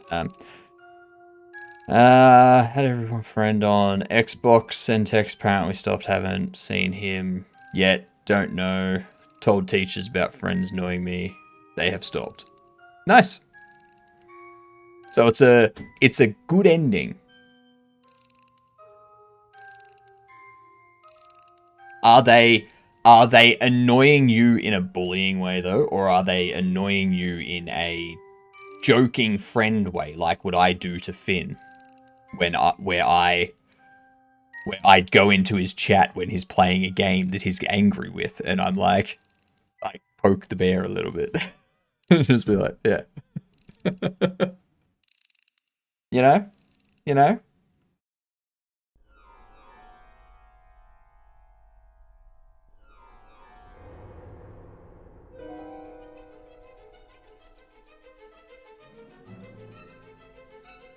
Had everyone friend on Xbox. Sentex apparently stopped. Haven't seen him yet. Don't know. Told teachers about friends knowing me. They have stopped. Nice. So it's a good ending. Are they annoying you in a bullying way though, or are they annoying you in a joking friend way, like what I do to Finn, where I'd go into his chat when he's playing a game that he's angry with, and I'm like, I poke the bear a little bit, just be like, yeah, you know.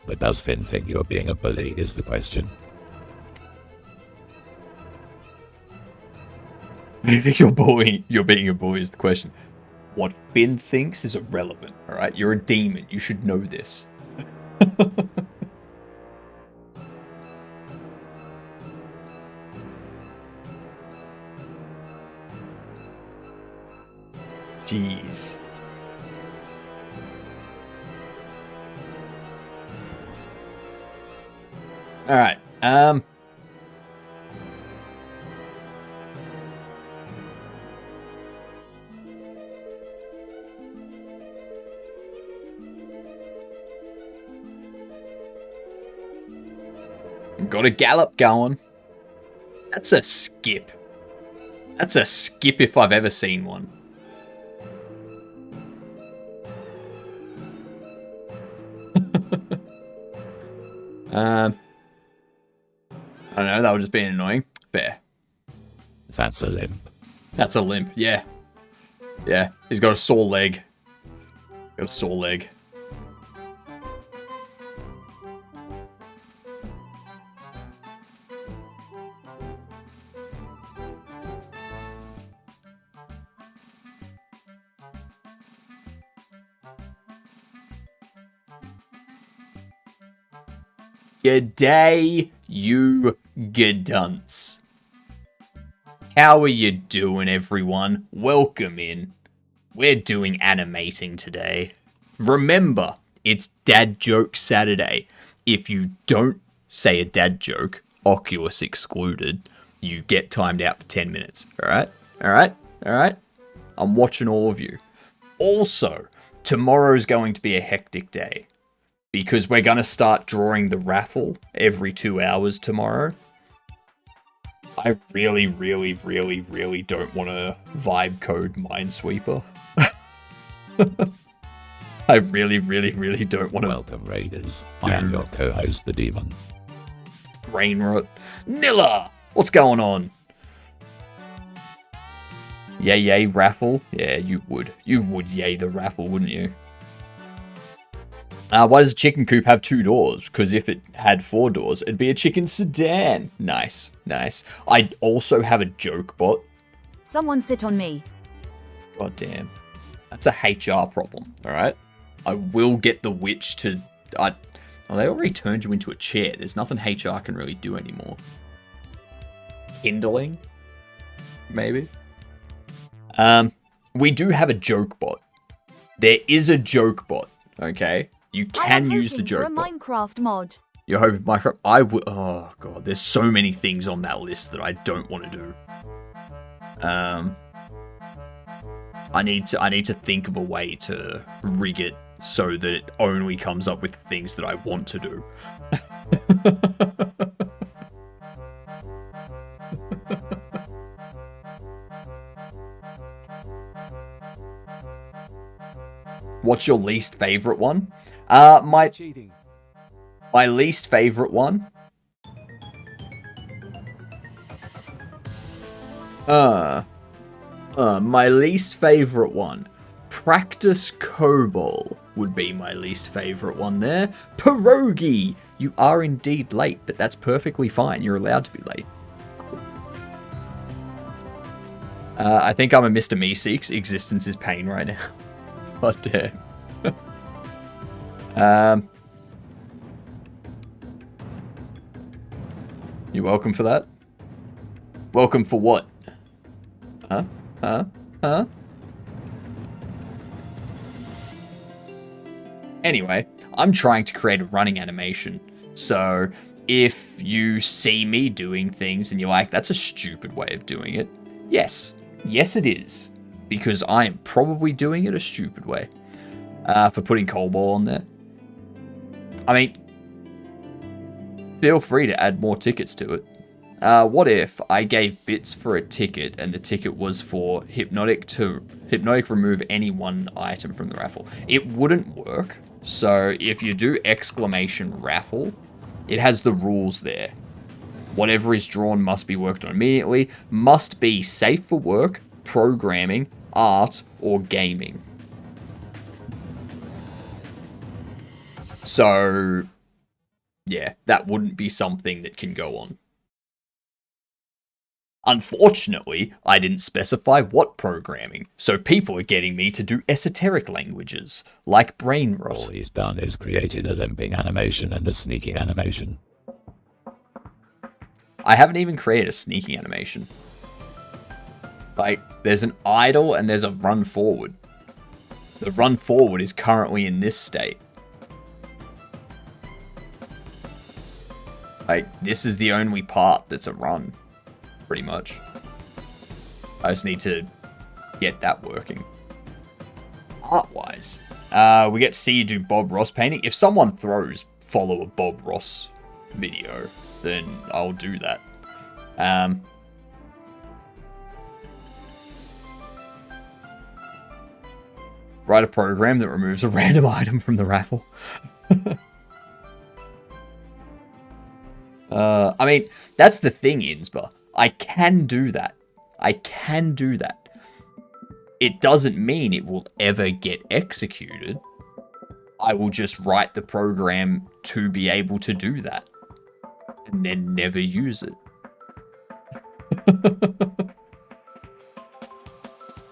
But does Finn think you're being a bully is the question. You think you're being a bully is the question. What Finn thinks is irrelevant, alright? You're a demon. You should know this. Jeez. Alright, got a gallop going. That's a skip. That's a skip if I've ever seen one. I don't know, that would just be annoying. Fair. That's a limp. That's a limp, yeah. Yeah, he's got a sore leg. Got a sore leg. G'day, you gadunts. How are you doing, everyone? Welcome in. We're doing animating today. Remember, it's Dad Joke Saturday. If you don't say a dad joke, Oculus excluded, you get timed out for 10 minutes. Alright? Alright? Alright? I'm watching all of you. Also, tomorrow's going to be a hectic day, because we're going to start drawing the raffle every 2 hours tomorrow. I really, really, really, really don't want to vibe code Minesweeper. I really, really, really don't want to. Welcome, Raiders. I am your co-host, the Demon. Brainrot. Nilla! What's going on? Yay, raffle? Yeah, you would. You would yay the raffle, wouldn't you? Why does a chicken coop have 2 doors? Because if it had 4 doors, it'd be a chicken sedan. Nice, nice. I also have a joke bot. Someone sit on me. God damn. That's a HR problem, alright? I will get the witch to... Oh, they already turned you into a chair. There's nothing HR can really do anymore. Kindling? Maybe? We do have a joke bot. There is a joke bot, okay? You can use the joke bot. For a Minecraft mod. You're hoping Minecraft? I would... Oh, God. There's so many things on that list that I don't want to do. I need to think of a way to rig it so that it only comes up with things that I want to do. What's your least favorite one? My least favorite one. My least favorite one. Practice COBOL would be my least favorite one there. Pierogi! You are indeed late, but that's perfectly fine. You're allowed to be late. I think I'm a Mr. Meeseeks. Existence is pain right now. God damn. You're welcome for that. Welcome for what? Huh? Anyway, I'm trying to create a running animation. So if you see me doing things and you're like, that's a stupid way of doing it. Yes. Yes, it is. Because I am probably doing it a stupid way. For putting COBOL on there. I mean, feel free to add more tickets to it. What if I gave bits for a ticket and the ticket was for Hypnotic to remove any one item from the raffle? It wouldn't work. So if you do exclamation raffle, it has the rules there. Whatever is drawn must be worked on immediately, must be safe for work, programming, art, or gaming. So, yeah, that wouldn't be something that can go on. Unfortunately, I didn't specify what programming, so people are getting me to do esoteric languages, like brain rot. All he's done is created a limping animation and a sneaking animation. I haven't even created a sneaking animation. Like, there's an idle and there's a run forward. The run forward is currently in this state. Like, this is the only part that's a run. Pretty much. I just need to get that working. Art-wise, we get to see you do Bob Ross painting. If someone throws follow a Bob Ross video, then I'll do that. Write a program that removes a random item from the raffle. I mean, that's the thing, Insba. I can do that. I can do that. It doesn't mean it will ever get executed. I will just write the program to be able to do that. And then never use it.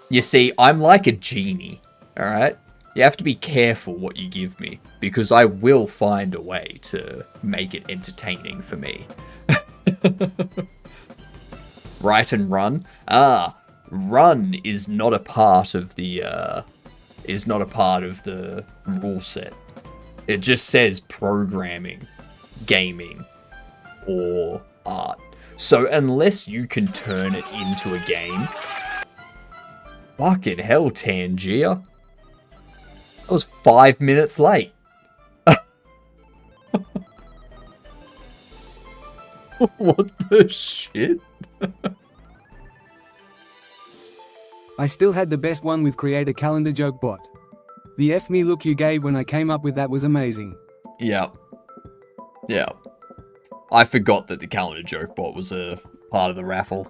You see, I'm like a genie, alright? You have to be careful what you give me, because I will find a way to make it entertaining for me. Write and run? Run is not a part of the, rule set. It just says programming, gaming, or art. So unless you can turn it into a game... Fucking hell, Tangier. I was 5 minutes late. What the shit? I still had the best one with Create a Calendar Joke Bot. The F me look you gave when I came up with that was amazing. Yep. Yeah. I forgot that the calendar joke bot was a part of the raffle.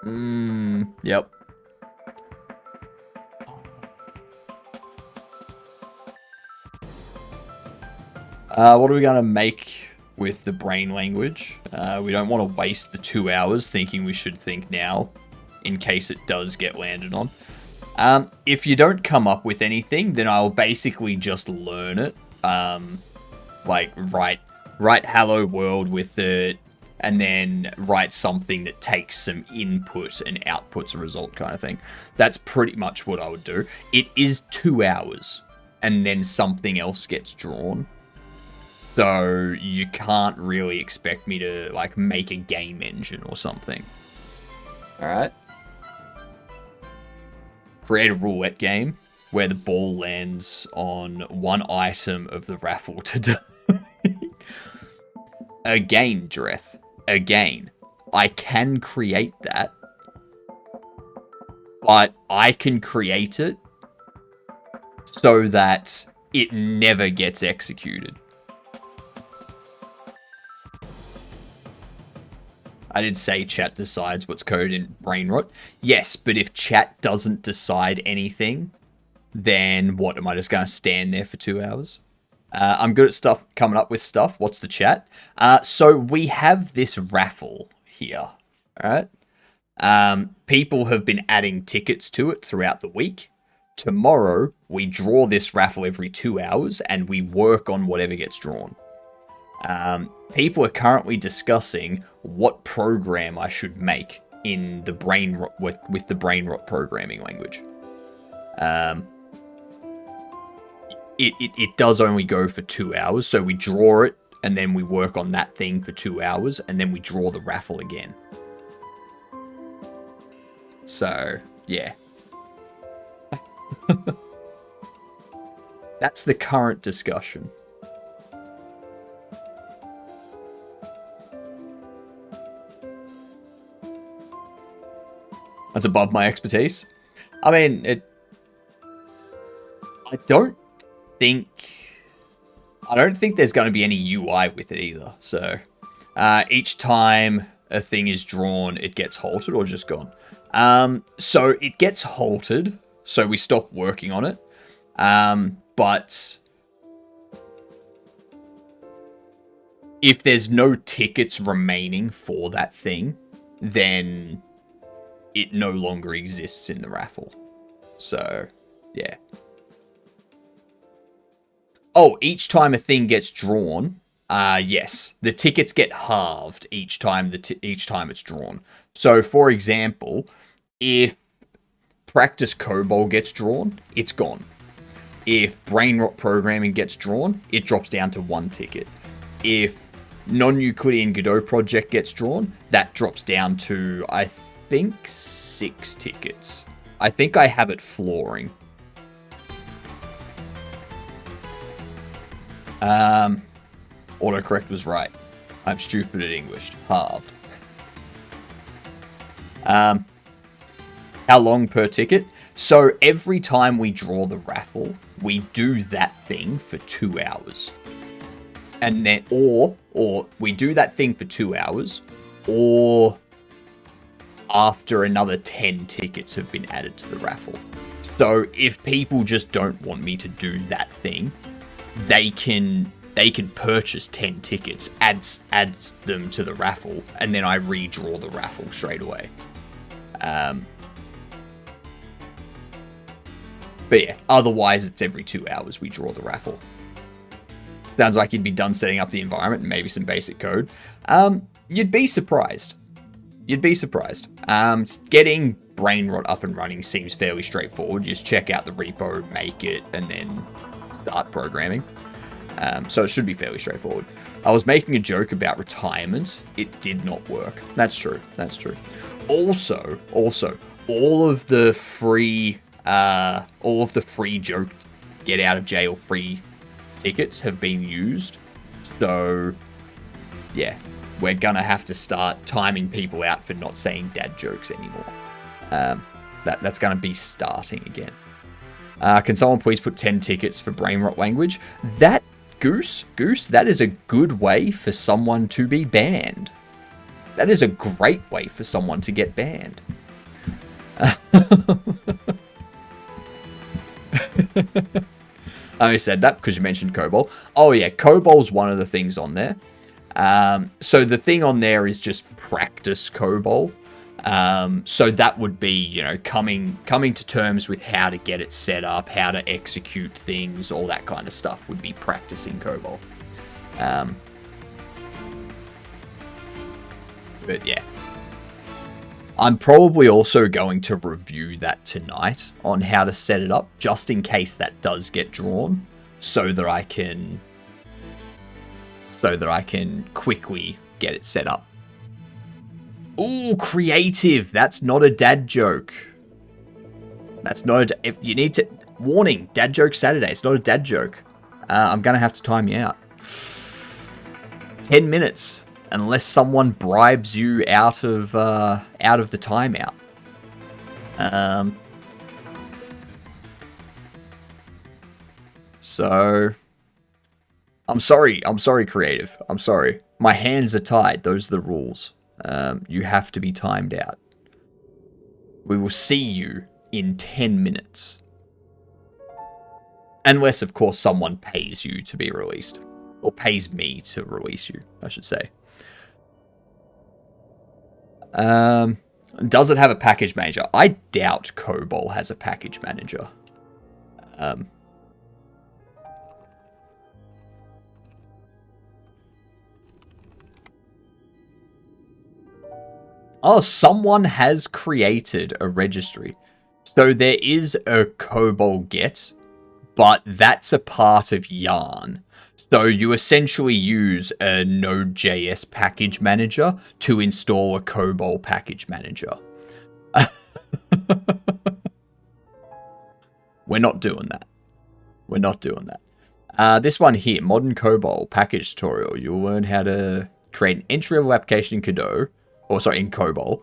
Yep. What are we going to make with the brain language? We don't want to waste the 2 hours thinking we should think now, in case it does get landed on. If you don't come up with anything, then I'll basically just learn it. Like, write hello world with it, and then write something that takes some input and outputs a result kind of thing. That's pretty much what I would do. It is 2 hours, and then something else gets drawn. So you can't really expect me to, like, make a game engine or something. Alright? Create a roulette game where the ball lands on one item of the raffle to do. Again, Dreth. Again. I can create that. But I can create it so that it never gets executed. I did say chat decides what's code in Brainrot. Yes, but if chat doesn't decide anything, then what, am I just going to stand there for 2 hours? I'm good at stuff, coming up with stuff. What's the chat? So we have this raffle here, alright? People have been adding tickets to it throughout the week. Tomorrow, we draw this raffle every 2 hours, and we work on whatever gets drawn. People are currently discussing what program I should make in the Brainrot with the Brainrot programming language. It does only go for 2 hours, so we draw it, and then we work on that thing for 2 hours, and then we draw the raffle again. So, yeah. That's the current discussion. That's above my expertise. I mean, I don't think there's going to be any UI with it either. So, each time a thing is drawn, it gets halted or just gone. So it gets halted, so we stop working on it. But if there's no tickets remaining for that thing, then it no longer exists in the raffle. So, yeah. Oh, each time a thing gets drawn, yes, the tickets get halved each time it's drawn. So, for example, if Practice COBOL gets drawn, it's gone. If Brainrot Programming gets drawn, it drops down to 1 ticket. If Non-Euclidean Godot Project gets drawn, that drops down to, I think, 6 tickets. I think I have it flooring. Autocorrect was right. I'm stupid at English. Halved. How long per ticket? So every time we draw the raffle, we do that thing for 2 hours. And then, or we do that thing for 2 hours, or after another 10 tickets have been added to the raffle. So if people just don't want me to do that thing, they can purchase 10 tickets, adds them to the raffle, and then I redraw the raffle straight away. But yeah, otherwise it's every 2 hours we draw the raffle. Sounds like you'd be done setting up the environment and maybe some basic code. You'd be surprised. You'd be surprised. Getting Brainrot up and running seems fairly straightforward. Just check out the repo, make it, and then start programming. So it should be fairly straightforward. I was making a joke about retirement. It did not work. That's true. That's true. Also, all of the free joke get out of jail free tickets have been used. So yeah, we're gonna have to start timing people out for not saying dad jokes anymore. That's gonna be starting again. Can someone please put 10 tickets for Brainrot language? That Goose, that is a good way for someone to be banned. That is a great way for someone to get banned. I only said that because you mentioned COBOL. Oh yeah, COBOL's one of the things on there. So the thing on there is just practice COBOL. So that would be, you know, coming to terms with how to get it set up, how to execute things, all that kind of stuff would be practicing COBOL. But yeah. I'm probably also going to review that tonight on how to set it up, just in case that does get drawn, so that I can quickly get it set up. Ooh, creative. That's not a dad joke. That's not a... If you need to... Warning, dad joke Saturday. It's not a dad joke. I'm going to have to time you out. 10 minutes. Unless someone bribes you out of the timeout. So... I'm sorry, creative. I'm sorry. My hands are tied. Those are the rules. You have to be timed out. We will see you in 10 minutes. Unless, of course, someone pays you to be released. Or pays me to release you, I should say. Does it have a package manager? I doubt COBOL has a package manager. Oh, someone has created a registry. So there is a COBOL get, but that's a part of Yarn. So you essentially use a Node.js package manager to install a COBOL package manager. We're not doing that. We're not doing that. This one here, Modern COBOL package tutorial. You'll learn how to create an entry-level application in Godot. Or sorry, in COBOL.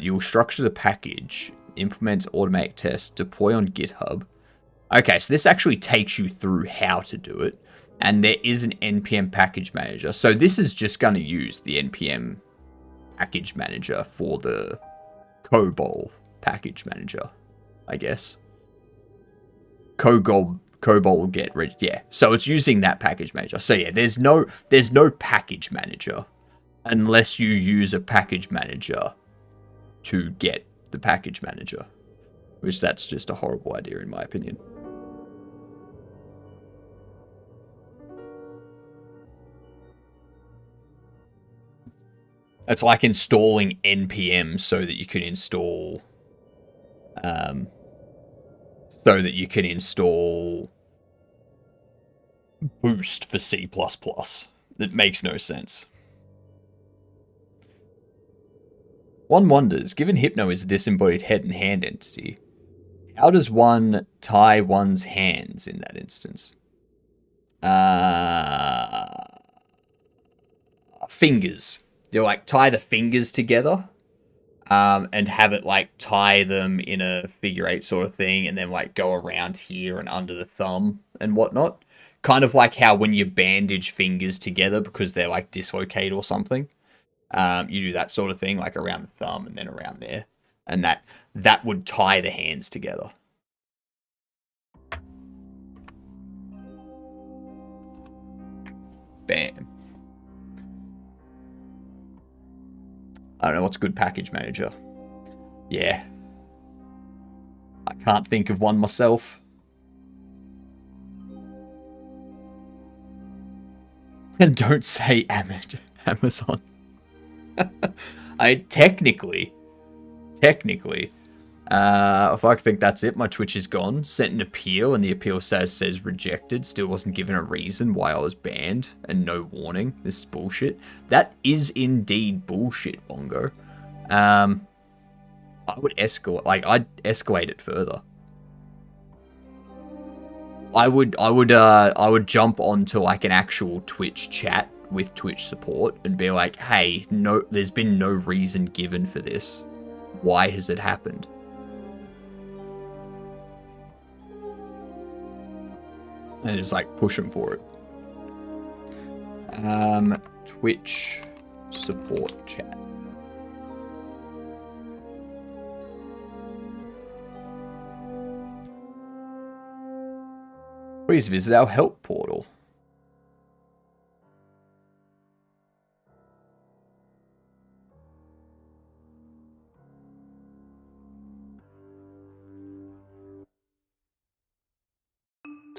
You'll structure the package, implement automatic tests, deploy on GitHub. Okay, so this actually takes you through how to do it. And there is an NPM package manager. So this is just going to use the NPM package manager for the COBOL package manager, I guess. COBOL get rid. Yeah, so it's using that package manager. So yeah, there's no package manager unless you use a package manager to get the package manager, which that's just a horrible idea in my opinion. It's like installing NPM so that you can install Boost for C++. That makes no sense. One wonders, given Hypno is a disembodied head and hand entity, how does one tie one's hands in that instance? Fingers. You like tie the fingers together. and have it like tie them in a figure 8 sort of thing, and then like go around here and under the thumb and whatnot. Kind of like how when you bandage fingers together because they're like dislocated or something, you do that sort of thing, like around the thumb and then around there, and that would tie the hands together. Bam. I don't know what's good package manager. Yeah. I can't think of one myself. And don't say Amazon. Technically, if I think that's it, my Twitch is gone. Sent an appeal, and the appeal says rejected. Still wasn't given a reason why I was banned, and no warning. This is bullshit. That is indeed bullshit, Bongo. I would escalate. Like, I'd escalate it further. I would jump onto like an actual Twitch chat with Twitch support and be like, hey, no, there's been no reason given for this. Why has it happened? And just like push them for it. Twitch support chat. Please visit our help portal.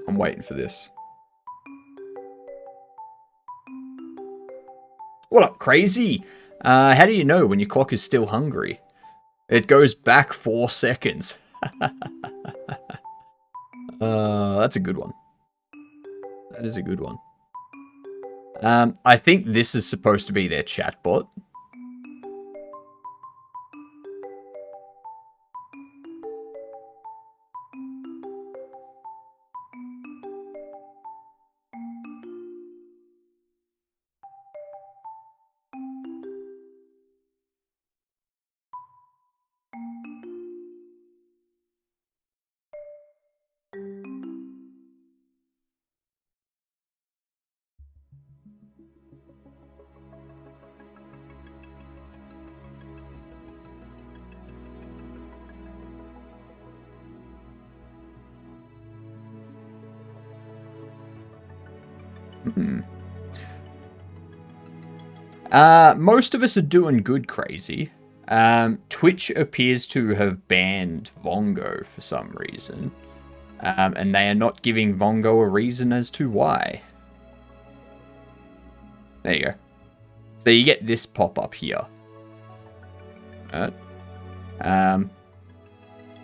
I'm waiting for this. What up, crazy? How do you know when your clock is still hungry? It goes back 4 seconds. That's a good one. That is a good one. I think this is supposed to be their chatbot. Most of us are doing good, crazy. Twitch appears to have banned Vongo for some reason. And they are not giving Vongo a reason as to why. There you go. So you get this pop-up here. So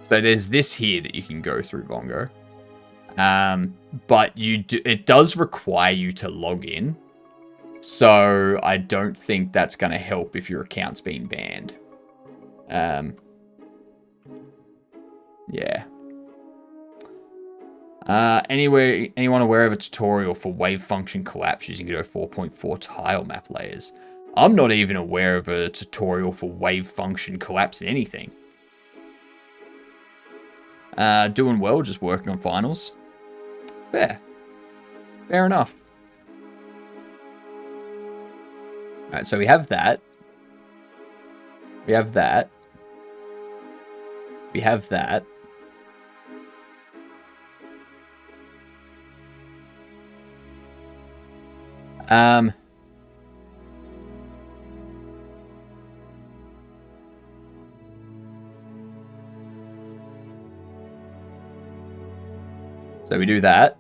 there's this here that you can go through Vongo. But it does require you to log in. So I don't think that's going to help if your account's been banned. Yeah. Anyone aware of a tutorial for wave function collapse using Godot 4.4 tile map layers? I'm not even aware of a tutorial for wave function collapse in anything. Doing well, just working on finals. Fair enough. Alright, so we have that. We have that. We have that. So we do that.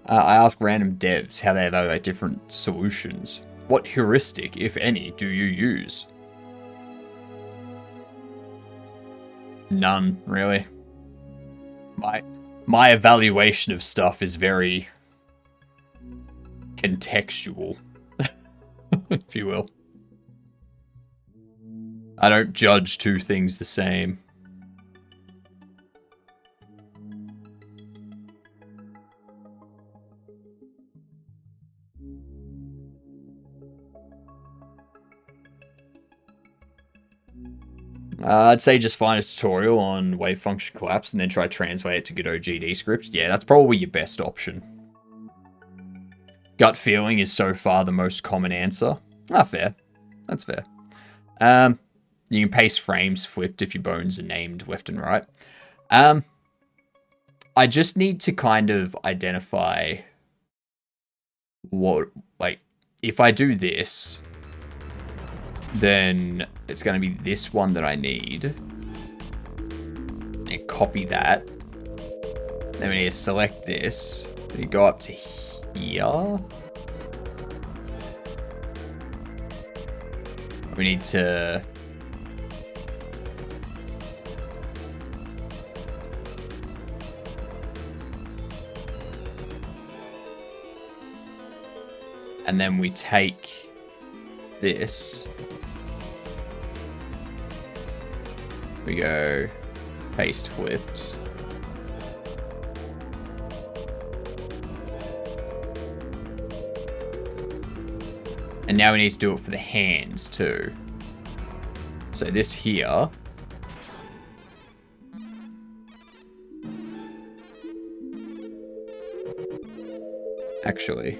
I ask random devs how they evaluate different solutions. What heuristic, if any, do you use? None, really. My evaluation of stuff is very contextual, if you will. I don't judge two things the same. I'd say just find a tutorial on wave function collapse and then try to translate it to Godot GD script. Yeah, that's probably your best option. Gut feeling is so far the most common answer. Ah, fair. That's fair. You can paste frames flipped if your bones are named left and right. I just need to kind of identify what, like, if I do this, then it's going to be this one that I need. And copy that. Then we need to select this. We go up to here. We need to... And then we take this. We go paste flipped. And now we need to do it for the hands too. So this here. Actually.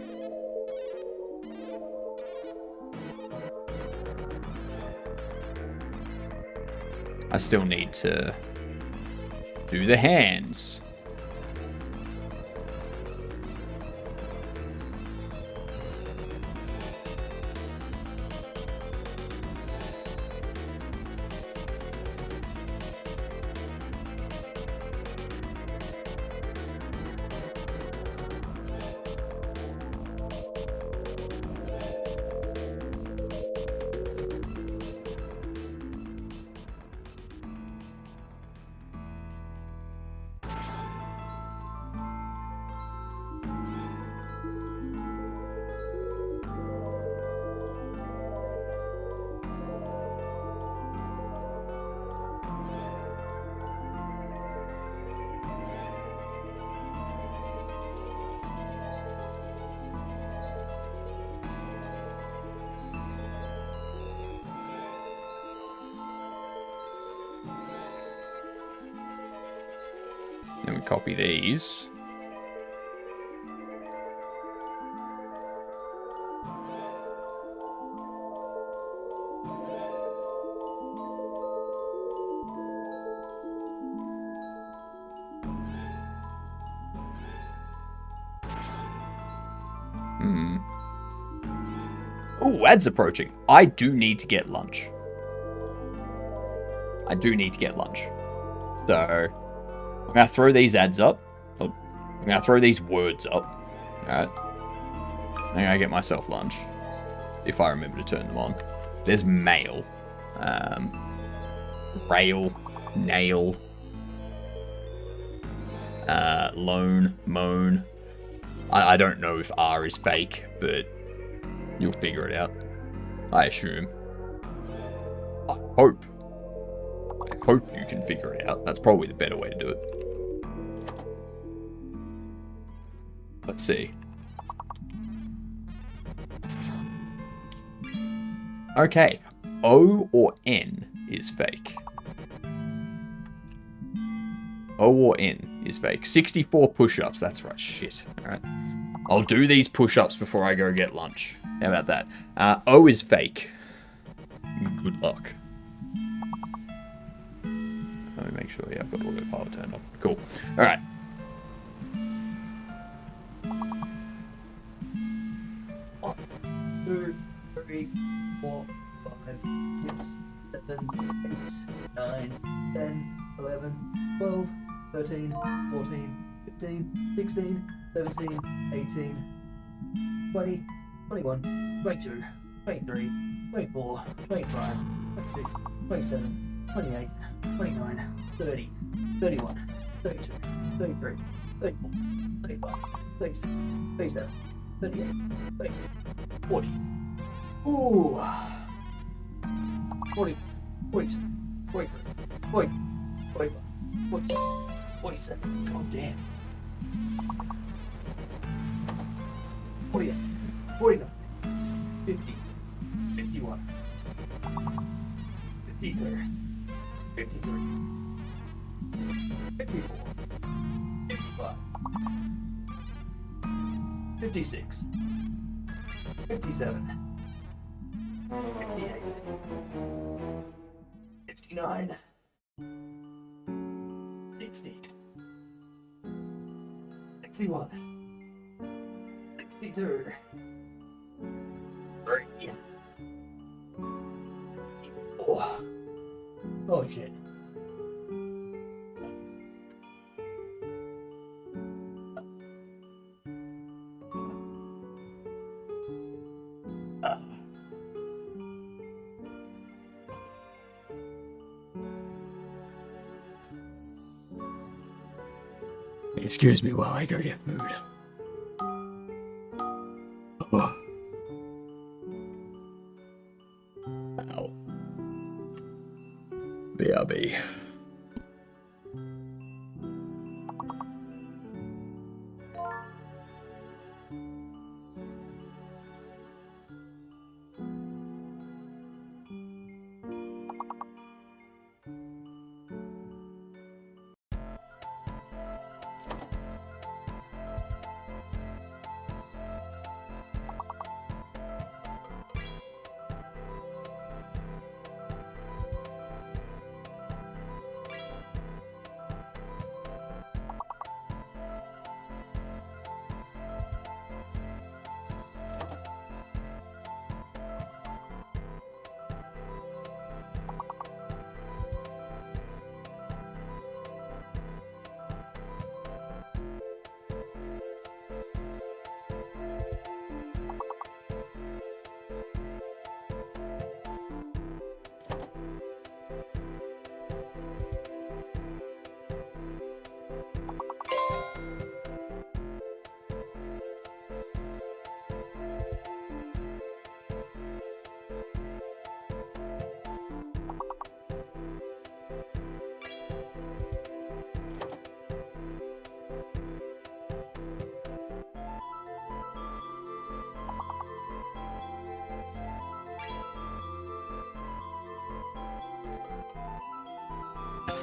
I still need to do the hands. Then we copy these. Oh, ads approaching. I do need to get lunch. I do need to get lunch. So... I'm going to throw these ads up. I'm going to throw these words up. Alright. I'm going to get myself lunch. If I remember to turn them on. There's mail. Rail. Nail. Loan. Moan. I don't know if R is fake, but you'll figure it out. I assume. I hope you can figure it out. That's probably the better way to do it. Let's see. Okay. O or N is fake. O or N is fake. 64 push-ups. That's right. Shit. Alright. I'll do these push-ups before I go get lunch. How about that? O is fake. Good luck. Let me make sure, yeah, I've got autopilot turned on. Cool. Alright. One, two, three, 4, 5, 6, 7, 8, 9, 10, 11, 12, 13, 14, 15, 16, 17, 18, 20, 21, 22, 23, 24, 25, 26, 27, 28, 29, 30, 31, 32, 33, 34, 35, 36, 37, 38, 39, 40. Ooh. 40, 47. 47. God damn. 48. 49. 50. 51. 53. 53. 54. 55. 56. 57. 58. 59. 60. 61. 62. 3. 4. Oh shit. Excuse me while I go get food. Oh. Ow. BRB.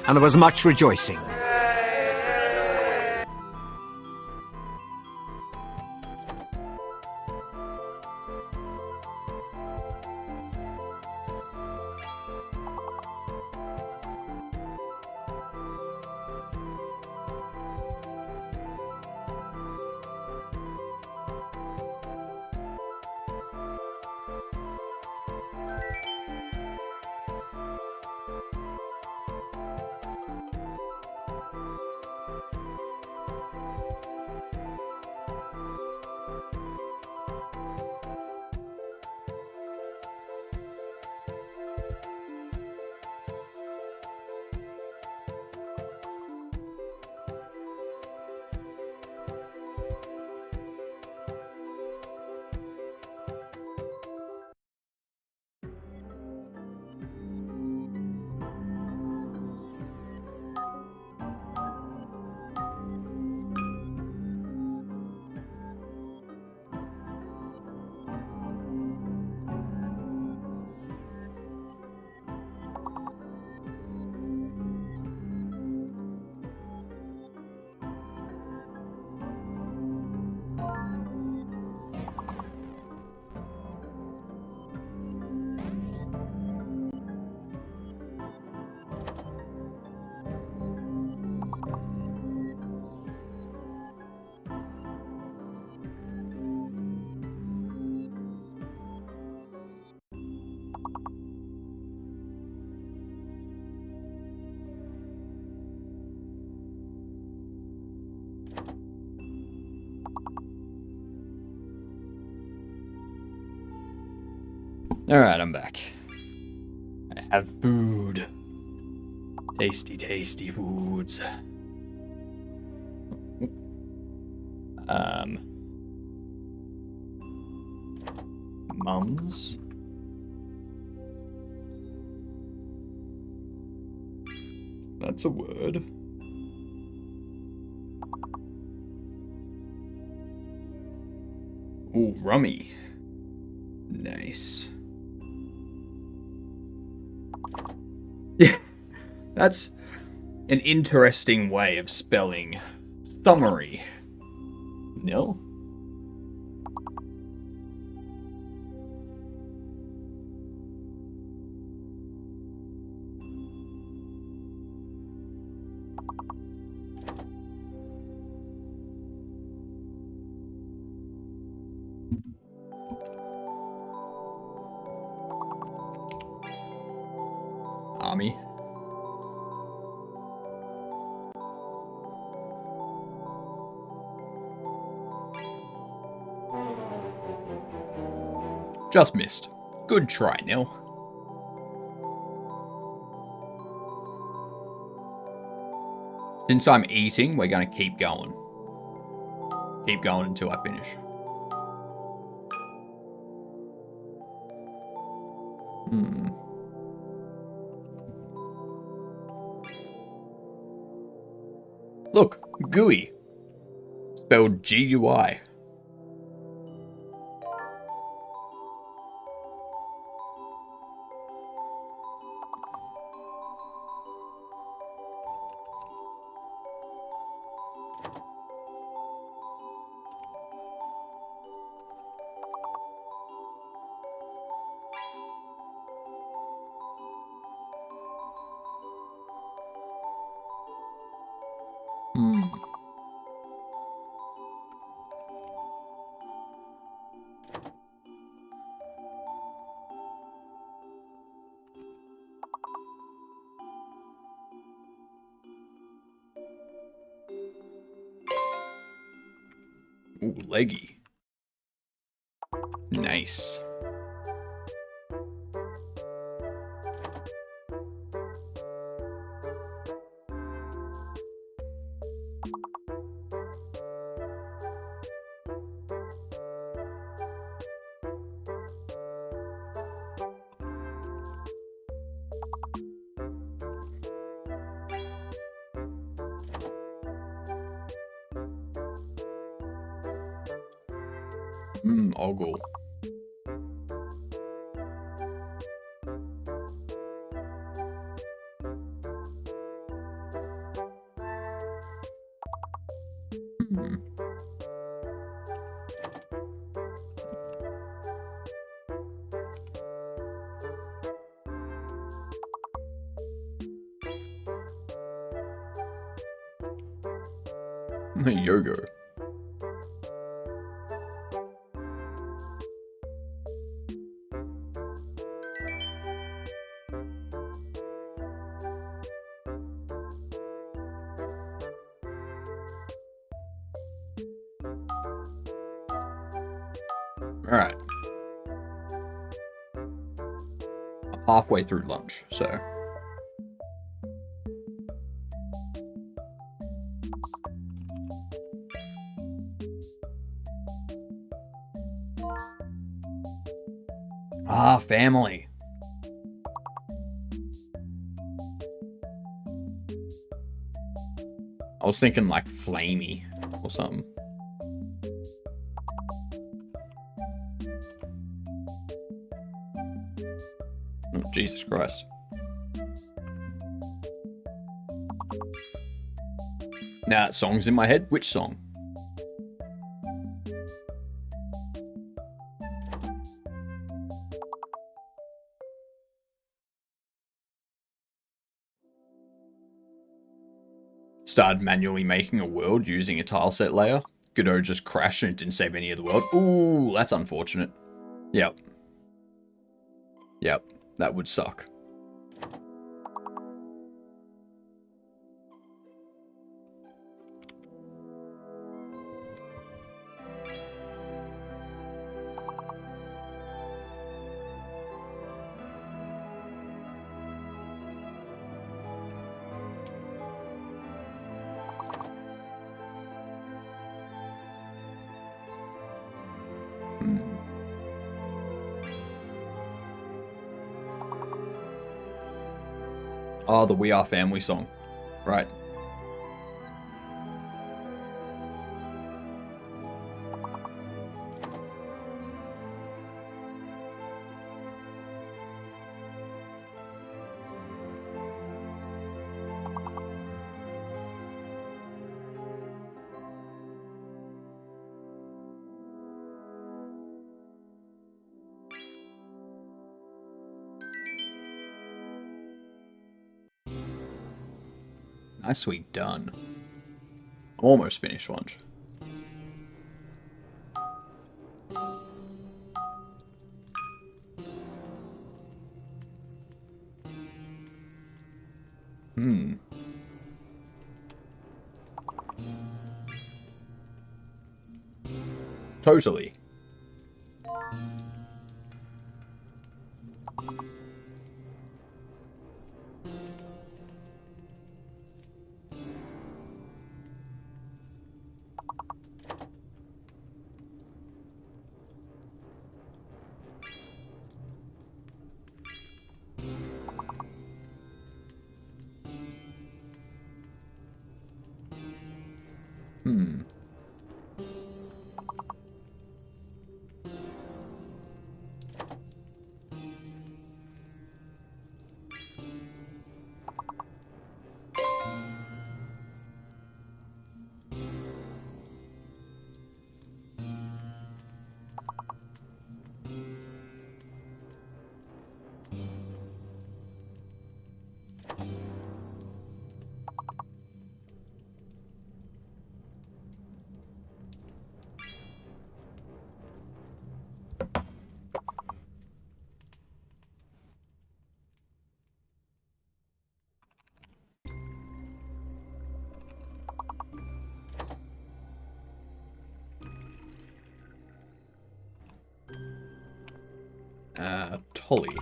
And there was much rejoicing. Alright, I'm back. I have food. Tasty, tasty foods. Mums. That's a word. Ooh, rummy. Nice. Yeah, that's an interesting way of spelling summary. Nil? Army. Just missed. Good try, Nil. Since I'm eating, we're going to keep going. Keep going until I finish. Look, GUI. Spelled G-U-I. Ooh, leggy. Nice. Ogle. Yogo. Alright. I'm halfway through lunch, so... Ah, family. I was thinking like flamey or something. Oh, Jesus Christ. Now that song's in my head. Which song? Started manually making a world using a tileset layer. Godot just crashed and it didn't save any of the world. Ooh, that's unfortunate. Yep. Yep, that would suck. Oh, the We Are Family song. Right. Nicely done. Almost finished lunch. Totally. Tolly.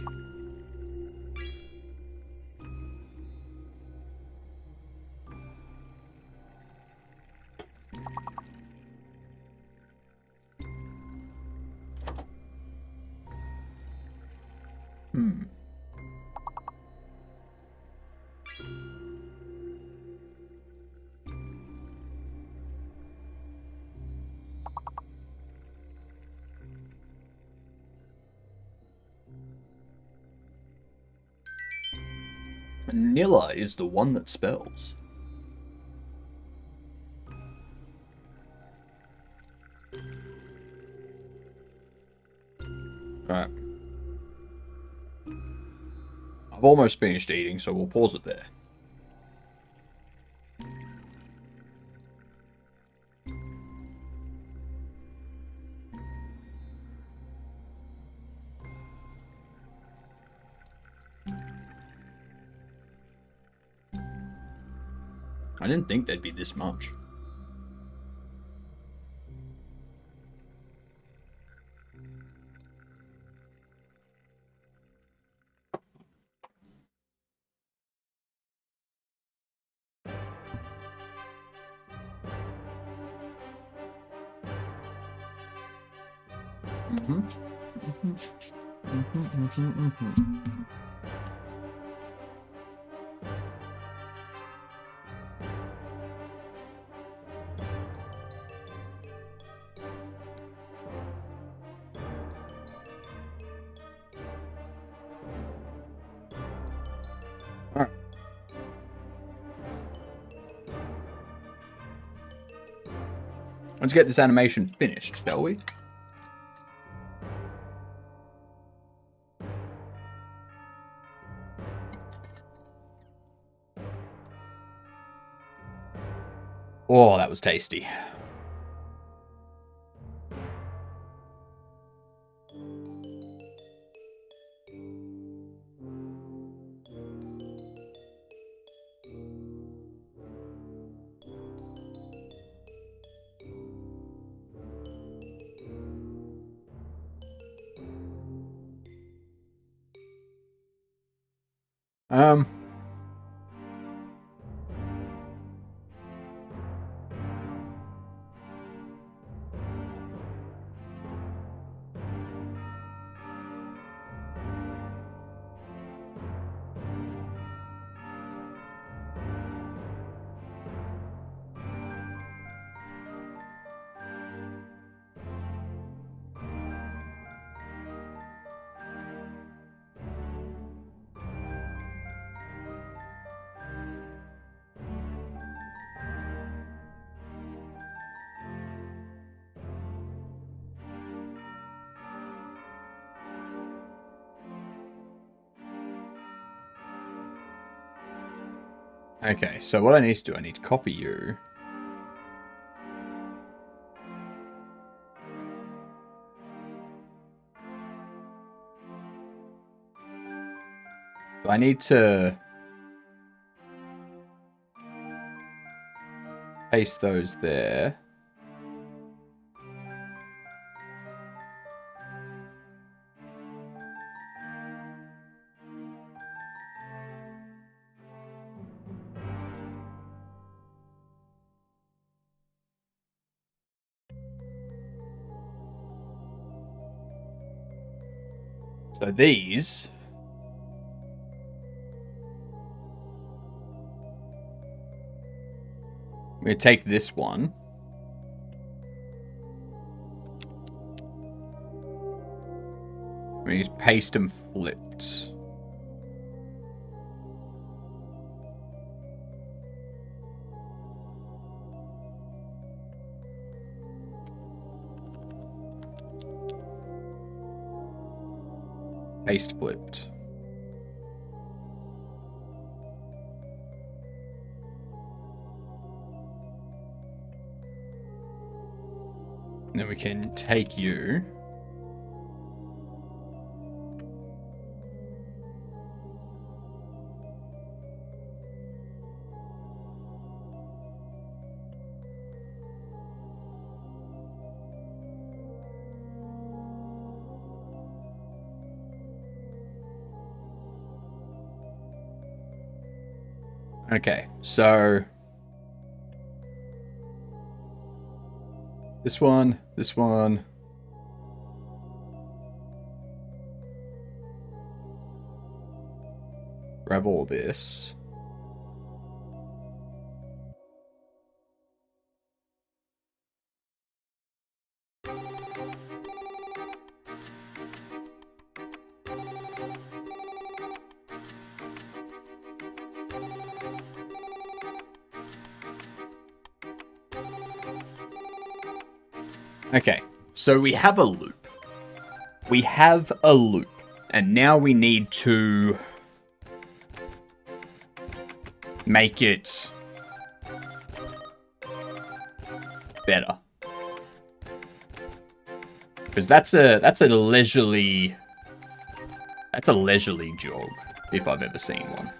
Manila is the one that spells. Alright. I've almost finished eating, so we'll pause it there. I didn't think there'd be this much. Alright. Let's get this animation finished, shall we? Oh, that was tasty. Um, Okay, so what I need to do, I need to copy you. I need to paste those there. So these I'm going to take this one. I'm going to paste them flipped. Paste flipped. And then we can take you. Okay, so this one, grab all this. Okay, so we have a loop. We have a loop. And now we need to make it better. Because that's a leisurely jog, if I've ever seen one.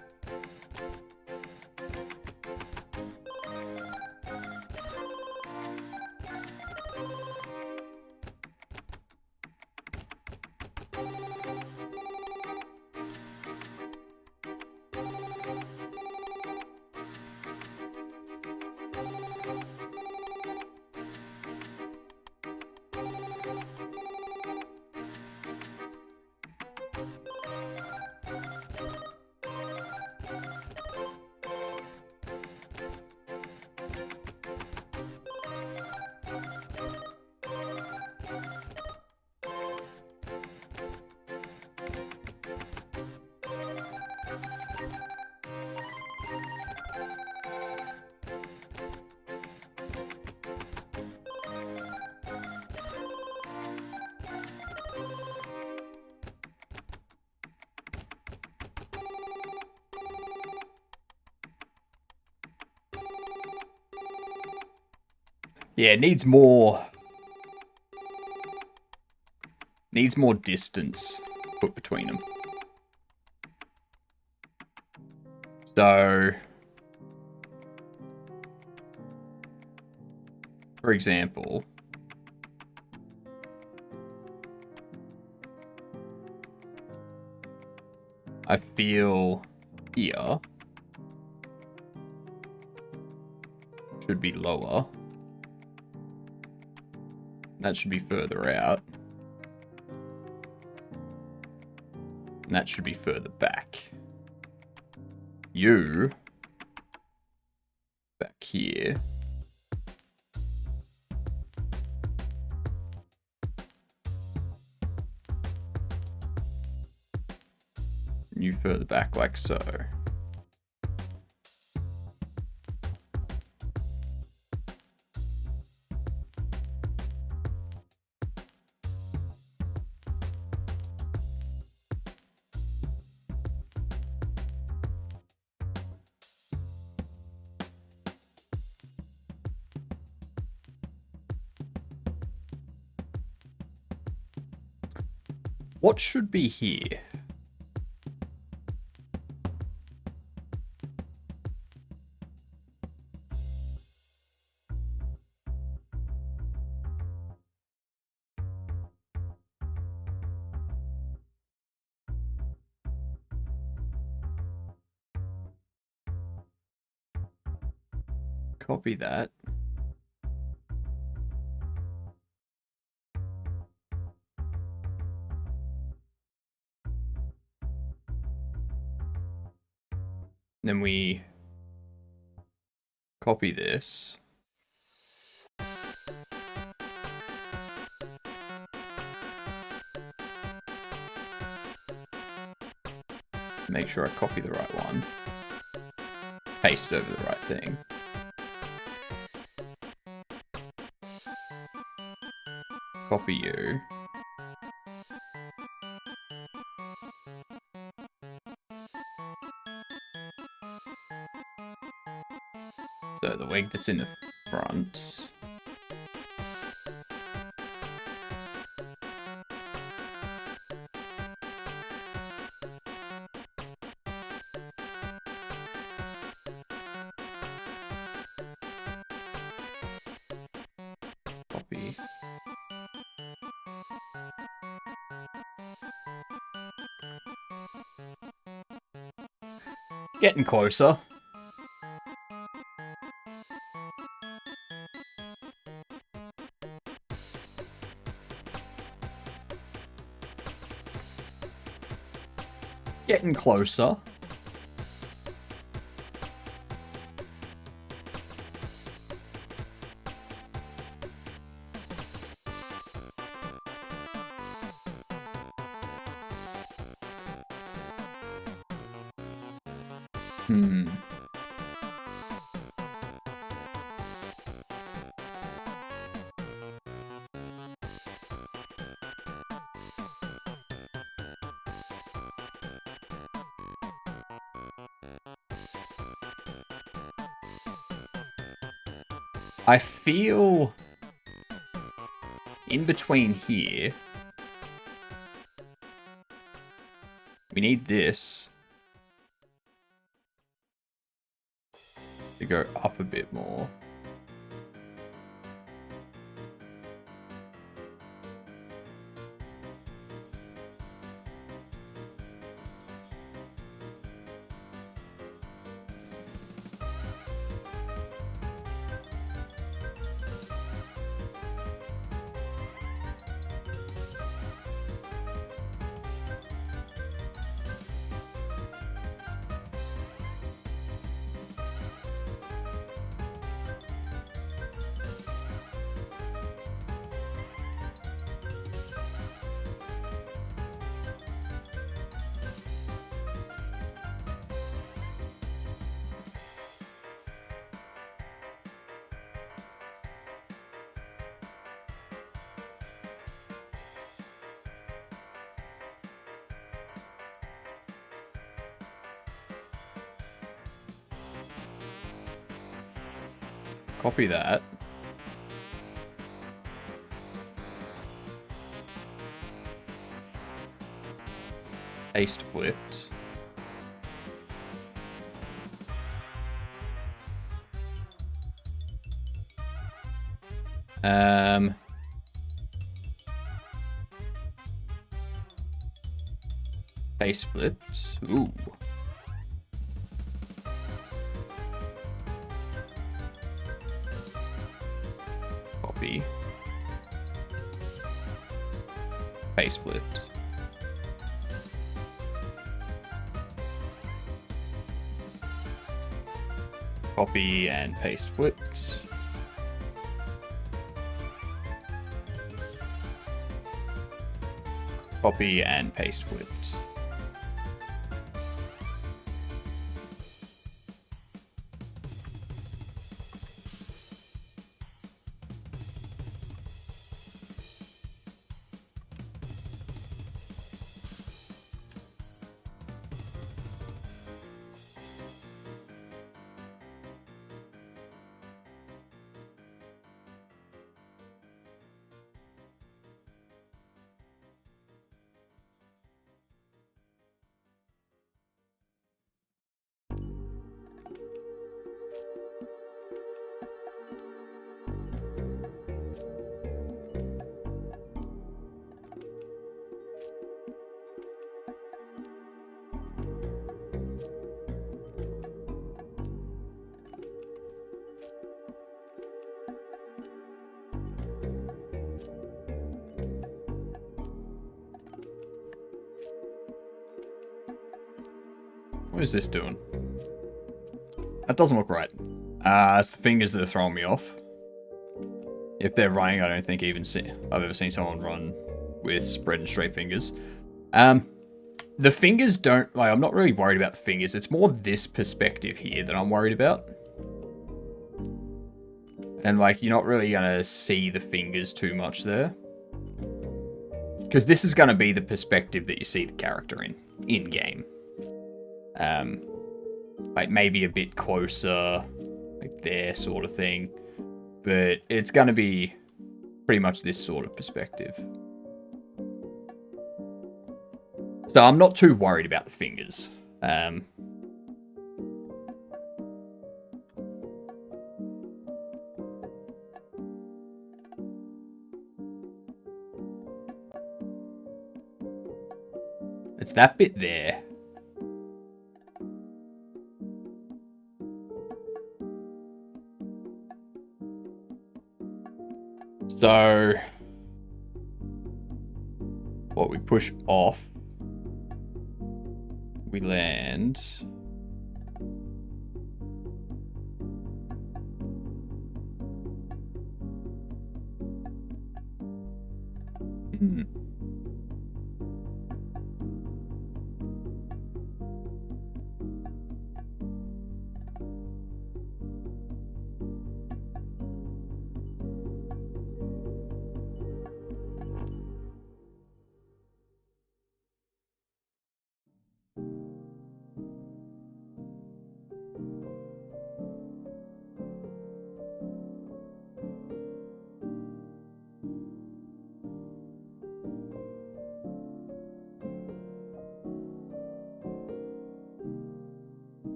Yeah, it needs more distance put between them. So, for example, I feel here should be lower. That should be further out. And that should be further back. You back here. You further back like so. What should be here? Copy that. Then we copy this. Make sure I copy the right one. Paste over the right thing. Copy you. So the wig that's in the front. Copy. Getting closer. Getting closer. I feel in between here, we need this to go up a bit more. Copy that. Paste flipped. Paste flipped. Ooh. Copy. Paste flipped. Copy and paste flipped. Copy and paste flipped. What is this doing? That doesn't look right. It's the fingers that are throwing me off. If they're running, I don't think I've ever seen someone run with spread and straight fingers. The fingers don't, like, I'm not really worried about the fingers. It's more this perspective here that I'm worried about. And, like, you're not really going to see the fingers too much there. Because this is going to be the perspective that you see the character in-game. Like, maybe a bit closer, like there sort of thing. But it's going to be pretty much this sort of perspective. So I'm not too worried about the fingers. It's that bit there. So, what we push off, we land.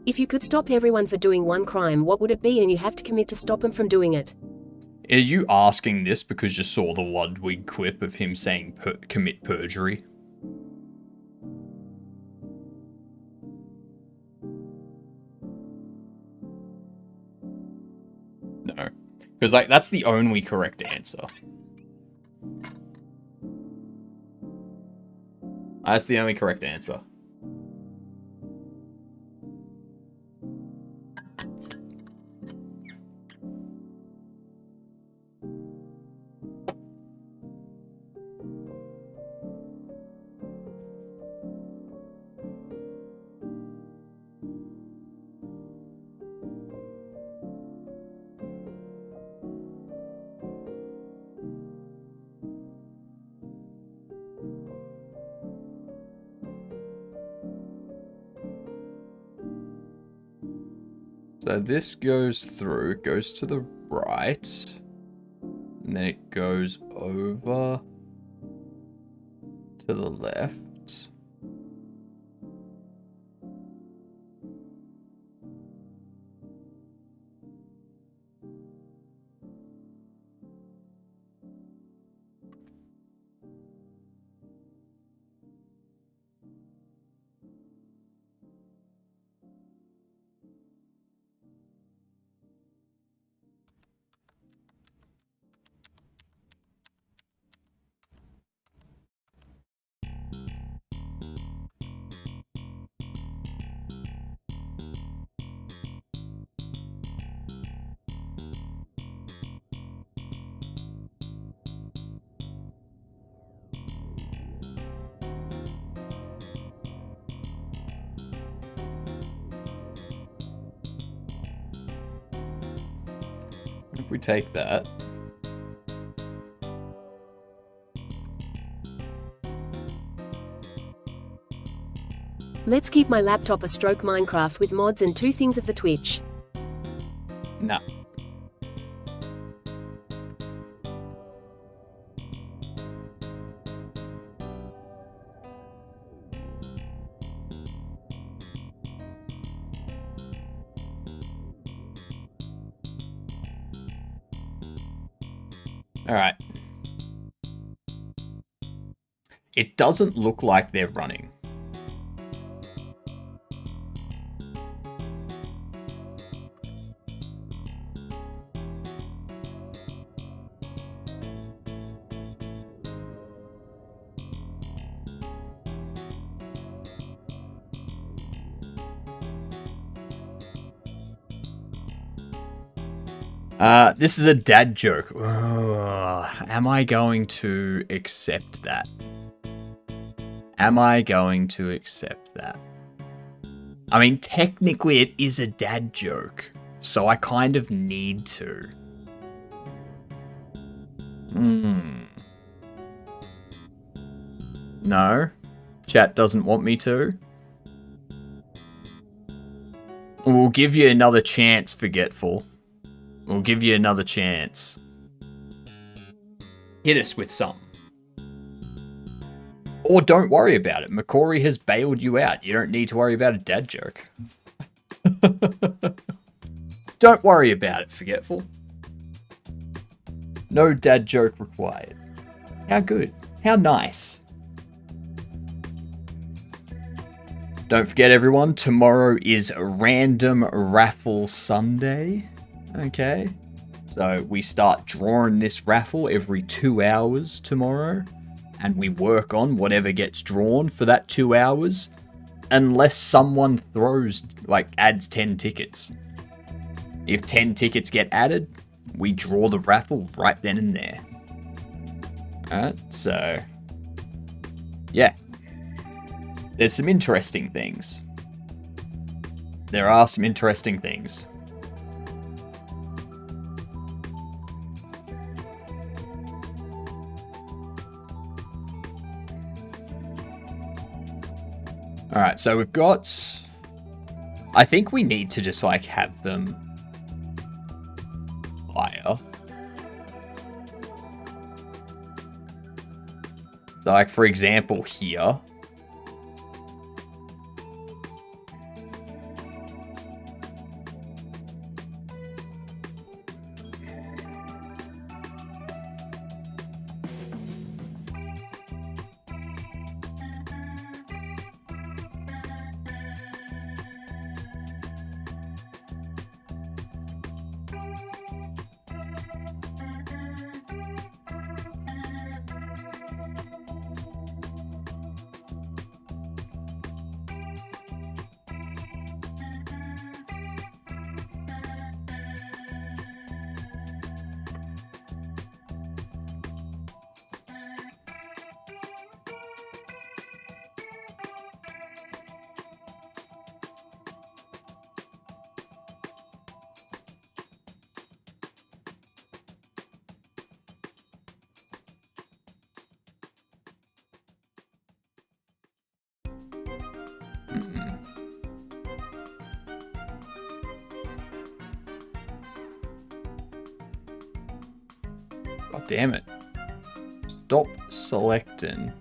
If you could stop everyone for doing one crime, what would it be, and you have to commit to stop them from doing it? Are you asking this because you saw the Ludwig clip of him saying commit perjury? No. Because, like, that's the only correct answer. That's the only correct answer. So this goes through, goes to the right, and then it goes over to the left. If we take that, Let's keep my laptop a stroke Minecraft with mods and 2 things of the Twitch. no. All right. It doesn't look like they're running. This is a dad joke. Ugh, am I going to accept that? Am I going to accept that? I mean, technically it is a dad joke, so I kind of need to. No? Chat doesn't want me to? We'll give you another chance, Forgetful. We'll give you another chance. Hit us with something. Or don't worry about it. Makori has bailed you out. You don't need to worry about a dad joke. Don't worry about it, Forgetful. No dad joke required. How good. How nice. Don't forget, everyone, tomorrow is Random Raffle Sunday. Okay. So we start drawing this raffle every 2 hours tomorrow. And we work on whatever gets drawn for that 2 hours. Unless someone adds 10 tickets. If 10 tickets get added, we draw the raffle right then and there. Alright, so... yeah. There's some interesting things. There are some interesting things. Alright, so we've got... I think we need to just, have them higher. So, for example, here... God damn it. Stop selecting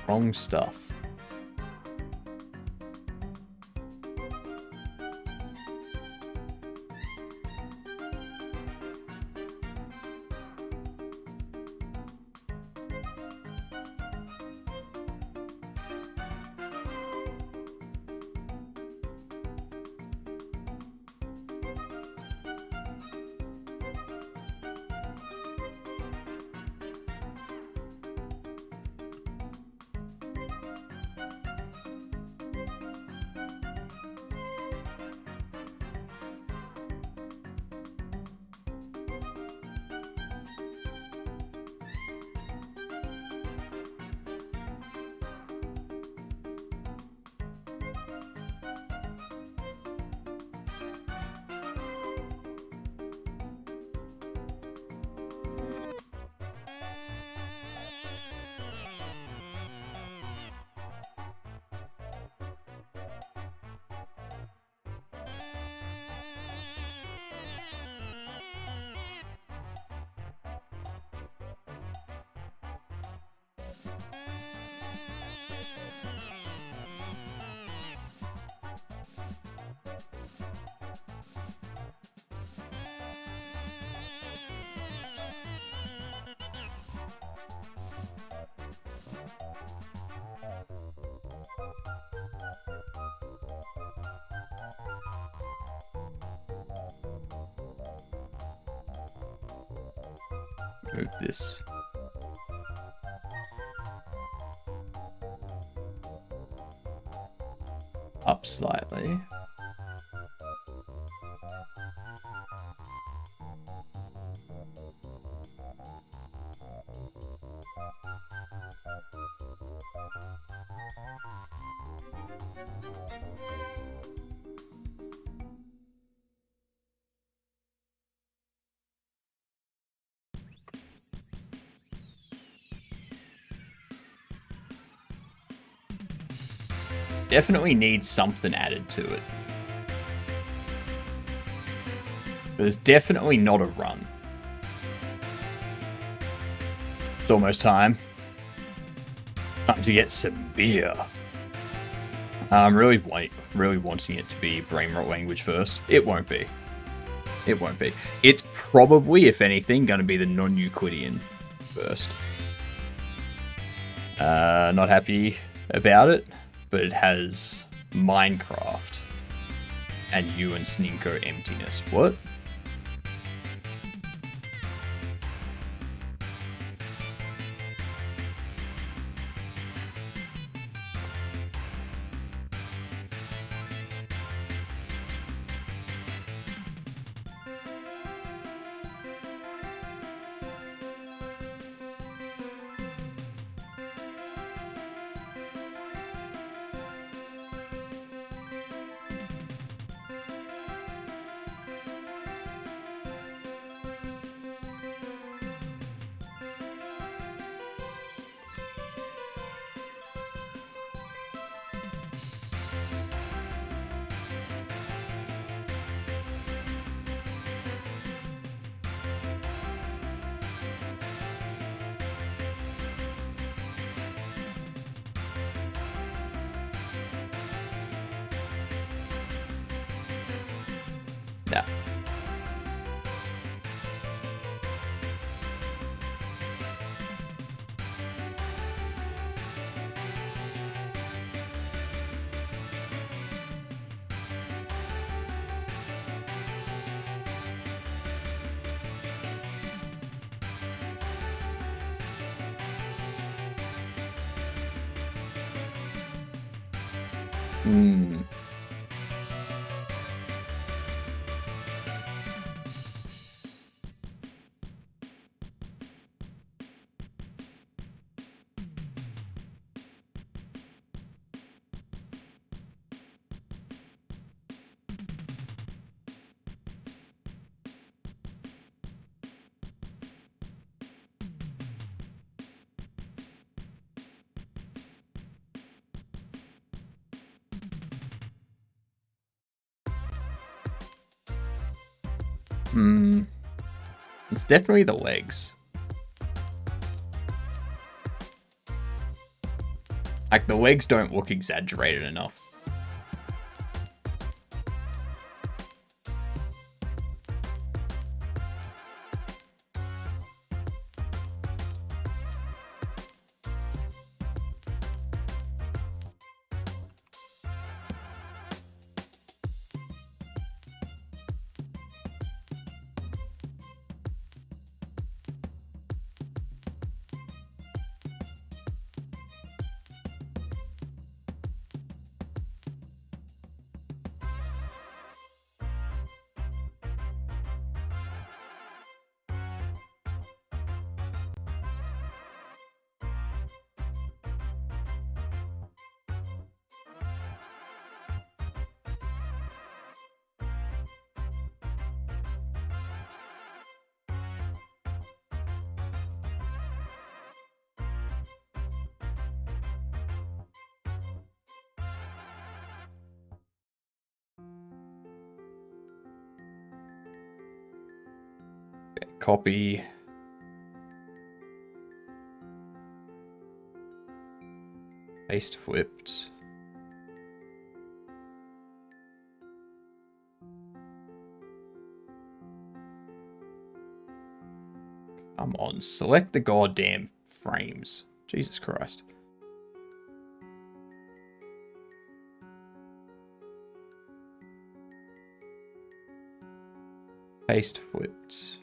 wrong stuff. Move this. Up slightly. Definitely needs something added to it. There's definitely not a run. It's almost time. Time to get some beer. I'm really wanting it to be Brainrot language first. It won't be. It won't be. It's probably, if anything, going to be the non-Euclidean first. Not happy about it, but it has Minecraft and you and Sninko emptiness. What? No. Hmm. It's definitely the legs. Like, the legs don't look exaggerated enough. Copy. Paste flipped. Come on, select the goddamn frames. Jesus Christ. Paste flipped.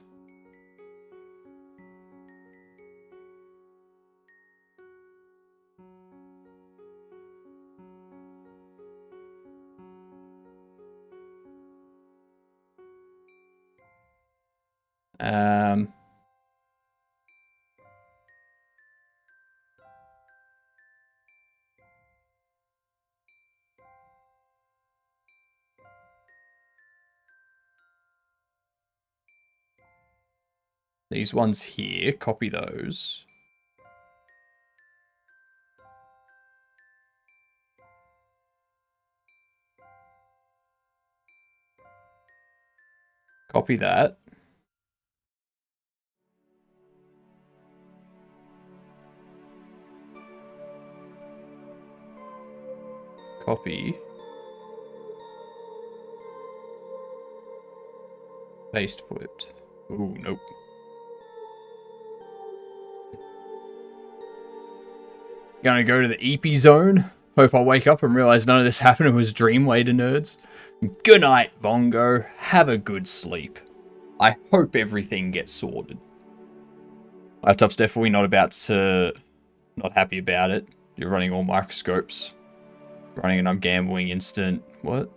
These ones here, copy those. Copy that. Copy. Paste flipped. Ooh, nope. Gonna go to the EP zone. Hope I wake up and realize none of this happened and was dream later, nerds. Good night, Bongo. Have a good sleep. I hope everything gets sorted. Laptop's definitely not happy about it. You're running all microscopes. Running an I'm gambling instant. What?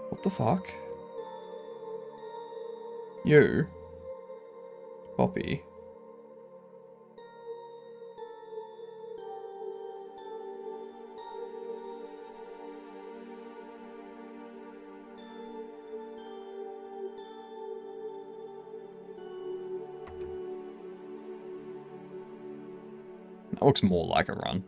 What the fuck? You. Copy. That looks more like a run.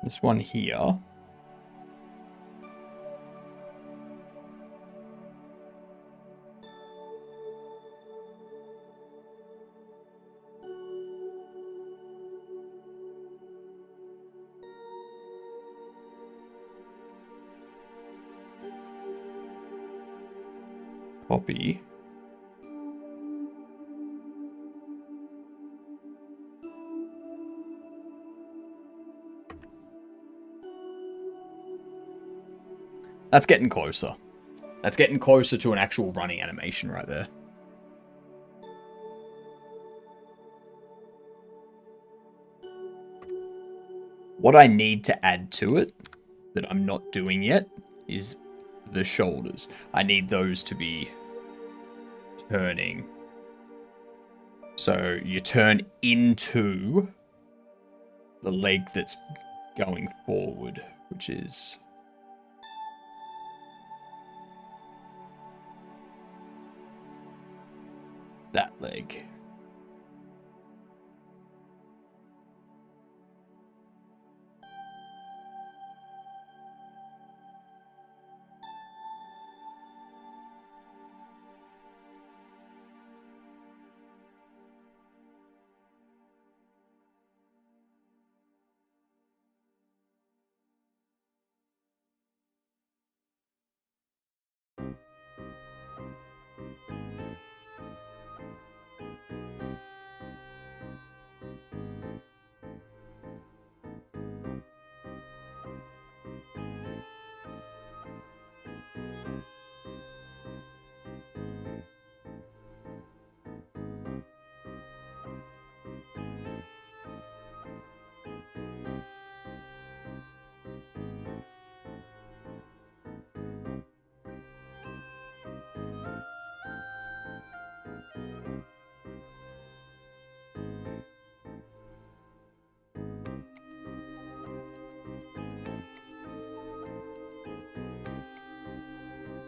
This one here. Copy. That's getting closer. That's getting closer to an actual running animation right there. What I need to add to it, that I'm not doing yet, is the shoulders. I need those to be turning. So you turn into the leg that's going forward, which is... that leg.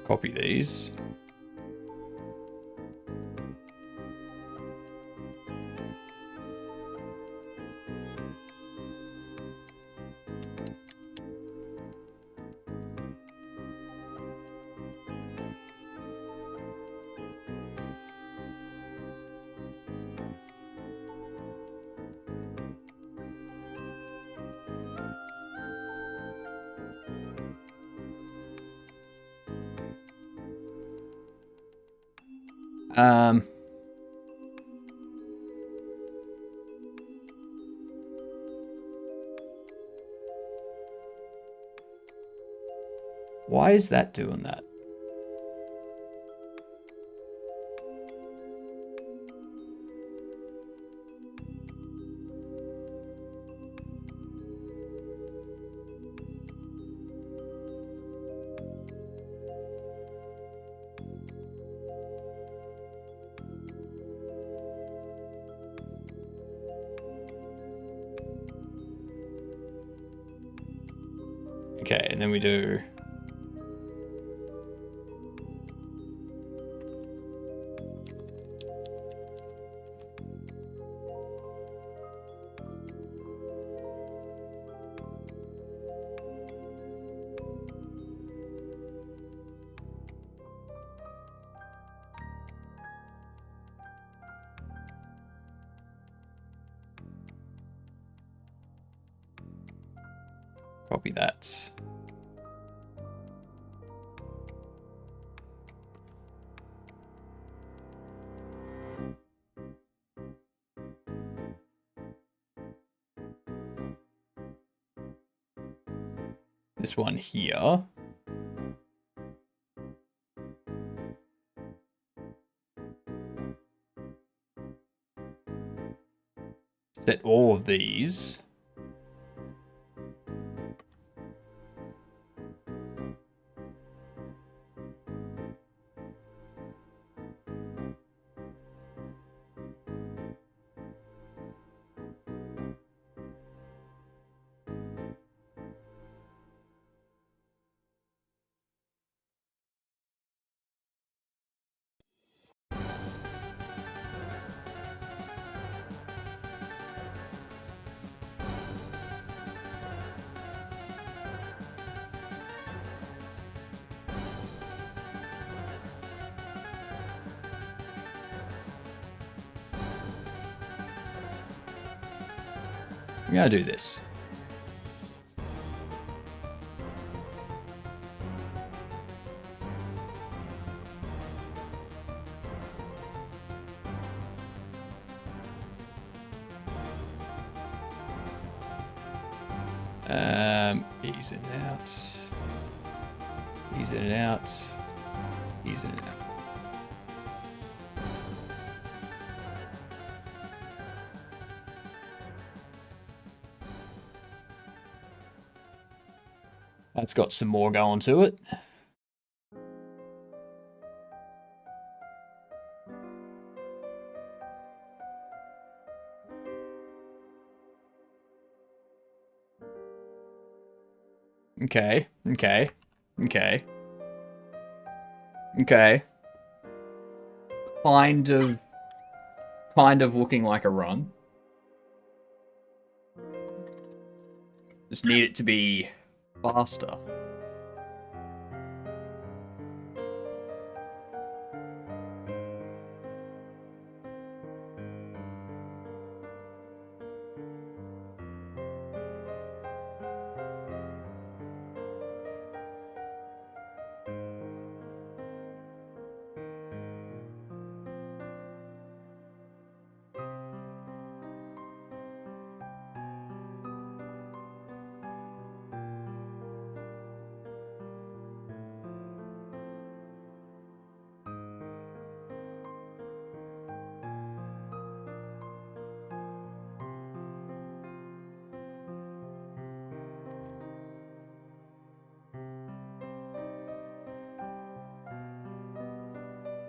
Copy these. Why is that doing that? Okay, and then we do... Copy that. This one here. Set all of these. I'm gonna do this. Ease it out. Ease it out. Ease it out. That's got some more going to it. Okay, okay, okay. Okay. Kind of looking like a run. Just need it to be faster.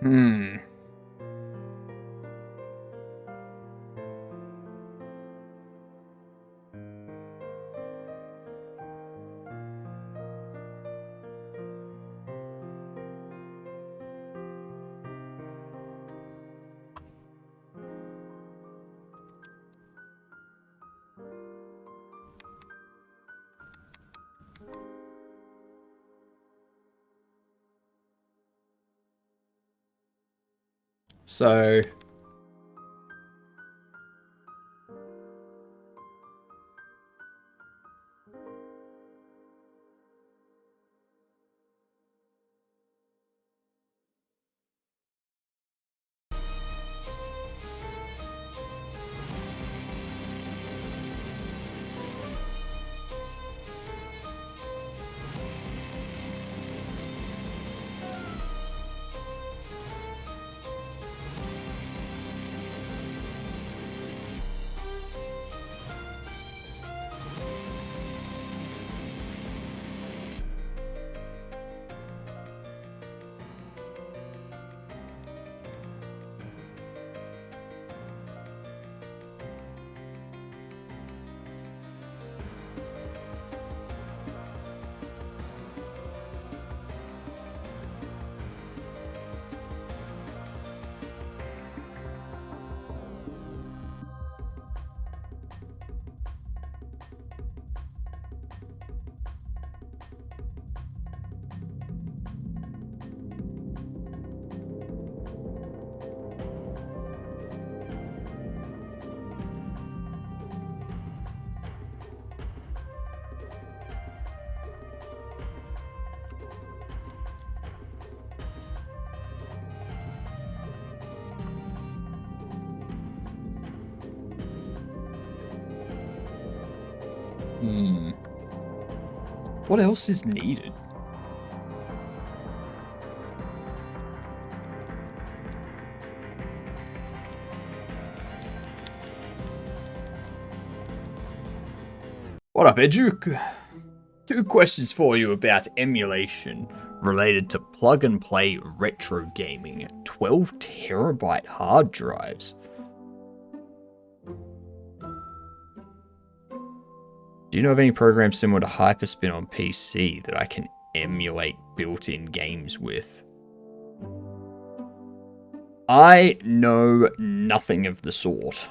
Hmm. So... What else is needed? What up, Eduk? 2 questions for you about emulation related to plug-and-play retro gaming. 12 terabyte hard drives. Do you know of any programs similar to Hyperspin on PC that I can emulate built-in games with? I know nothing of the sort.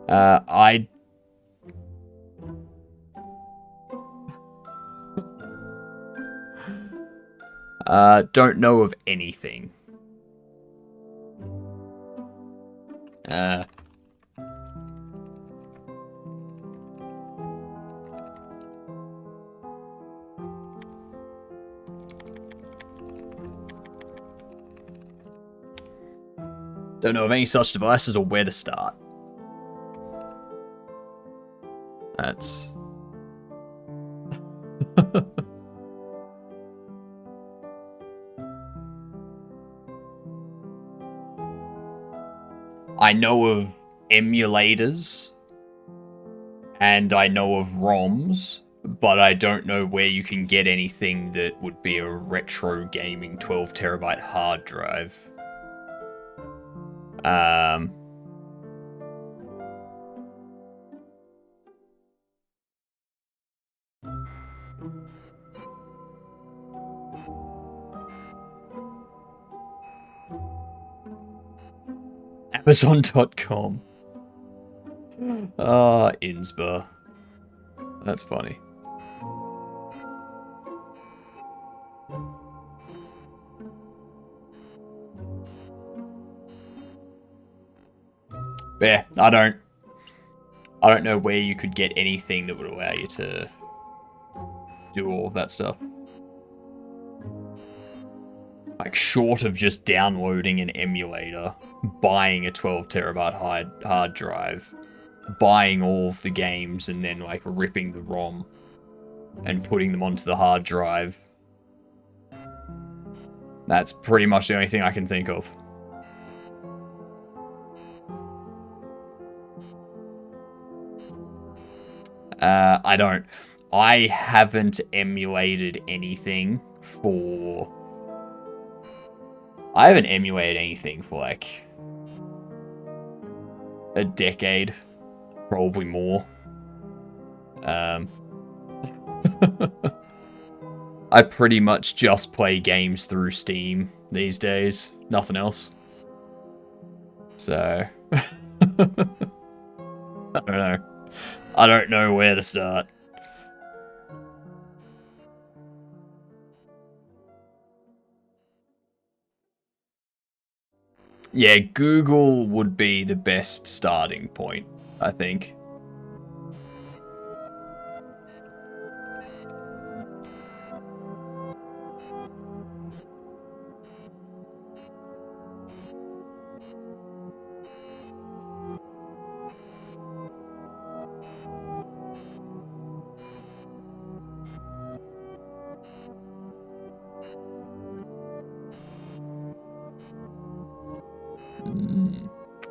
I don't know of anything. Don't know of any such devices or where to start. That's... I know of emulators, and I know of ROMs, but I don't know where you can get anything that would be a retro gaming 12 terabyte hard drive. Amazon.com. Ah, Innsbruck. That's funny. Yeah, I don't know where you could get anything that would allow you to do all of that stuff. Like, short of just downloading an emulator, buying a 12 terabyte hard drive, buying all of the games, and then, like, ripping the ROM and putting them onto the hard drive. That's pretty much the only thing I can think of. I haven't emulated anything for... I haven't emulated anything for, like, a decade. Probably more. I pretty much just play games through Steam these days. Nothing else. So... I don't know. I don't know where to start. Yeah, Google would be the best starting point, I think.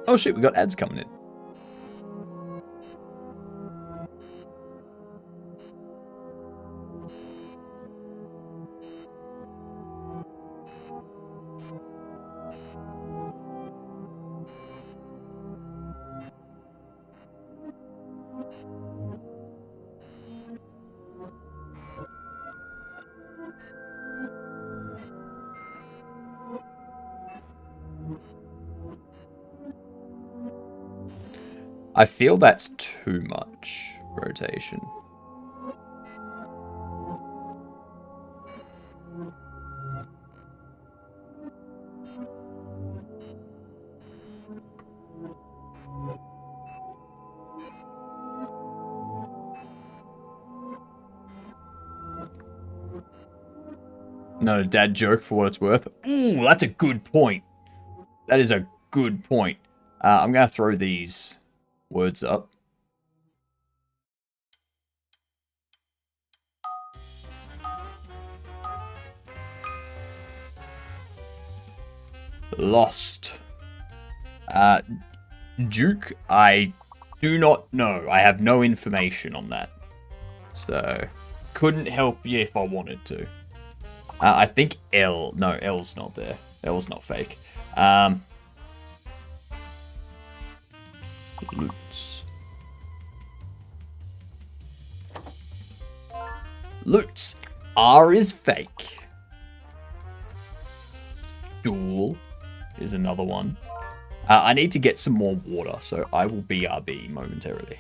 Oh shit, we got ads coming in. I feel that's too much rotation. Not a dad joke for what it's worth. Ooh, that's a good point. That is a good point. I'm going to throw these words up. Lost. Duke, I do not know. I have no information on that. So, couldn't help you if I wanted to. I think L. No, L's not there. L's not fake. Loots. Loots. R is fake. Stool is another one. I need to get some more water, so I will BRB momentarily.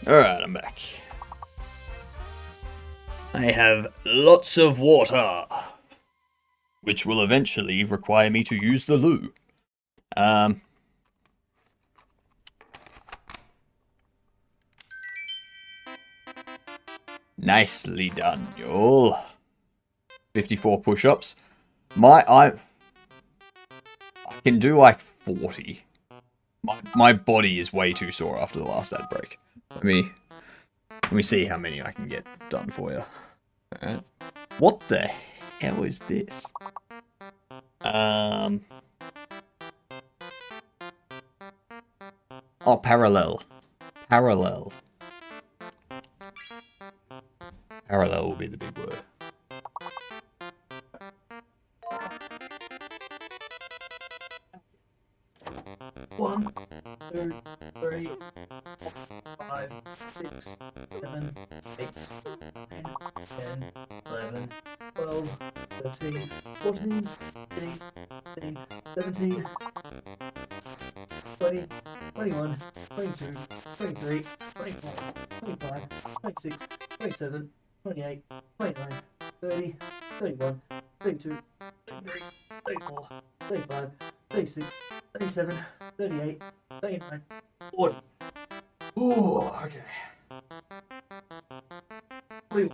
Alright, I'm back. I have lots of water, which will eventually require me to use the loo. Nicely done, y'all. 54 push-ups. I can do like 40. My body is way too sore after the last ad break. Let me see how many I can get done for you. Alright. What the hell is this? Oh, parallel. Parallel. Parallel will be the big word. One, two, three, 5, 6, 7, 8, 9, 10, 11, 12, 13, 14, 15, 16, 17, 20, 21, 22, 23, 24, 25, 26, 27, 28, 29, 30, 31, 32, 33, 34, 35, 36, 37, 38, 39, 40. Ooh, okay. Wait.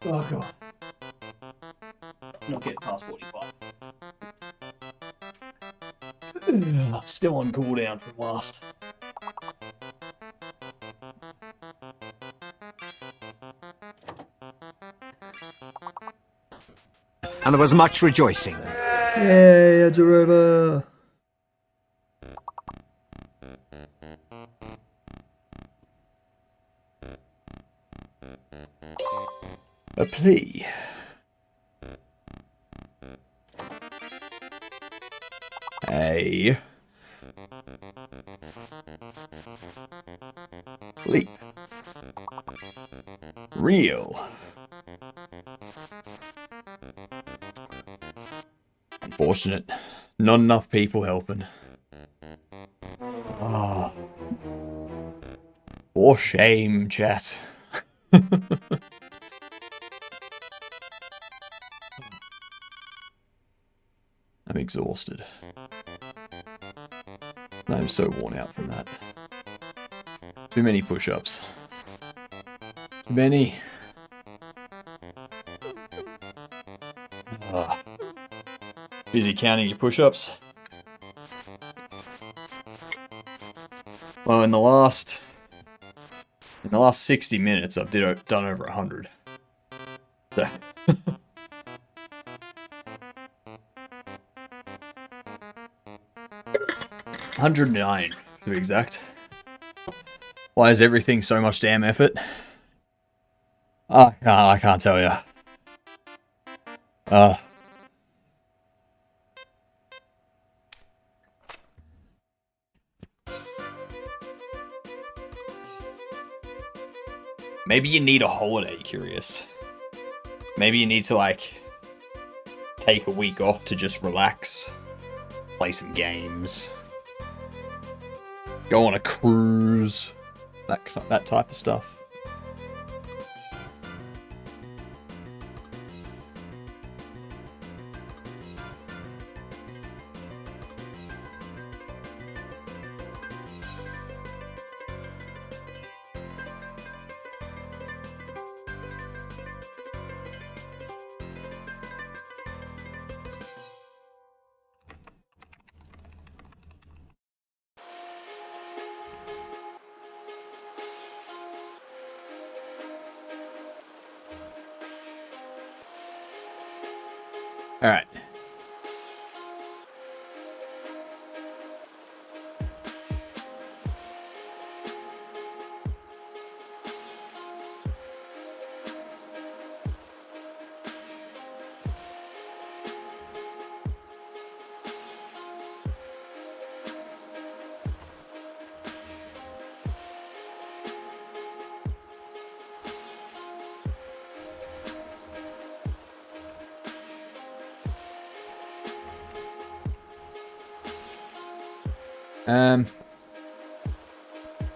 Oh god. Not getting past 45. Still on cooldown from last. And there was much rejoicing. Yay, it's over. A plea. A leap. Real. Unfortunate. Not enough people helping. Ah. For shame, chat. I'm exhausted. I'm so worn out from that. Too many push-ups. Too many. Ah. Busy counting your push-ups? Well, in the last 60 minutes, I've done over 100. So. 109, to be exact. Why is everything so much damn effort? I can't tell you. Maybe you need a holiday, Curious. Maybe you need to, like, take a week off to just relax, play some games, go on a cruise, that type of stuff. All right.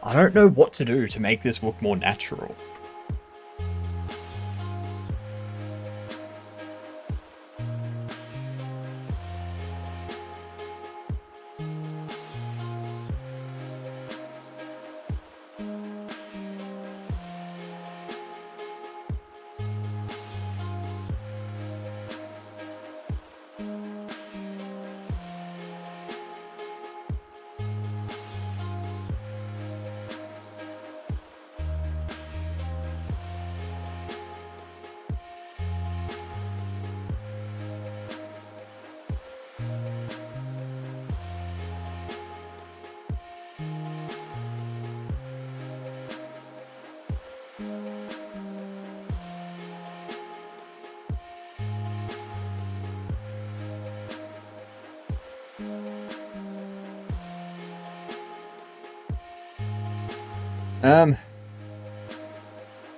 I don't know what to do to make this look more natural.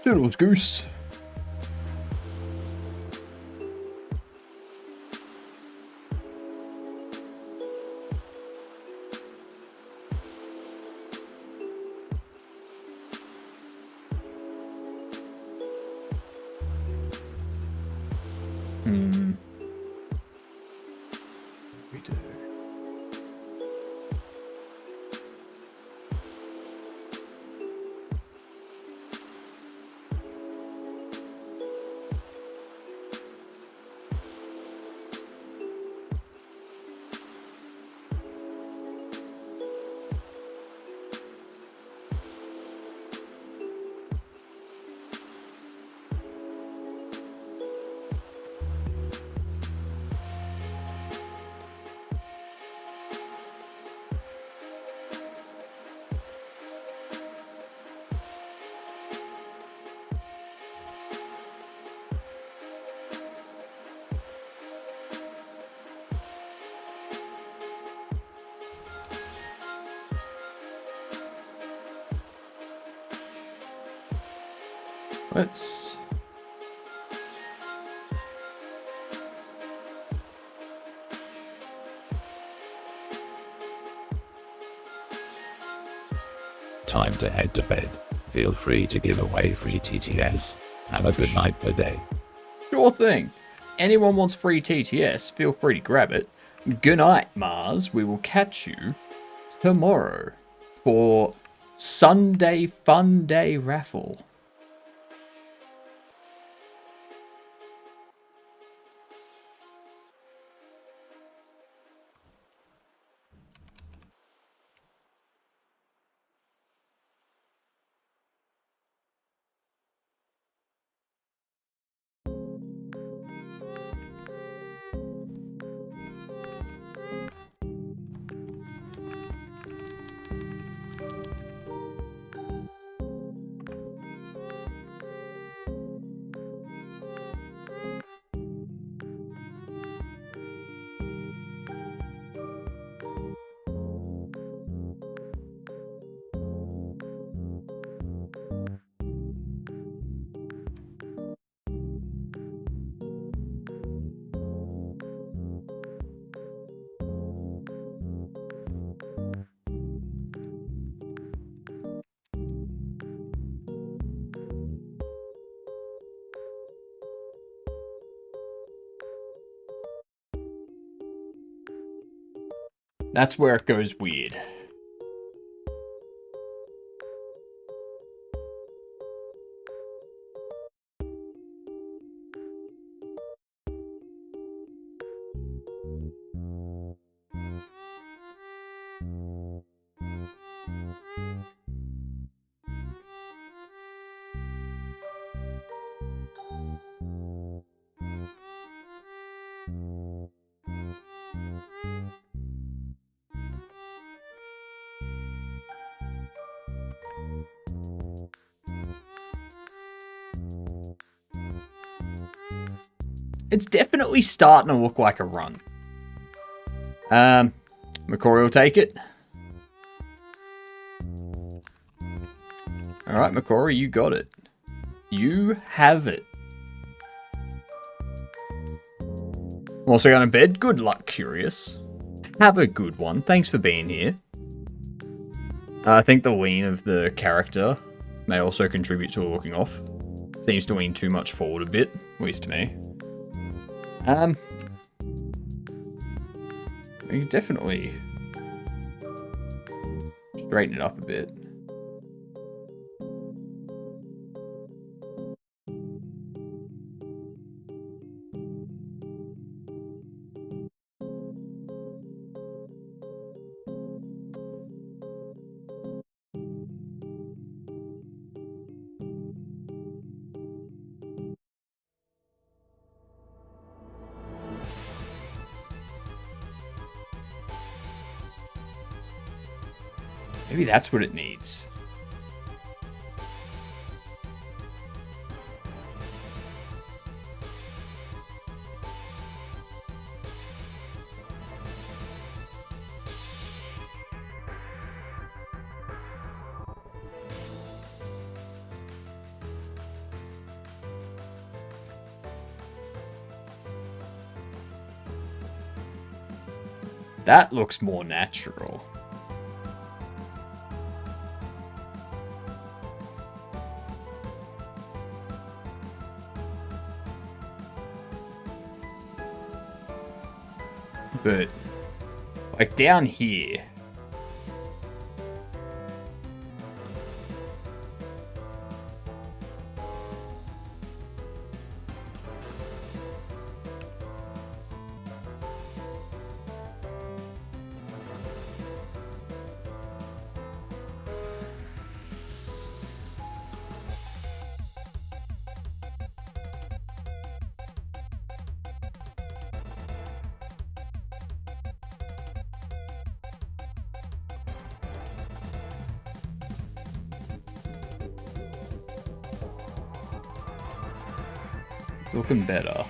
Toodles goose. We do. Let's... Time to head to bed. Feel free to give away free TTS. Have a good night per day. Sure thing. Anyone wants free TTS, feel free to grab it. Good night, Mars. We will catch you tomorrow for Sunday Fun Day Raffle. That's where it goes weird. It's definitely starting to look like a run. McCory will take it. Alright, McCory, you got it. You have it. I'm also going to bed. Good luck, Curious. Have a good one. Thanks for being here. I think the lean of the character may also contribute to a looking off. Seems to lean too much forward a bit, at least to me. We can definitely straighten it up a bit. Maybe that's what it needs. That looks more natural. But, like, down here... It's looking better.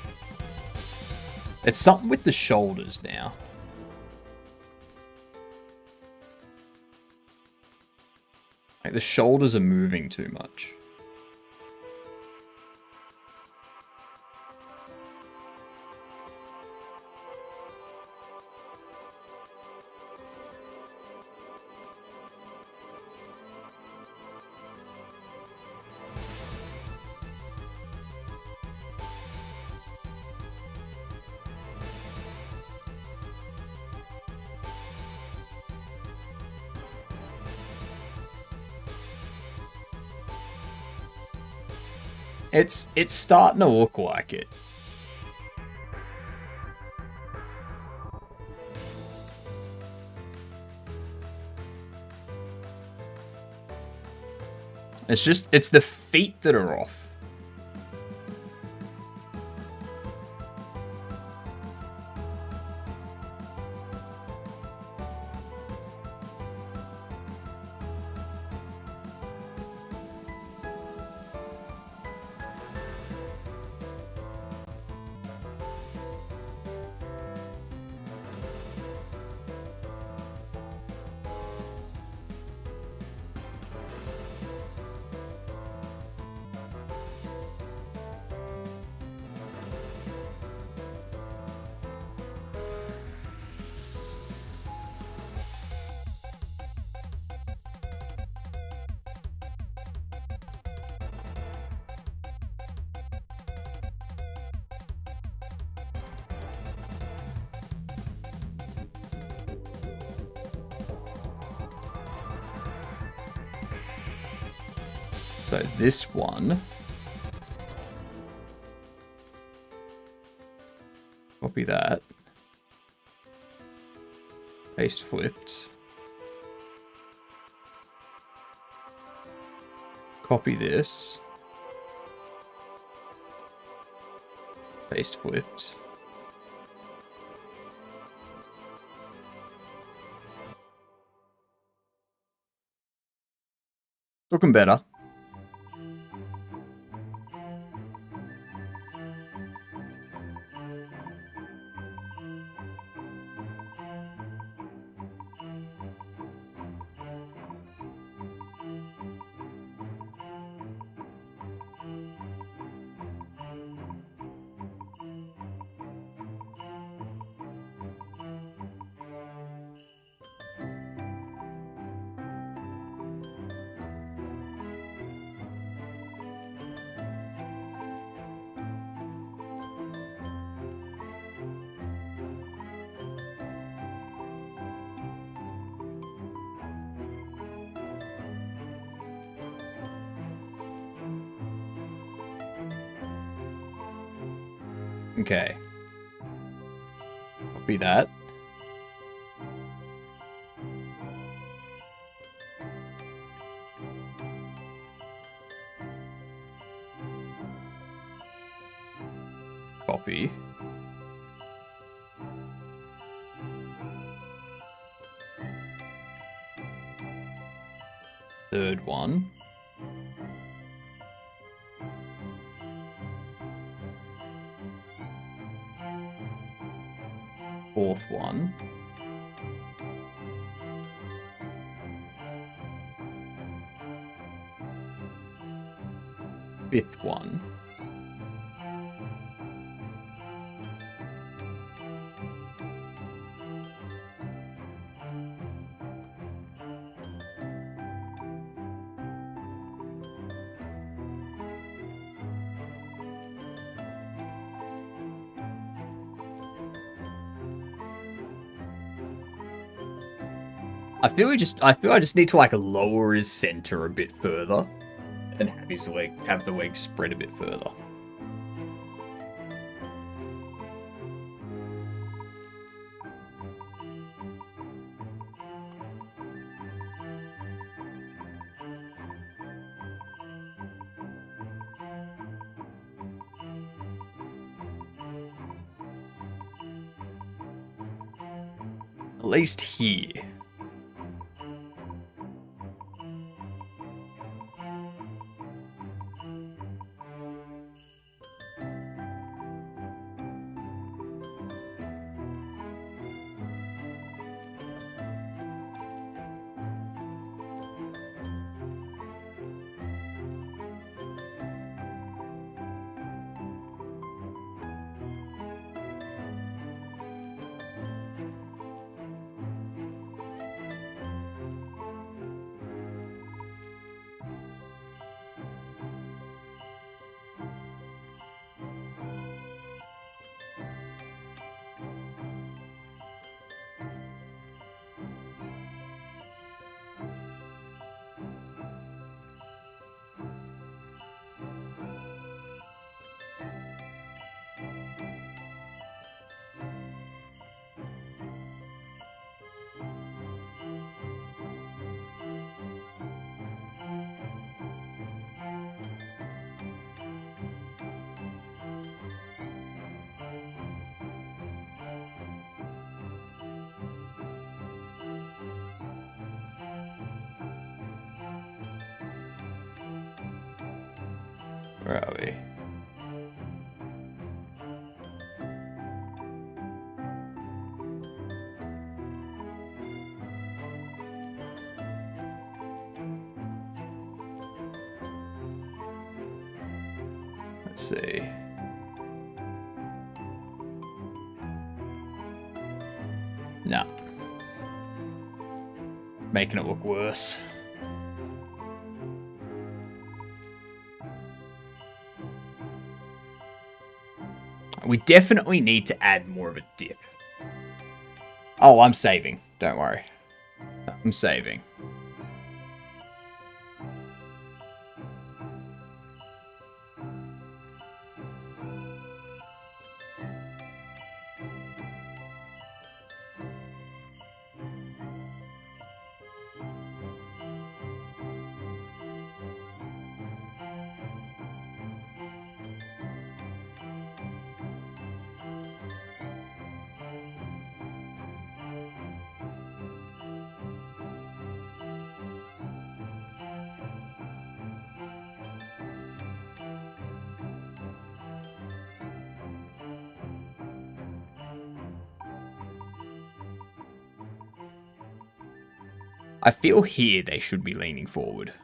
It's something with the shoulders now. Like the shoulders are moving too much. It's starting to look like it. It's the feet that are off. So this one, copy that, paste flipped, copy this, paste flipped, looking better. Okay. Copy that. Copy. Third one. Fourth one. Fifth one. I feel I just need to like lower his center a bit further and have the leg spread a bit further. At least here. Where are we? Let's see. No. Making it look worse. We definitely need to add more of a dip. Oh, I'm saving. Don't worry. I'm saving. I feel here they should be leaning forward.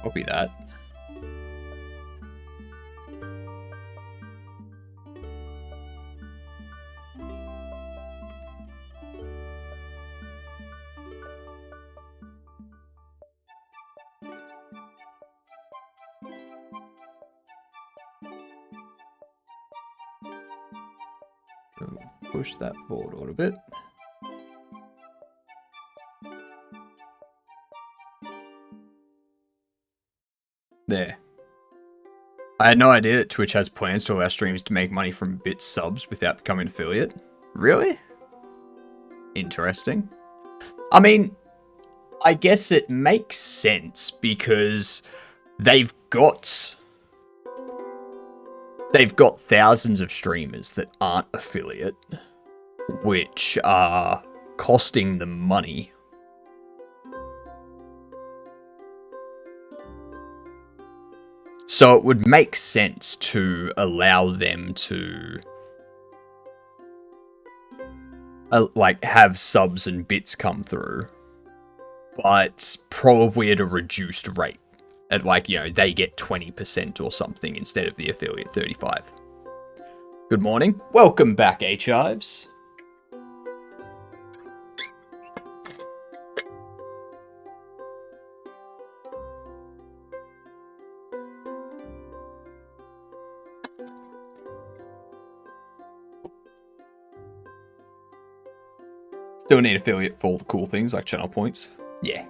Copy that. Push that forward a little bit. There. I had no idea that Twitch has plans to allow streamers to make money from bit subs without becoming an affiliate. Really? Interesting. I mean, I guess it makes sense because they've got thousands of streamers that aren't affiliate, which are costing them money. So it would make sense to allow them to like have subs and bits come through, but probably at a reduced rate. At like, you know, they get 20% or something instead of the affiliate 35. Good morning. Welcome back, H-Hives. Still need affiliate for all the cool things like channel points. Yeah.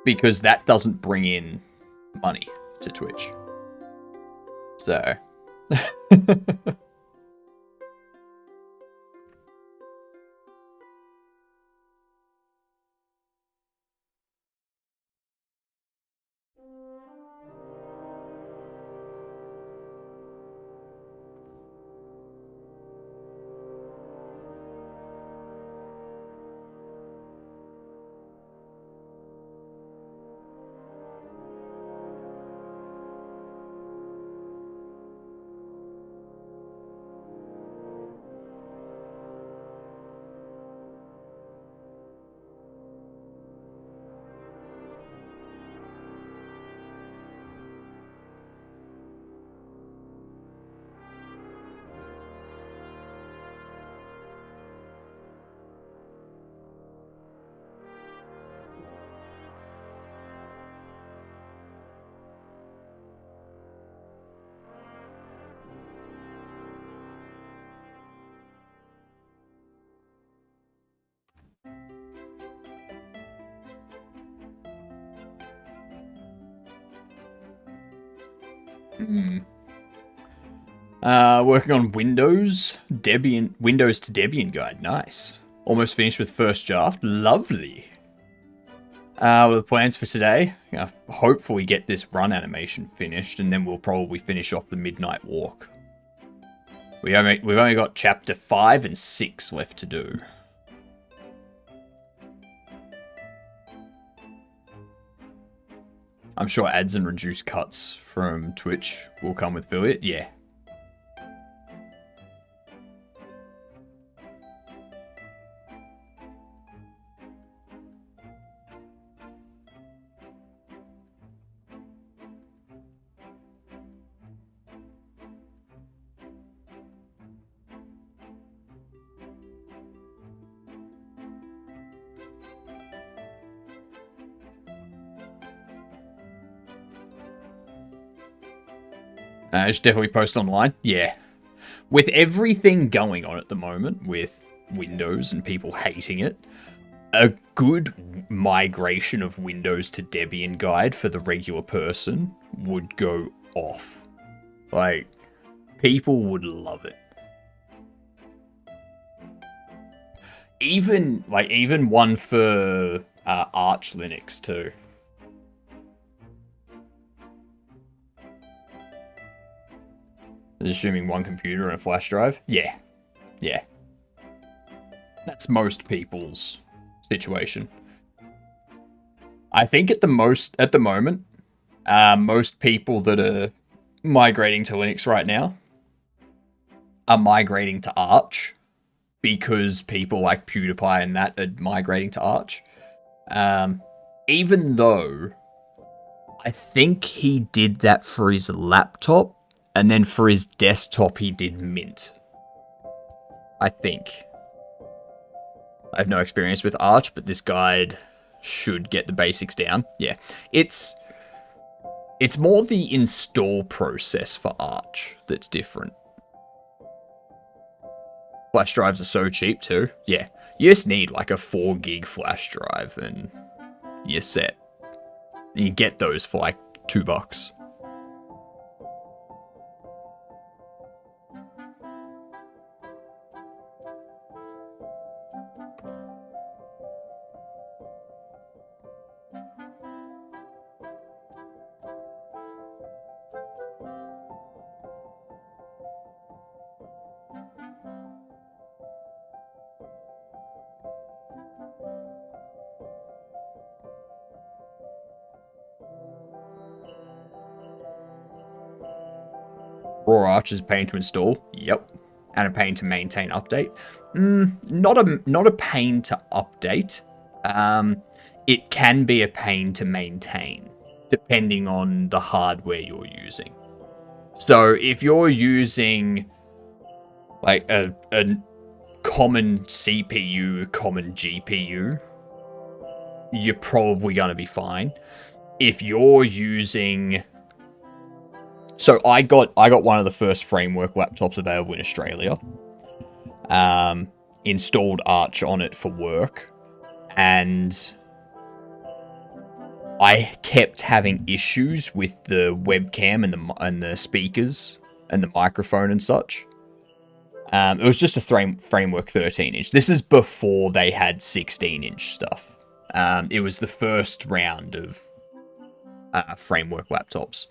Because that doesn't bring in money to Twitch. So. Working on Windows to Debian guide. Nice. Almost finished with first draft. Lovely. What are the plans for today? Hopefully get this run animation finished, and then we'll probably finish off the midnight walk. We've only got chapter 5 and 6 left to do. I'm sure ads and reduced cuts from Twitch will come with affiliate. Yeah. I should definitely post online. Yeah. With everything going on at the moment, with Windows and people hating it, a good migration of Windows to Debian guide for the regular person would go off. Like, people would love it. Even one for Arch Linux too. Assuming one computer and a flash drive? Yeah. Yeah. That's most people's situation. I think at the moment, most people that are migrating to Linux right now are migrating to Arch because people like PewDiePie and that are migrating to Arch. Even though I think he did that for his laptop, and then for his desktop, he did Mint. I think. I have no experience with Arch, but this guide should get the basics down. Yeah. It's more the install process for Arch that's different. Flash drives are so cheap too. Yeah. You just need like a 4 gig flash drive and you're set. And you get those for like $2. Raw Arch is a pain to install. Yep. And a pain to maintain update. Not a pain to update. It can be a pain to maintain, depending on the hardware you're using. So if you're using like a common CPU, common GPU, you're probably gonna be fine. If you're using... So I got one of the first framework laptops available in Australia. Installed Arch on it for work, and I kept having issues with the webcam and the speakers and the microphone and such. It was just a framework 13-inch. This is before they had 16-inch stuff. It was the first round of framework laptops.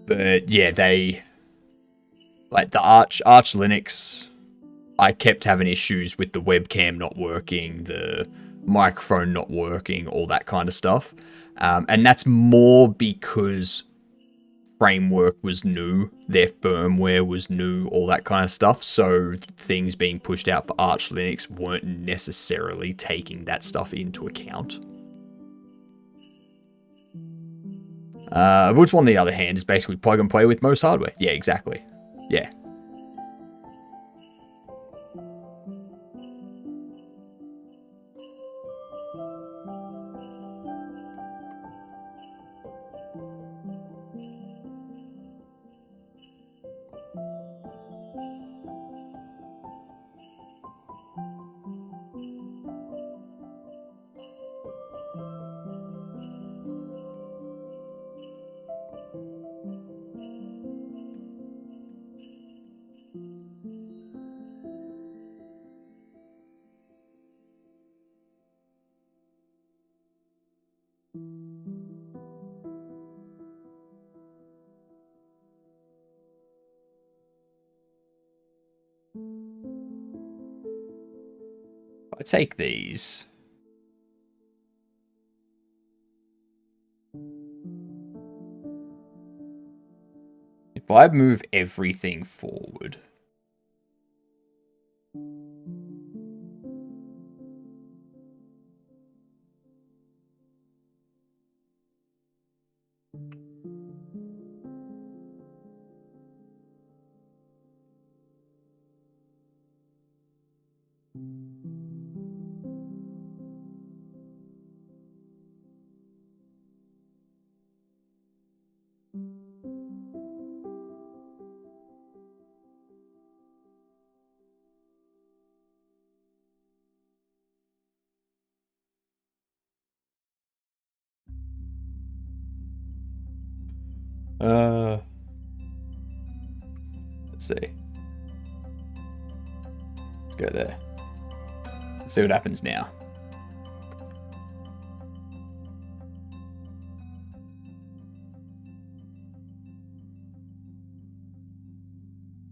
But yeah, they like the Arch Linux. I kept having issues with the webcam not working, the microphone not working, all that kind of stuff. And that's more because framework was new, their firmware was new, all that kind of stuff. So things being pushed out for Arch Linux weren't necessarily taking that stuff into account. Which one, on the other hand, is basically plug and play with most hardware. Yeah, exactly. Yeah. I take these. If I move everything forward. Let's see. Let's go there. Let's see what happens now.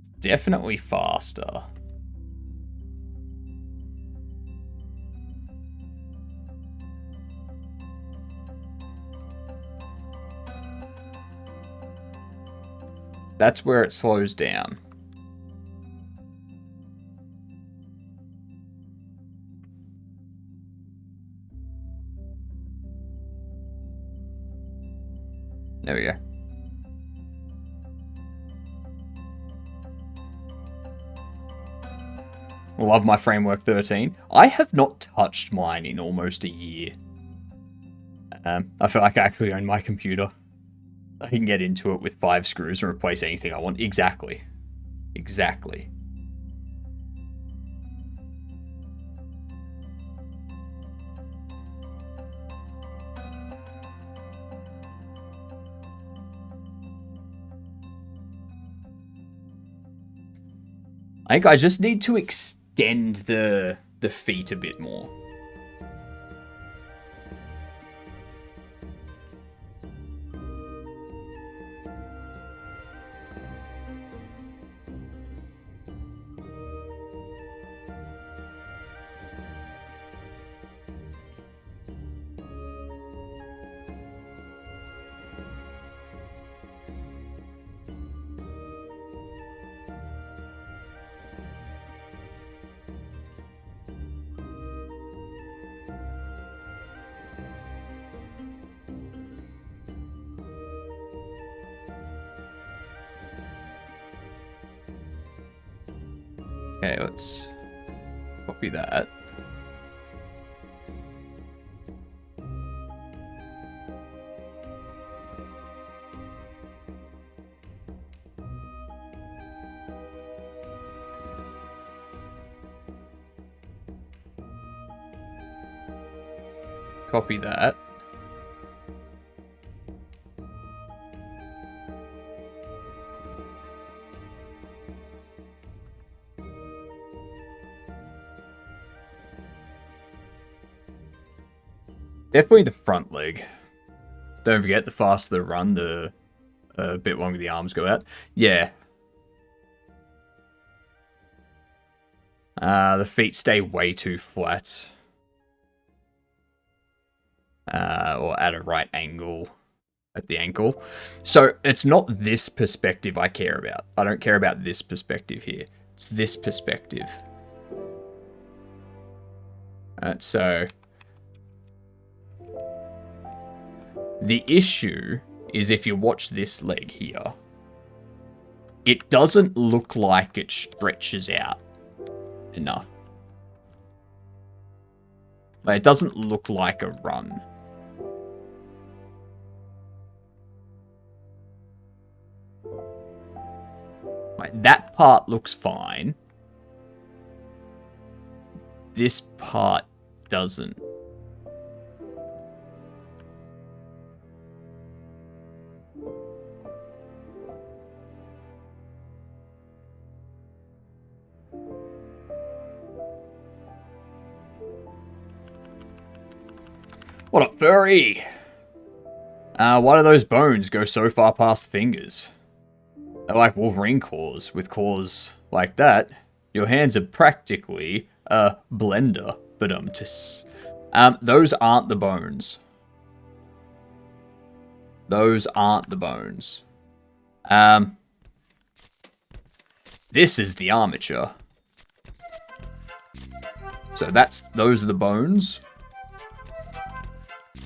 It's definitely faster. That's where it slows down. There we go. Love my Framework 13. I have not touched mine in almost a year. I feel like I actually own my computer. I can get into it with 5 screws and replace anything I want. Exactly. Exactly. I think I just need to extend the feet a bit more. Okay, let's copy that. Copy that. Definitely the front leg. Don't forget, the faster the run, the bit longer the arms go out. Yeah. The feet stay way too flat. Or at a right angle at the ankle. So it's not this perspective I care about. I don't care about this perspective here. It's this perspective. So the issue is if you watch this leg here, it doesn't look like it stretches out enough. Like, it doesn't look like a run. Like, that part looks fine. This part doesn't. What up, furry? Why do those bones go so far past fingers? They're like Wolverine claws. With claws like that, your hands are practically a blender. Badumtis. Those aren't the bones. Those aren't the bones. This is the armature. So those are the bones.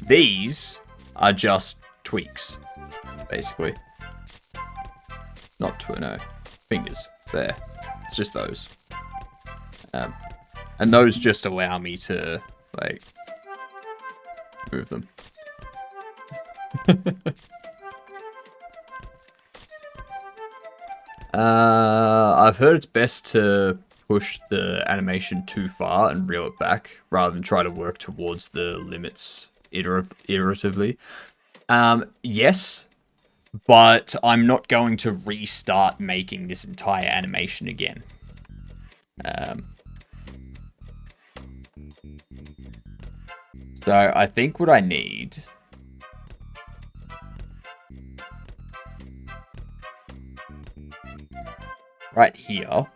These are just tweaks, basically. Not fingers. There. It's just those. And those just allow me to, like, move them. I've heard it's best to push the animation too far and reel it back, rather than try to work towards the limits iteratively. Yes, but I'm not going to restart making this entire animation again. So I think what I need... right here.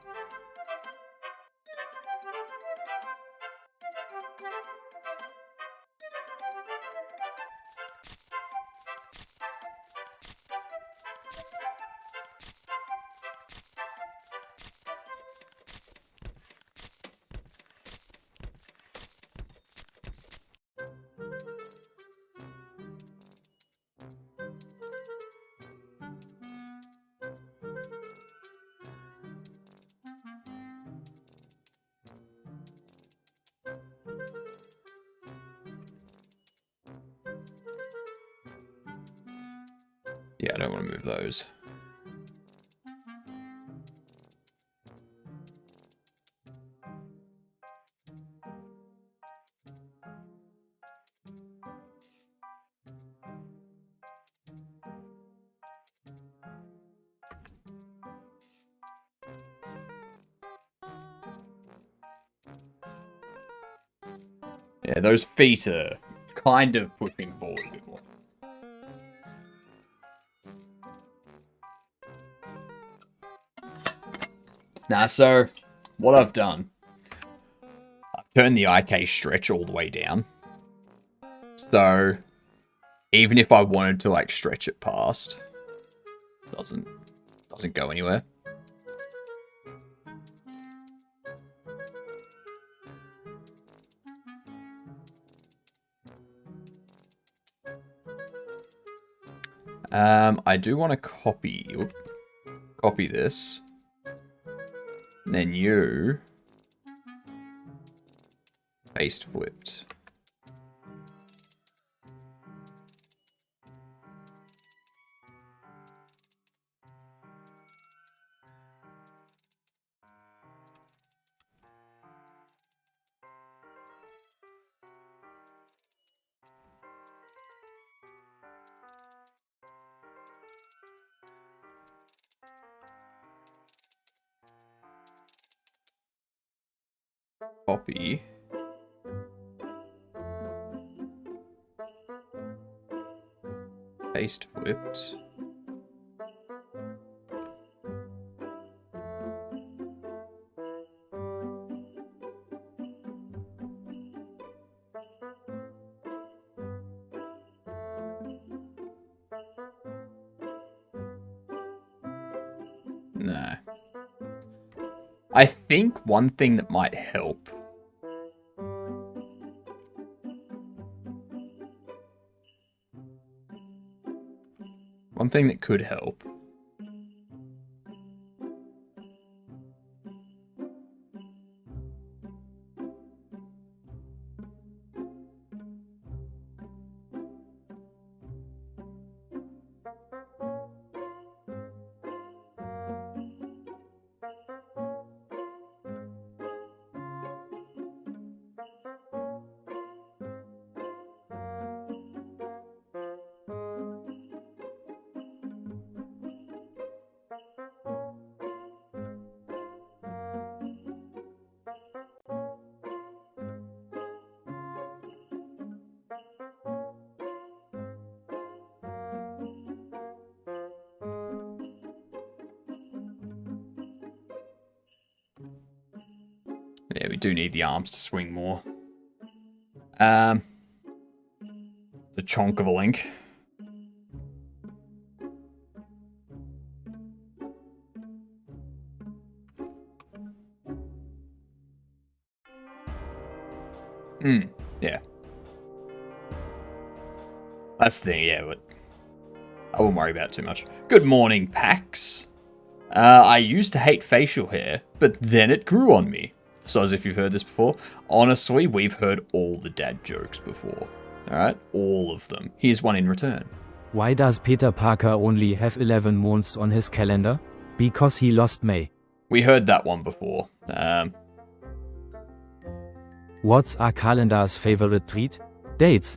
Yeah, I don't want to move those. Yeah, those feet are kind of pushing forward a bit more. Now, so, what I've done, I've turned the IK stretch all the way down. So, even if I wanted to, like, stretch it past, doesn't go anywhere. I do want to copy this. And then you paste flipped. Copy. Paste flipped. No. I think one thing that might help one thing that could help yeah, we do need the arms to swing more. It's a chunk of a link. Yeah. That's the thing, yeah, but I won't worry about it too much. Good morning, Pax. I used to hate facial hair, but then it grew on me. So as if you've heard this before, honestly, we've heard all the dad jokes before. Alright? All of them. Here's one in return. Why does Peter Parker only have 11 months on his calendar? Because he lost May. We heard that one before. What's our calendar's favorite treat? Dates.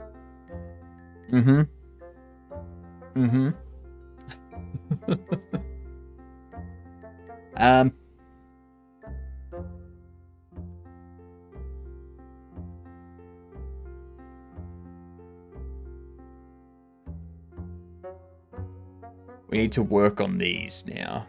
We need to work on these now.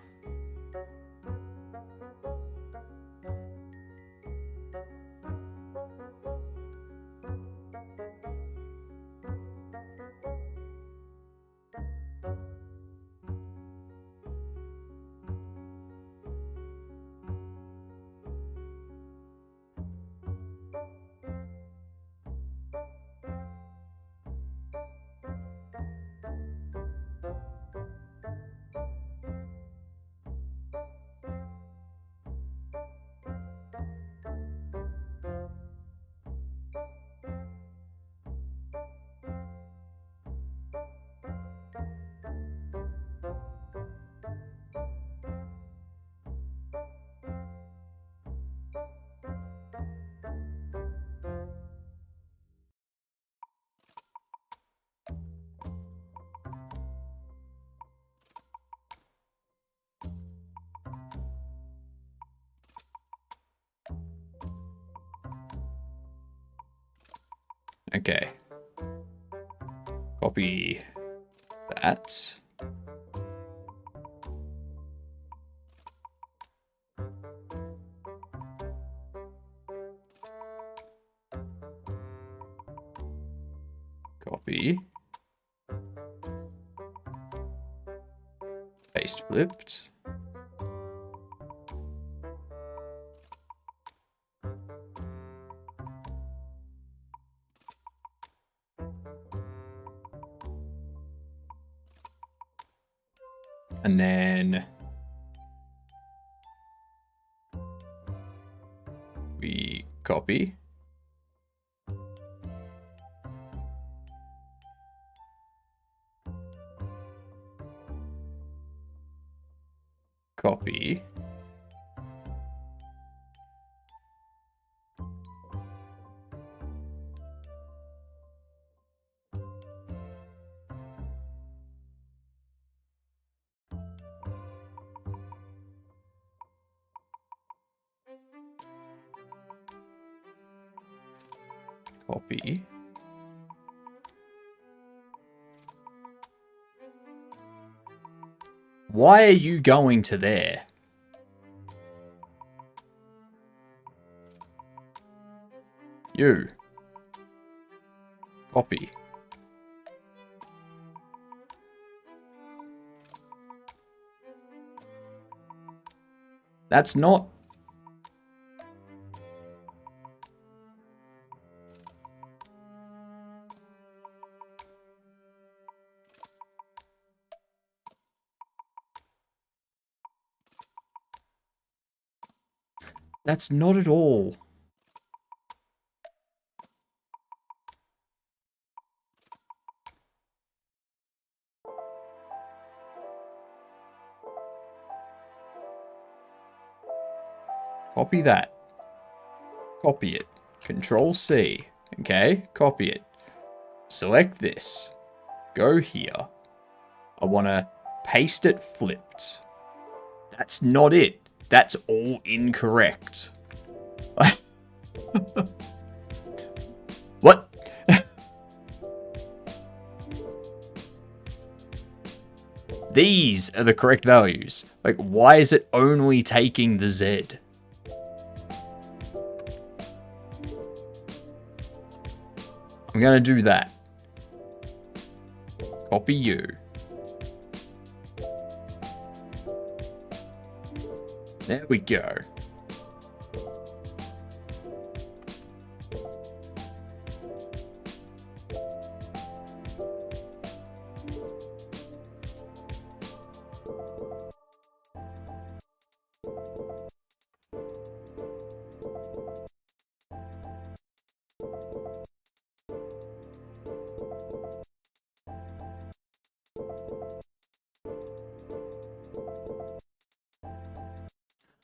Okay. Copy that. Copy. Paste flipped. And then we copy. Copy. Copy. Why are you going to there? You. Copy. That's not... That's not at all. Copy that. Copy it. Control C. Okay, copy it. Select this. Go here. I want to paste it flipped. That's not it. That's all incorrect. What? These are the correct values. Like, why is it only taking the Z? I'm going to do that. Copy you. There we go.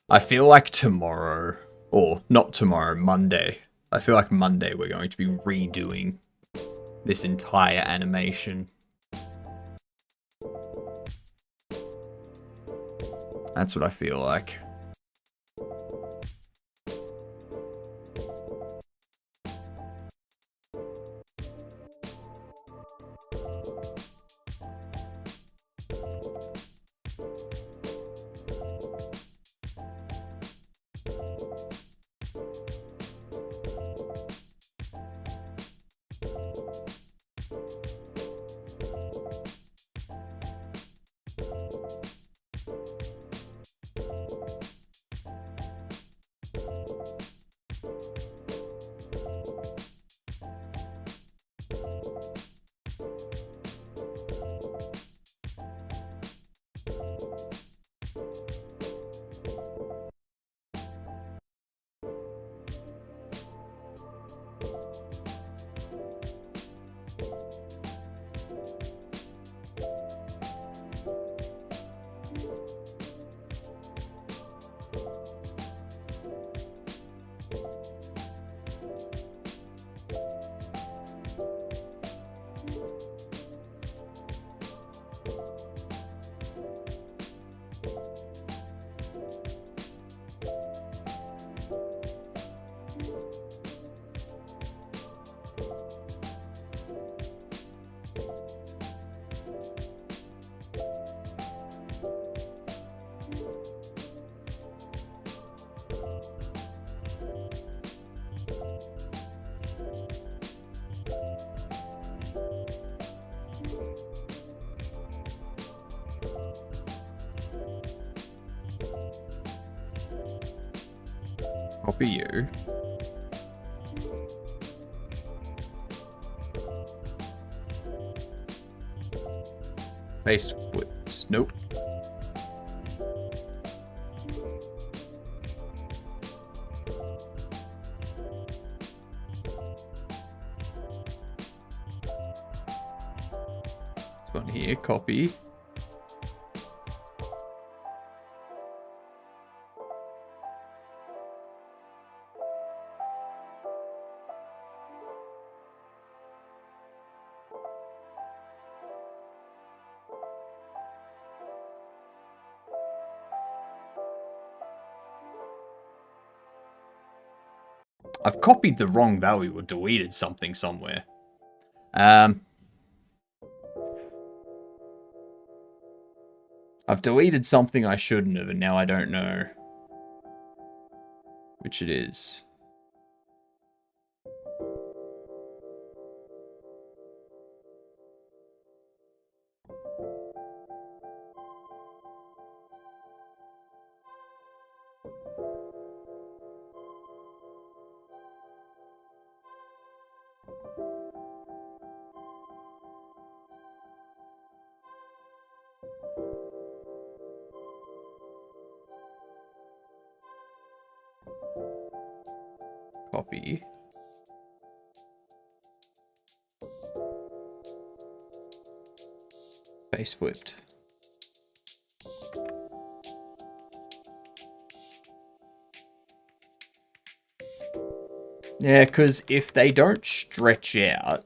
I feel like tomorrow, or not tomorrow, Monday. I feel like Monday we're going to be redoing this entire animation. That's what I feel like. Copy you. Paste flips. Nope. This one here, copy. I've copied the wrong value or deleted something somewhere. I've deleted something I shouldn't have, and now I don't know which it is. Copy. Paste flipped. Yeah, because if they don't stretch out,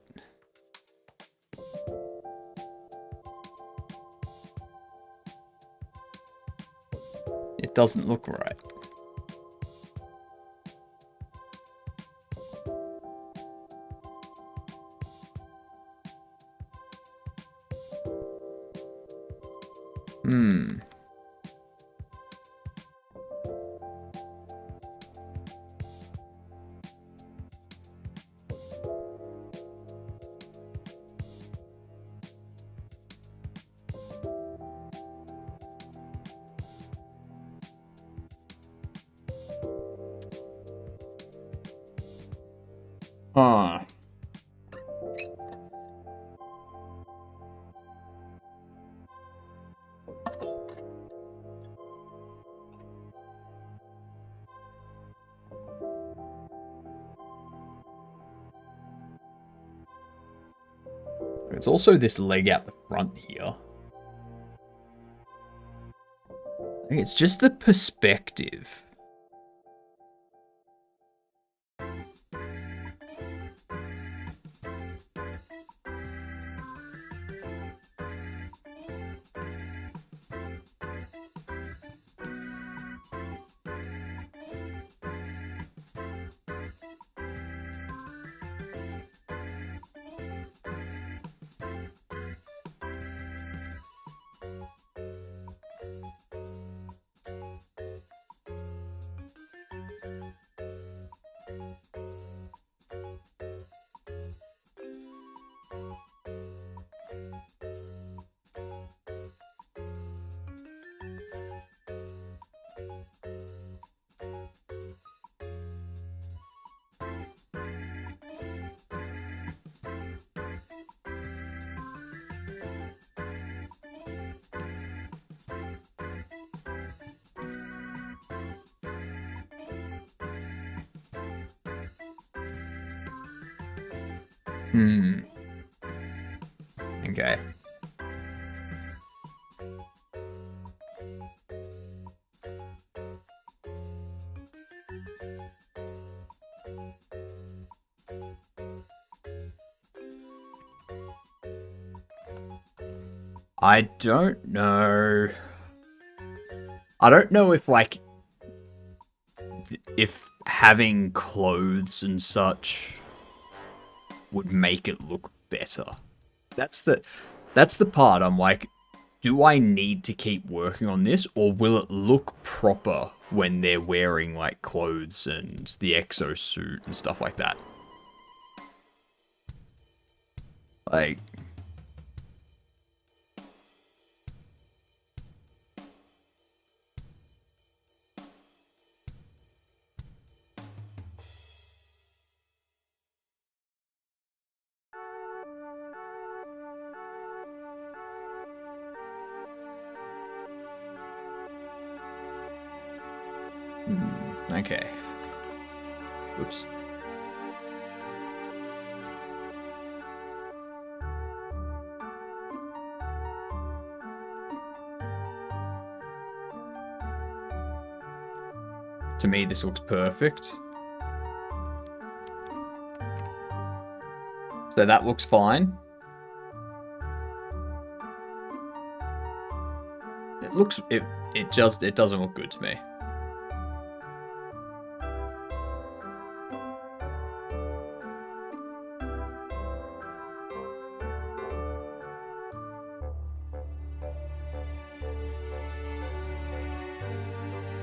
it doesn't look right. Huh. It's also this leg out the front here. I think it's just the perspective. Okay. I don't know. I don't know if, like, if having clothes and such would make it look better. That's the part I'm like, do I need to keep working on this, or will it look proper when they're wearing, like, clothes and the exosuit and stuff like that? Like... Okay. Oops. To me, this looks perfect. So that looks fine. It looks... It doesn't look good to me.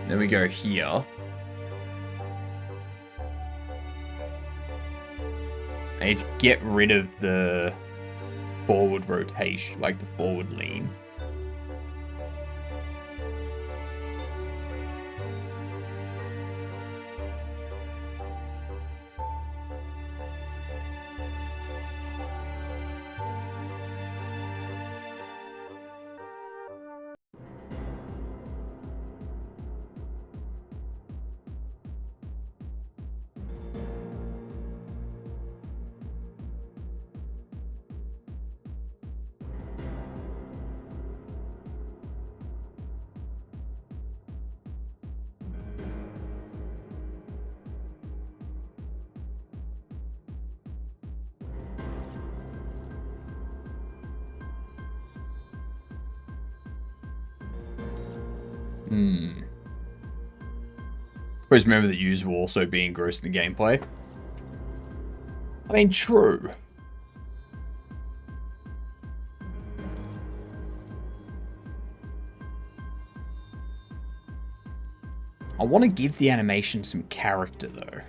Then we go here. I need to get rid of the forward rotation, like the forward lean. Suppose remember that users will also be engrossed in the gameplay. I mean, true. I want to give the animation some character, though.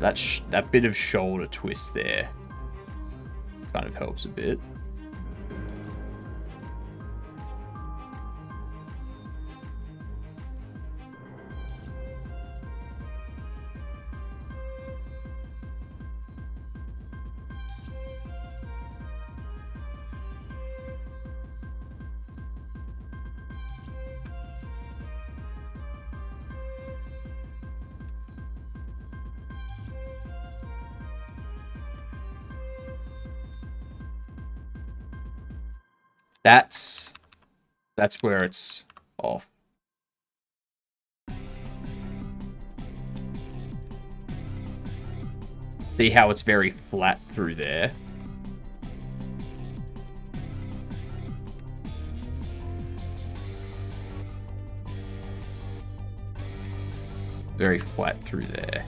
That bit of shoulder twist there kind of helps a bit. That's where it's off. See how it's very flat through there? Very flat through there.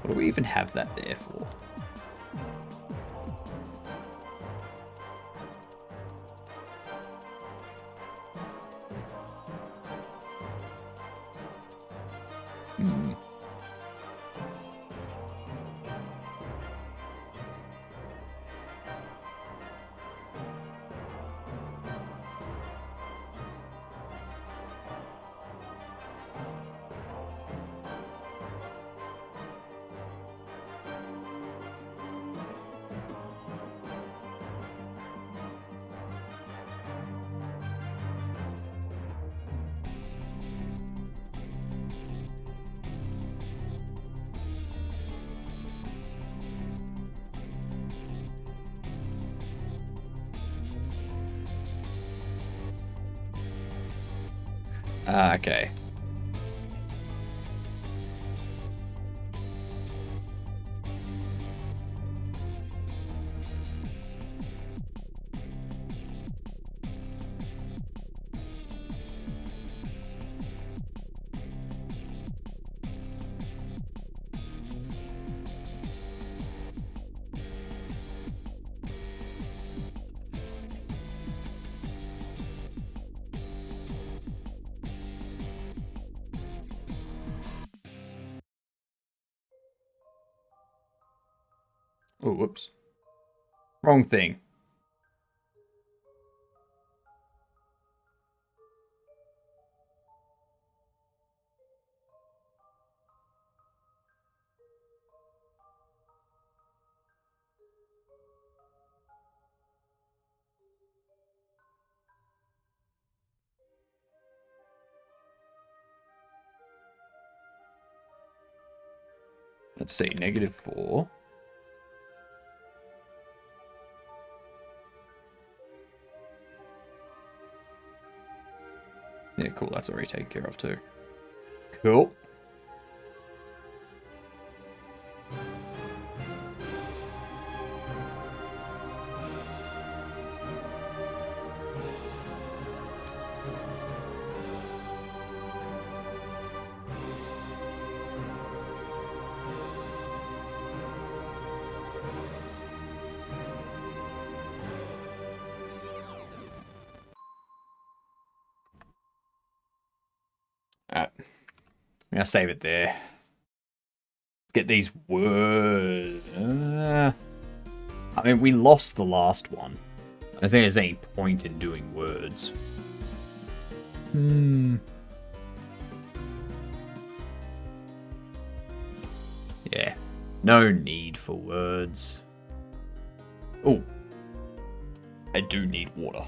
What do we even have that there for? Okay. Oh, whoops. Wrong thing. Let's see, -4. Yeah, cool. That's already taken care of too. Cool. Alright. I'm gonna save it there. Let's get these words. I mean, we lost the last one. I don't think there's any point in doing words. Yeah. No need for words. Oh. I do need water.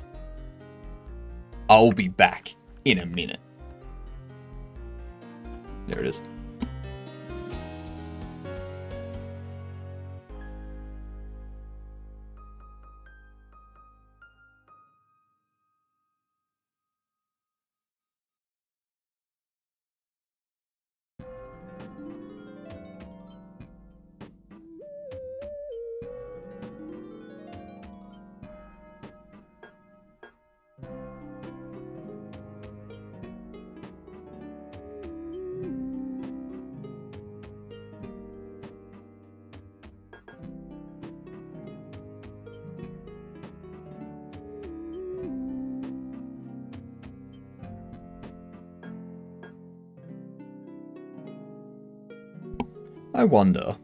I'll be back in a minute. There it is. I wonder.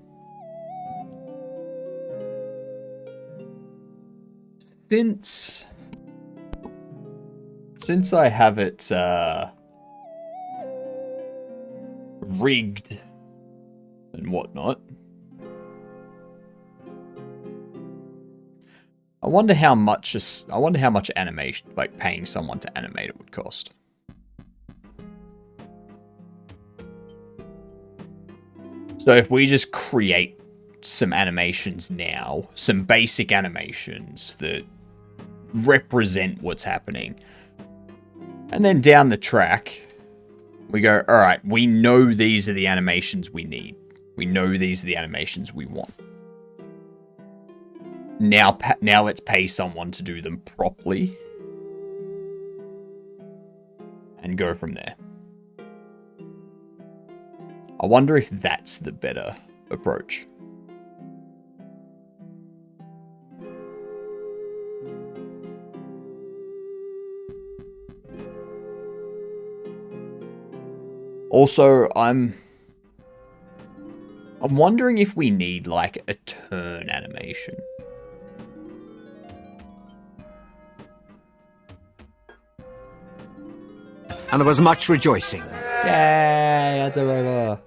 Since I have it rigged and whatnot, I wonder how much animation, like paying someone to animate it, would cost. So if we just create some animations now, some basic animations that represent what's happening, and then down the track, we go, all right, we know these are the animations we need. We know these are the animations we want. Now let's pay someone to do them properly and go from there. I wonder if that's the better approach. Also, I'm wondering if we need like a turn animation. And there was much rejoicing. Yay, that's over.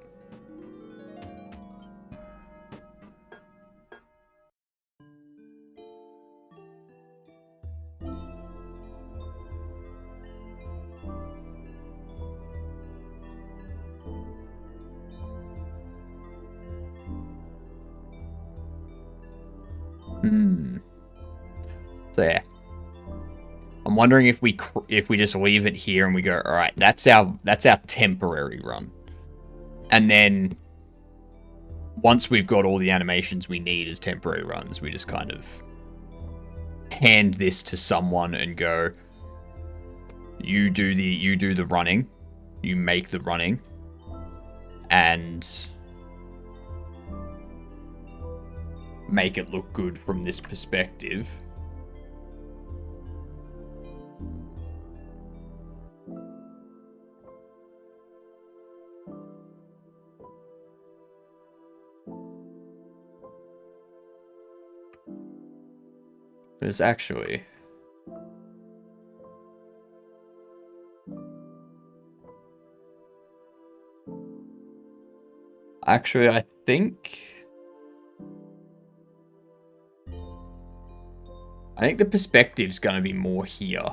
So yeah, I'm wondering if we just leave it here and we go, all right, that's our temporary run, and then once we've got all the animations we need as temporary runs, we just kind of hand this to someone and go, you do the running, you make the running, and make it look good from this perspective. There's actually... Actually, I think the perspective's gonna be more here.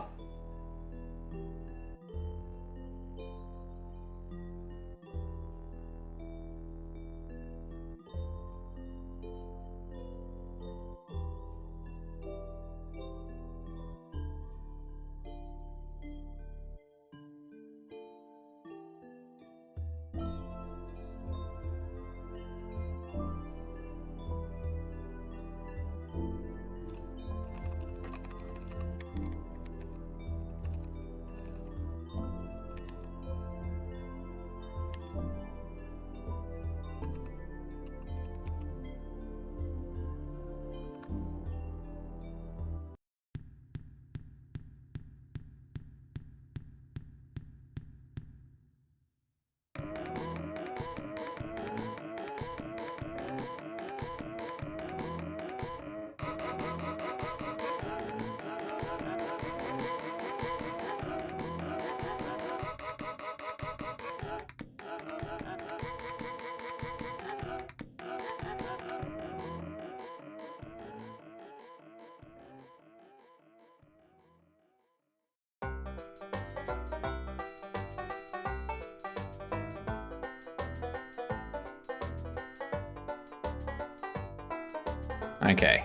Okay.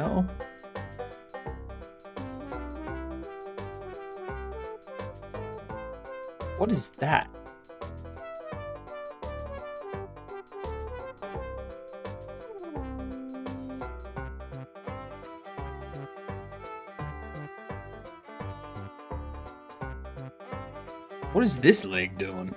hell? What is that? What is this leg doing?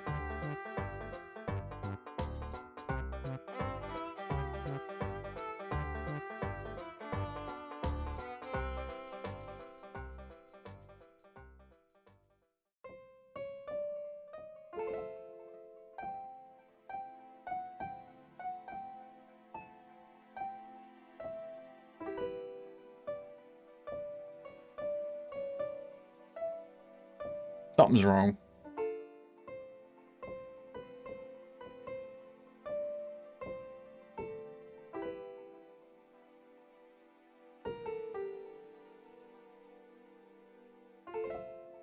Something's wrong.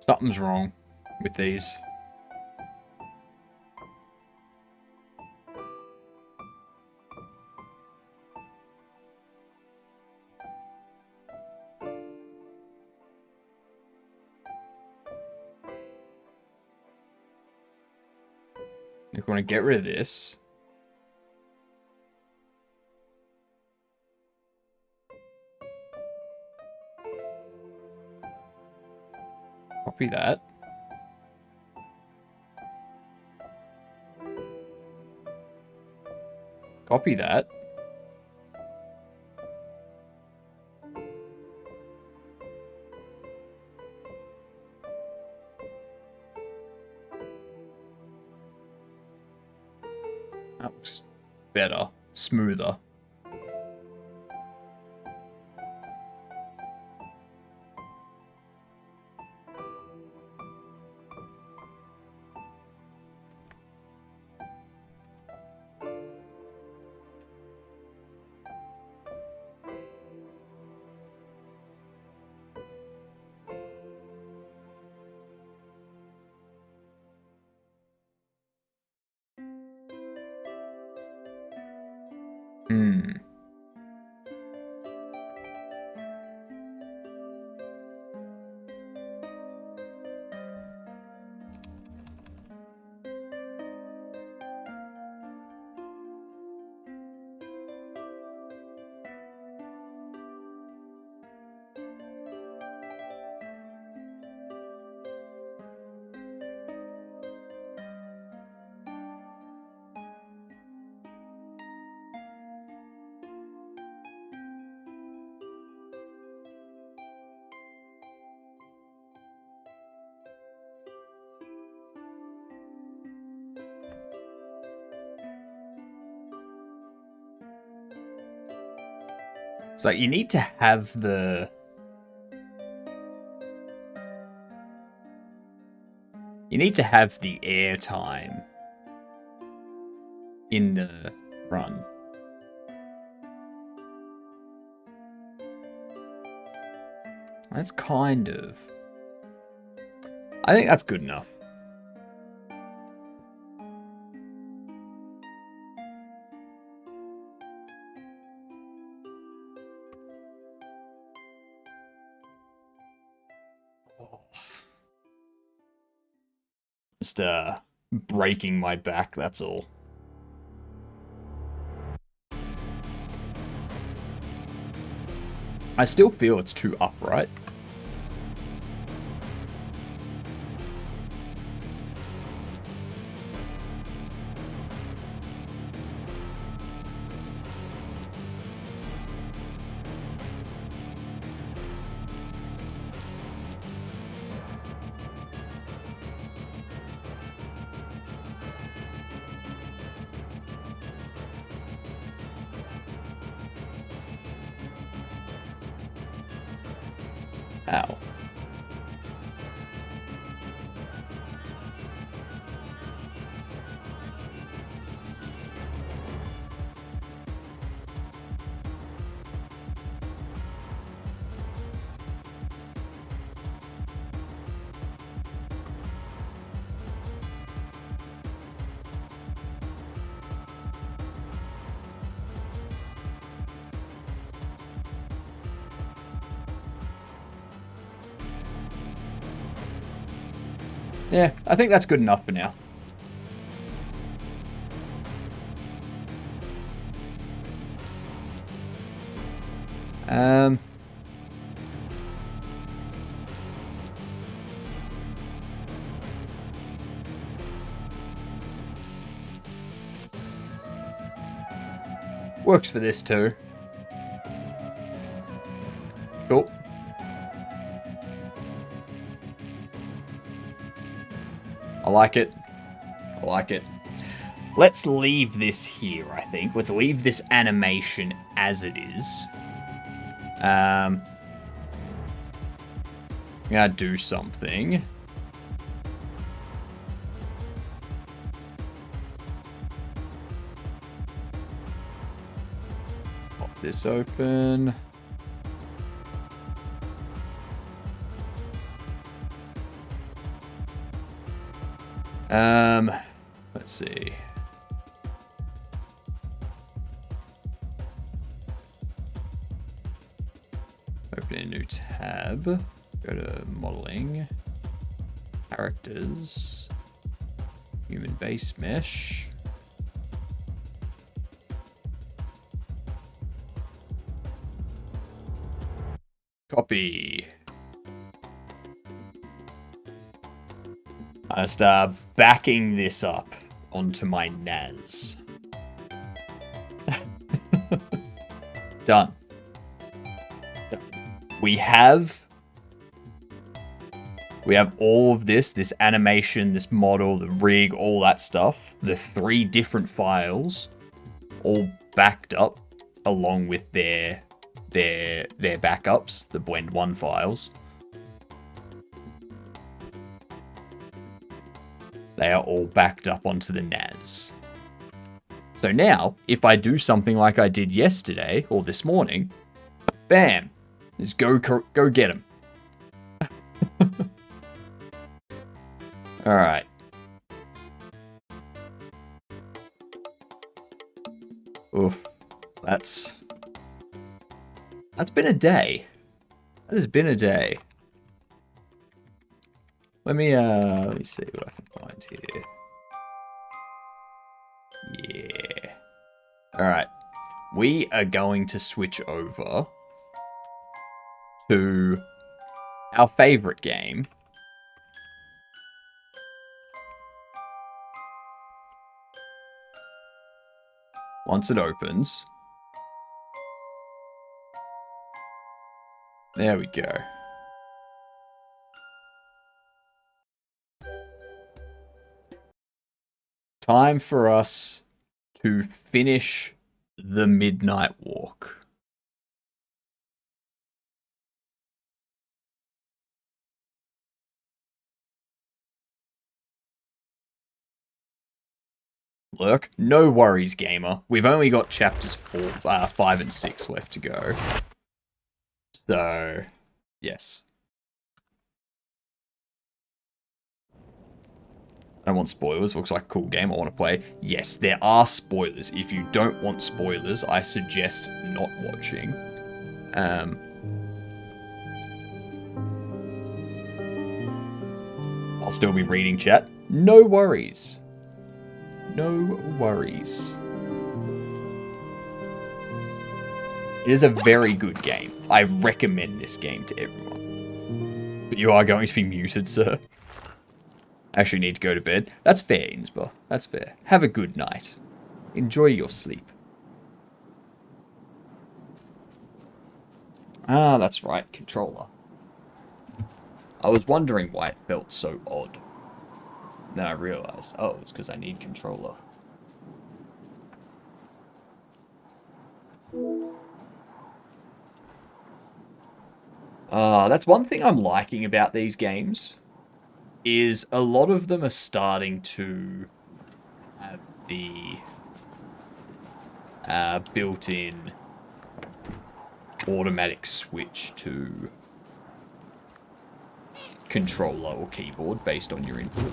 Something's wrong with these. You're going to get rid of this. Copy that. Copy that. That looks better, smoother. So you need to have the... You need to have the air time in the run. That's kind of... I think that's good enough. Just breaking my back, that's all. I still feel it's too upright. Ow. Yeah, I think that's good enough for now. Works for this too. Cool. I like it. I like it. Let's leave this here, I think. Let's leave this animation as it is. I'm gonna do something. Pop this open. Let's see. Open a new tab. Go to modeling. Characters. Human base mesh. Copy. I start backing this up onto my NAS. Done. We have all of this animation, this model, the rig, all that stuff, the 3 different files, all backed up along with their backups, the Blend 1 files. They are all backed up onto the NAS. So now, if I do something like I did yesterday, or this morning, bam, just go get them. Alright. Oof. That's been a day. That has been a day. Let me see what I can find here. Yeah. Alright. We are going to switch over to our favorite game. Once it opens. There we go. Time for us to finish the Midnight Walk. Lurk, no worries, gamer. We've only got chapters 5 and 6 left to go. So, yes. I don't want spoilers. Looks like a cool game I want to play. Yes, there are spoilers. If you don't want spoilers, I suggest not watching. I'll still be reading chat. No worries. No worries. It is a very good game. I recommend this game to everyone. But you are going to be muted, sir. I actually need to go to bed. That's fair, Inspa. That's fair. Have a good night. Enjoy your sleep. Ah, that's right. Controller. I was wondering why it felt so odd. Then I realized, oh, it's because I need controller. That's one thing I'm liking about these games. Is a lot of them are starting to have the built-in automatic switch to controller or keyboard based on your input.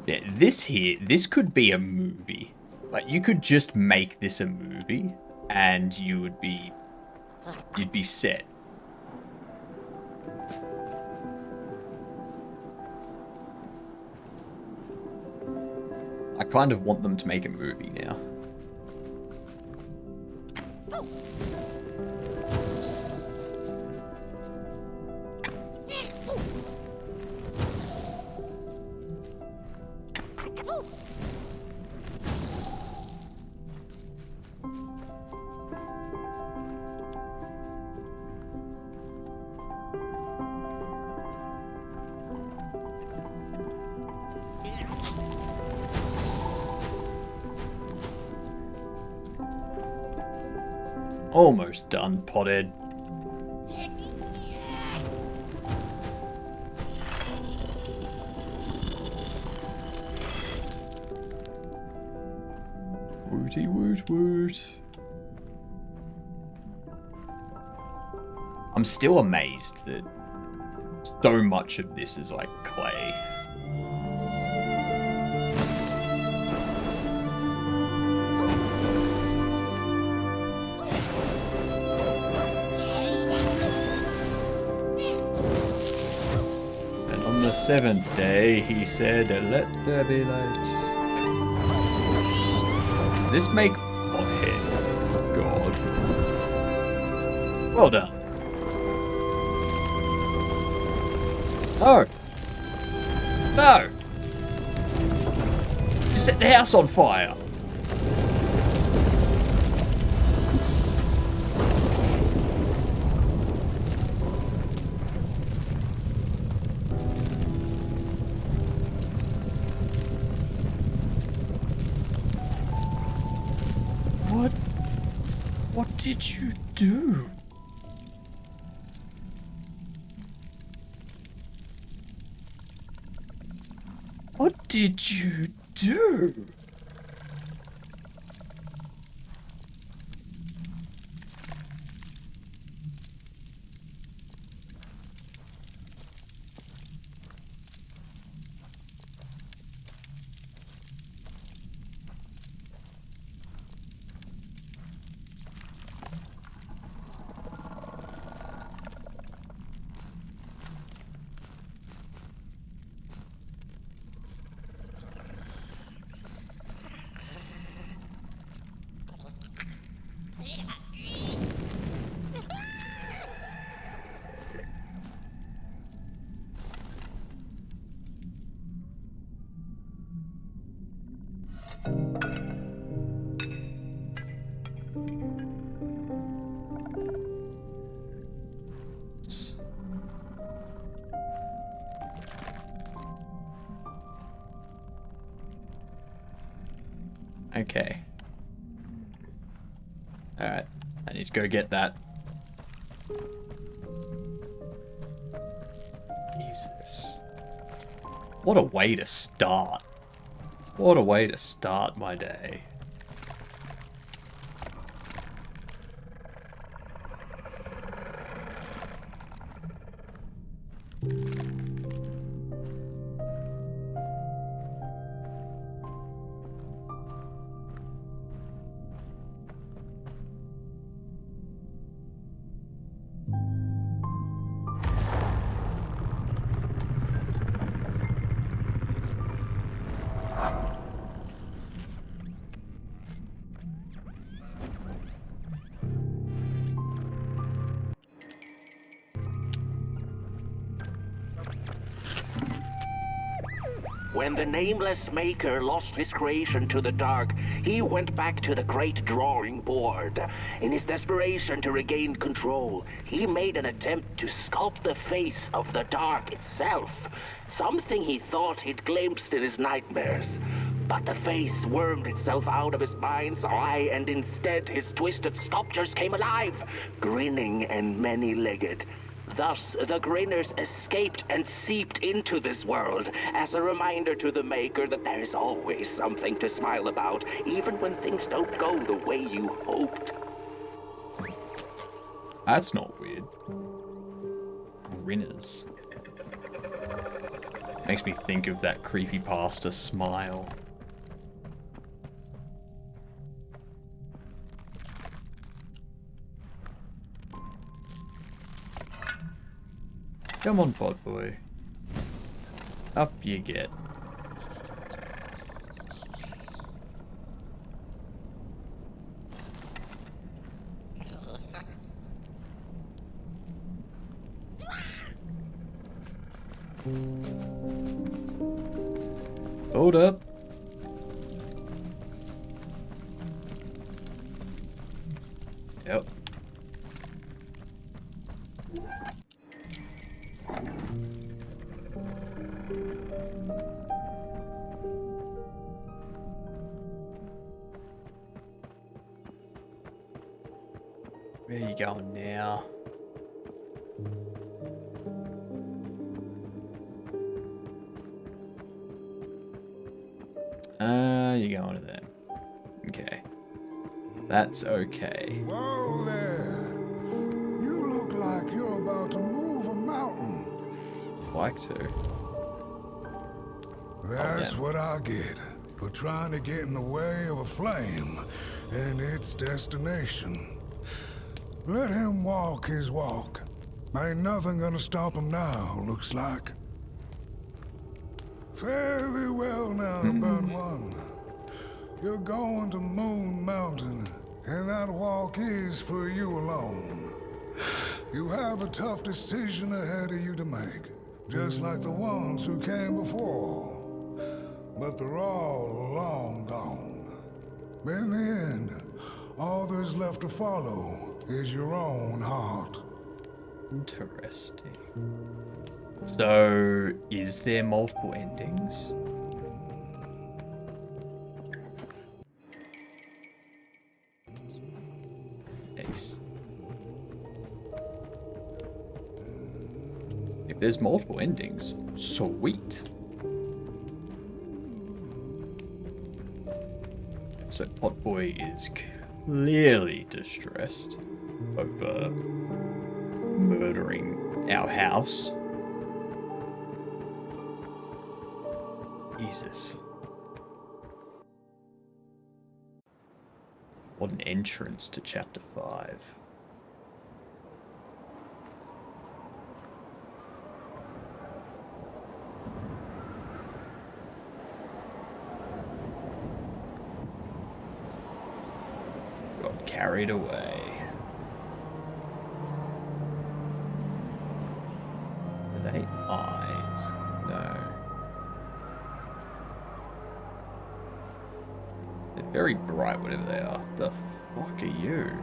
Yeah, this could be a movie. Like, you could just make this a movie and you'd be set. I kind of want them to make a movie now. Almost done, Pothead. Wooty woot woot. I'm still amazed that so much of this is like clay. The seventh day, he said, "Let there be light." Does this make Pothead God? Well done. No. No. You set the house on fire. What did you do? What did you do? Okay. Alright. I need to go get that. Jesus. What a way to start. What a way to start my day. When the nameless maker lost his creation to the dark, he went back to the great drawing board. In his desperation to regain control, he made an attempt to sculpt the face of the dark itself, something he thought he'd glimpsed in his nightmares. But the face wormed itself out of his mind's eye, and instead his twisted sculptures came alive, grinning and many-legged. Thus, the Grinners escaped and seeped into this world as a reminder to the Maker that there is always something to smile about, even when things don't go the way you hoped. That's not weird. Grinners. Makes me think of that creepypasta Smile. Come on, Pot Boy. Up you get. Hold up. Yep. Where are you going now? You're going to them. Okay. That's okay. Whoa there. You look like you're about to move a mountain. Like to. That's what I get for trying to get in the way of a flame and its destination. Let him walk his walk. Ain't nothing gonna stop him now, looks like. Fairly well now, Bud One. You're going to Moon Mountain, and that walk is for you alone. You have a tough decision ahead of you to make, just like the ones who came before. But they're all long gone. In the end, all there's left to follow is your own heart. Interesting. So, is there multiple endings? Nice. If there's multiple endings, sweet. So Potboy is clearly distressed over murdering our house. Jesus. What an entrance to chapter 5. Got carried away. Are they eyes? No. They're very bright, whatever they are. The fuck are you?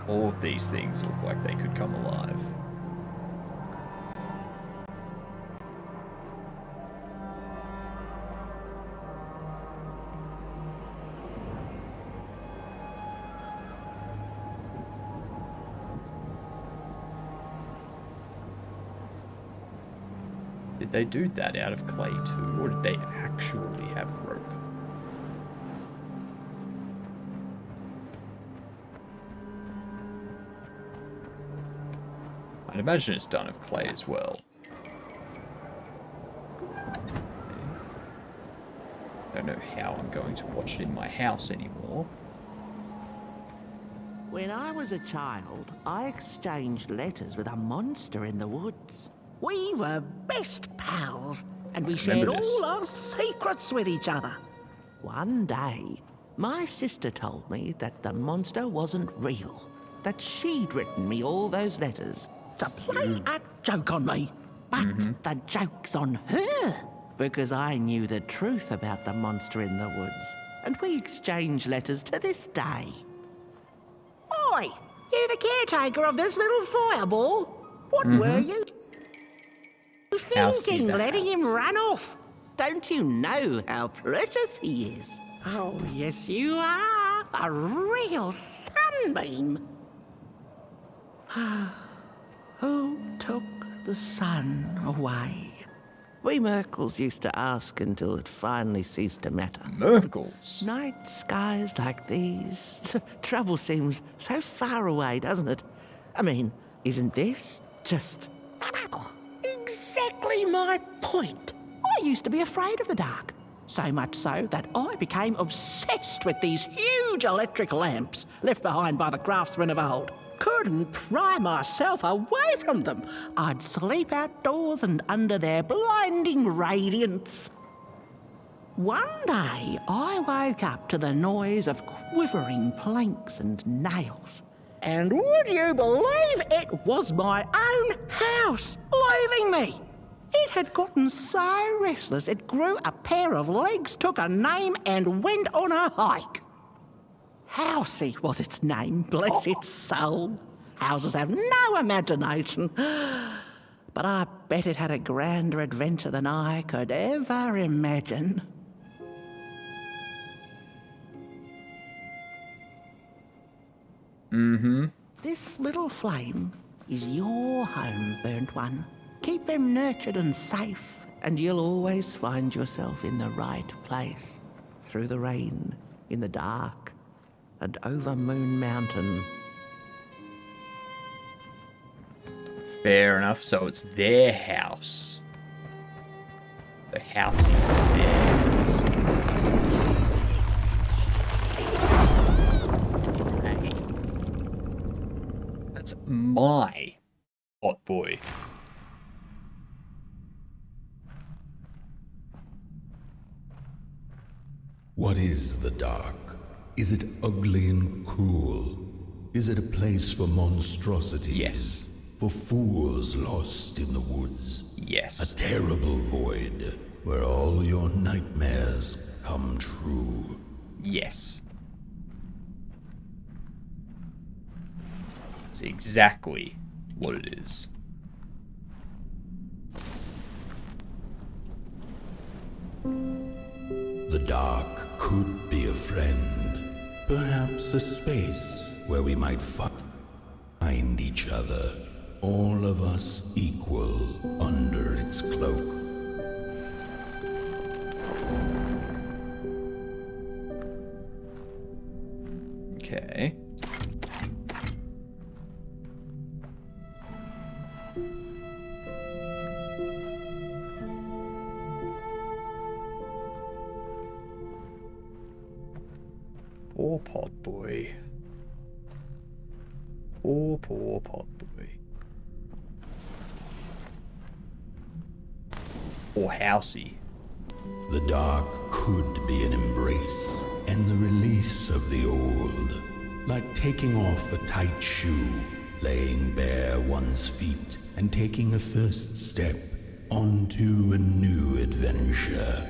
All of these things look like they could come alive. Did they do that out of clay too, or did they actually have rope? I'd imagine it's done of clay as well. I don't know how I'm going to watch it in my house anymore. When I was a child, I exchanged letters with a monster in the woods. We were best pals, and we shared all our secrets with each other. One day, my sister told me that the monster wasn't real, that she'd written me all those letters to play a joke on me. But the joke's on her, because I knew the truth about the monster in the woods, and we exchange letters to this day. Oi! You the caretaker of this little fireball? What were you thinking, letting him run off? Don't you know how precious he is? Oh, yes you are. A real sunbeam. Who took the sun away? We Merkles used to ask until it finally ceased to matter. Merkles? Night skies like these. Trouble seems so far away, doesn't it? I mean, isn't this just exactly my point? I used to be afraid of the dark. So much so that I became obsessed with these huge electric lamps left behind by the craftsmen of old. Couldn't pry myself away from them. I'd sleep outdoors and under their blinding radiance. One day, I woke up to the noise of quivering planks and nails. And would you believe it was my own house leaving me? It had gotten so restless it grew a pair of legs, took a name, and went on a hike. Housey was its name, bless its soul. Houses have no imagination. But I bet it had a grander adventure than I could ever imagine. Mm-hmm. This little flame is your home, burnt one. Keep him nurtured and safe, and you'll always find yourself in the right place. Through the rain, in the dark, and over Moon Mountain. Fair enough, so it's their house. The house was theirs. Hey. That's my hot boy. What is the dark? Is it ugly and cruel? Is it a place for monstrosities? Yes. For fools lost in the woods? Yes. A terrible void where all your nightmares come true? Yes. That's exactly what it is. The dark could be a friend, perhaps a space where we might find each other, all of us equal under its cloak. Okay. Poor pot boy. Poor pot boy. Or housey. The dark could be an embrace and the release of the old, like taking off a tight shoe, laying bare one's feet, and taking a first step onto a new adventure.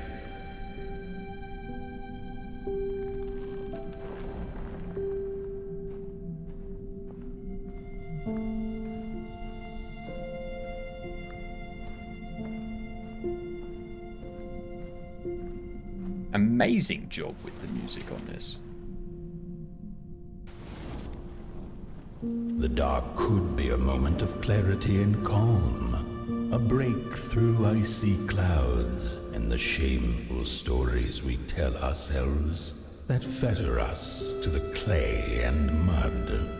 Amazing job with the music on this. The dark could be a moment of clarity and calm, a break through icy clouds and the shameful stories we tell ourselves that fetter us to the clay and mud.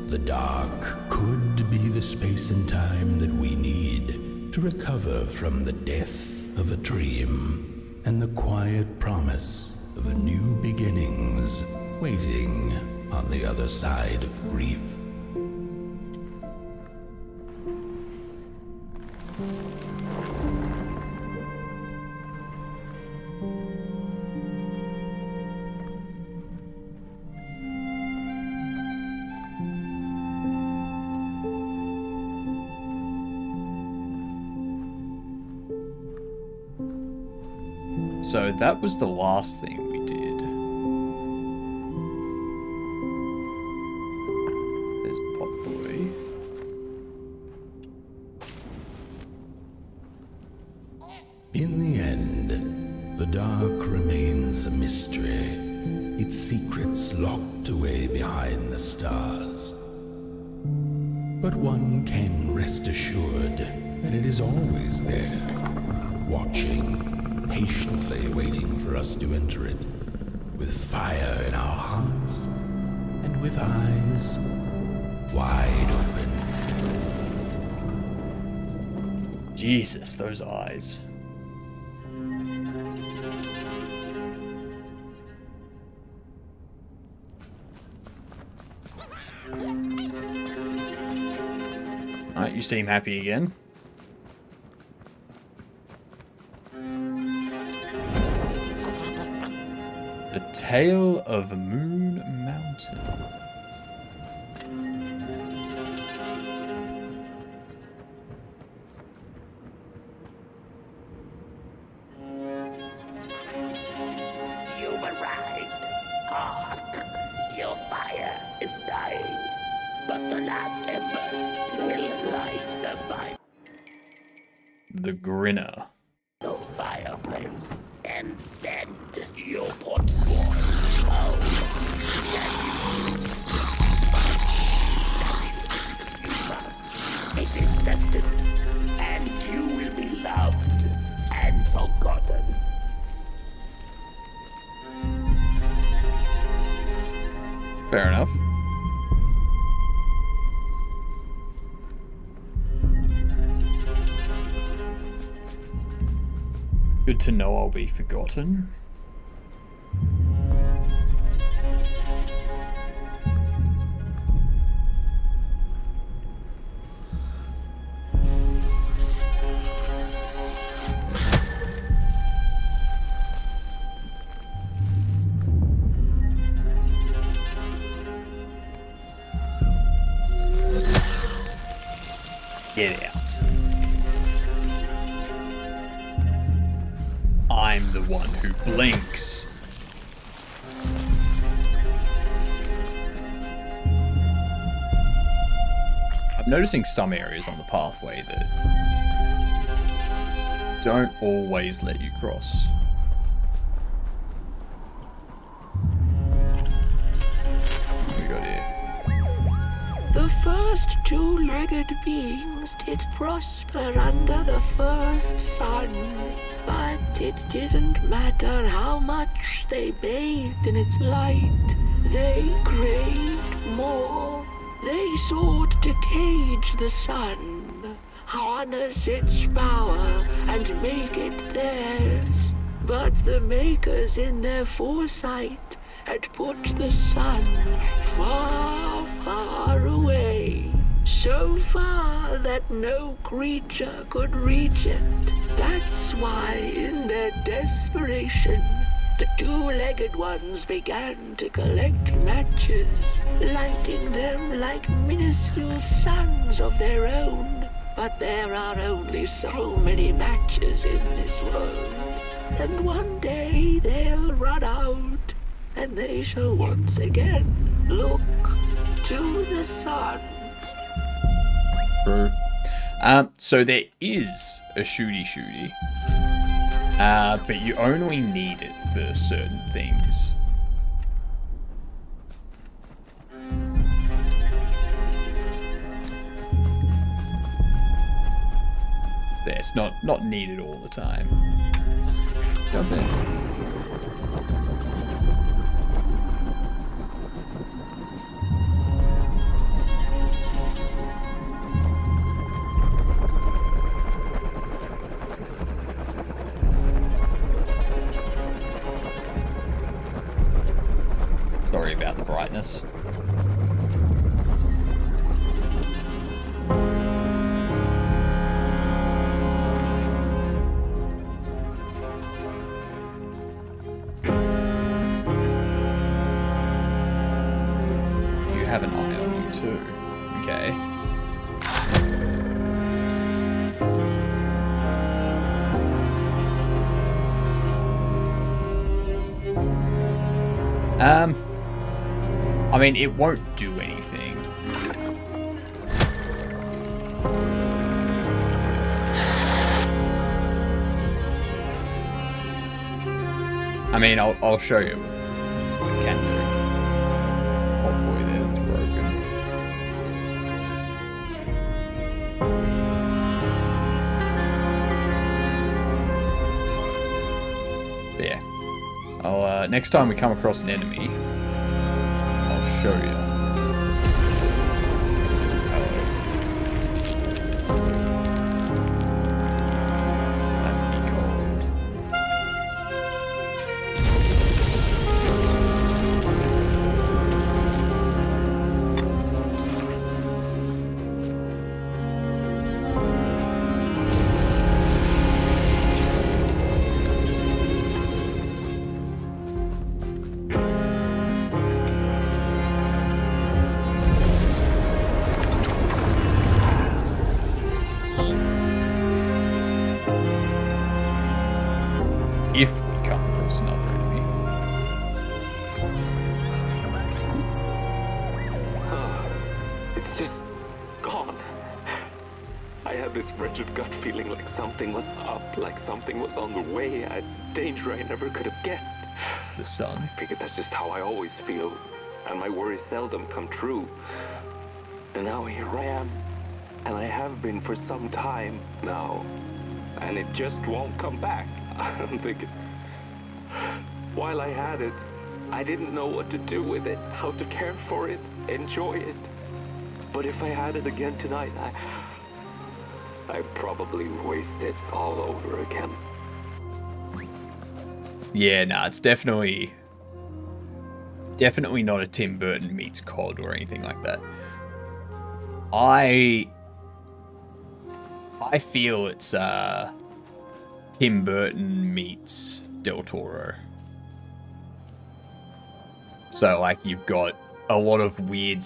The dark could be the space and time that we need to recover from the death of a dream and the quiet promise of new beginnings waiting on the other side of grief. So that was the last thing we did. There's Potboy. In the end, the dark remains a mystery, its secrets locked away behind the stars. But one can rest assured that it is always there, watching, patiently waiting for us to enter it, with fire in our hearts and with eyes wide open. Jesus, those eyes. Alright, you seem happy again. The Tale of Moon Mountain. You've arrived. Hark! Your fire is dying, but the last embers will light the fire. The Grinner. No fireplace, and send your Potboy home. You must. It is destined, and you will be loved and forgotten. Fair enough. Good to know I'll be forgotten. Get out. I'm the one who blinks. I'm noticing some areas on the pathway that don't always let you cross. What we got here? The first two-legged beings did prosper under the first sun, but it didn't matter how much they bathed in its light. They craved more. They sought to cage the sun, harness its power, and make it theirs. But the makers in their foresight had put the sun far, far away. So far that no creature could reach it. That's why, in their desperation, the two-legged ones began to collect matches, lighting them like minuscule suns of their own. But there are only so many matches in this world, and one day they'll run out, and they shall once again look to the sun. True. So there is a shooty, but you only need it for certain things. It's not needed all the time. Jump in. Sorry about the brightness. You have an eye on you too. Okay. I mean, it won't do anything. I mean, I'll show you what it can do. Oh boy, there, it's broken. But yeah. I'll, next time we come across an enemy, I'll show you. If we come across another enemy. It's just gone. I had this wretched gut feeling like something was up, like something was on the way, a danger I never could have guessed. The sun. I figured that's just how I always feel, and my worries seldom come true. And now here I am, and I have been for some time now, and it just won't come back. I'm thinking, while I had it, I didn't know what to do with it, how to care for it, enjoy it. But if I had it again tonight, I'd probably waste it all over again. Yeah, nah, it's definitely not a Tim Burton meets COD or anything like that. I feel it's Tim Burton meets Del Toro. So like you've got a lot of weird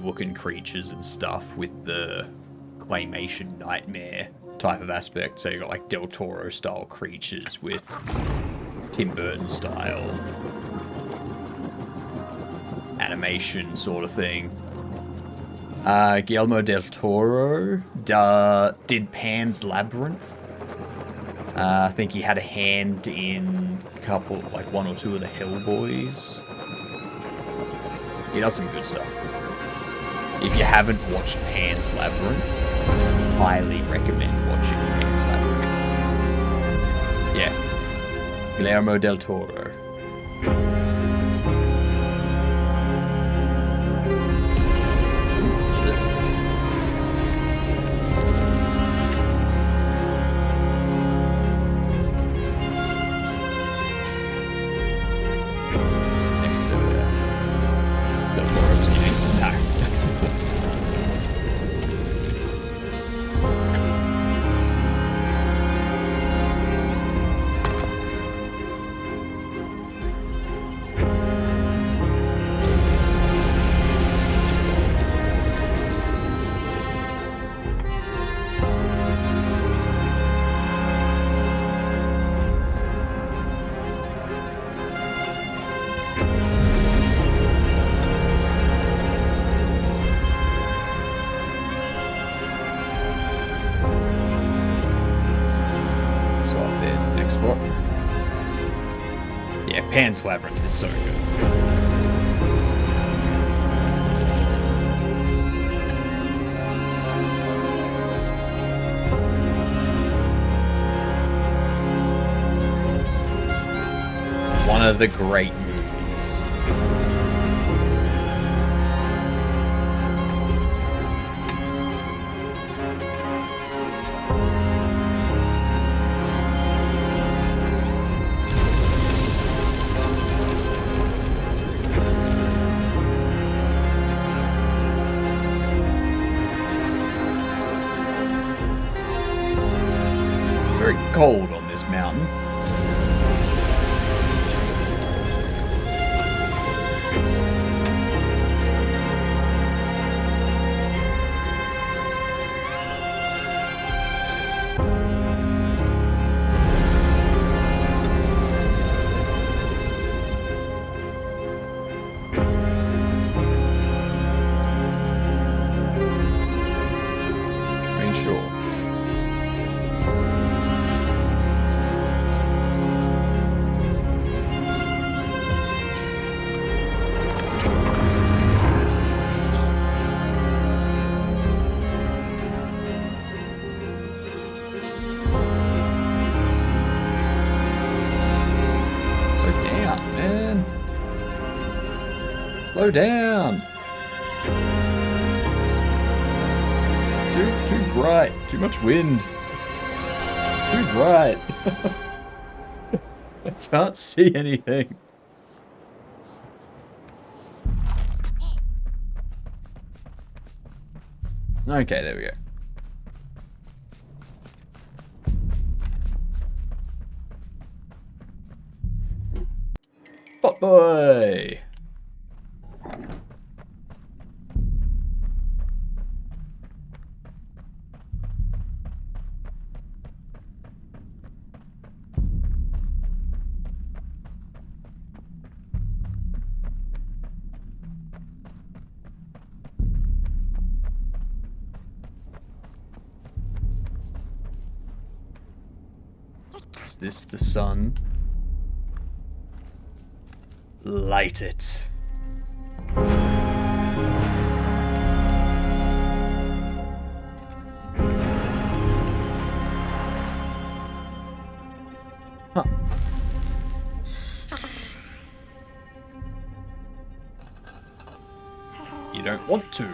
looking creatures and stuff with the claymation nightmare type of aspect. So you got like Del Toro style creatures with Tim Burton style animation sort of thing. Guillermo del Toro did Pan's Labyrinth. I think he had a hand in one or two of the Hellboys. He does some good stuff. If you haven't watched Pan's Labyrinth, highly recommend watching Pan's Labyrinth. Yeah. Guillermo del Toro. Pan's Labyrinth is so good. One of the great movies. Cold on this mountain. Slow down. Too bright. Too much wind. Too bright. I can't see anything. Okay, there we go. Pot boy. Is this the sun? Light it. Huh. You don't want to.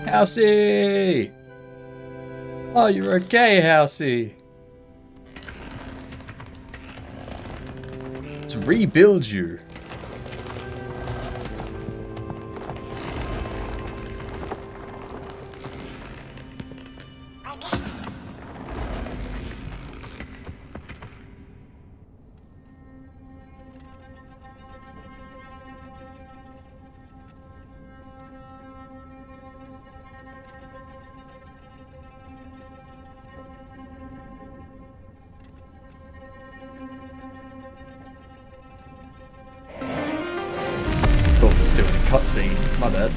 Housey! Oh, you're okay, Housey. To rebuild you. Still in a cutscene, my bad.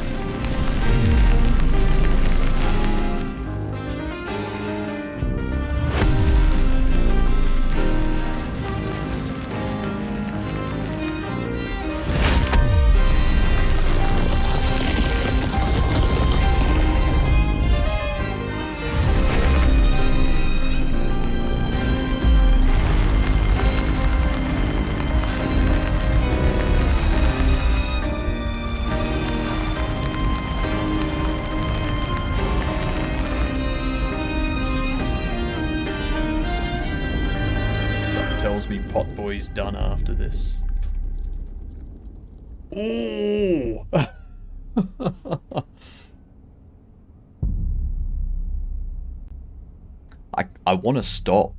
Tells me Potboy's done after this. Ooh! I want to stop.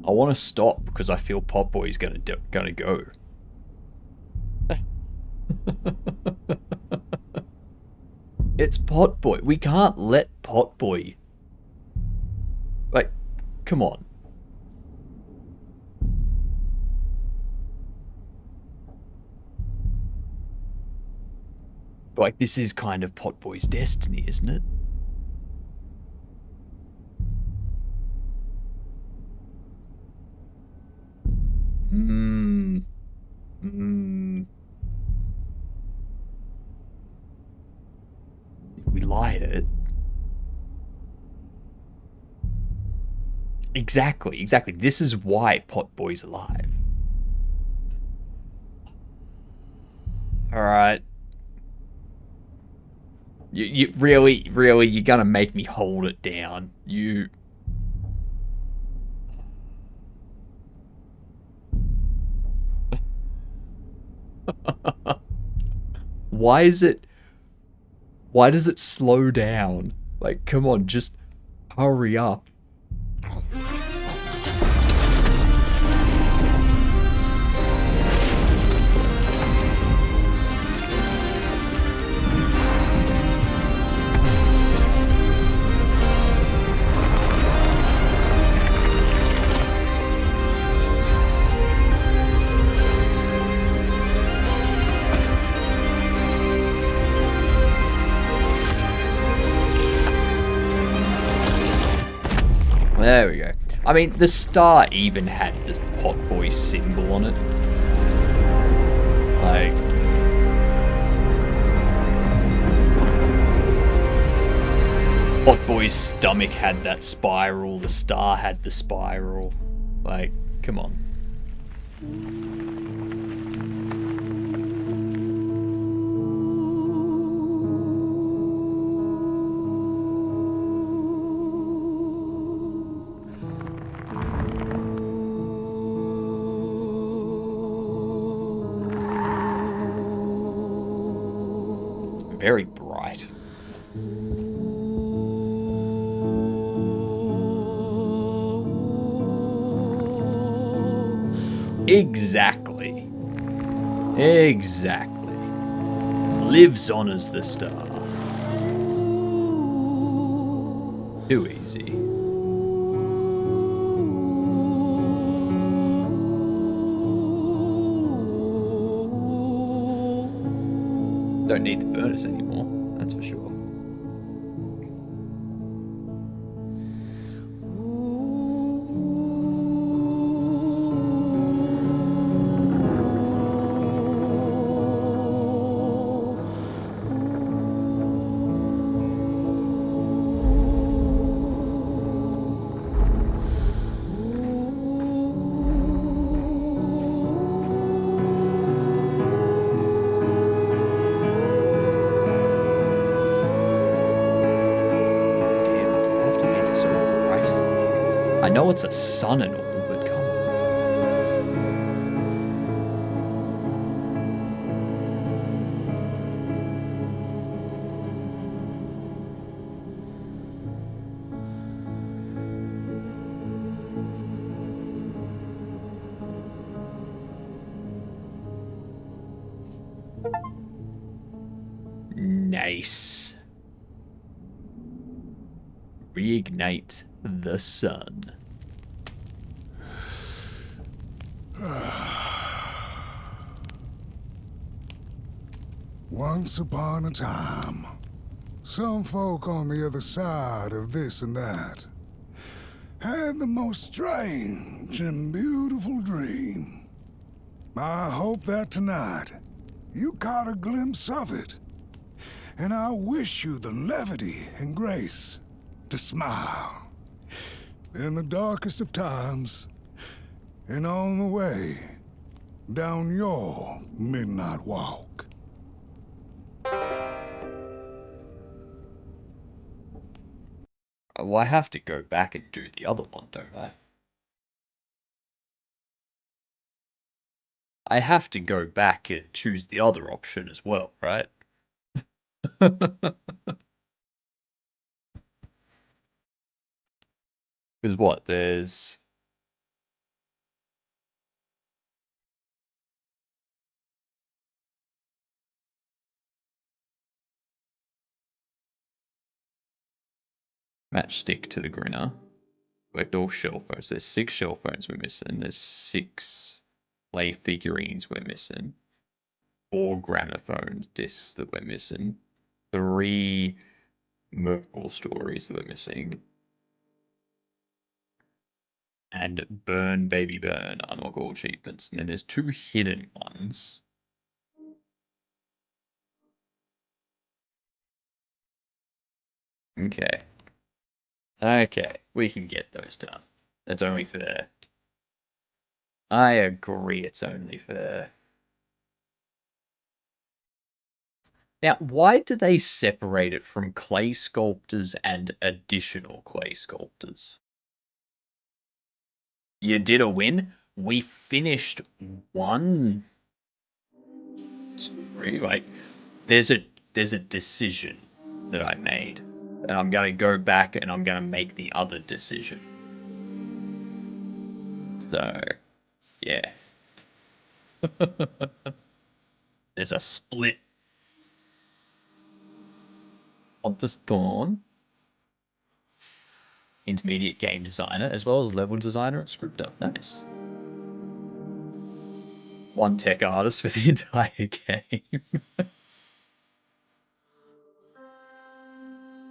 I want to stop because I feel Potboy's gonna go. It's Potboy. We can't let Potboy. Like, come on. Like, this is kind of Potboy's destiny, isn't it? If we light it... Exactly. This is why Potboy's alive. Alright. You really, you're gonna make me hold it down. You... Why does it slow down? Like, come on, just hurry up. There we go. I mean, the star even had this Potboy symbol on it. Like... Hot Boy's stomach had that spiral, the star had the spiral. Like, come on. It's very bright. Exactly. Exactly. Lives on as the star. Too easy. Don't need the burners anymore, that's for sure. I know it's a sun and all, but come on. Nice. Reignite the sun. Once upon a time, some folk on the other side of this and that had the most strange and beautiful dream. I hope that tonight you caught a glimpse of it, and I wish you the levity and grace to smile in the darkest of times and on the way down your midnight walk. Well, I have to go back and do the other one, don't I? I have to go back and choose the other option as well, right? Because what, there's... Matchstick to the grinner. Collect all shell phones. There's 6 shell phones we're missing. There's 6 play figurines we're missing. 4 gramophone discs that we're missing. 3 Merkle stories that we're missing. And Burn Baby Burn, unlock all achievements. And then there's 2 hidden ones. Okay. Okay, we can get those done. That's only fair. I agree, it's only fair. Now, why do they separate it from clay sculptors and additional clay sculptors? You did a win? We finished one story. Like, there's a decision that I made. And I'm gonna go back and I'm gonna make the other decision. So, yeah. There's a split. Pontus Thorn, intermediate game designer, as well as level designer and scripter. Nice. 1 tech artist for the entire game.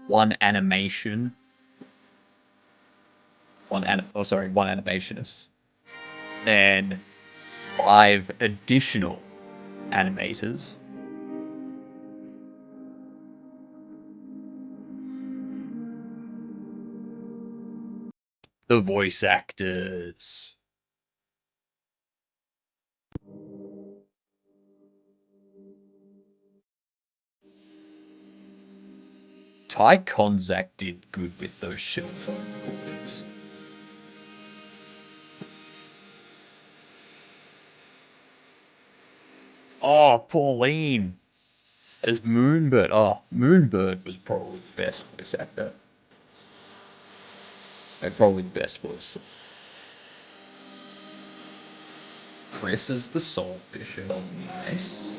1 animation. 1 animationist. Then 5 additional animators. The voice actors. Ty Konzak did good with those shit voices. Oh, Pauline as Moonbird. Oh, Moonbird was probably the best voice actor. Probably the best voice. Chris is the Soul Bishop. Nice.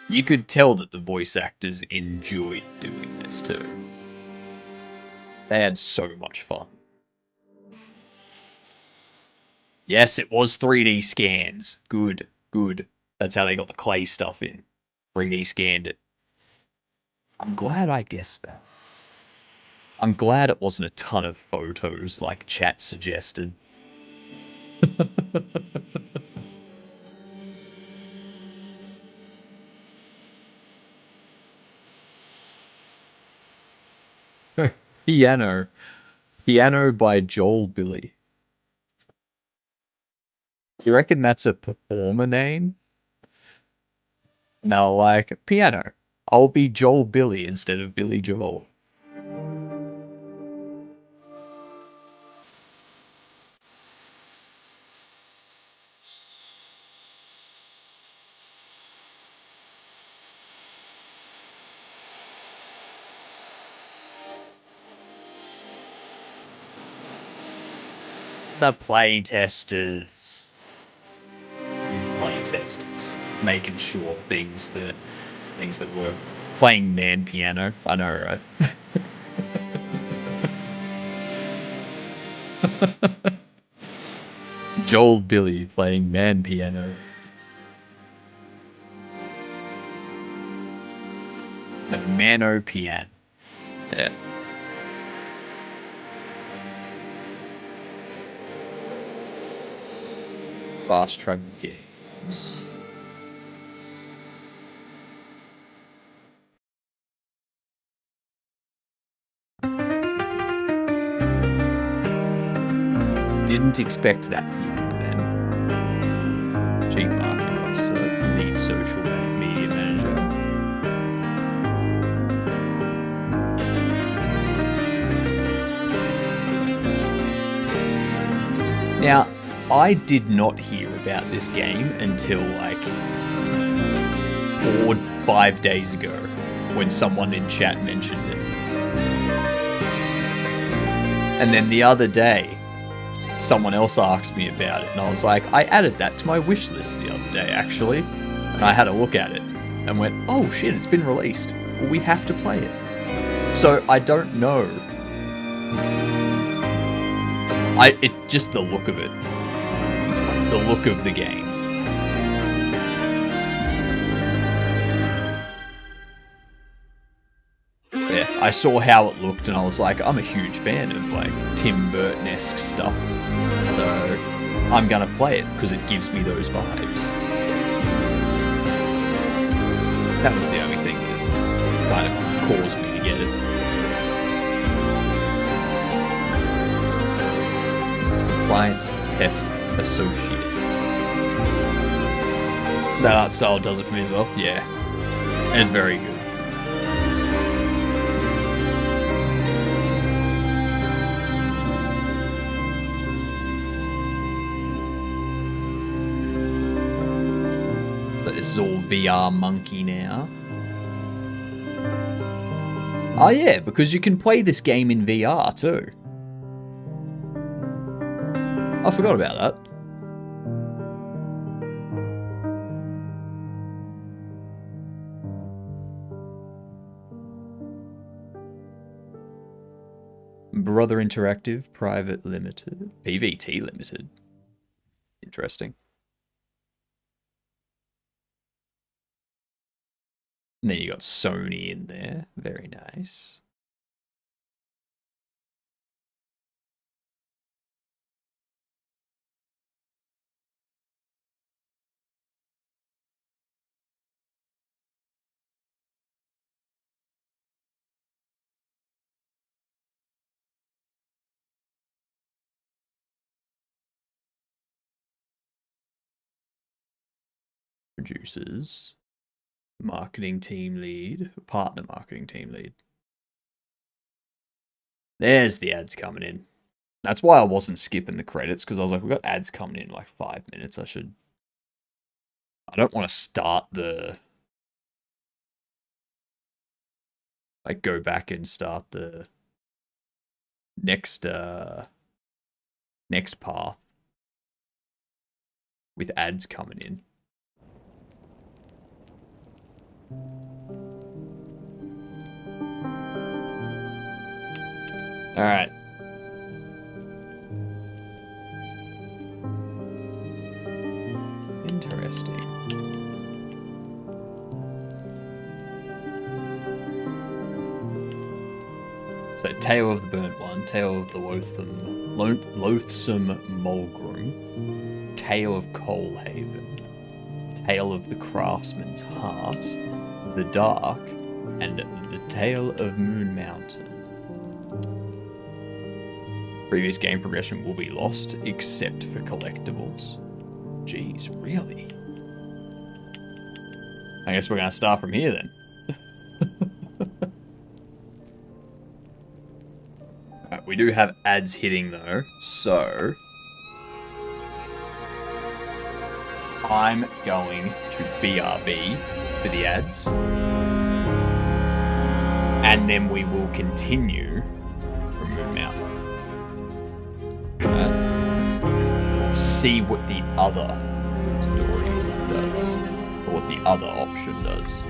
You could tell that the voice actors enjoyed doing this too. They had so much fun. Yes, it was 3D scans. Good, good. That's how they got the clay stuff in. 3D scanned it. I'm glad I guessed that. I'm glad it wasn't a ton of photos like chat suggested. Piano. Piano by Joel Billy. You reckon that's a performer name? No, like, piano. I'll be Joel Billy instead of Billy Joel. The playtesters. Playtesters. Making sure things that were playing man piano. I know, right? Joel Billy playing man piano. The Mano piano. Yeah. Fast Track Games. Didn't expect that then. Chief Marketing Officer, Lead Social and Media Manager. Now, I did not hear about this game until like 4 or 5 days ago when someone in chat mentioned it. And then the other day, someone else asked me about it, and I was like, I added that to my wish list the other day, actually. And I had a look at it and went, oh shit, it's been released. Well, we have to play it. So I don't know. Just the look of it. The look of the game. Yeah, I saw how it looked and I was like, I'm a huge fan of like Tim Burton-esque stuff. So I'm gonna play it because it gives me those vibes. That was the only thing that kind of caused me to get it. Compliance Test Associate. That art style does it for me as well. Yeah. It's very good. So this is all VR Monkey now. Oh yeah, because you can play this game in VR too. I forgot about that. Brother Interactive Private Limited. PVT Limited. Interesting. And then you got Sony in there. Very nice. Producers. Marketing team lead. Partner marketing team lead. There's the ads coming in. That's why I wasn't skipping the credits, because I was like, we've got ads coming in like 5 minutes. I don't want to start the... Like, go back and start the next path with ads coming in. All right. Interesting. So, Tale of the Burnt One, Tale of the Loathsome Mulgrim, Tale of Coalhaven, Tale of the Craftsman's Heart, The Dark, and The Tale of Moon Mountain. Previous game progression will be lost, except for collectibles. Jeez, really? I guess we're gonna start from here then. Alright, we do have ads hitting though, so... I'm going to BRB for the ads. And then we will continue from Moon Mountain. We'll see what the other story does, or what the other option does.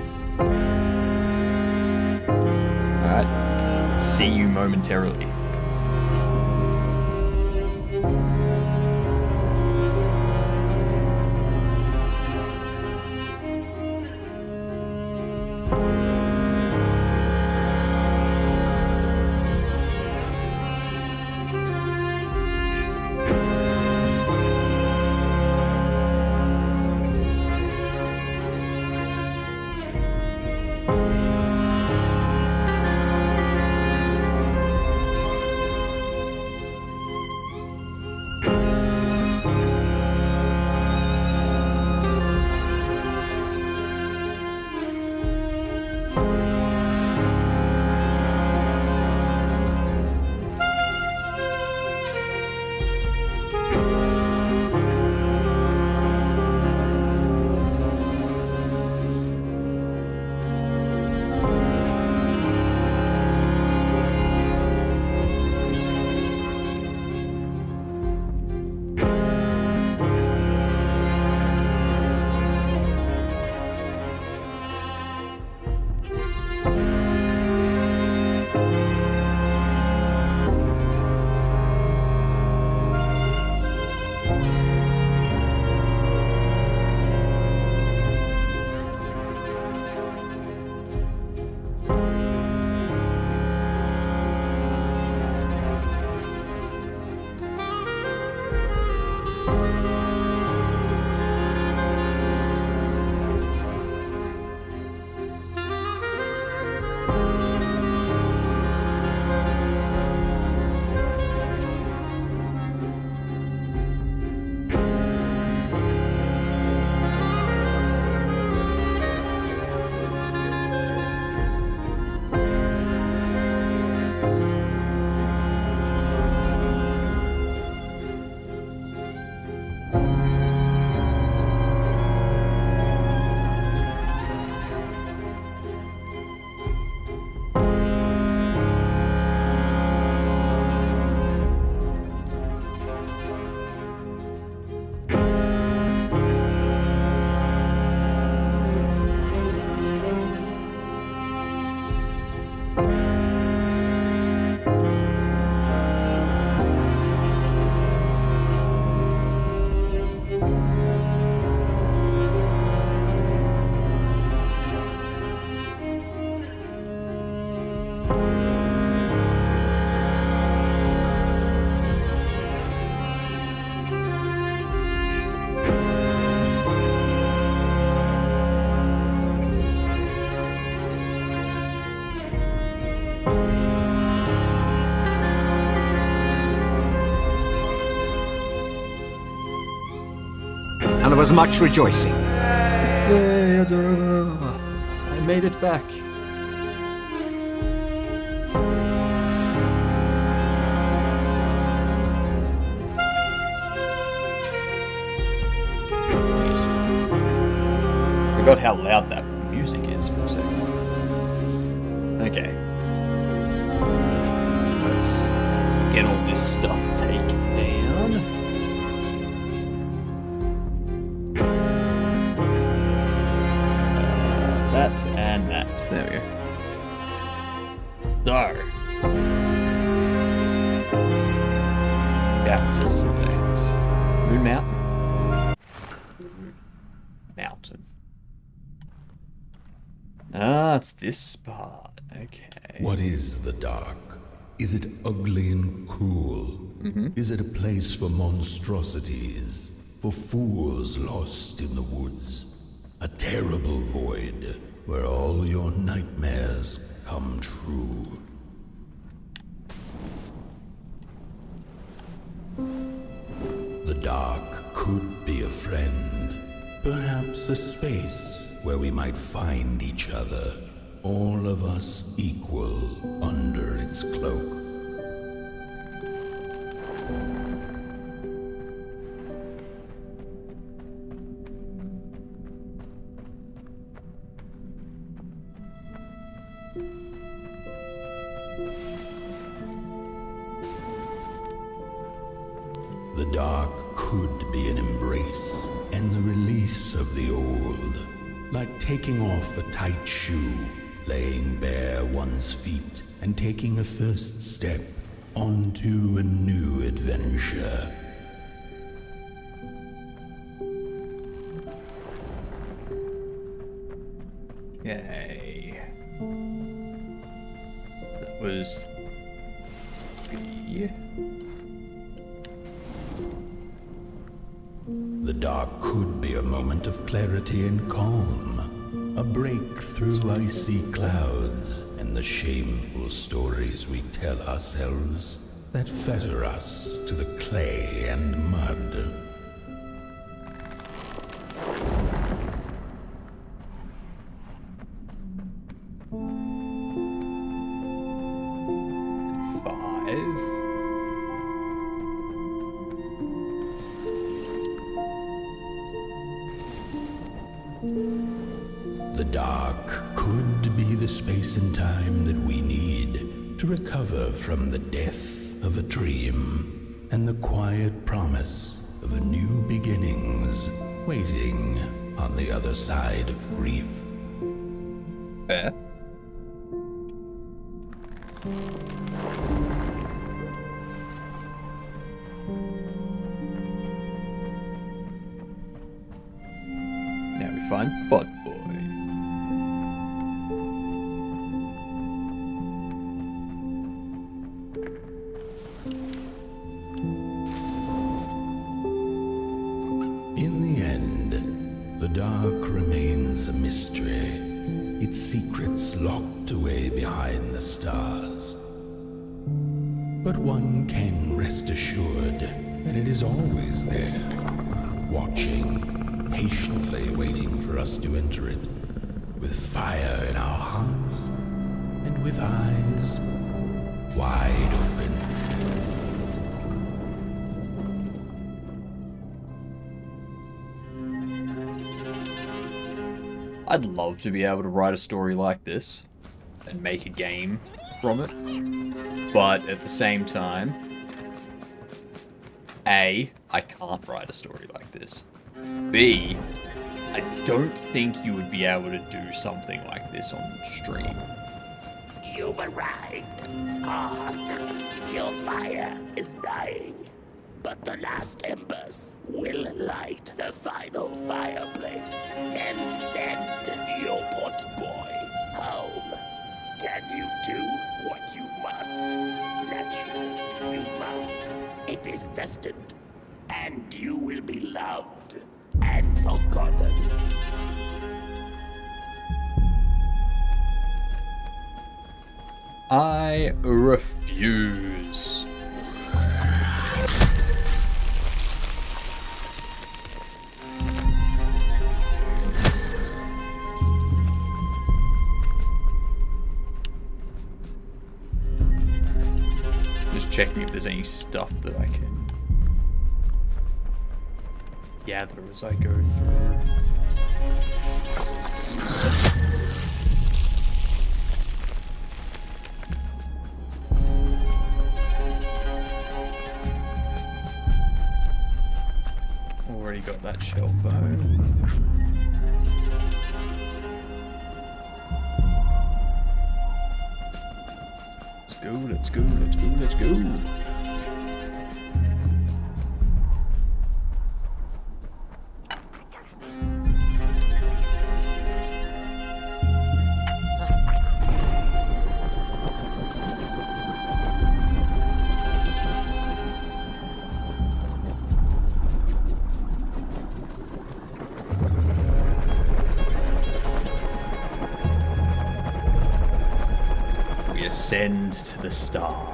Alright, see you momentarily. was much rejoicing. Yay, I made it back. Forgot how loud that music is for a second. Okay. Let's get all this stuff taken down. That and that. There we go. So. Back to select. Moon Mountain. Mountain. Ah, it's this part. Okay. What is the dark? Is it ugly and cruel? Is it a place for monstrosities? For fools lost in the woods? A terrible void where all your nightmares come true? The dark could be a friend, perhaps a space where we might find each other, all of us equal under its cloak. The dark could be an embrace and the release of the old, like taking off a tight shoe, laying bare one's feet, and taking a first step onto a new adventure. Okay. That was the... The dark could be a moment of clarity and calm, a break through icy clouds and the shameful stories we tell ourselves that fetter us to the clay and mud. The dark could be the space and time that we need to recover from the death of a dream and the quiet promise of new beginnings waiting on the other side of grief. Fair. Now we find Bud Boy. In the end, the dark remains a mystery, its secrets locked away behind the stars. But one can rest assured that it is always there, watching, patiently waiting for us to enter it, with fire in our hearts and with eyes wide open. I'd love to be able to write a story like this and make a game from it, but at the same time, A, I can't write a story like this. B, I don't think you would be able to do something like this on stream. You've arrived. Hark! Your fire is dying, but the last embers will light the final fireplace and send your pot boy home. Can you do what you must? Naturally, you must. It is destined, and you will be loved and forgotten. I refuse. checking if there's any stuff that I can gather as I go through. Already got that shell phone. Let's go, let's go, let's go, let's go. Ascend to the star.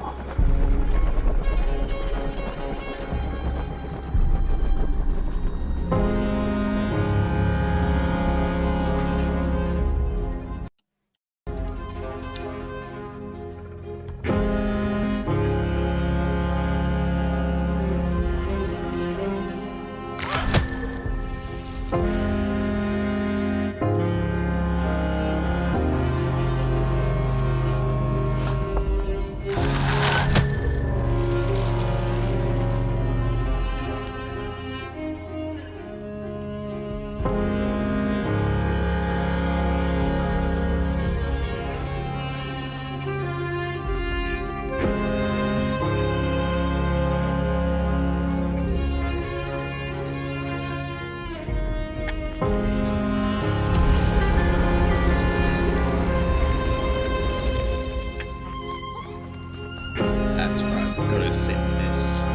That's right, we've got to send this. I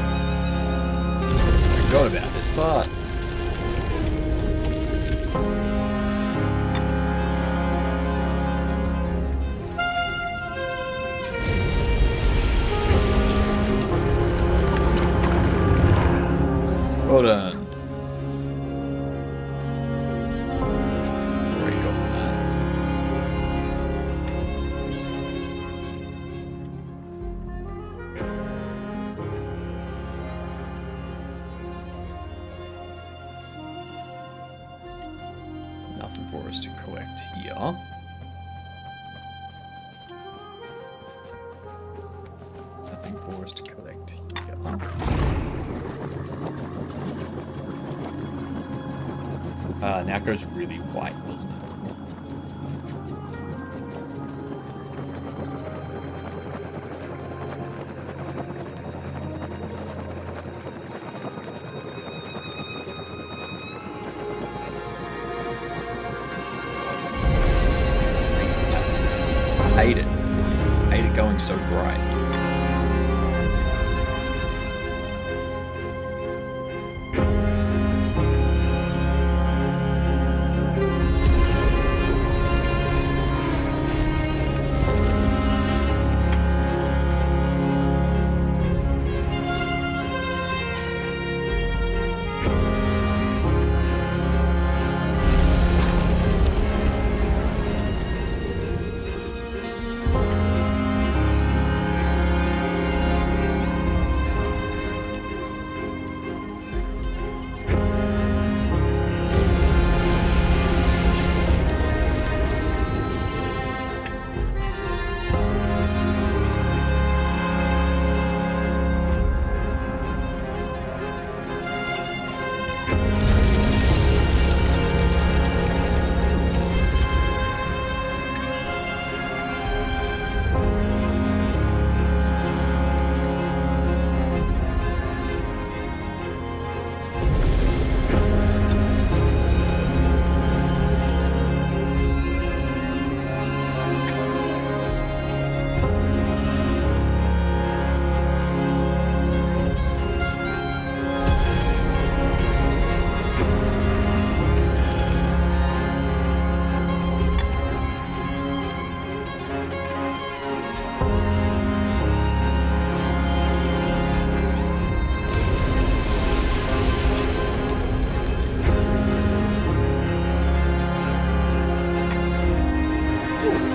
forgot about this part. Well done. Already got that. Nothing for us to collect here. Nothing for us to collect here. Now it goes really white, doesn't it? Hate it. Hate it going so bright.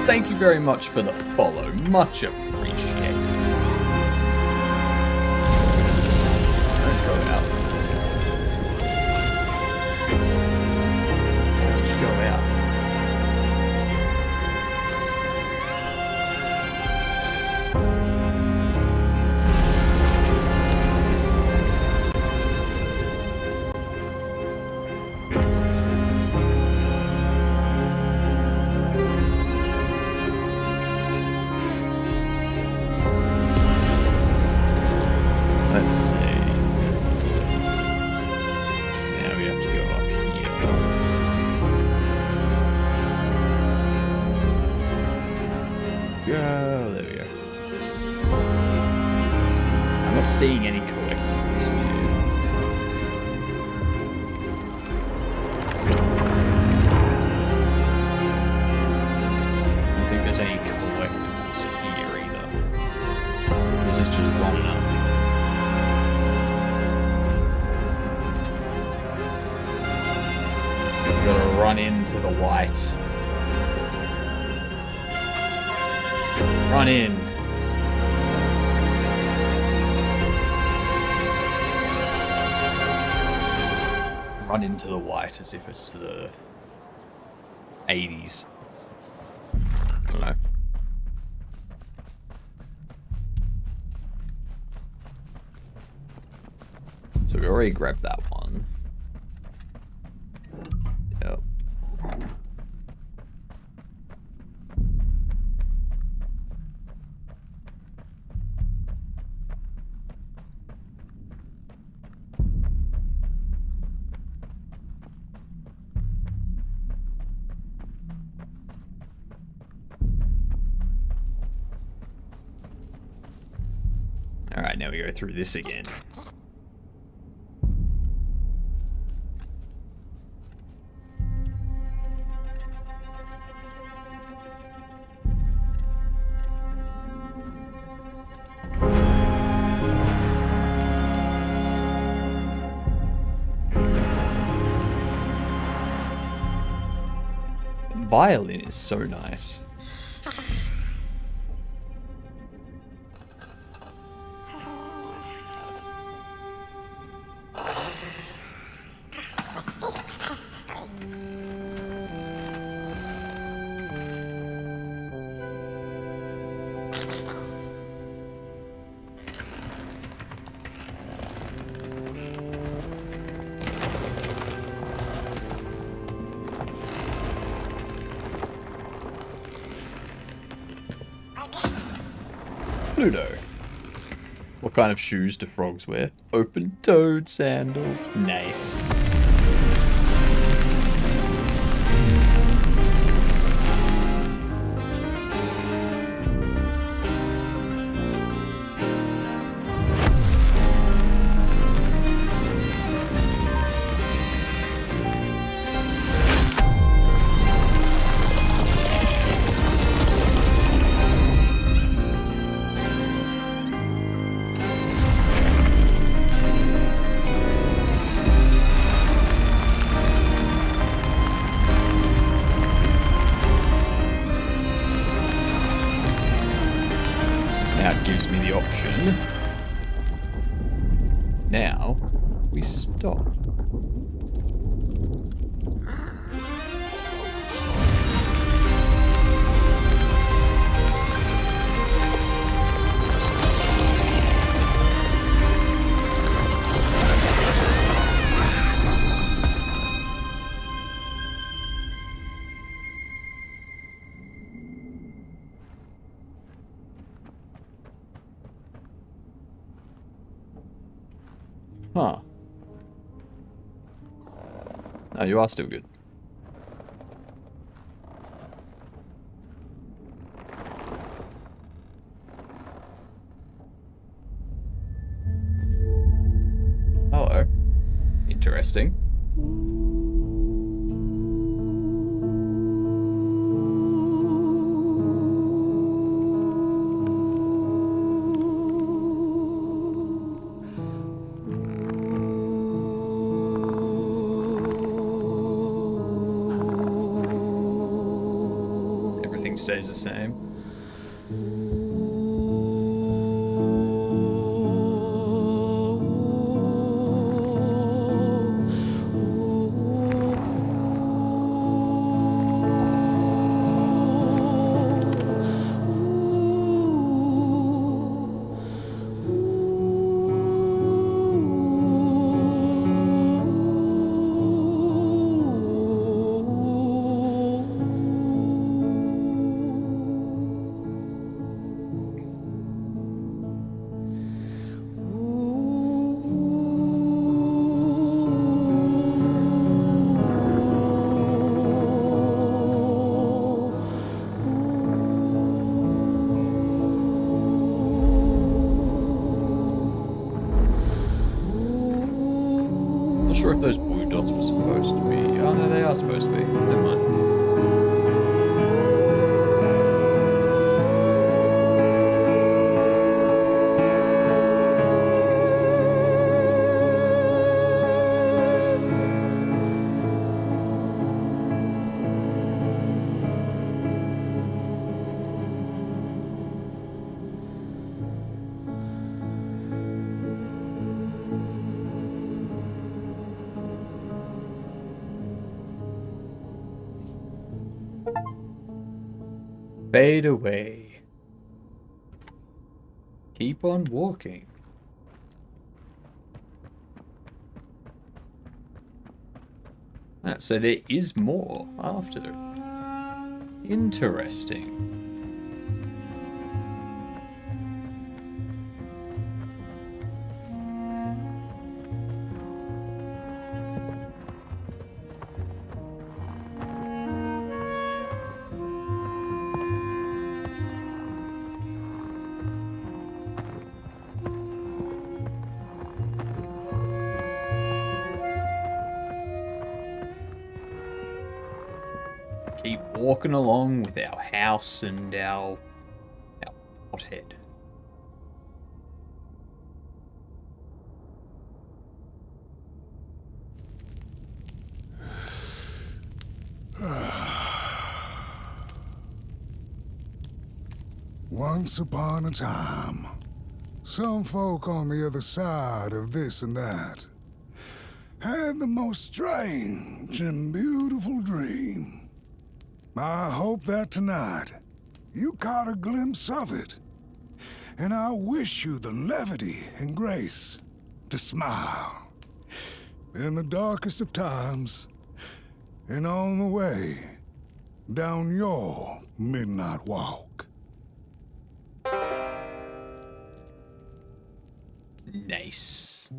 Thank you very much for the follow. Much appreciated. Let's see. Now we have to go up here. Go. There we go. I'm not seeing any collectibles here. I don't think there's any collectibles here either. This is just running up. We've got to run into the light. Run in. Run into the white as if it's the 80s. I don't know. So we already grabbed that one. Yep. Alright, now we go through this again. Violin is so nice. Pluto. What kind of shoes do frogs wear? Open-toed sandals. Nice. Now it gives me the option. Now we stop. Huh. No, you are still good. Hello. Interesting. Stays the same. sure if those blue dots were supposed to be. Oh no, they are supposed to be. Never mind. Fade away. Keep on walking. So there is more after. Interesting. Keep walking along with our house and our pothead. Once upon a time, some folk on the other side of this and that had the most strange and beautiful dream. I hope that tonight you caught a glimpse of it, and I wish you the levity and grace to smile in the darkest of times and on the way down your midnight walk. Nice.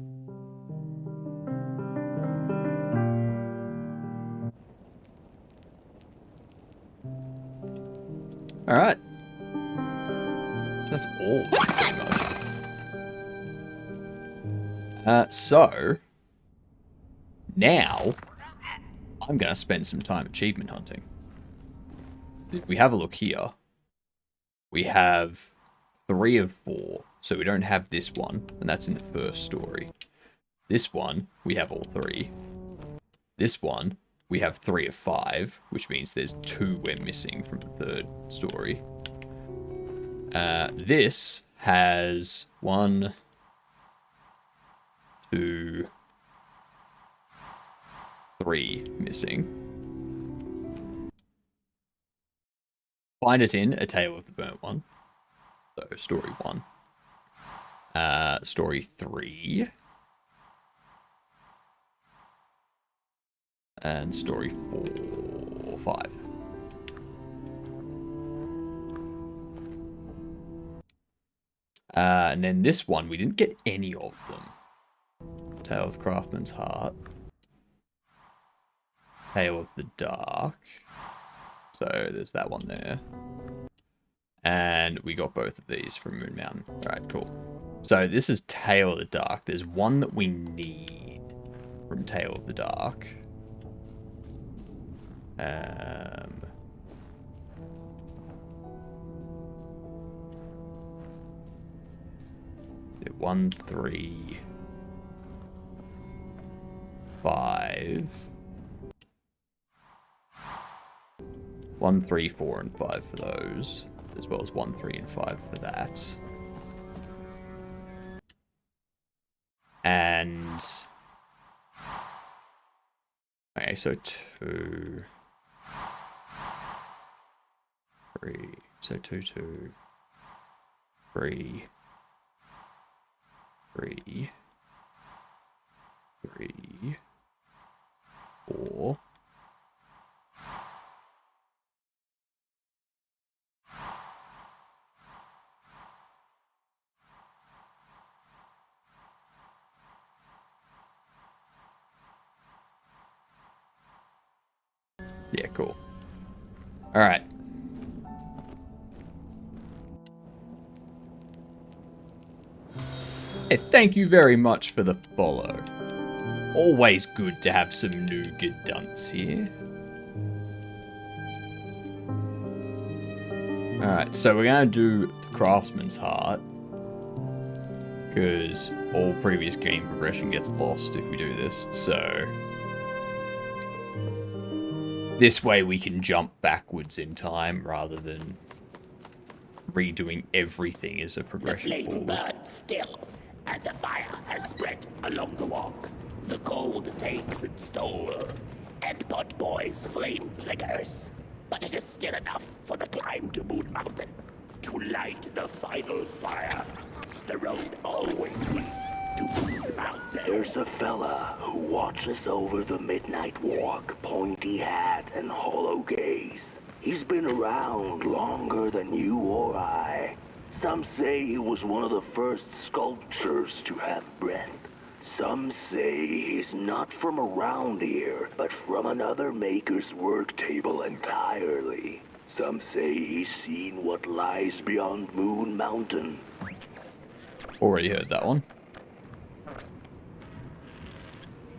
All right. That's all, pretty much. So now I'm gonna spend some time achievement hunting. If we have a look here, we have 3 of 4, so we don't have this one, and that's in the first story. This one, we have all 3. This one, we have 3 of 5, which means there's 2 we're missing from the third story. This has 1, 2, 3 missing. Find it in A Tale of the Burnt One. So, story 1. Story 3. And story 4, 5. And then this one, we didn't get any of them. Tale of the Craftsman's Heart. Tale of the Dark. So there's that one there. And we got both of these from Moon Mountain. Alright, cool. So this is Tale of the Dark. There's one that we need from Tale of the Dark. 1, 3, 5. 1, 3, 4, and 5 for those, as well as 1, 3, and 5 for that. And okay, so 2, 3, so 2, 2, 3, 3, 3, 4. Yeah, cool. All right. Hey, thank you very much for the follow. Always good to have some nougat dunts here. Alright, so we're going to do the Craftsman's Heart. Because all previous game progression gets lost if we do this. So this way we can jump backwards in time rather than redoing everything as a progression The flame forward. burns still, and the fire has spread along the walk. The cold takes its toll, and Potboy's flame flickers. But it is still enough for the climb to Moon Mountain, to light the final fire. The road always leads to Moon Mountain. There's a fella who watches over the midnight walk, pointy hat and hollow gaze. He's been around longer than you or I. Some say he was one of the first sculptures to have breath. Some say he's not from around here, but from another maker's work table entirely. Some say he's seen what lies beyond Moon Mountain. Already heard that one.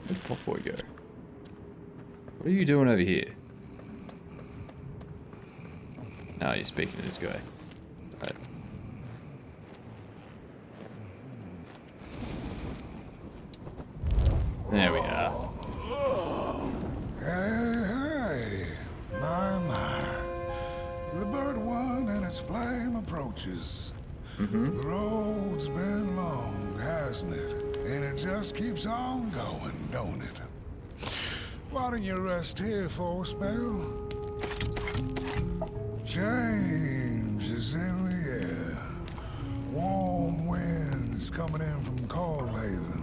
Where'd Potboy go? What are you doing over here? No, you're speaking to this guy. Right. There we are. Hey, my. The bird one and its flame approaches. The road's been long, hasn't it? And it just keeps on going, don't it? Why don't you rest here for a spell? Change is in the air. Warm winds coming in from Coldhaven.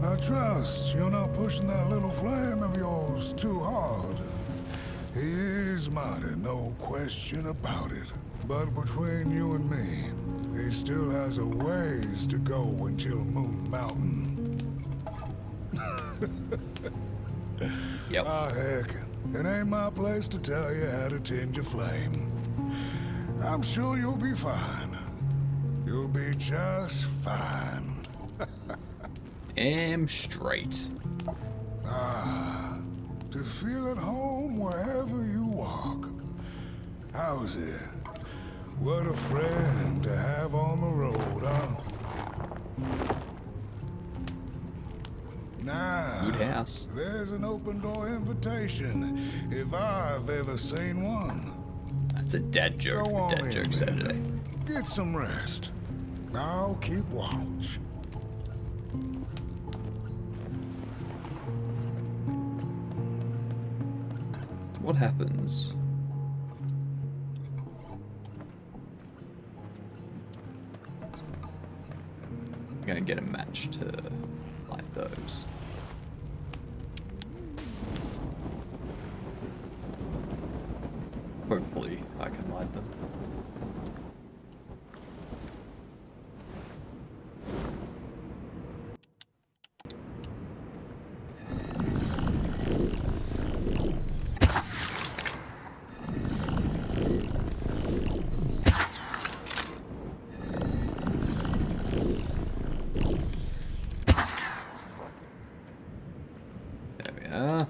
I trust you're not pushing that little flame of yours too hard. He is mighty, no question about it. But between you and me, he still has a ways to go until Moon Mountain. Yep. Ah, heck, it ain't my place to tell you how to tend your flame. I'm sure you'll be fine. You'll be just fine. Damn straight. Ah, to feel at home wherever you walk. How's it? What a friend to have on the road, huh? Now, Good house. There's an open door invitation, if I've ever seen one. That's a dad joke. Go on Dad in, joke then. Saturday. Get some rest. I'll keep watch. What happens? I'm gonna get a match to light those. Hopefully I can light them. There we are.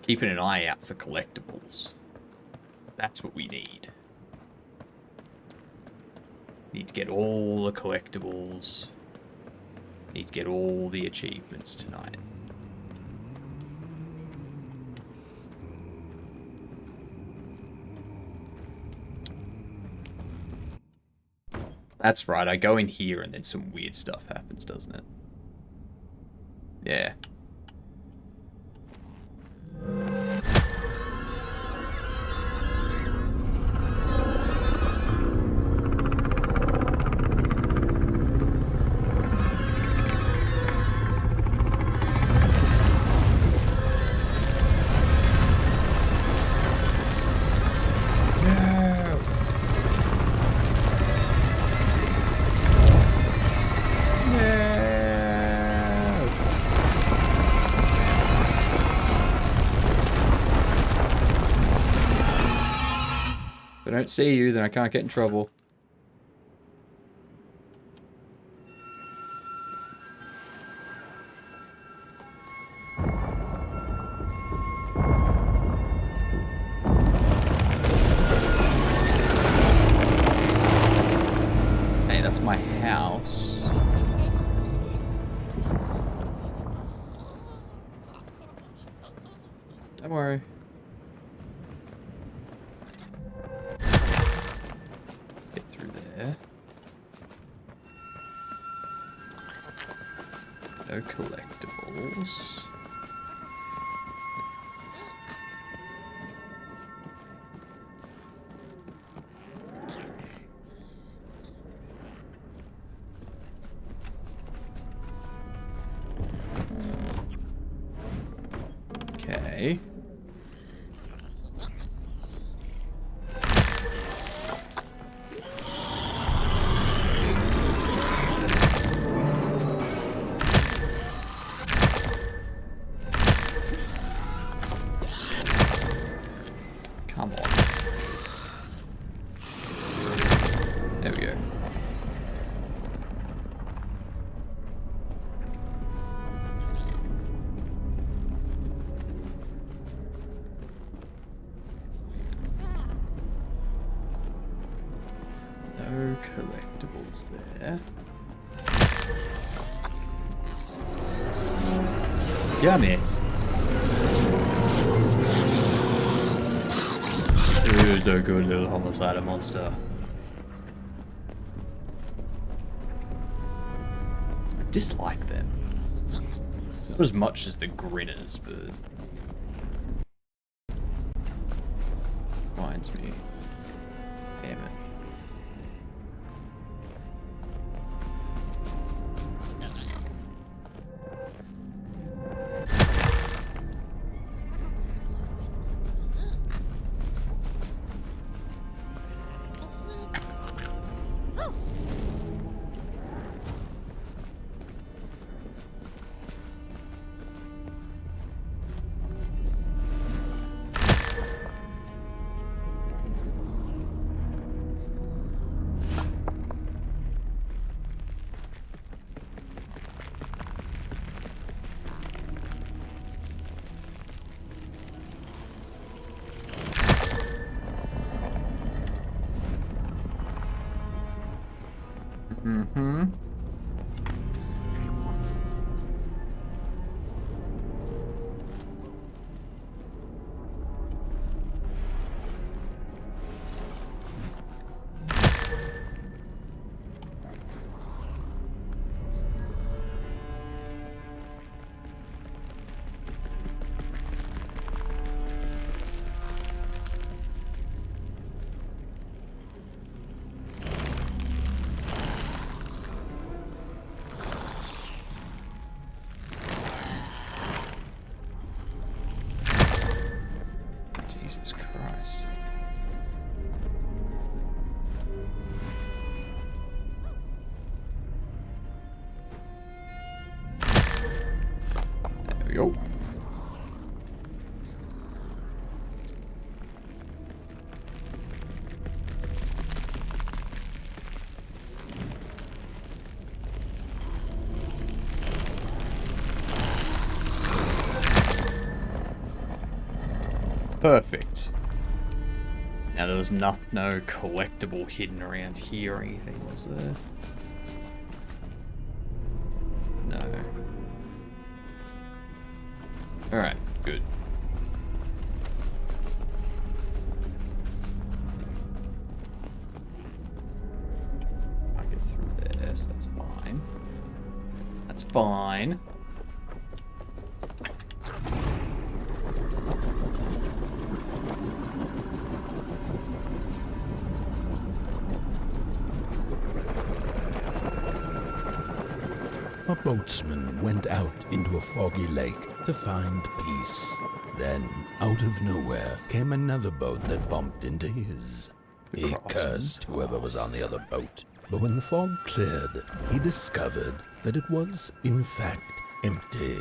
Keeping an eye out for collectibles. That's what we need. Need to get all the collectibles. Need to get all the achievements tonight. That's right, I go in here and then some weird stuff happens, doesn't it? Yeah. don't see you, then I can't get in trouble. Hey, that's my house. Don't worry. Get through there. No collectibles. Okay. Come on. There we go. No collectibles there. Yummy. Who's the good little homicidal monster? I dislike them. Not as much as the grinners, but reminds me. Damn it. Mm-hmm. Jesus Christ. There we go. Perfect. Now there was no collectible hidden around here or anything, was there? No. Alright, good. I'll get through there, so that's fine. That's fine. A boatsman went out into a foggy lake to find peace. Then, out of nowhere, came another boat that bumped into his. He cursed whoever was on the other boat. But when the fog cleared, he discovered that it was, in fact, empty.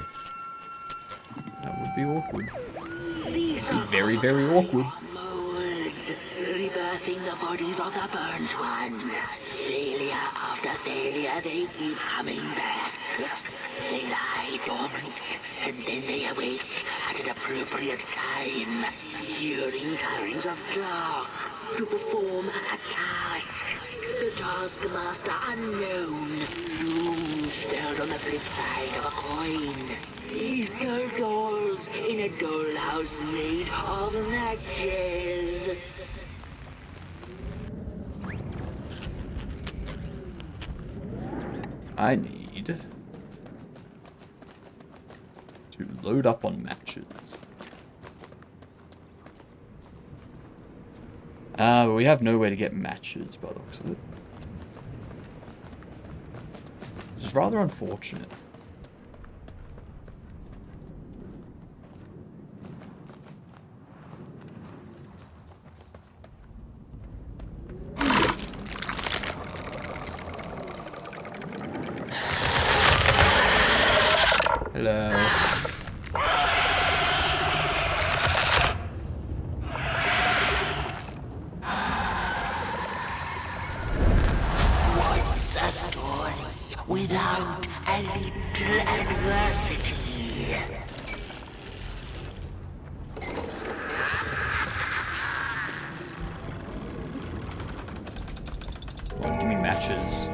That would be awkward. Very, very awkward. deeds, rebirthing the bodies of the burnt one. Failure after failure, they keep coming back. They lie dormant, and then they awake at an appropriate time, during times of dark, to perform a task. The taskmaster unknown, doom spelled on the flip side of a coin. Little dolls in a dollhouse made of matches. I need to load up on matches. But we have nowhere to get matches by the looks of it. Which is rather unfortunate. Hello. What's a story without a little adversity? Well, give me matches.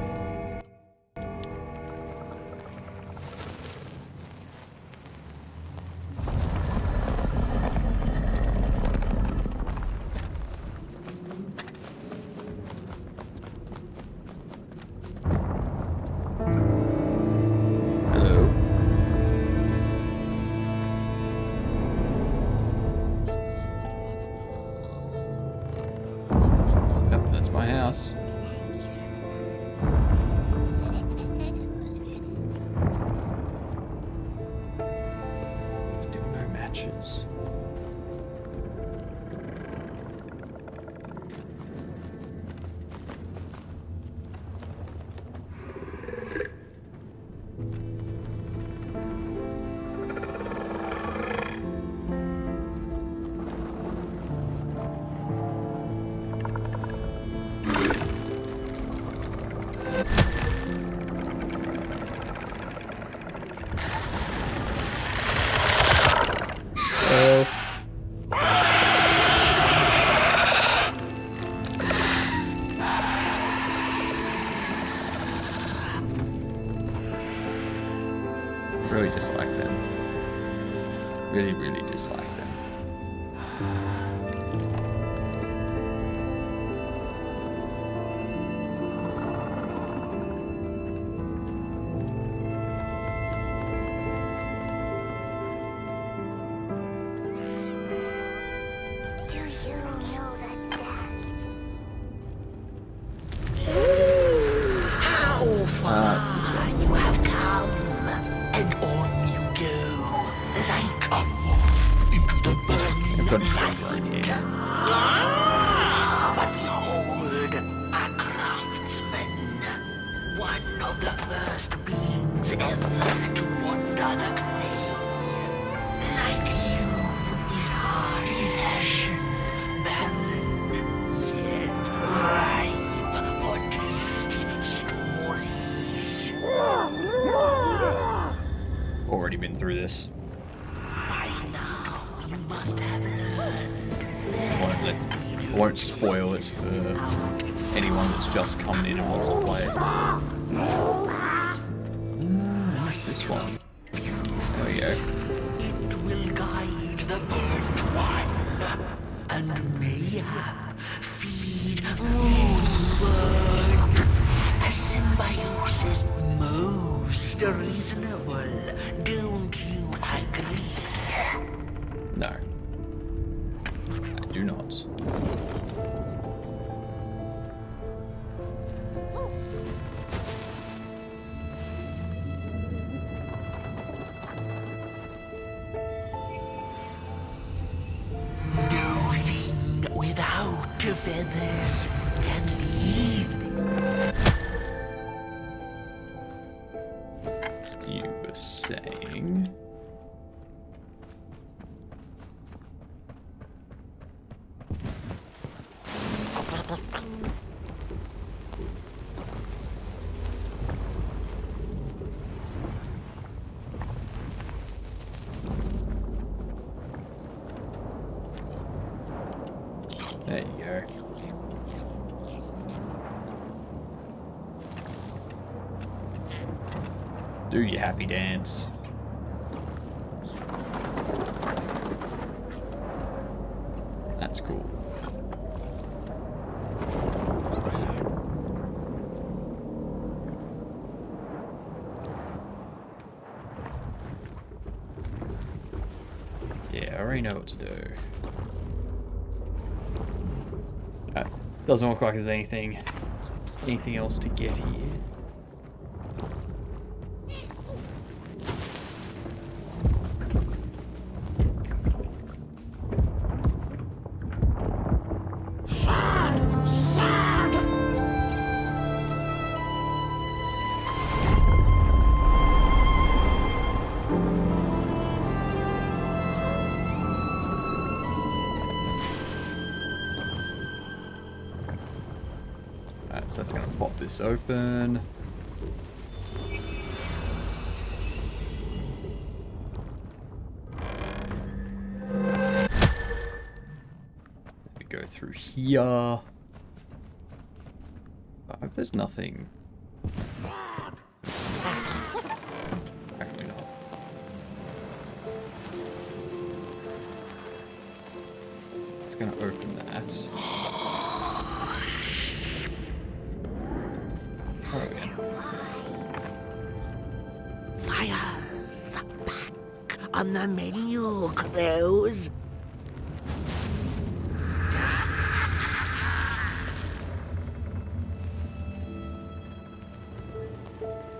That's my house. Still no matches. Really dislike them. Really, really dislike them. Do you know that dance? How far you have come, and on you go, like a moth into the burning light. But behold, a craftsman, one of the first beings ever to wander the glade. Like you, his heart is ashen, barren, yet ripe for tasty stories. Already been through this. By now, you must have learned. I won't spoil it for anyone that's just coming in and wants to play it. I missed this one. There we go. It will guide the burnt one, and mayhap feed Moonbird. A symbiosis most reasonable, don't you agree? No. I do not. No thing without feathers can leave this. You were saying... Do your happy dance. That's cool. Yeah, I already know what to do. Doesn't look like there's anything else to get here. Alright, so that's gonna pop this open. We go through here. I hope there's nothing. Apparently not. It's gonna open that. Fire's back on the menu, Crows.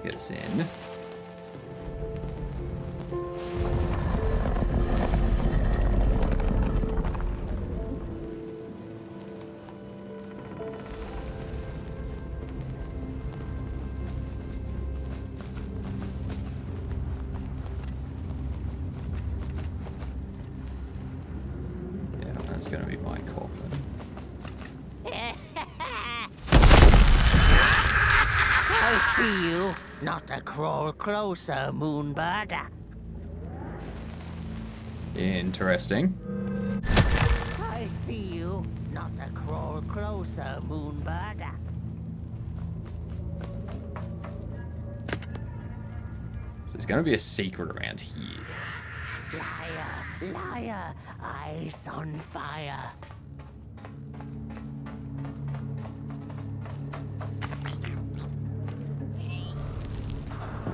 Get us in. That's gonna be my coffin. I see you. Not to crawl closer, Moonbird. Interesting. I see you. Not to crawl closer, Moonbird. So there's gonna be a secret around here. Liar, liar, eyes on fire.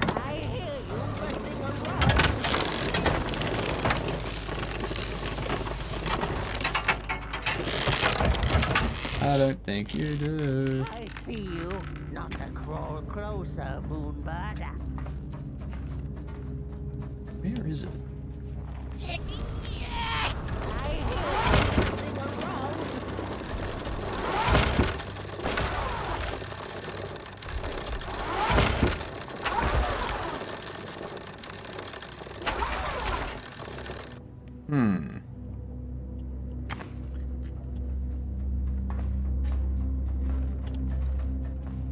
I hear you messing around. I don't think you do. I see you. Not to crawl closer, Moonbird. Where is it?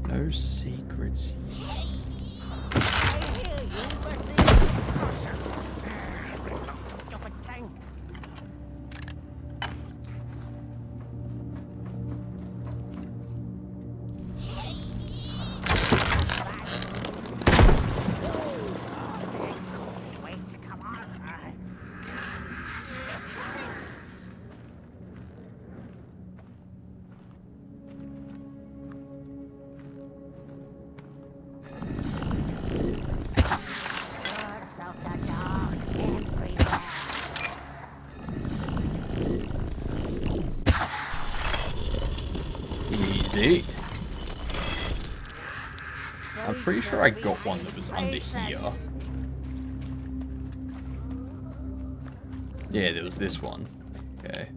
No secrets here. Easy. I'm pretty sure I got one that was under here. Yeah, there was this one. Okay.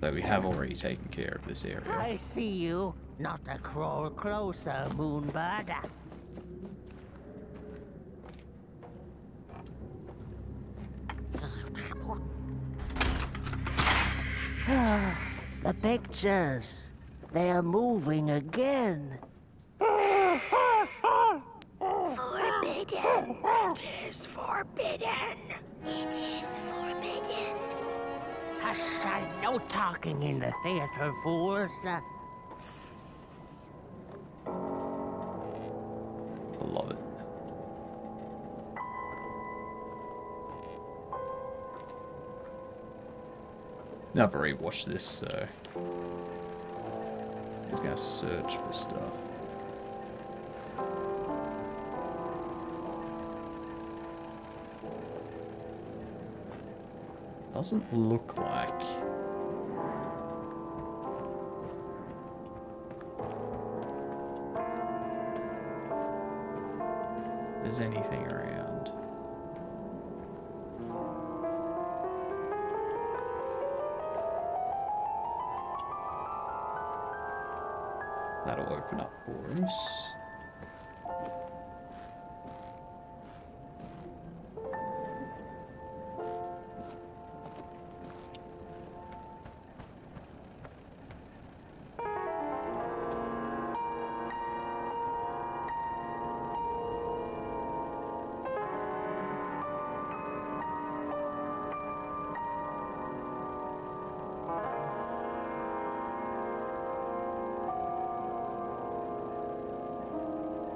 So we have already taken care of this area. I see you. Not to crawl closer, Moonbird. The pictures. They are moving again. Forbidden. It is forbidden. It is forbidden. Hush, no talking in the theater, fools. I love it. Never rewatched this, so just gonna search for stuff. Doesn't look like there's anything around. That'll open up for us.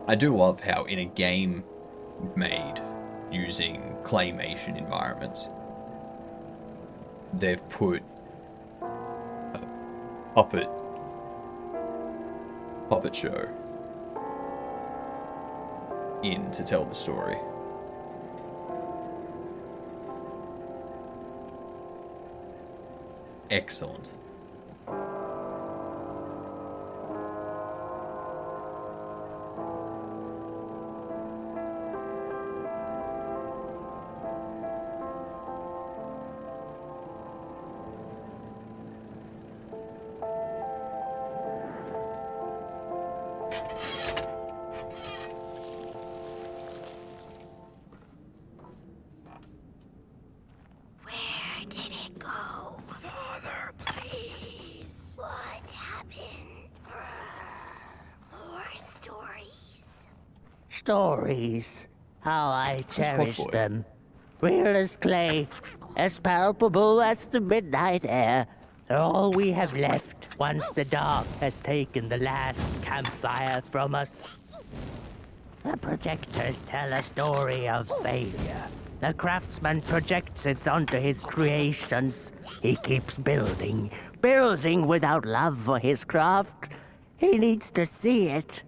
I do love how in a game made using claymation environments, they've put a puppet show in to tell the story. Excellent. Where did it go? Father, please. What happened? More stories. Stories. How I cherish Potboy. them. Real as clay, as palpable as the midnight air. They're all we have left once the dark has taken the last campfire from us. The projectors tell a story of failure. The craftsman projects it onto his creations. He keeps building, building without love for his craft. He needs to see it.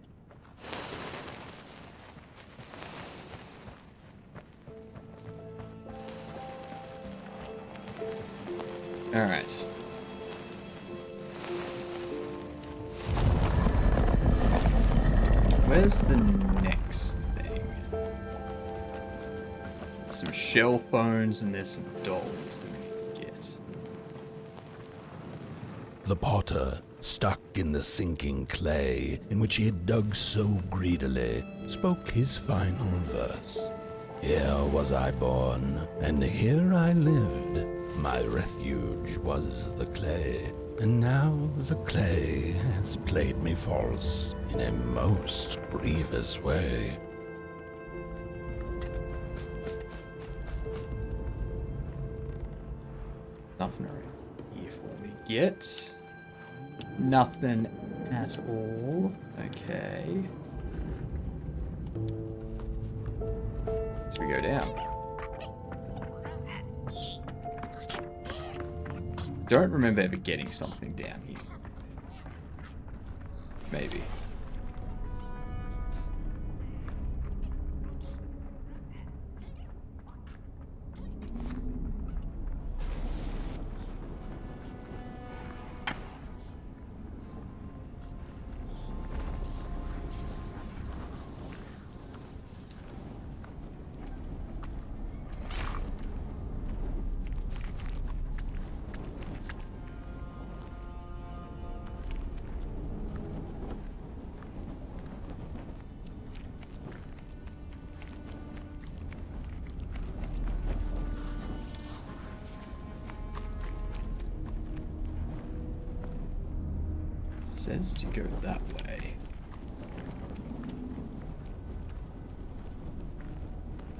All right. Where's the next thing? Some shell phones and there's some dolls that we need to get. The potter, stuck in the sinking clay in which he had dug so greedily, spoke his final verse. Here was I born, and here I lived. My refuge was the clay, and now the clay has played me false in a most grievous way. Nothing around here for me yet. Nothing at all. Okay. So we go down. Don't remember ever getting something down here. Maybe. Says to go that way.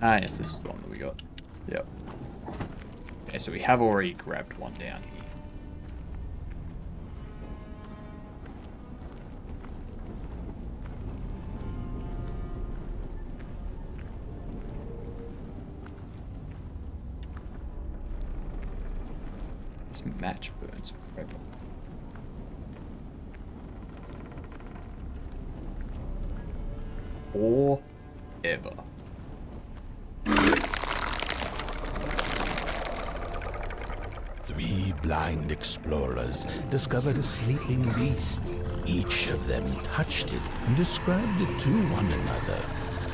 Ah, yes, this is the one that we got. Yep. Okay, so we have already grabbed one down here. This This match burns forever. Or ever. Three blind explorers discovered a sleeping beast. Each of them touched it and described it to one another.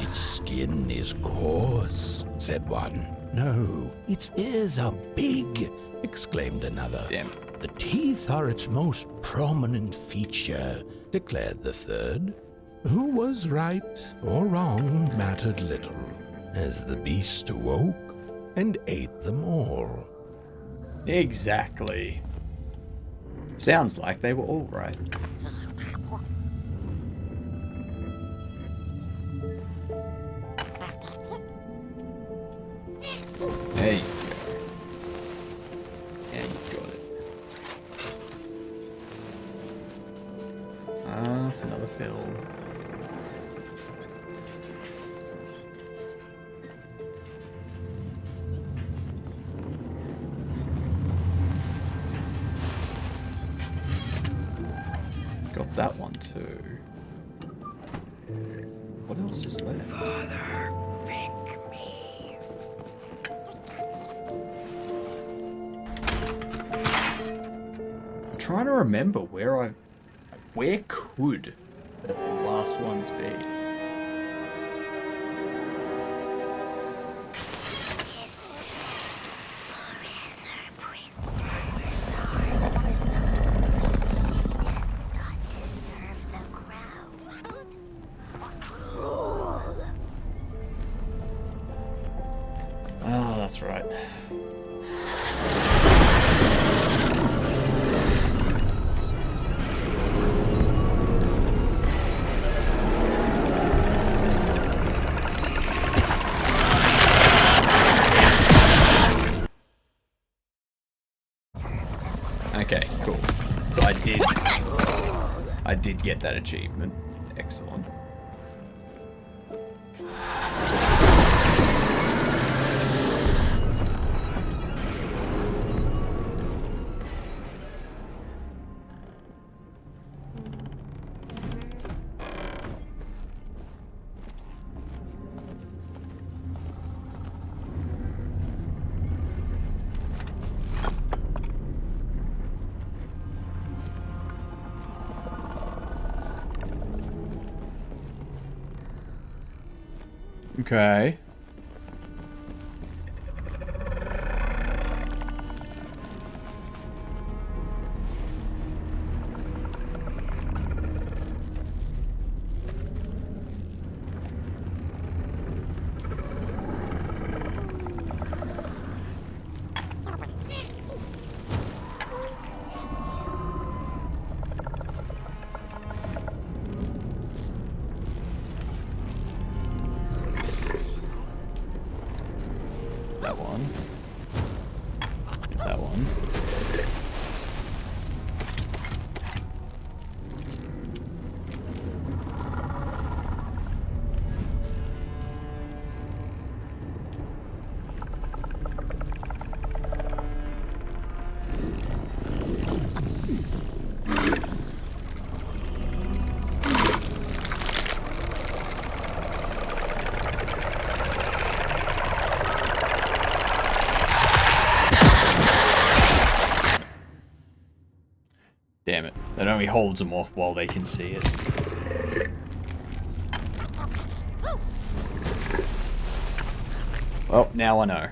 Its skin is coarse, said one. No, its ears are big, exclaimed another. Damn. The teeth are its most prominent feature, declared the third. Who was right or wrong mattered little, as the beast awoke and ate them all. Exactly. Sounds like they were all right. There you go. Yeah, you got it. Ah, that's another film. Got that one too. What else is left? Father, pick me. I'm trying to remember where could the last ones be? Oh, that's right. Okay, cool. So I did get that achievement. Excellent. Okay. That one. That one. Damn it. That only holds them off while they can see it. Well, now I know.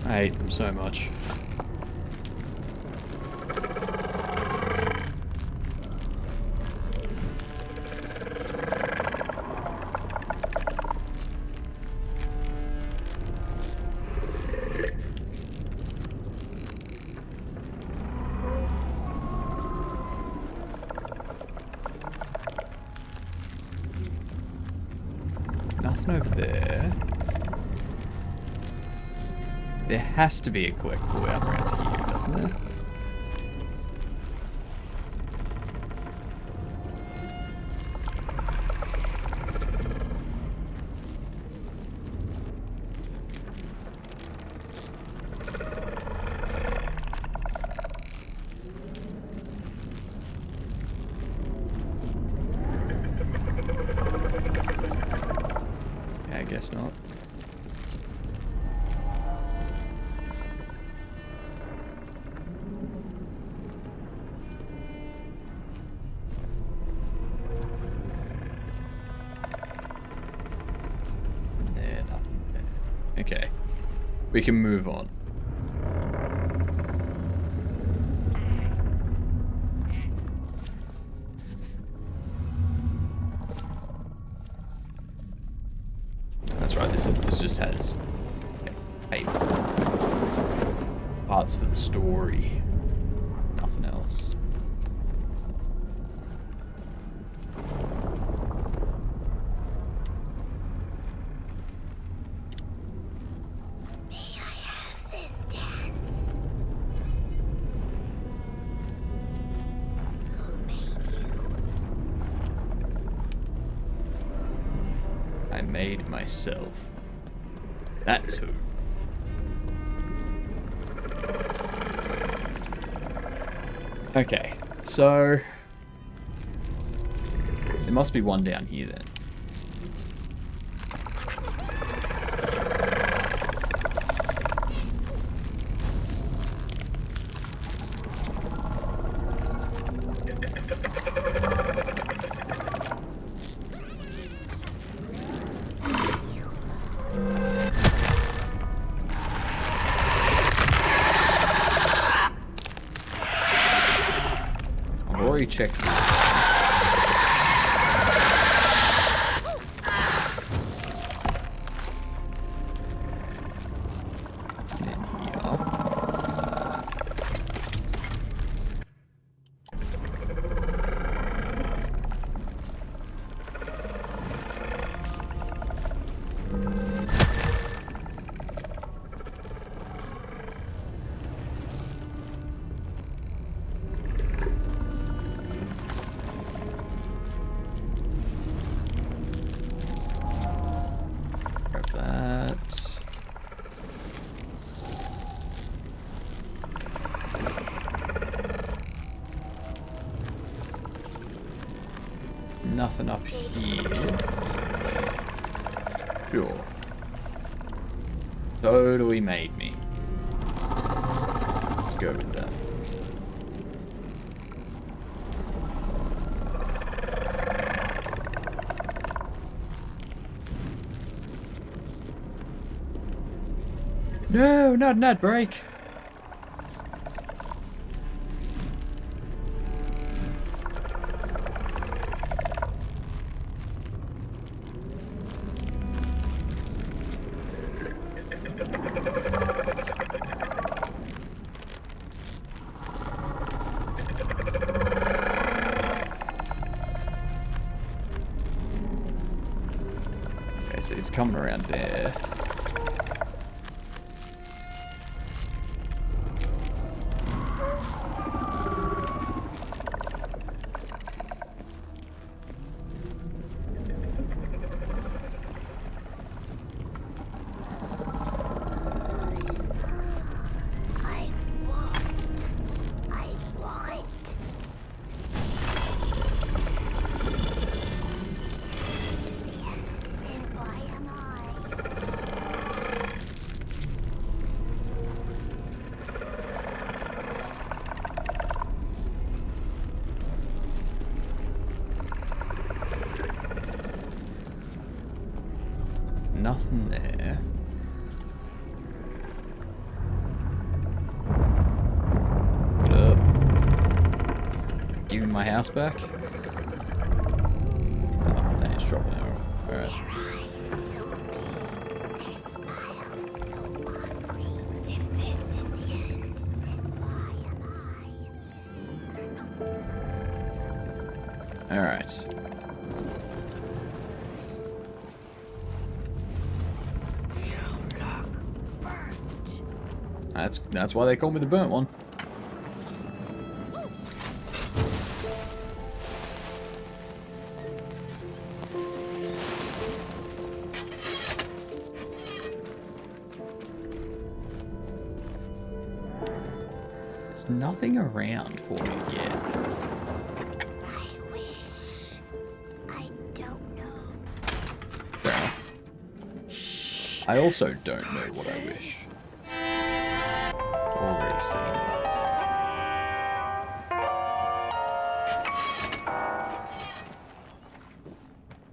I hate them so much. Nothing over there. There has to be a collectible out around here, doesn't there? I guess not. There, nothing there. Okay. We can move on. That's right, this just has paper. Parts for the story. Nothing else. May I have this dance? Who made you? I made myself. That's who. Okay, so there must be one down here then. I've already checked this. Nothing in here. Grab that. Nothing up here. Sure. Totally made me. Let's go with that. No, not an ad break. Okay, so it's coming around there. Nothing there. What up? Give me my house back? Oh, they just dropping it off. Alright. If this is the end, then why am I? Alright. That's why they call me the burnt one. There's nothing around for me yet. I also don't know what I wish. Already seen.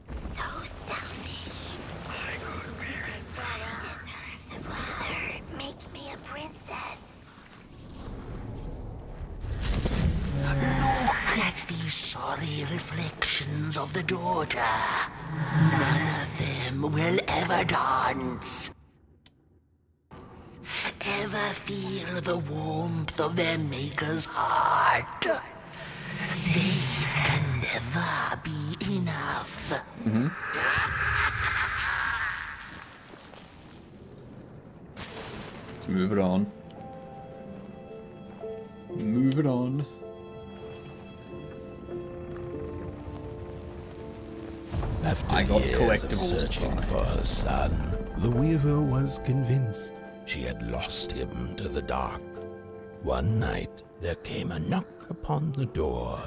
So selfish. I could be but I deserve the father. Make me a princess. Look at these sorry reflections of the daughter. None of them will ever dance. Ever feel the warmth of their maker's heart. They can never be enough. Let's move it on. Move it on. After I got years of collectibles searching to for her son, the Weaver was convinced she had lost him to the dark. One night, there came a knock upon the door.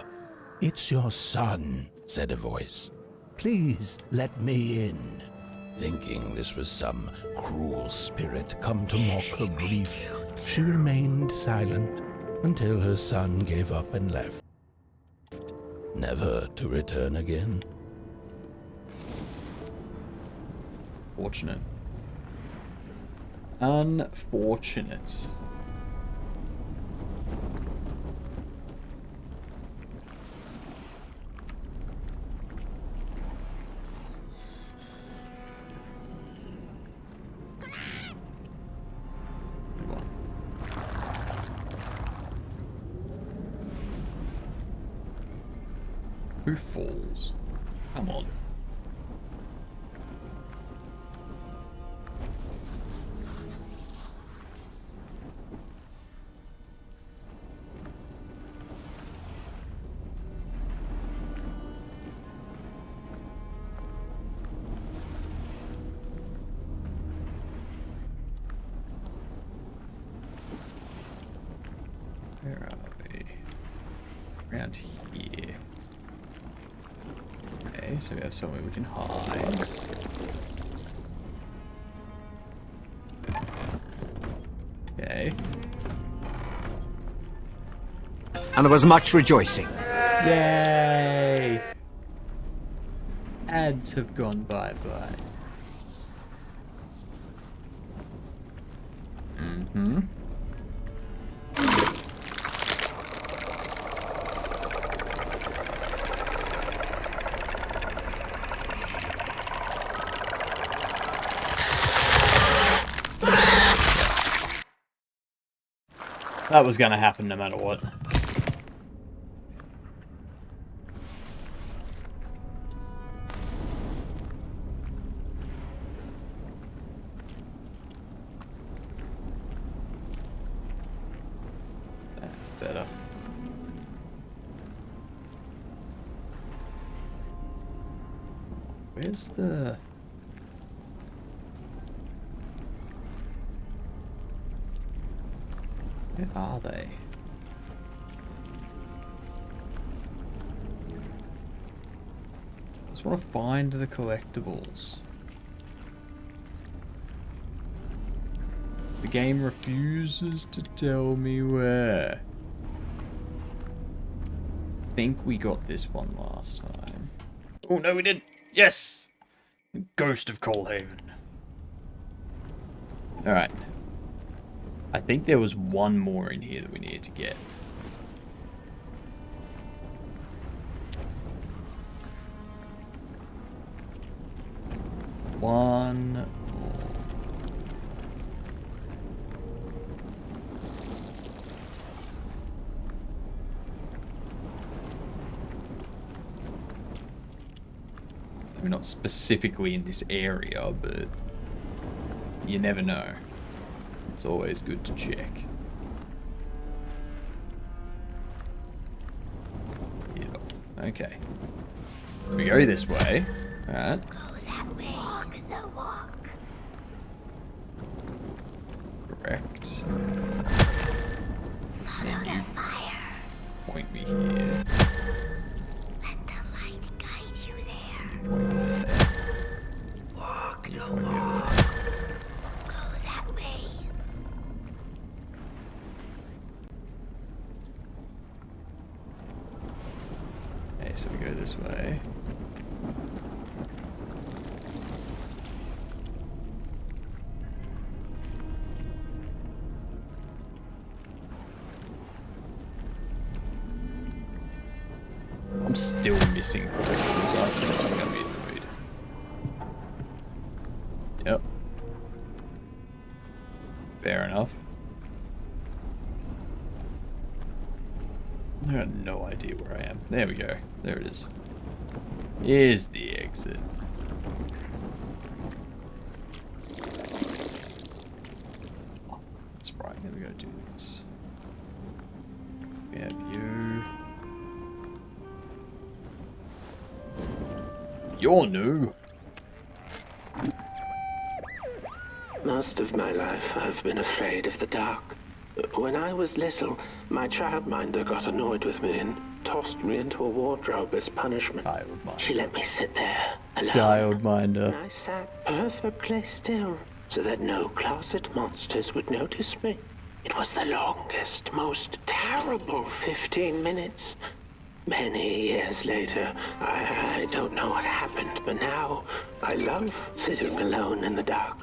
"It's your son," said a voice. "Please let me in." Thinking this was some cruel spirit come to mock her grief, she remained silent until her son gave up and left, never to return again. Fortunate. Unfortunate. Who falls? Come on. Where are we? Around here. Okay, so we have somewhere we can hide. Okay. And there was much rejoicing. Yay! Ads have gone bye-bye. Mm-hmm. That was gonna happen no matter what. That's better. Where's the... Where are they? I just want to find the collectibles. The game refuses to tell me where. I think we got this one last time. Oh no, we didn't. Yes! Ghost of Coalhaven. Alright. I think there was one more in here that we needed to get. One more. I mean, not specifically in this area, but you never know. It's always good to check. Yep. Okay. We go this way. Alright. Go that way. Walk the walk. Correct. Follow the fire. Point me here. Let the light guide you there. Point me there. Walk the walk. Go that way. Okay, so we go this way. I'm still missing collectibles after this. I'm gonna be annoyed. Yep. Fair enough. I got no idea where I am. There we go. There it is. Here's the exit. Oh, that's right. Then we gotta do this. We have you. You're new. Most of my life, I've been afraid of the dark. When I was little, my childminder got annoyed with me and tossed me into a wardrobe as punishment. She let me sit there, alone. Childminder. And I sat perfectly still, so that no closet monsters would notice me. It was the longest, most terrible 15 minutes. Many years later, I don't know what happened, but now I love sitting alone in the dark.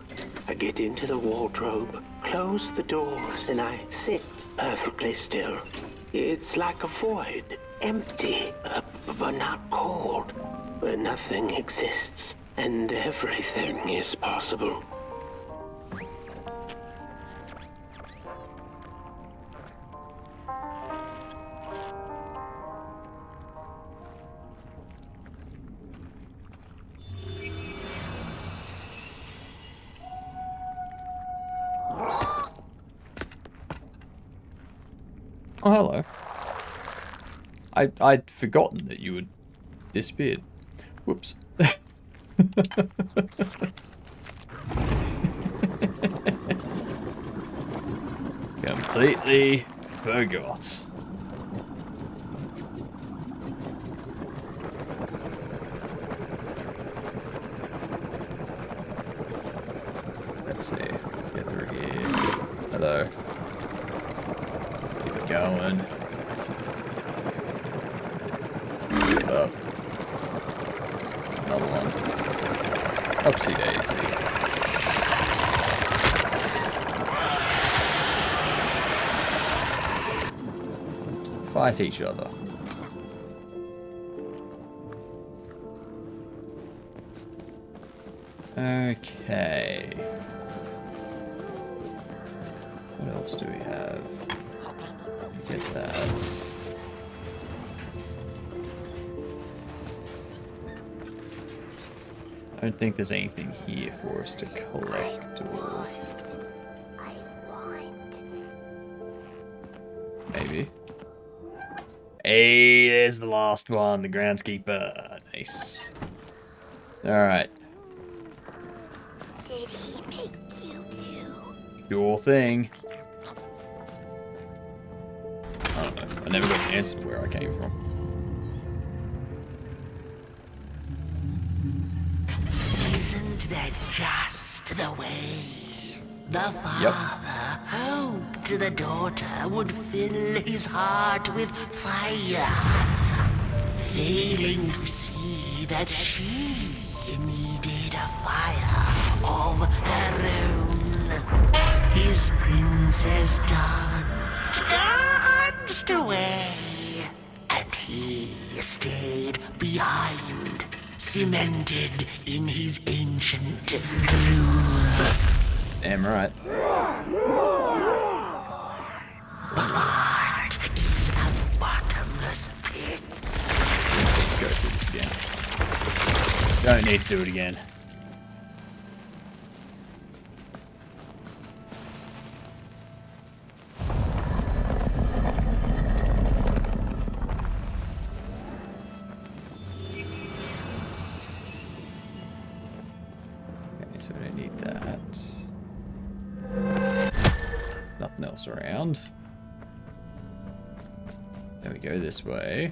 I get into the wardrobe, close the doors, and I sit perfectly still. It's like a void, empty, but not cold, where nothing exists and everything is possible. Oh, hello. I'd forgotten that you had disappeared. Whoops. Completely forgot. Let's see. Get through here. Hello. Keep it going. Up. Another one. Upsy daisy. Fight each other. Okay. What else do we have? Get that. I don't think there's anything here for us to collect or... Maybe. Hey, there's the last one, the groundskeeper. Nice. Alright. Did he make you too? Your thing. I don't know. I never got an answer to where I came from. Isn't that just the way? The father hoped the daughter would fill his heart with fire, failing to see that she needed a fire of her own. His princess danced away, and he stayed behind, cemented in his ancient groove. Damn right. The heart is a bottomless pit. Let's go through this again. Don't need to do it again. so I don't need that. Nothing else around. Then we go this way.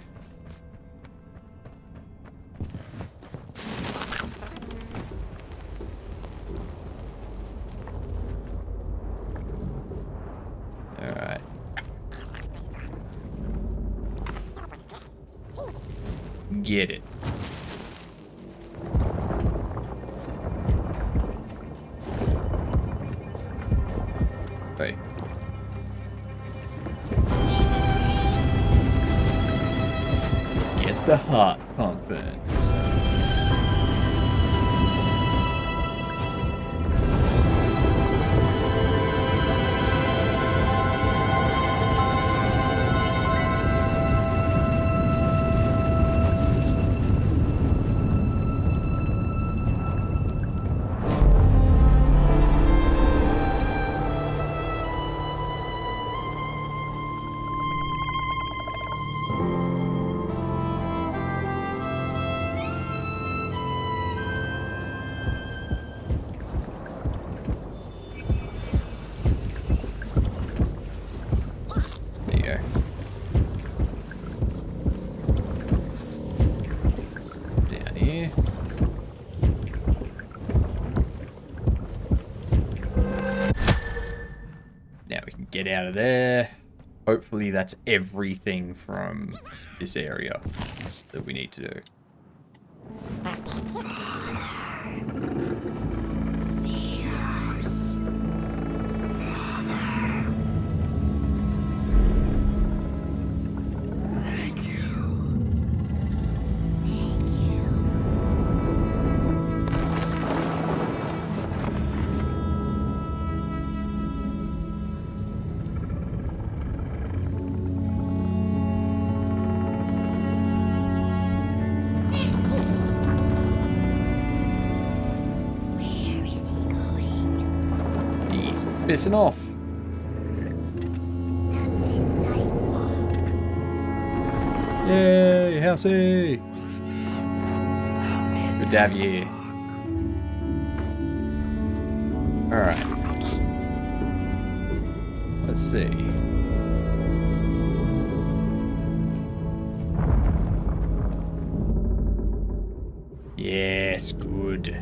Alright. Get it. Right. Get the heart pumping. Get out of there. Hopefully that's everything from this area that we need to do. Pissing off. Yay, Housey! Good to have you here. Alright. Let's see. Yes, good.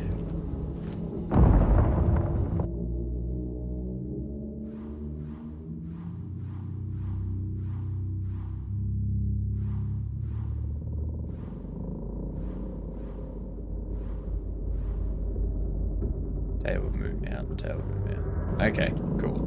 Tail will move down, tail will move down. Okay, cool.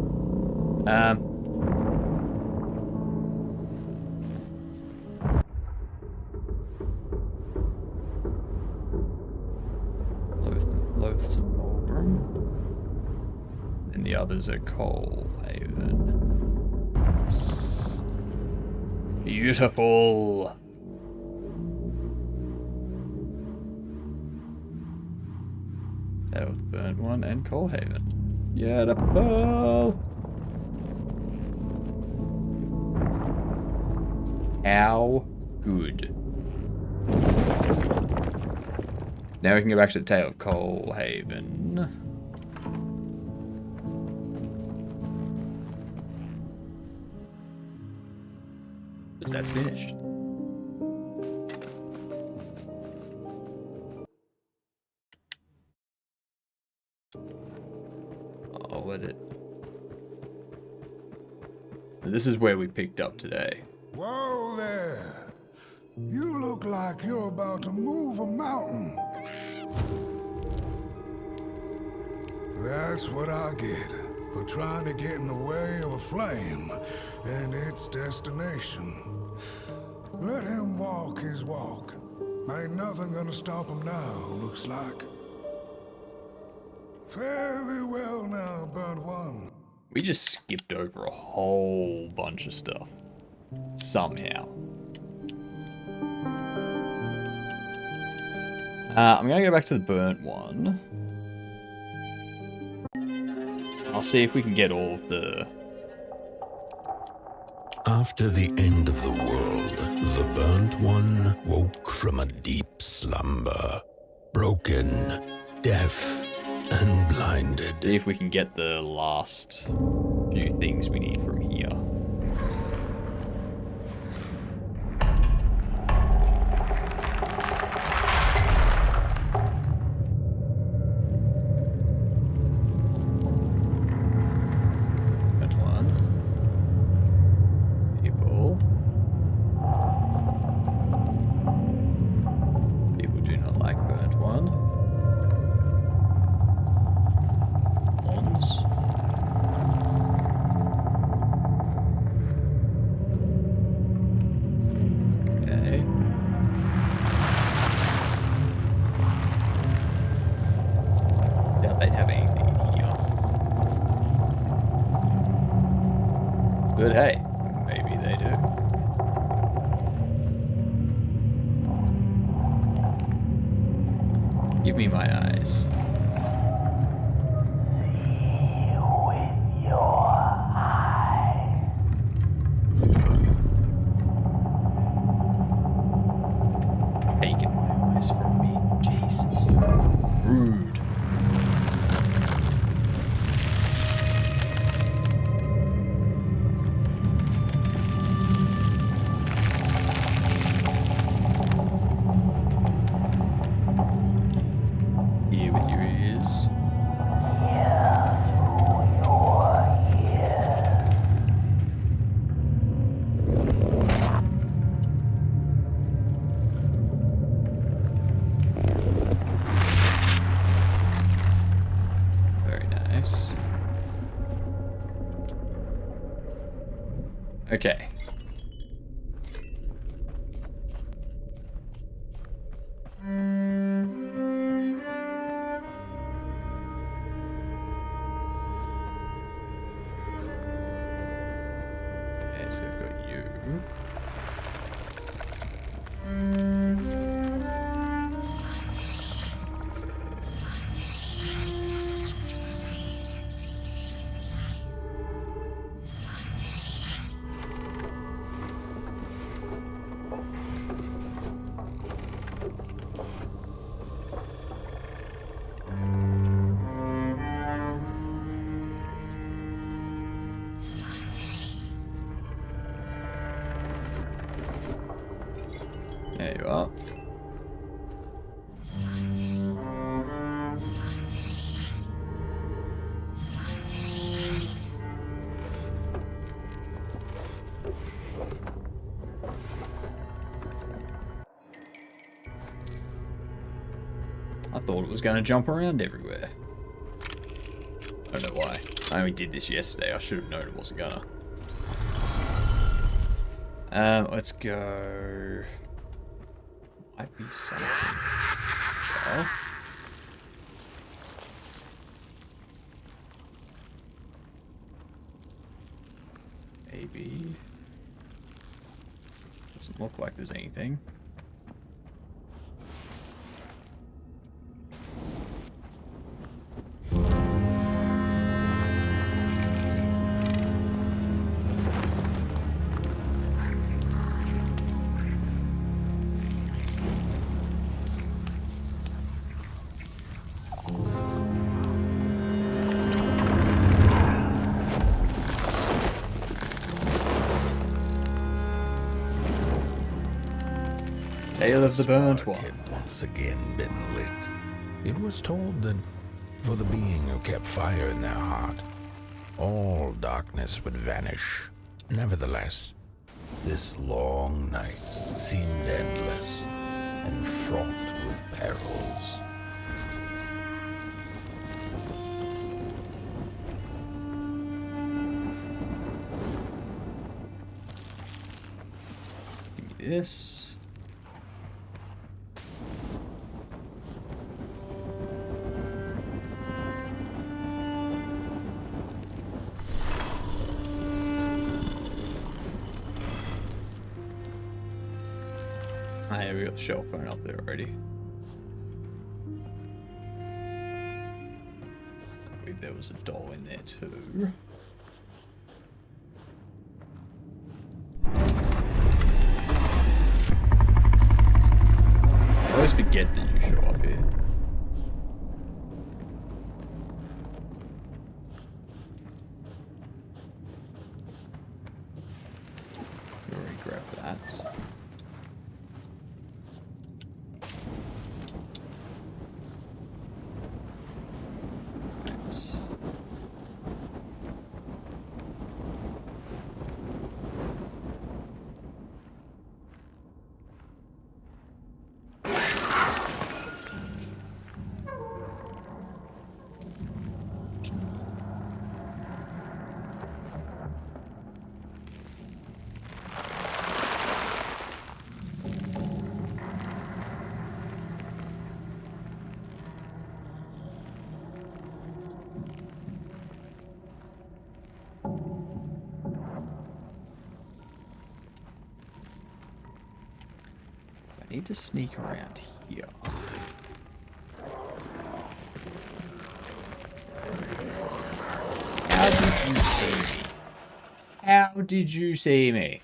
Loathsome Mulgrim. And the others are Coalhaven. Yes. Beautiful. Tail with Burnt One and Coalhaven. Beautiful. How good. Now we can go back to the Tale of Coalhaven. Because that's finished. Oh, what it? This is where we picked up today. Whoa there! You look like you're about to move a mountain. That's what I get for trying to get in the way of a flame and its destination. Let him walk his walk. Ain't nothing gonna stop him now, looks like. Fare thee well now, Burnt One. We just skipped over a whole bunch of stuff. Somehow. I'm gonna go back to the Burnt One. I'll see if we can get all of the... After the end of the world, the Burnt One woke from a deep slumber. Broken, deaf, and blinded. See if we can get the last few things we need from here. But hey, maybe they do. Give me my eyes. See with your eyes. Taking my eyes from me, Jesus. Rude. Okay. Okay, so we've got you. There you are. I thought it was going to jump around everywhere. I don't know why. I only did this yesterday. I should have known it wasn't gonna. Let's go. Might be something. Oh. Maybe. Doesn't look like there's anything. Tale of the Burnt One had once again been lit. It was told that for the being who kept fire in their heart, all darkness would vanish. Nevertheless, this long night seemed endless and fraught with perils. Give me this. Yeah, we got the shell phone up there already. I believe there was a doll in there too. I always forget that you show up here. grab that. I need to sneak around here. How did you see me? How did you see me?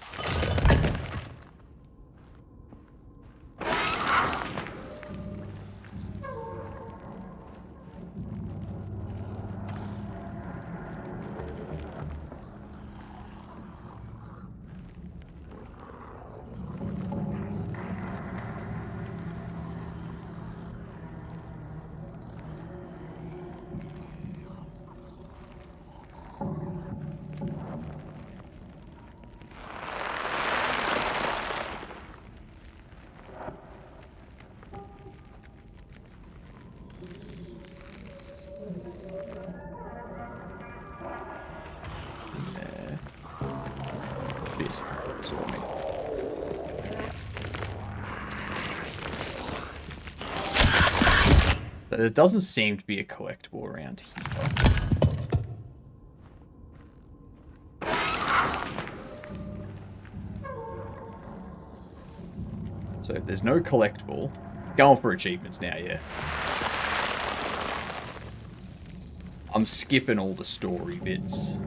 Saw me. There doesn't seem to be a collectible around here. So if there's no collectible, going for achievements now, yeah. I'm skipping all the story bits.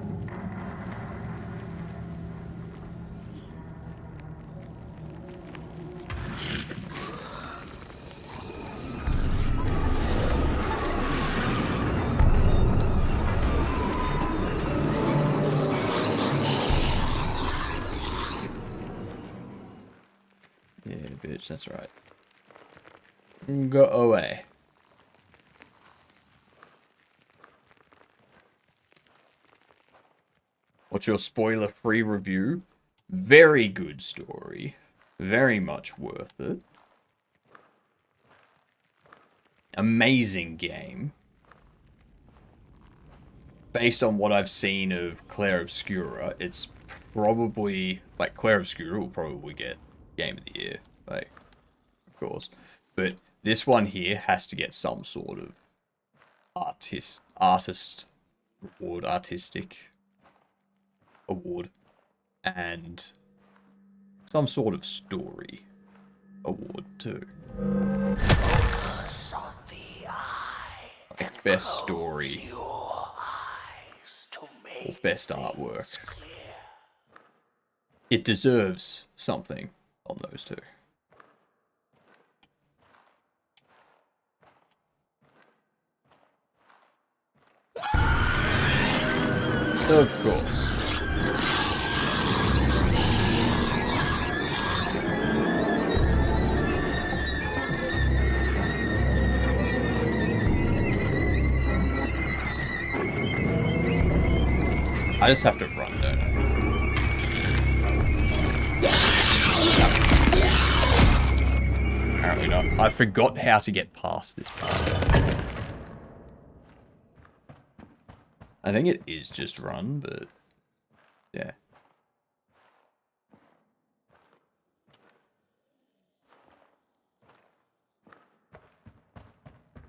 That's right. Go away. What's your spoiler-free review? Very good story. Very much worth it. Amazing game. Based on what I've seen of Clair Obscura, it's probably... Like, Clair Obscura will probably get Game of the Year. Like, of course. But this one here has to get some sort of artistic award. And some sort of story award too. Like best story. Or best artwork. It deserves something on those two. Of course. I just have to run, don't I? Apparently not. I forgot how to get past this part. I think it is just run, but yeah.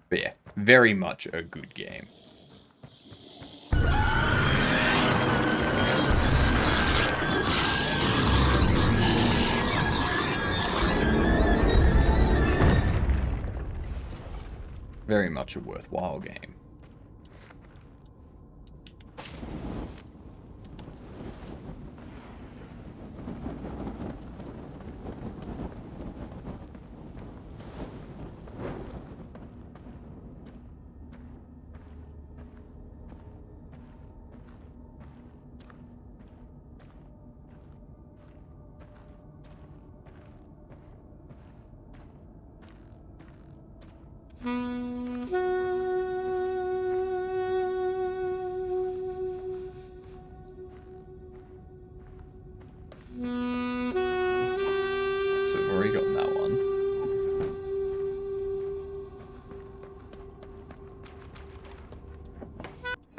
But yeah, very much a good game. Very much a worthwhile game.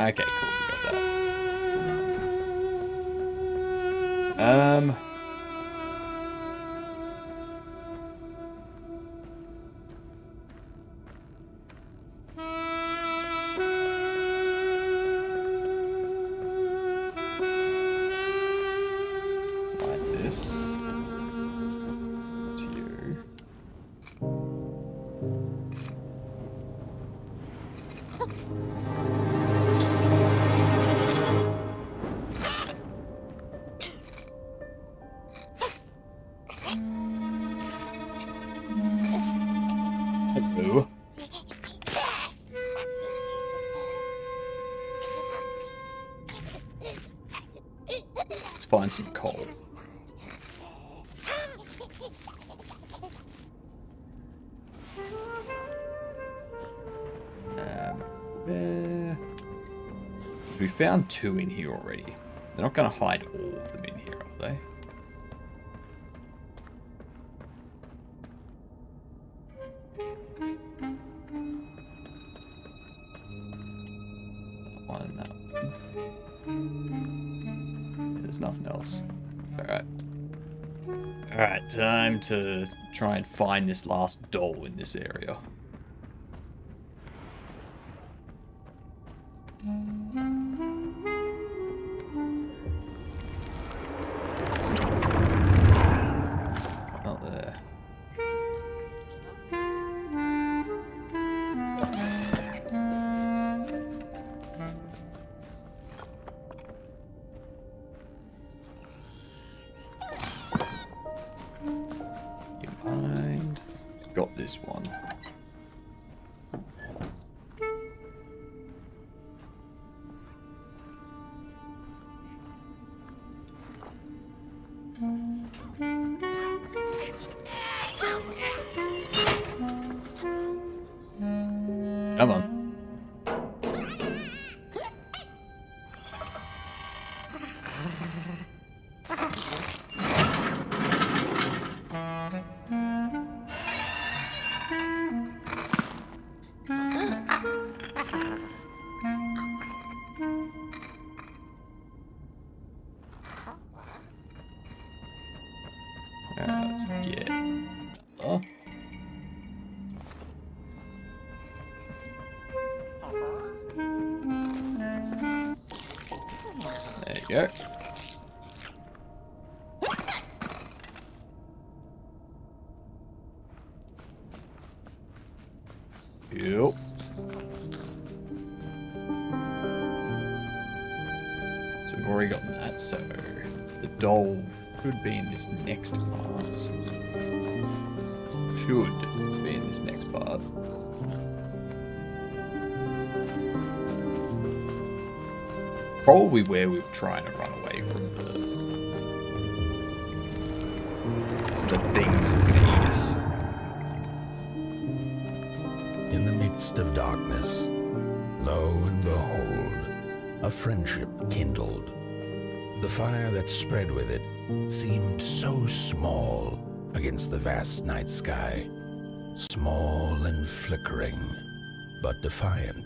Okay, cool. We got that. Like this. To you. Hello. Let's find some coal. We found 2 in here already. They're not going to hide all of them in here, are they? One and that one. There's nothing else. Alright. Alright, time to try and find this last doll in this area. Not there. You mind? Got this one. Come on. Let's get... Oh. There you go. Yep. So we've already gotten that, so the doll should be in this next part. Should be in this next part. Probably where we were trying to run away from the things that are going to eat us. In the midst of darkness, lo and behold, a friendship kindled. The fire that spread with it seemed so small against the vast night sky, small and flickering, but defiant.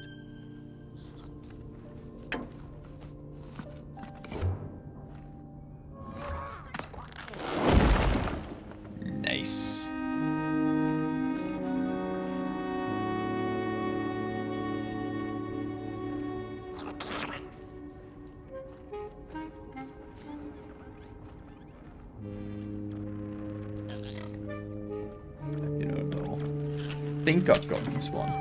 Nice. I think I've got this one.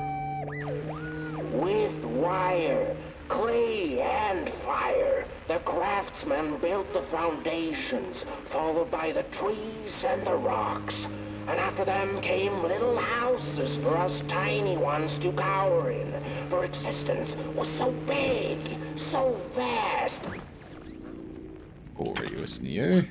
With wire, clay, and fire, the craftsmen built the foundations, followed by the trees and the rocks. And after them came little houses for us tiny ones to cower in, for existence was so big, so vast. Aureus Neo.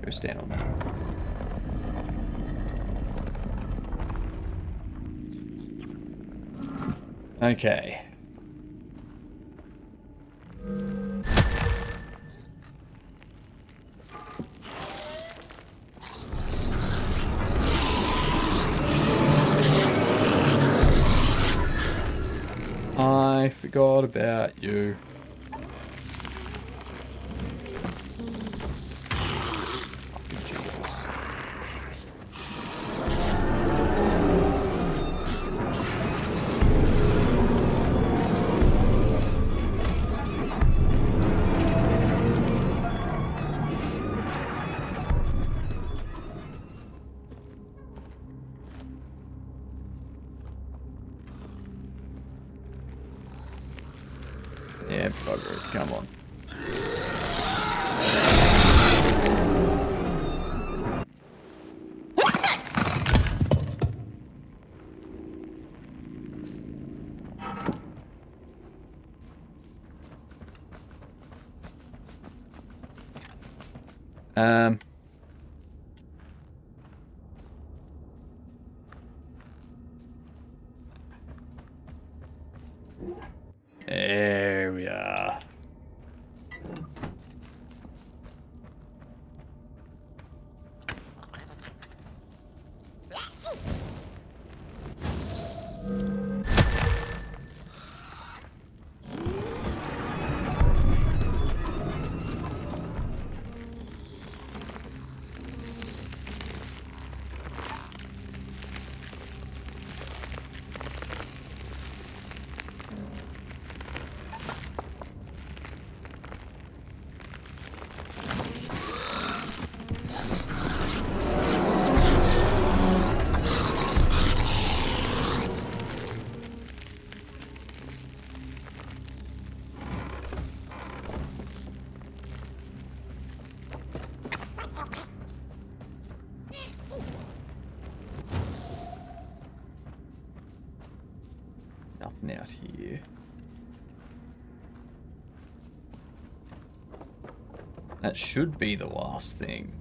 Go stand on that. Forgot about you. Fucking Jesus. Yeah, bugger it. Come on. There we are. Nothing out here. That should be the last thing.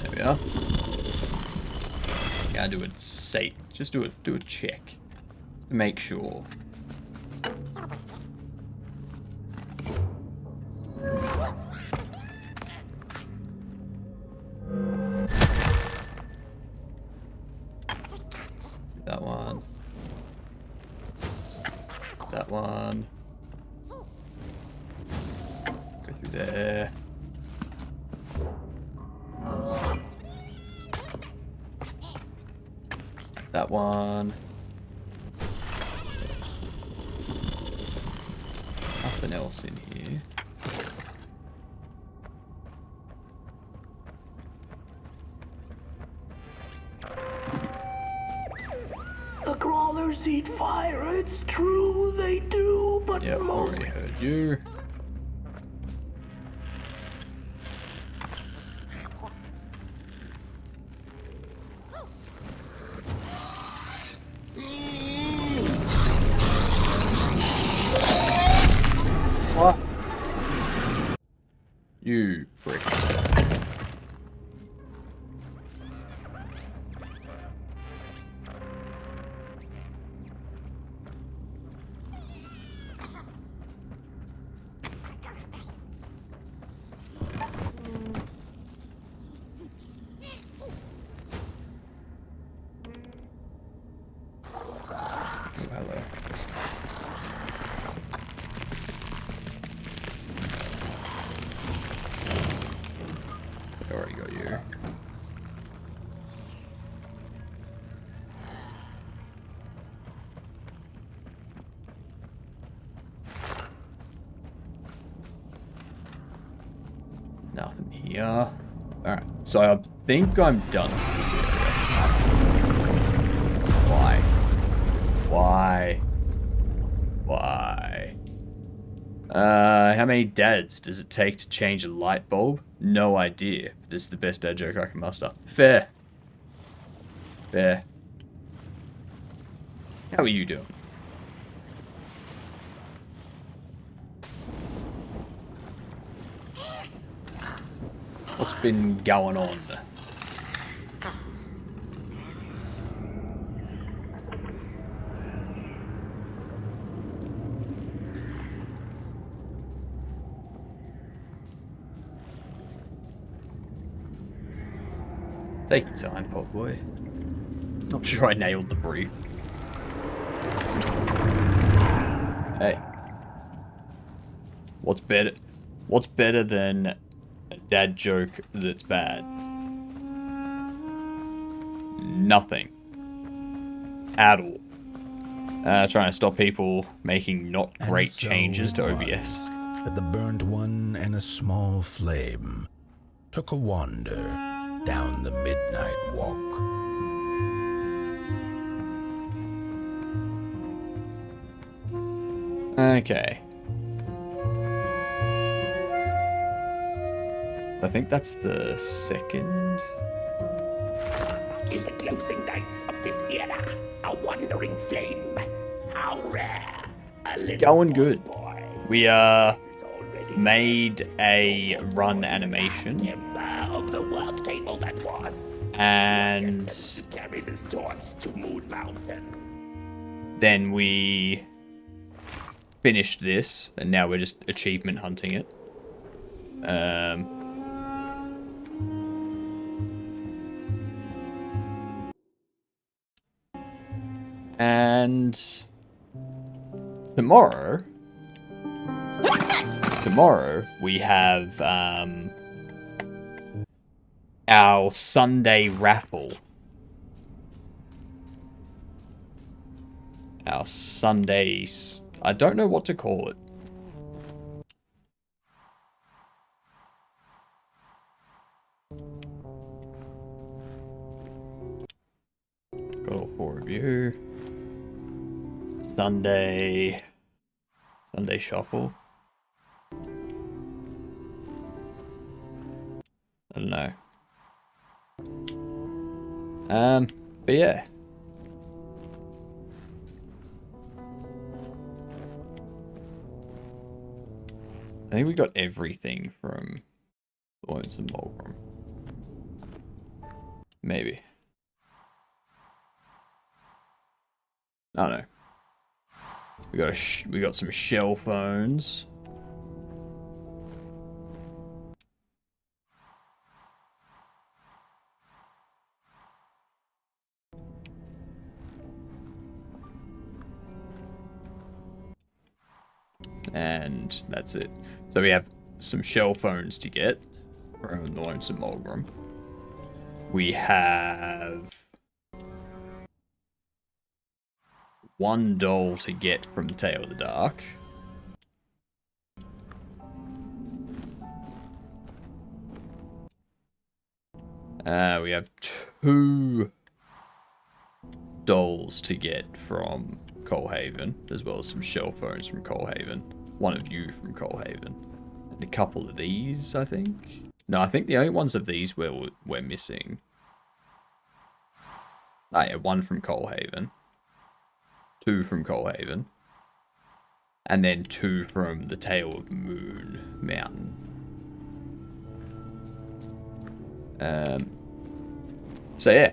There we are. Gotta do it safe. Just do a check. Make sure. That one. That one. Go through there. That one. Nothing else in here. The crawlers eat fire, it's true, they do, but Yep, already heard you. What? You prick. Hello. Already got you. Nothing here. Alright, so I think I'm done with this area. Why? Why? Why? How many dads does it take to change a light bulb? No idea. This is the best dad joke I can muster. Fair. Fair. How are you doing? What's been going on? Take your time, pot boy. Not sure I nailed the brief. Hey. What's better than a dad joke that's bad? Nothing. At all. Trying to stop people making not great changes to OBS. That the burnt one and a small flame took a wander down the midnight walk. Okay. I think that's the second. In the closing nights of this era, a wandering flame. How rare. A little Going good. We made a run animation. Of the work table that was. And to carry this torch to Moon Mountain. Then we finished this, and now we're just achievement hunting it. And tomorrow we have our Sunday raffle. Our Sundays. I don't know what to call it. Got all four of you. Sunday shuffle. I don't know. But yeah. I think we got everything from Lonesome Mulgrim. Maybe. I don't know. We got some shell phones. And that's it. So we have some shell phones to get from the Lonesome Mulgrim. We have one doll to get from the Tale of the Dark. We have 2 dolls to get from Coalhaven, as well as some shell phones from Coalhaven. One of you from Coalhaven. And a couple of these, I think. No, I think the only ones of these we're missing. Oh yeah, 1 from Coalhaven. 2 from Coalhaven. And then 2 from the Tale of Moon Mountain. So yeah.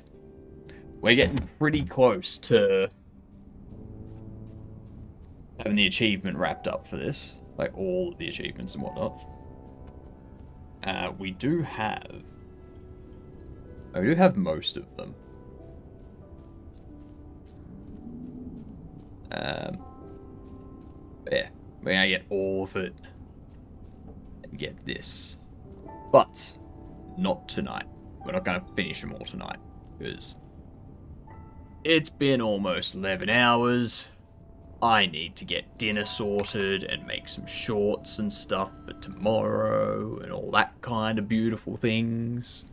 We're getting pretty close to having the achievement wrapped up for this. Like all of the achievements and whatnot. We do have most of them. Yeah, we're gonna get all of it and get this. But not tonight. We're not gonna finish them all tonight because it's been almost 11 hours. I need to get dinner sorted and make some shorts and stuff for tomorrow and all that kind of beautiful things.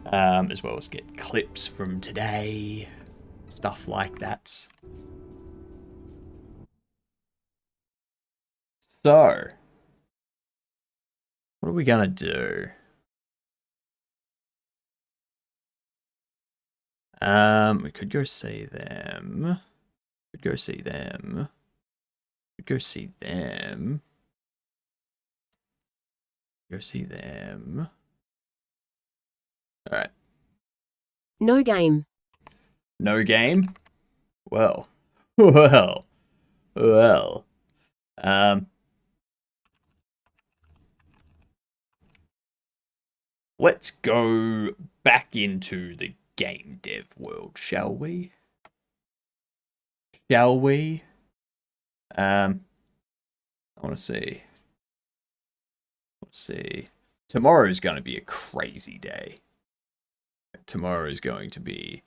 As well as get clips from today. Stuff like that. So, what are we gonna do? We could go see them. Could go see them. Could go see them. Go see them. All right. No game. No game? Well. Well. Well. let's go back into the game dev world, shall we? Shall we? I want to see. Let's see. Tomorrow's going to be a crazy day. Tomorrow is going to be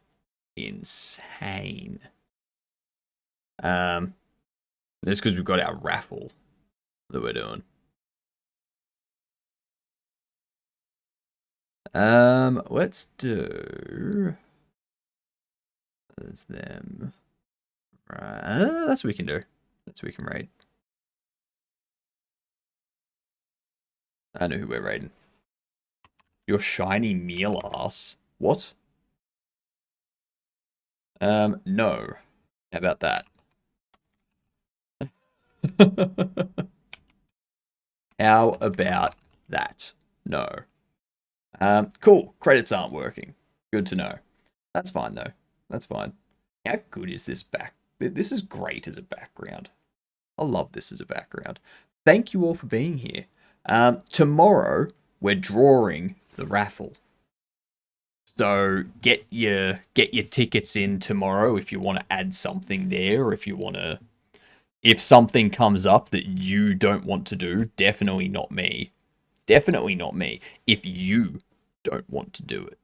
insane. That's because we've got our raffle that we're doing. Let's do. There's them. Right. That's what we can do. That's what we can raid. I know who we're raiding. Your shiny meal ass. What? No. How about that? How about that? No. Cool. Credits aren't working. Good to know. That's fine, though. That's fine. How good is this back? This is great as a background. I love this as a background. Thank you all for being here. Tomorrow, we're drawing the raffle. So get your tickets in tomorrow if you want to add something there, or if something comes up that you don't want to do, definitely not me. Definitely not me. If you don't want to do it,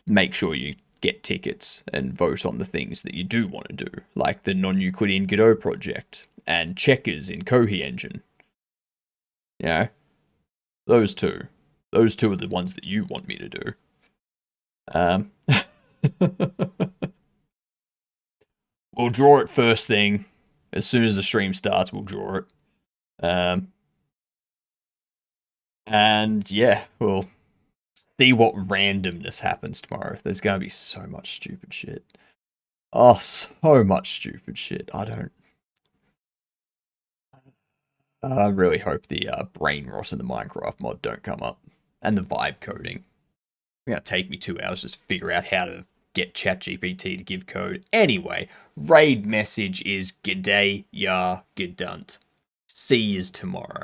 make sure you get tickets and vote on the things that you do want to do, like the Non-Euclidean Godot project and checkers in Kohi Engine. You know, those two. Those two are the ones that you want me to do. We'll draw it first thing. As soon as the stream starts, we'll draw it. And yeah, we'll see what randomness happens tomorrow. There's going to be so much stupid shit. Oh, so much stupid shit. I really hope the brain rot in the Minecraft mod don't come up. And the vibe coding. It's going to take me 2 hours just to figure out how to get ChatGPT to give code. Anyway, raid message is G'day, ya, gedunt. See yous tomorrow.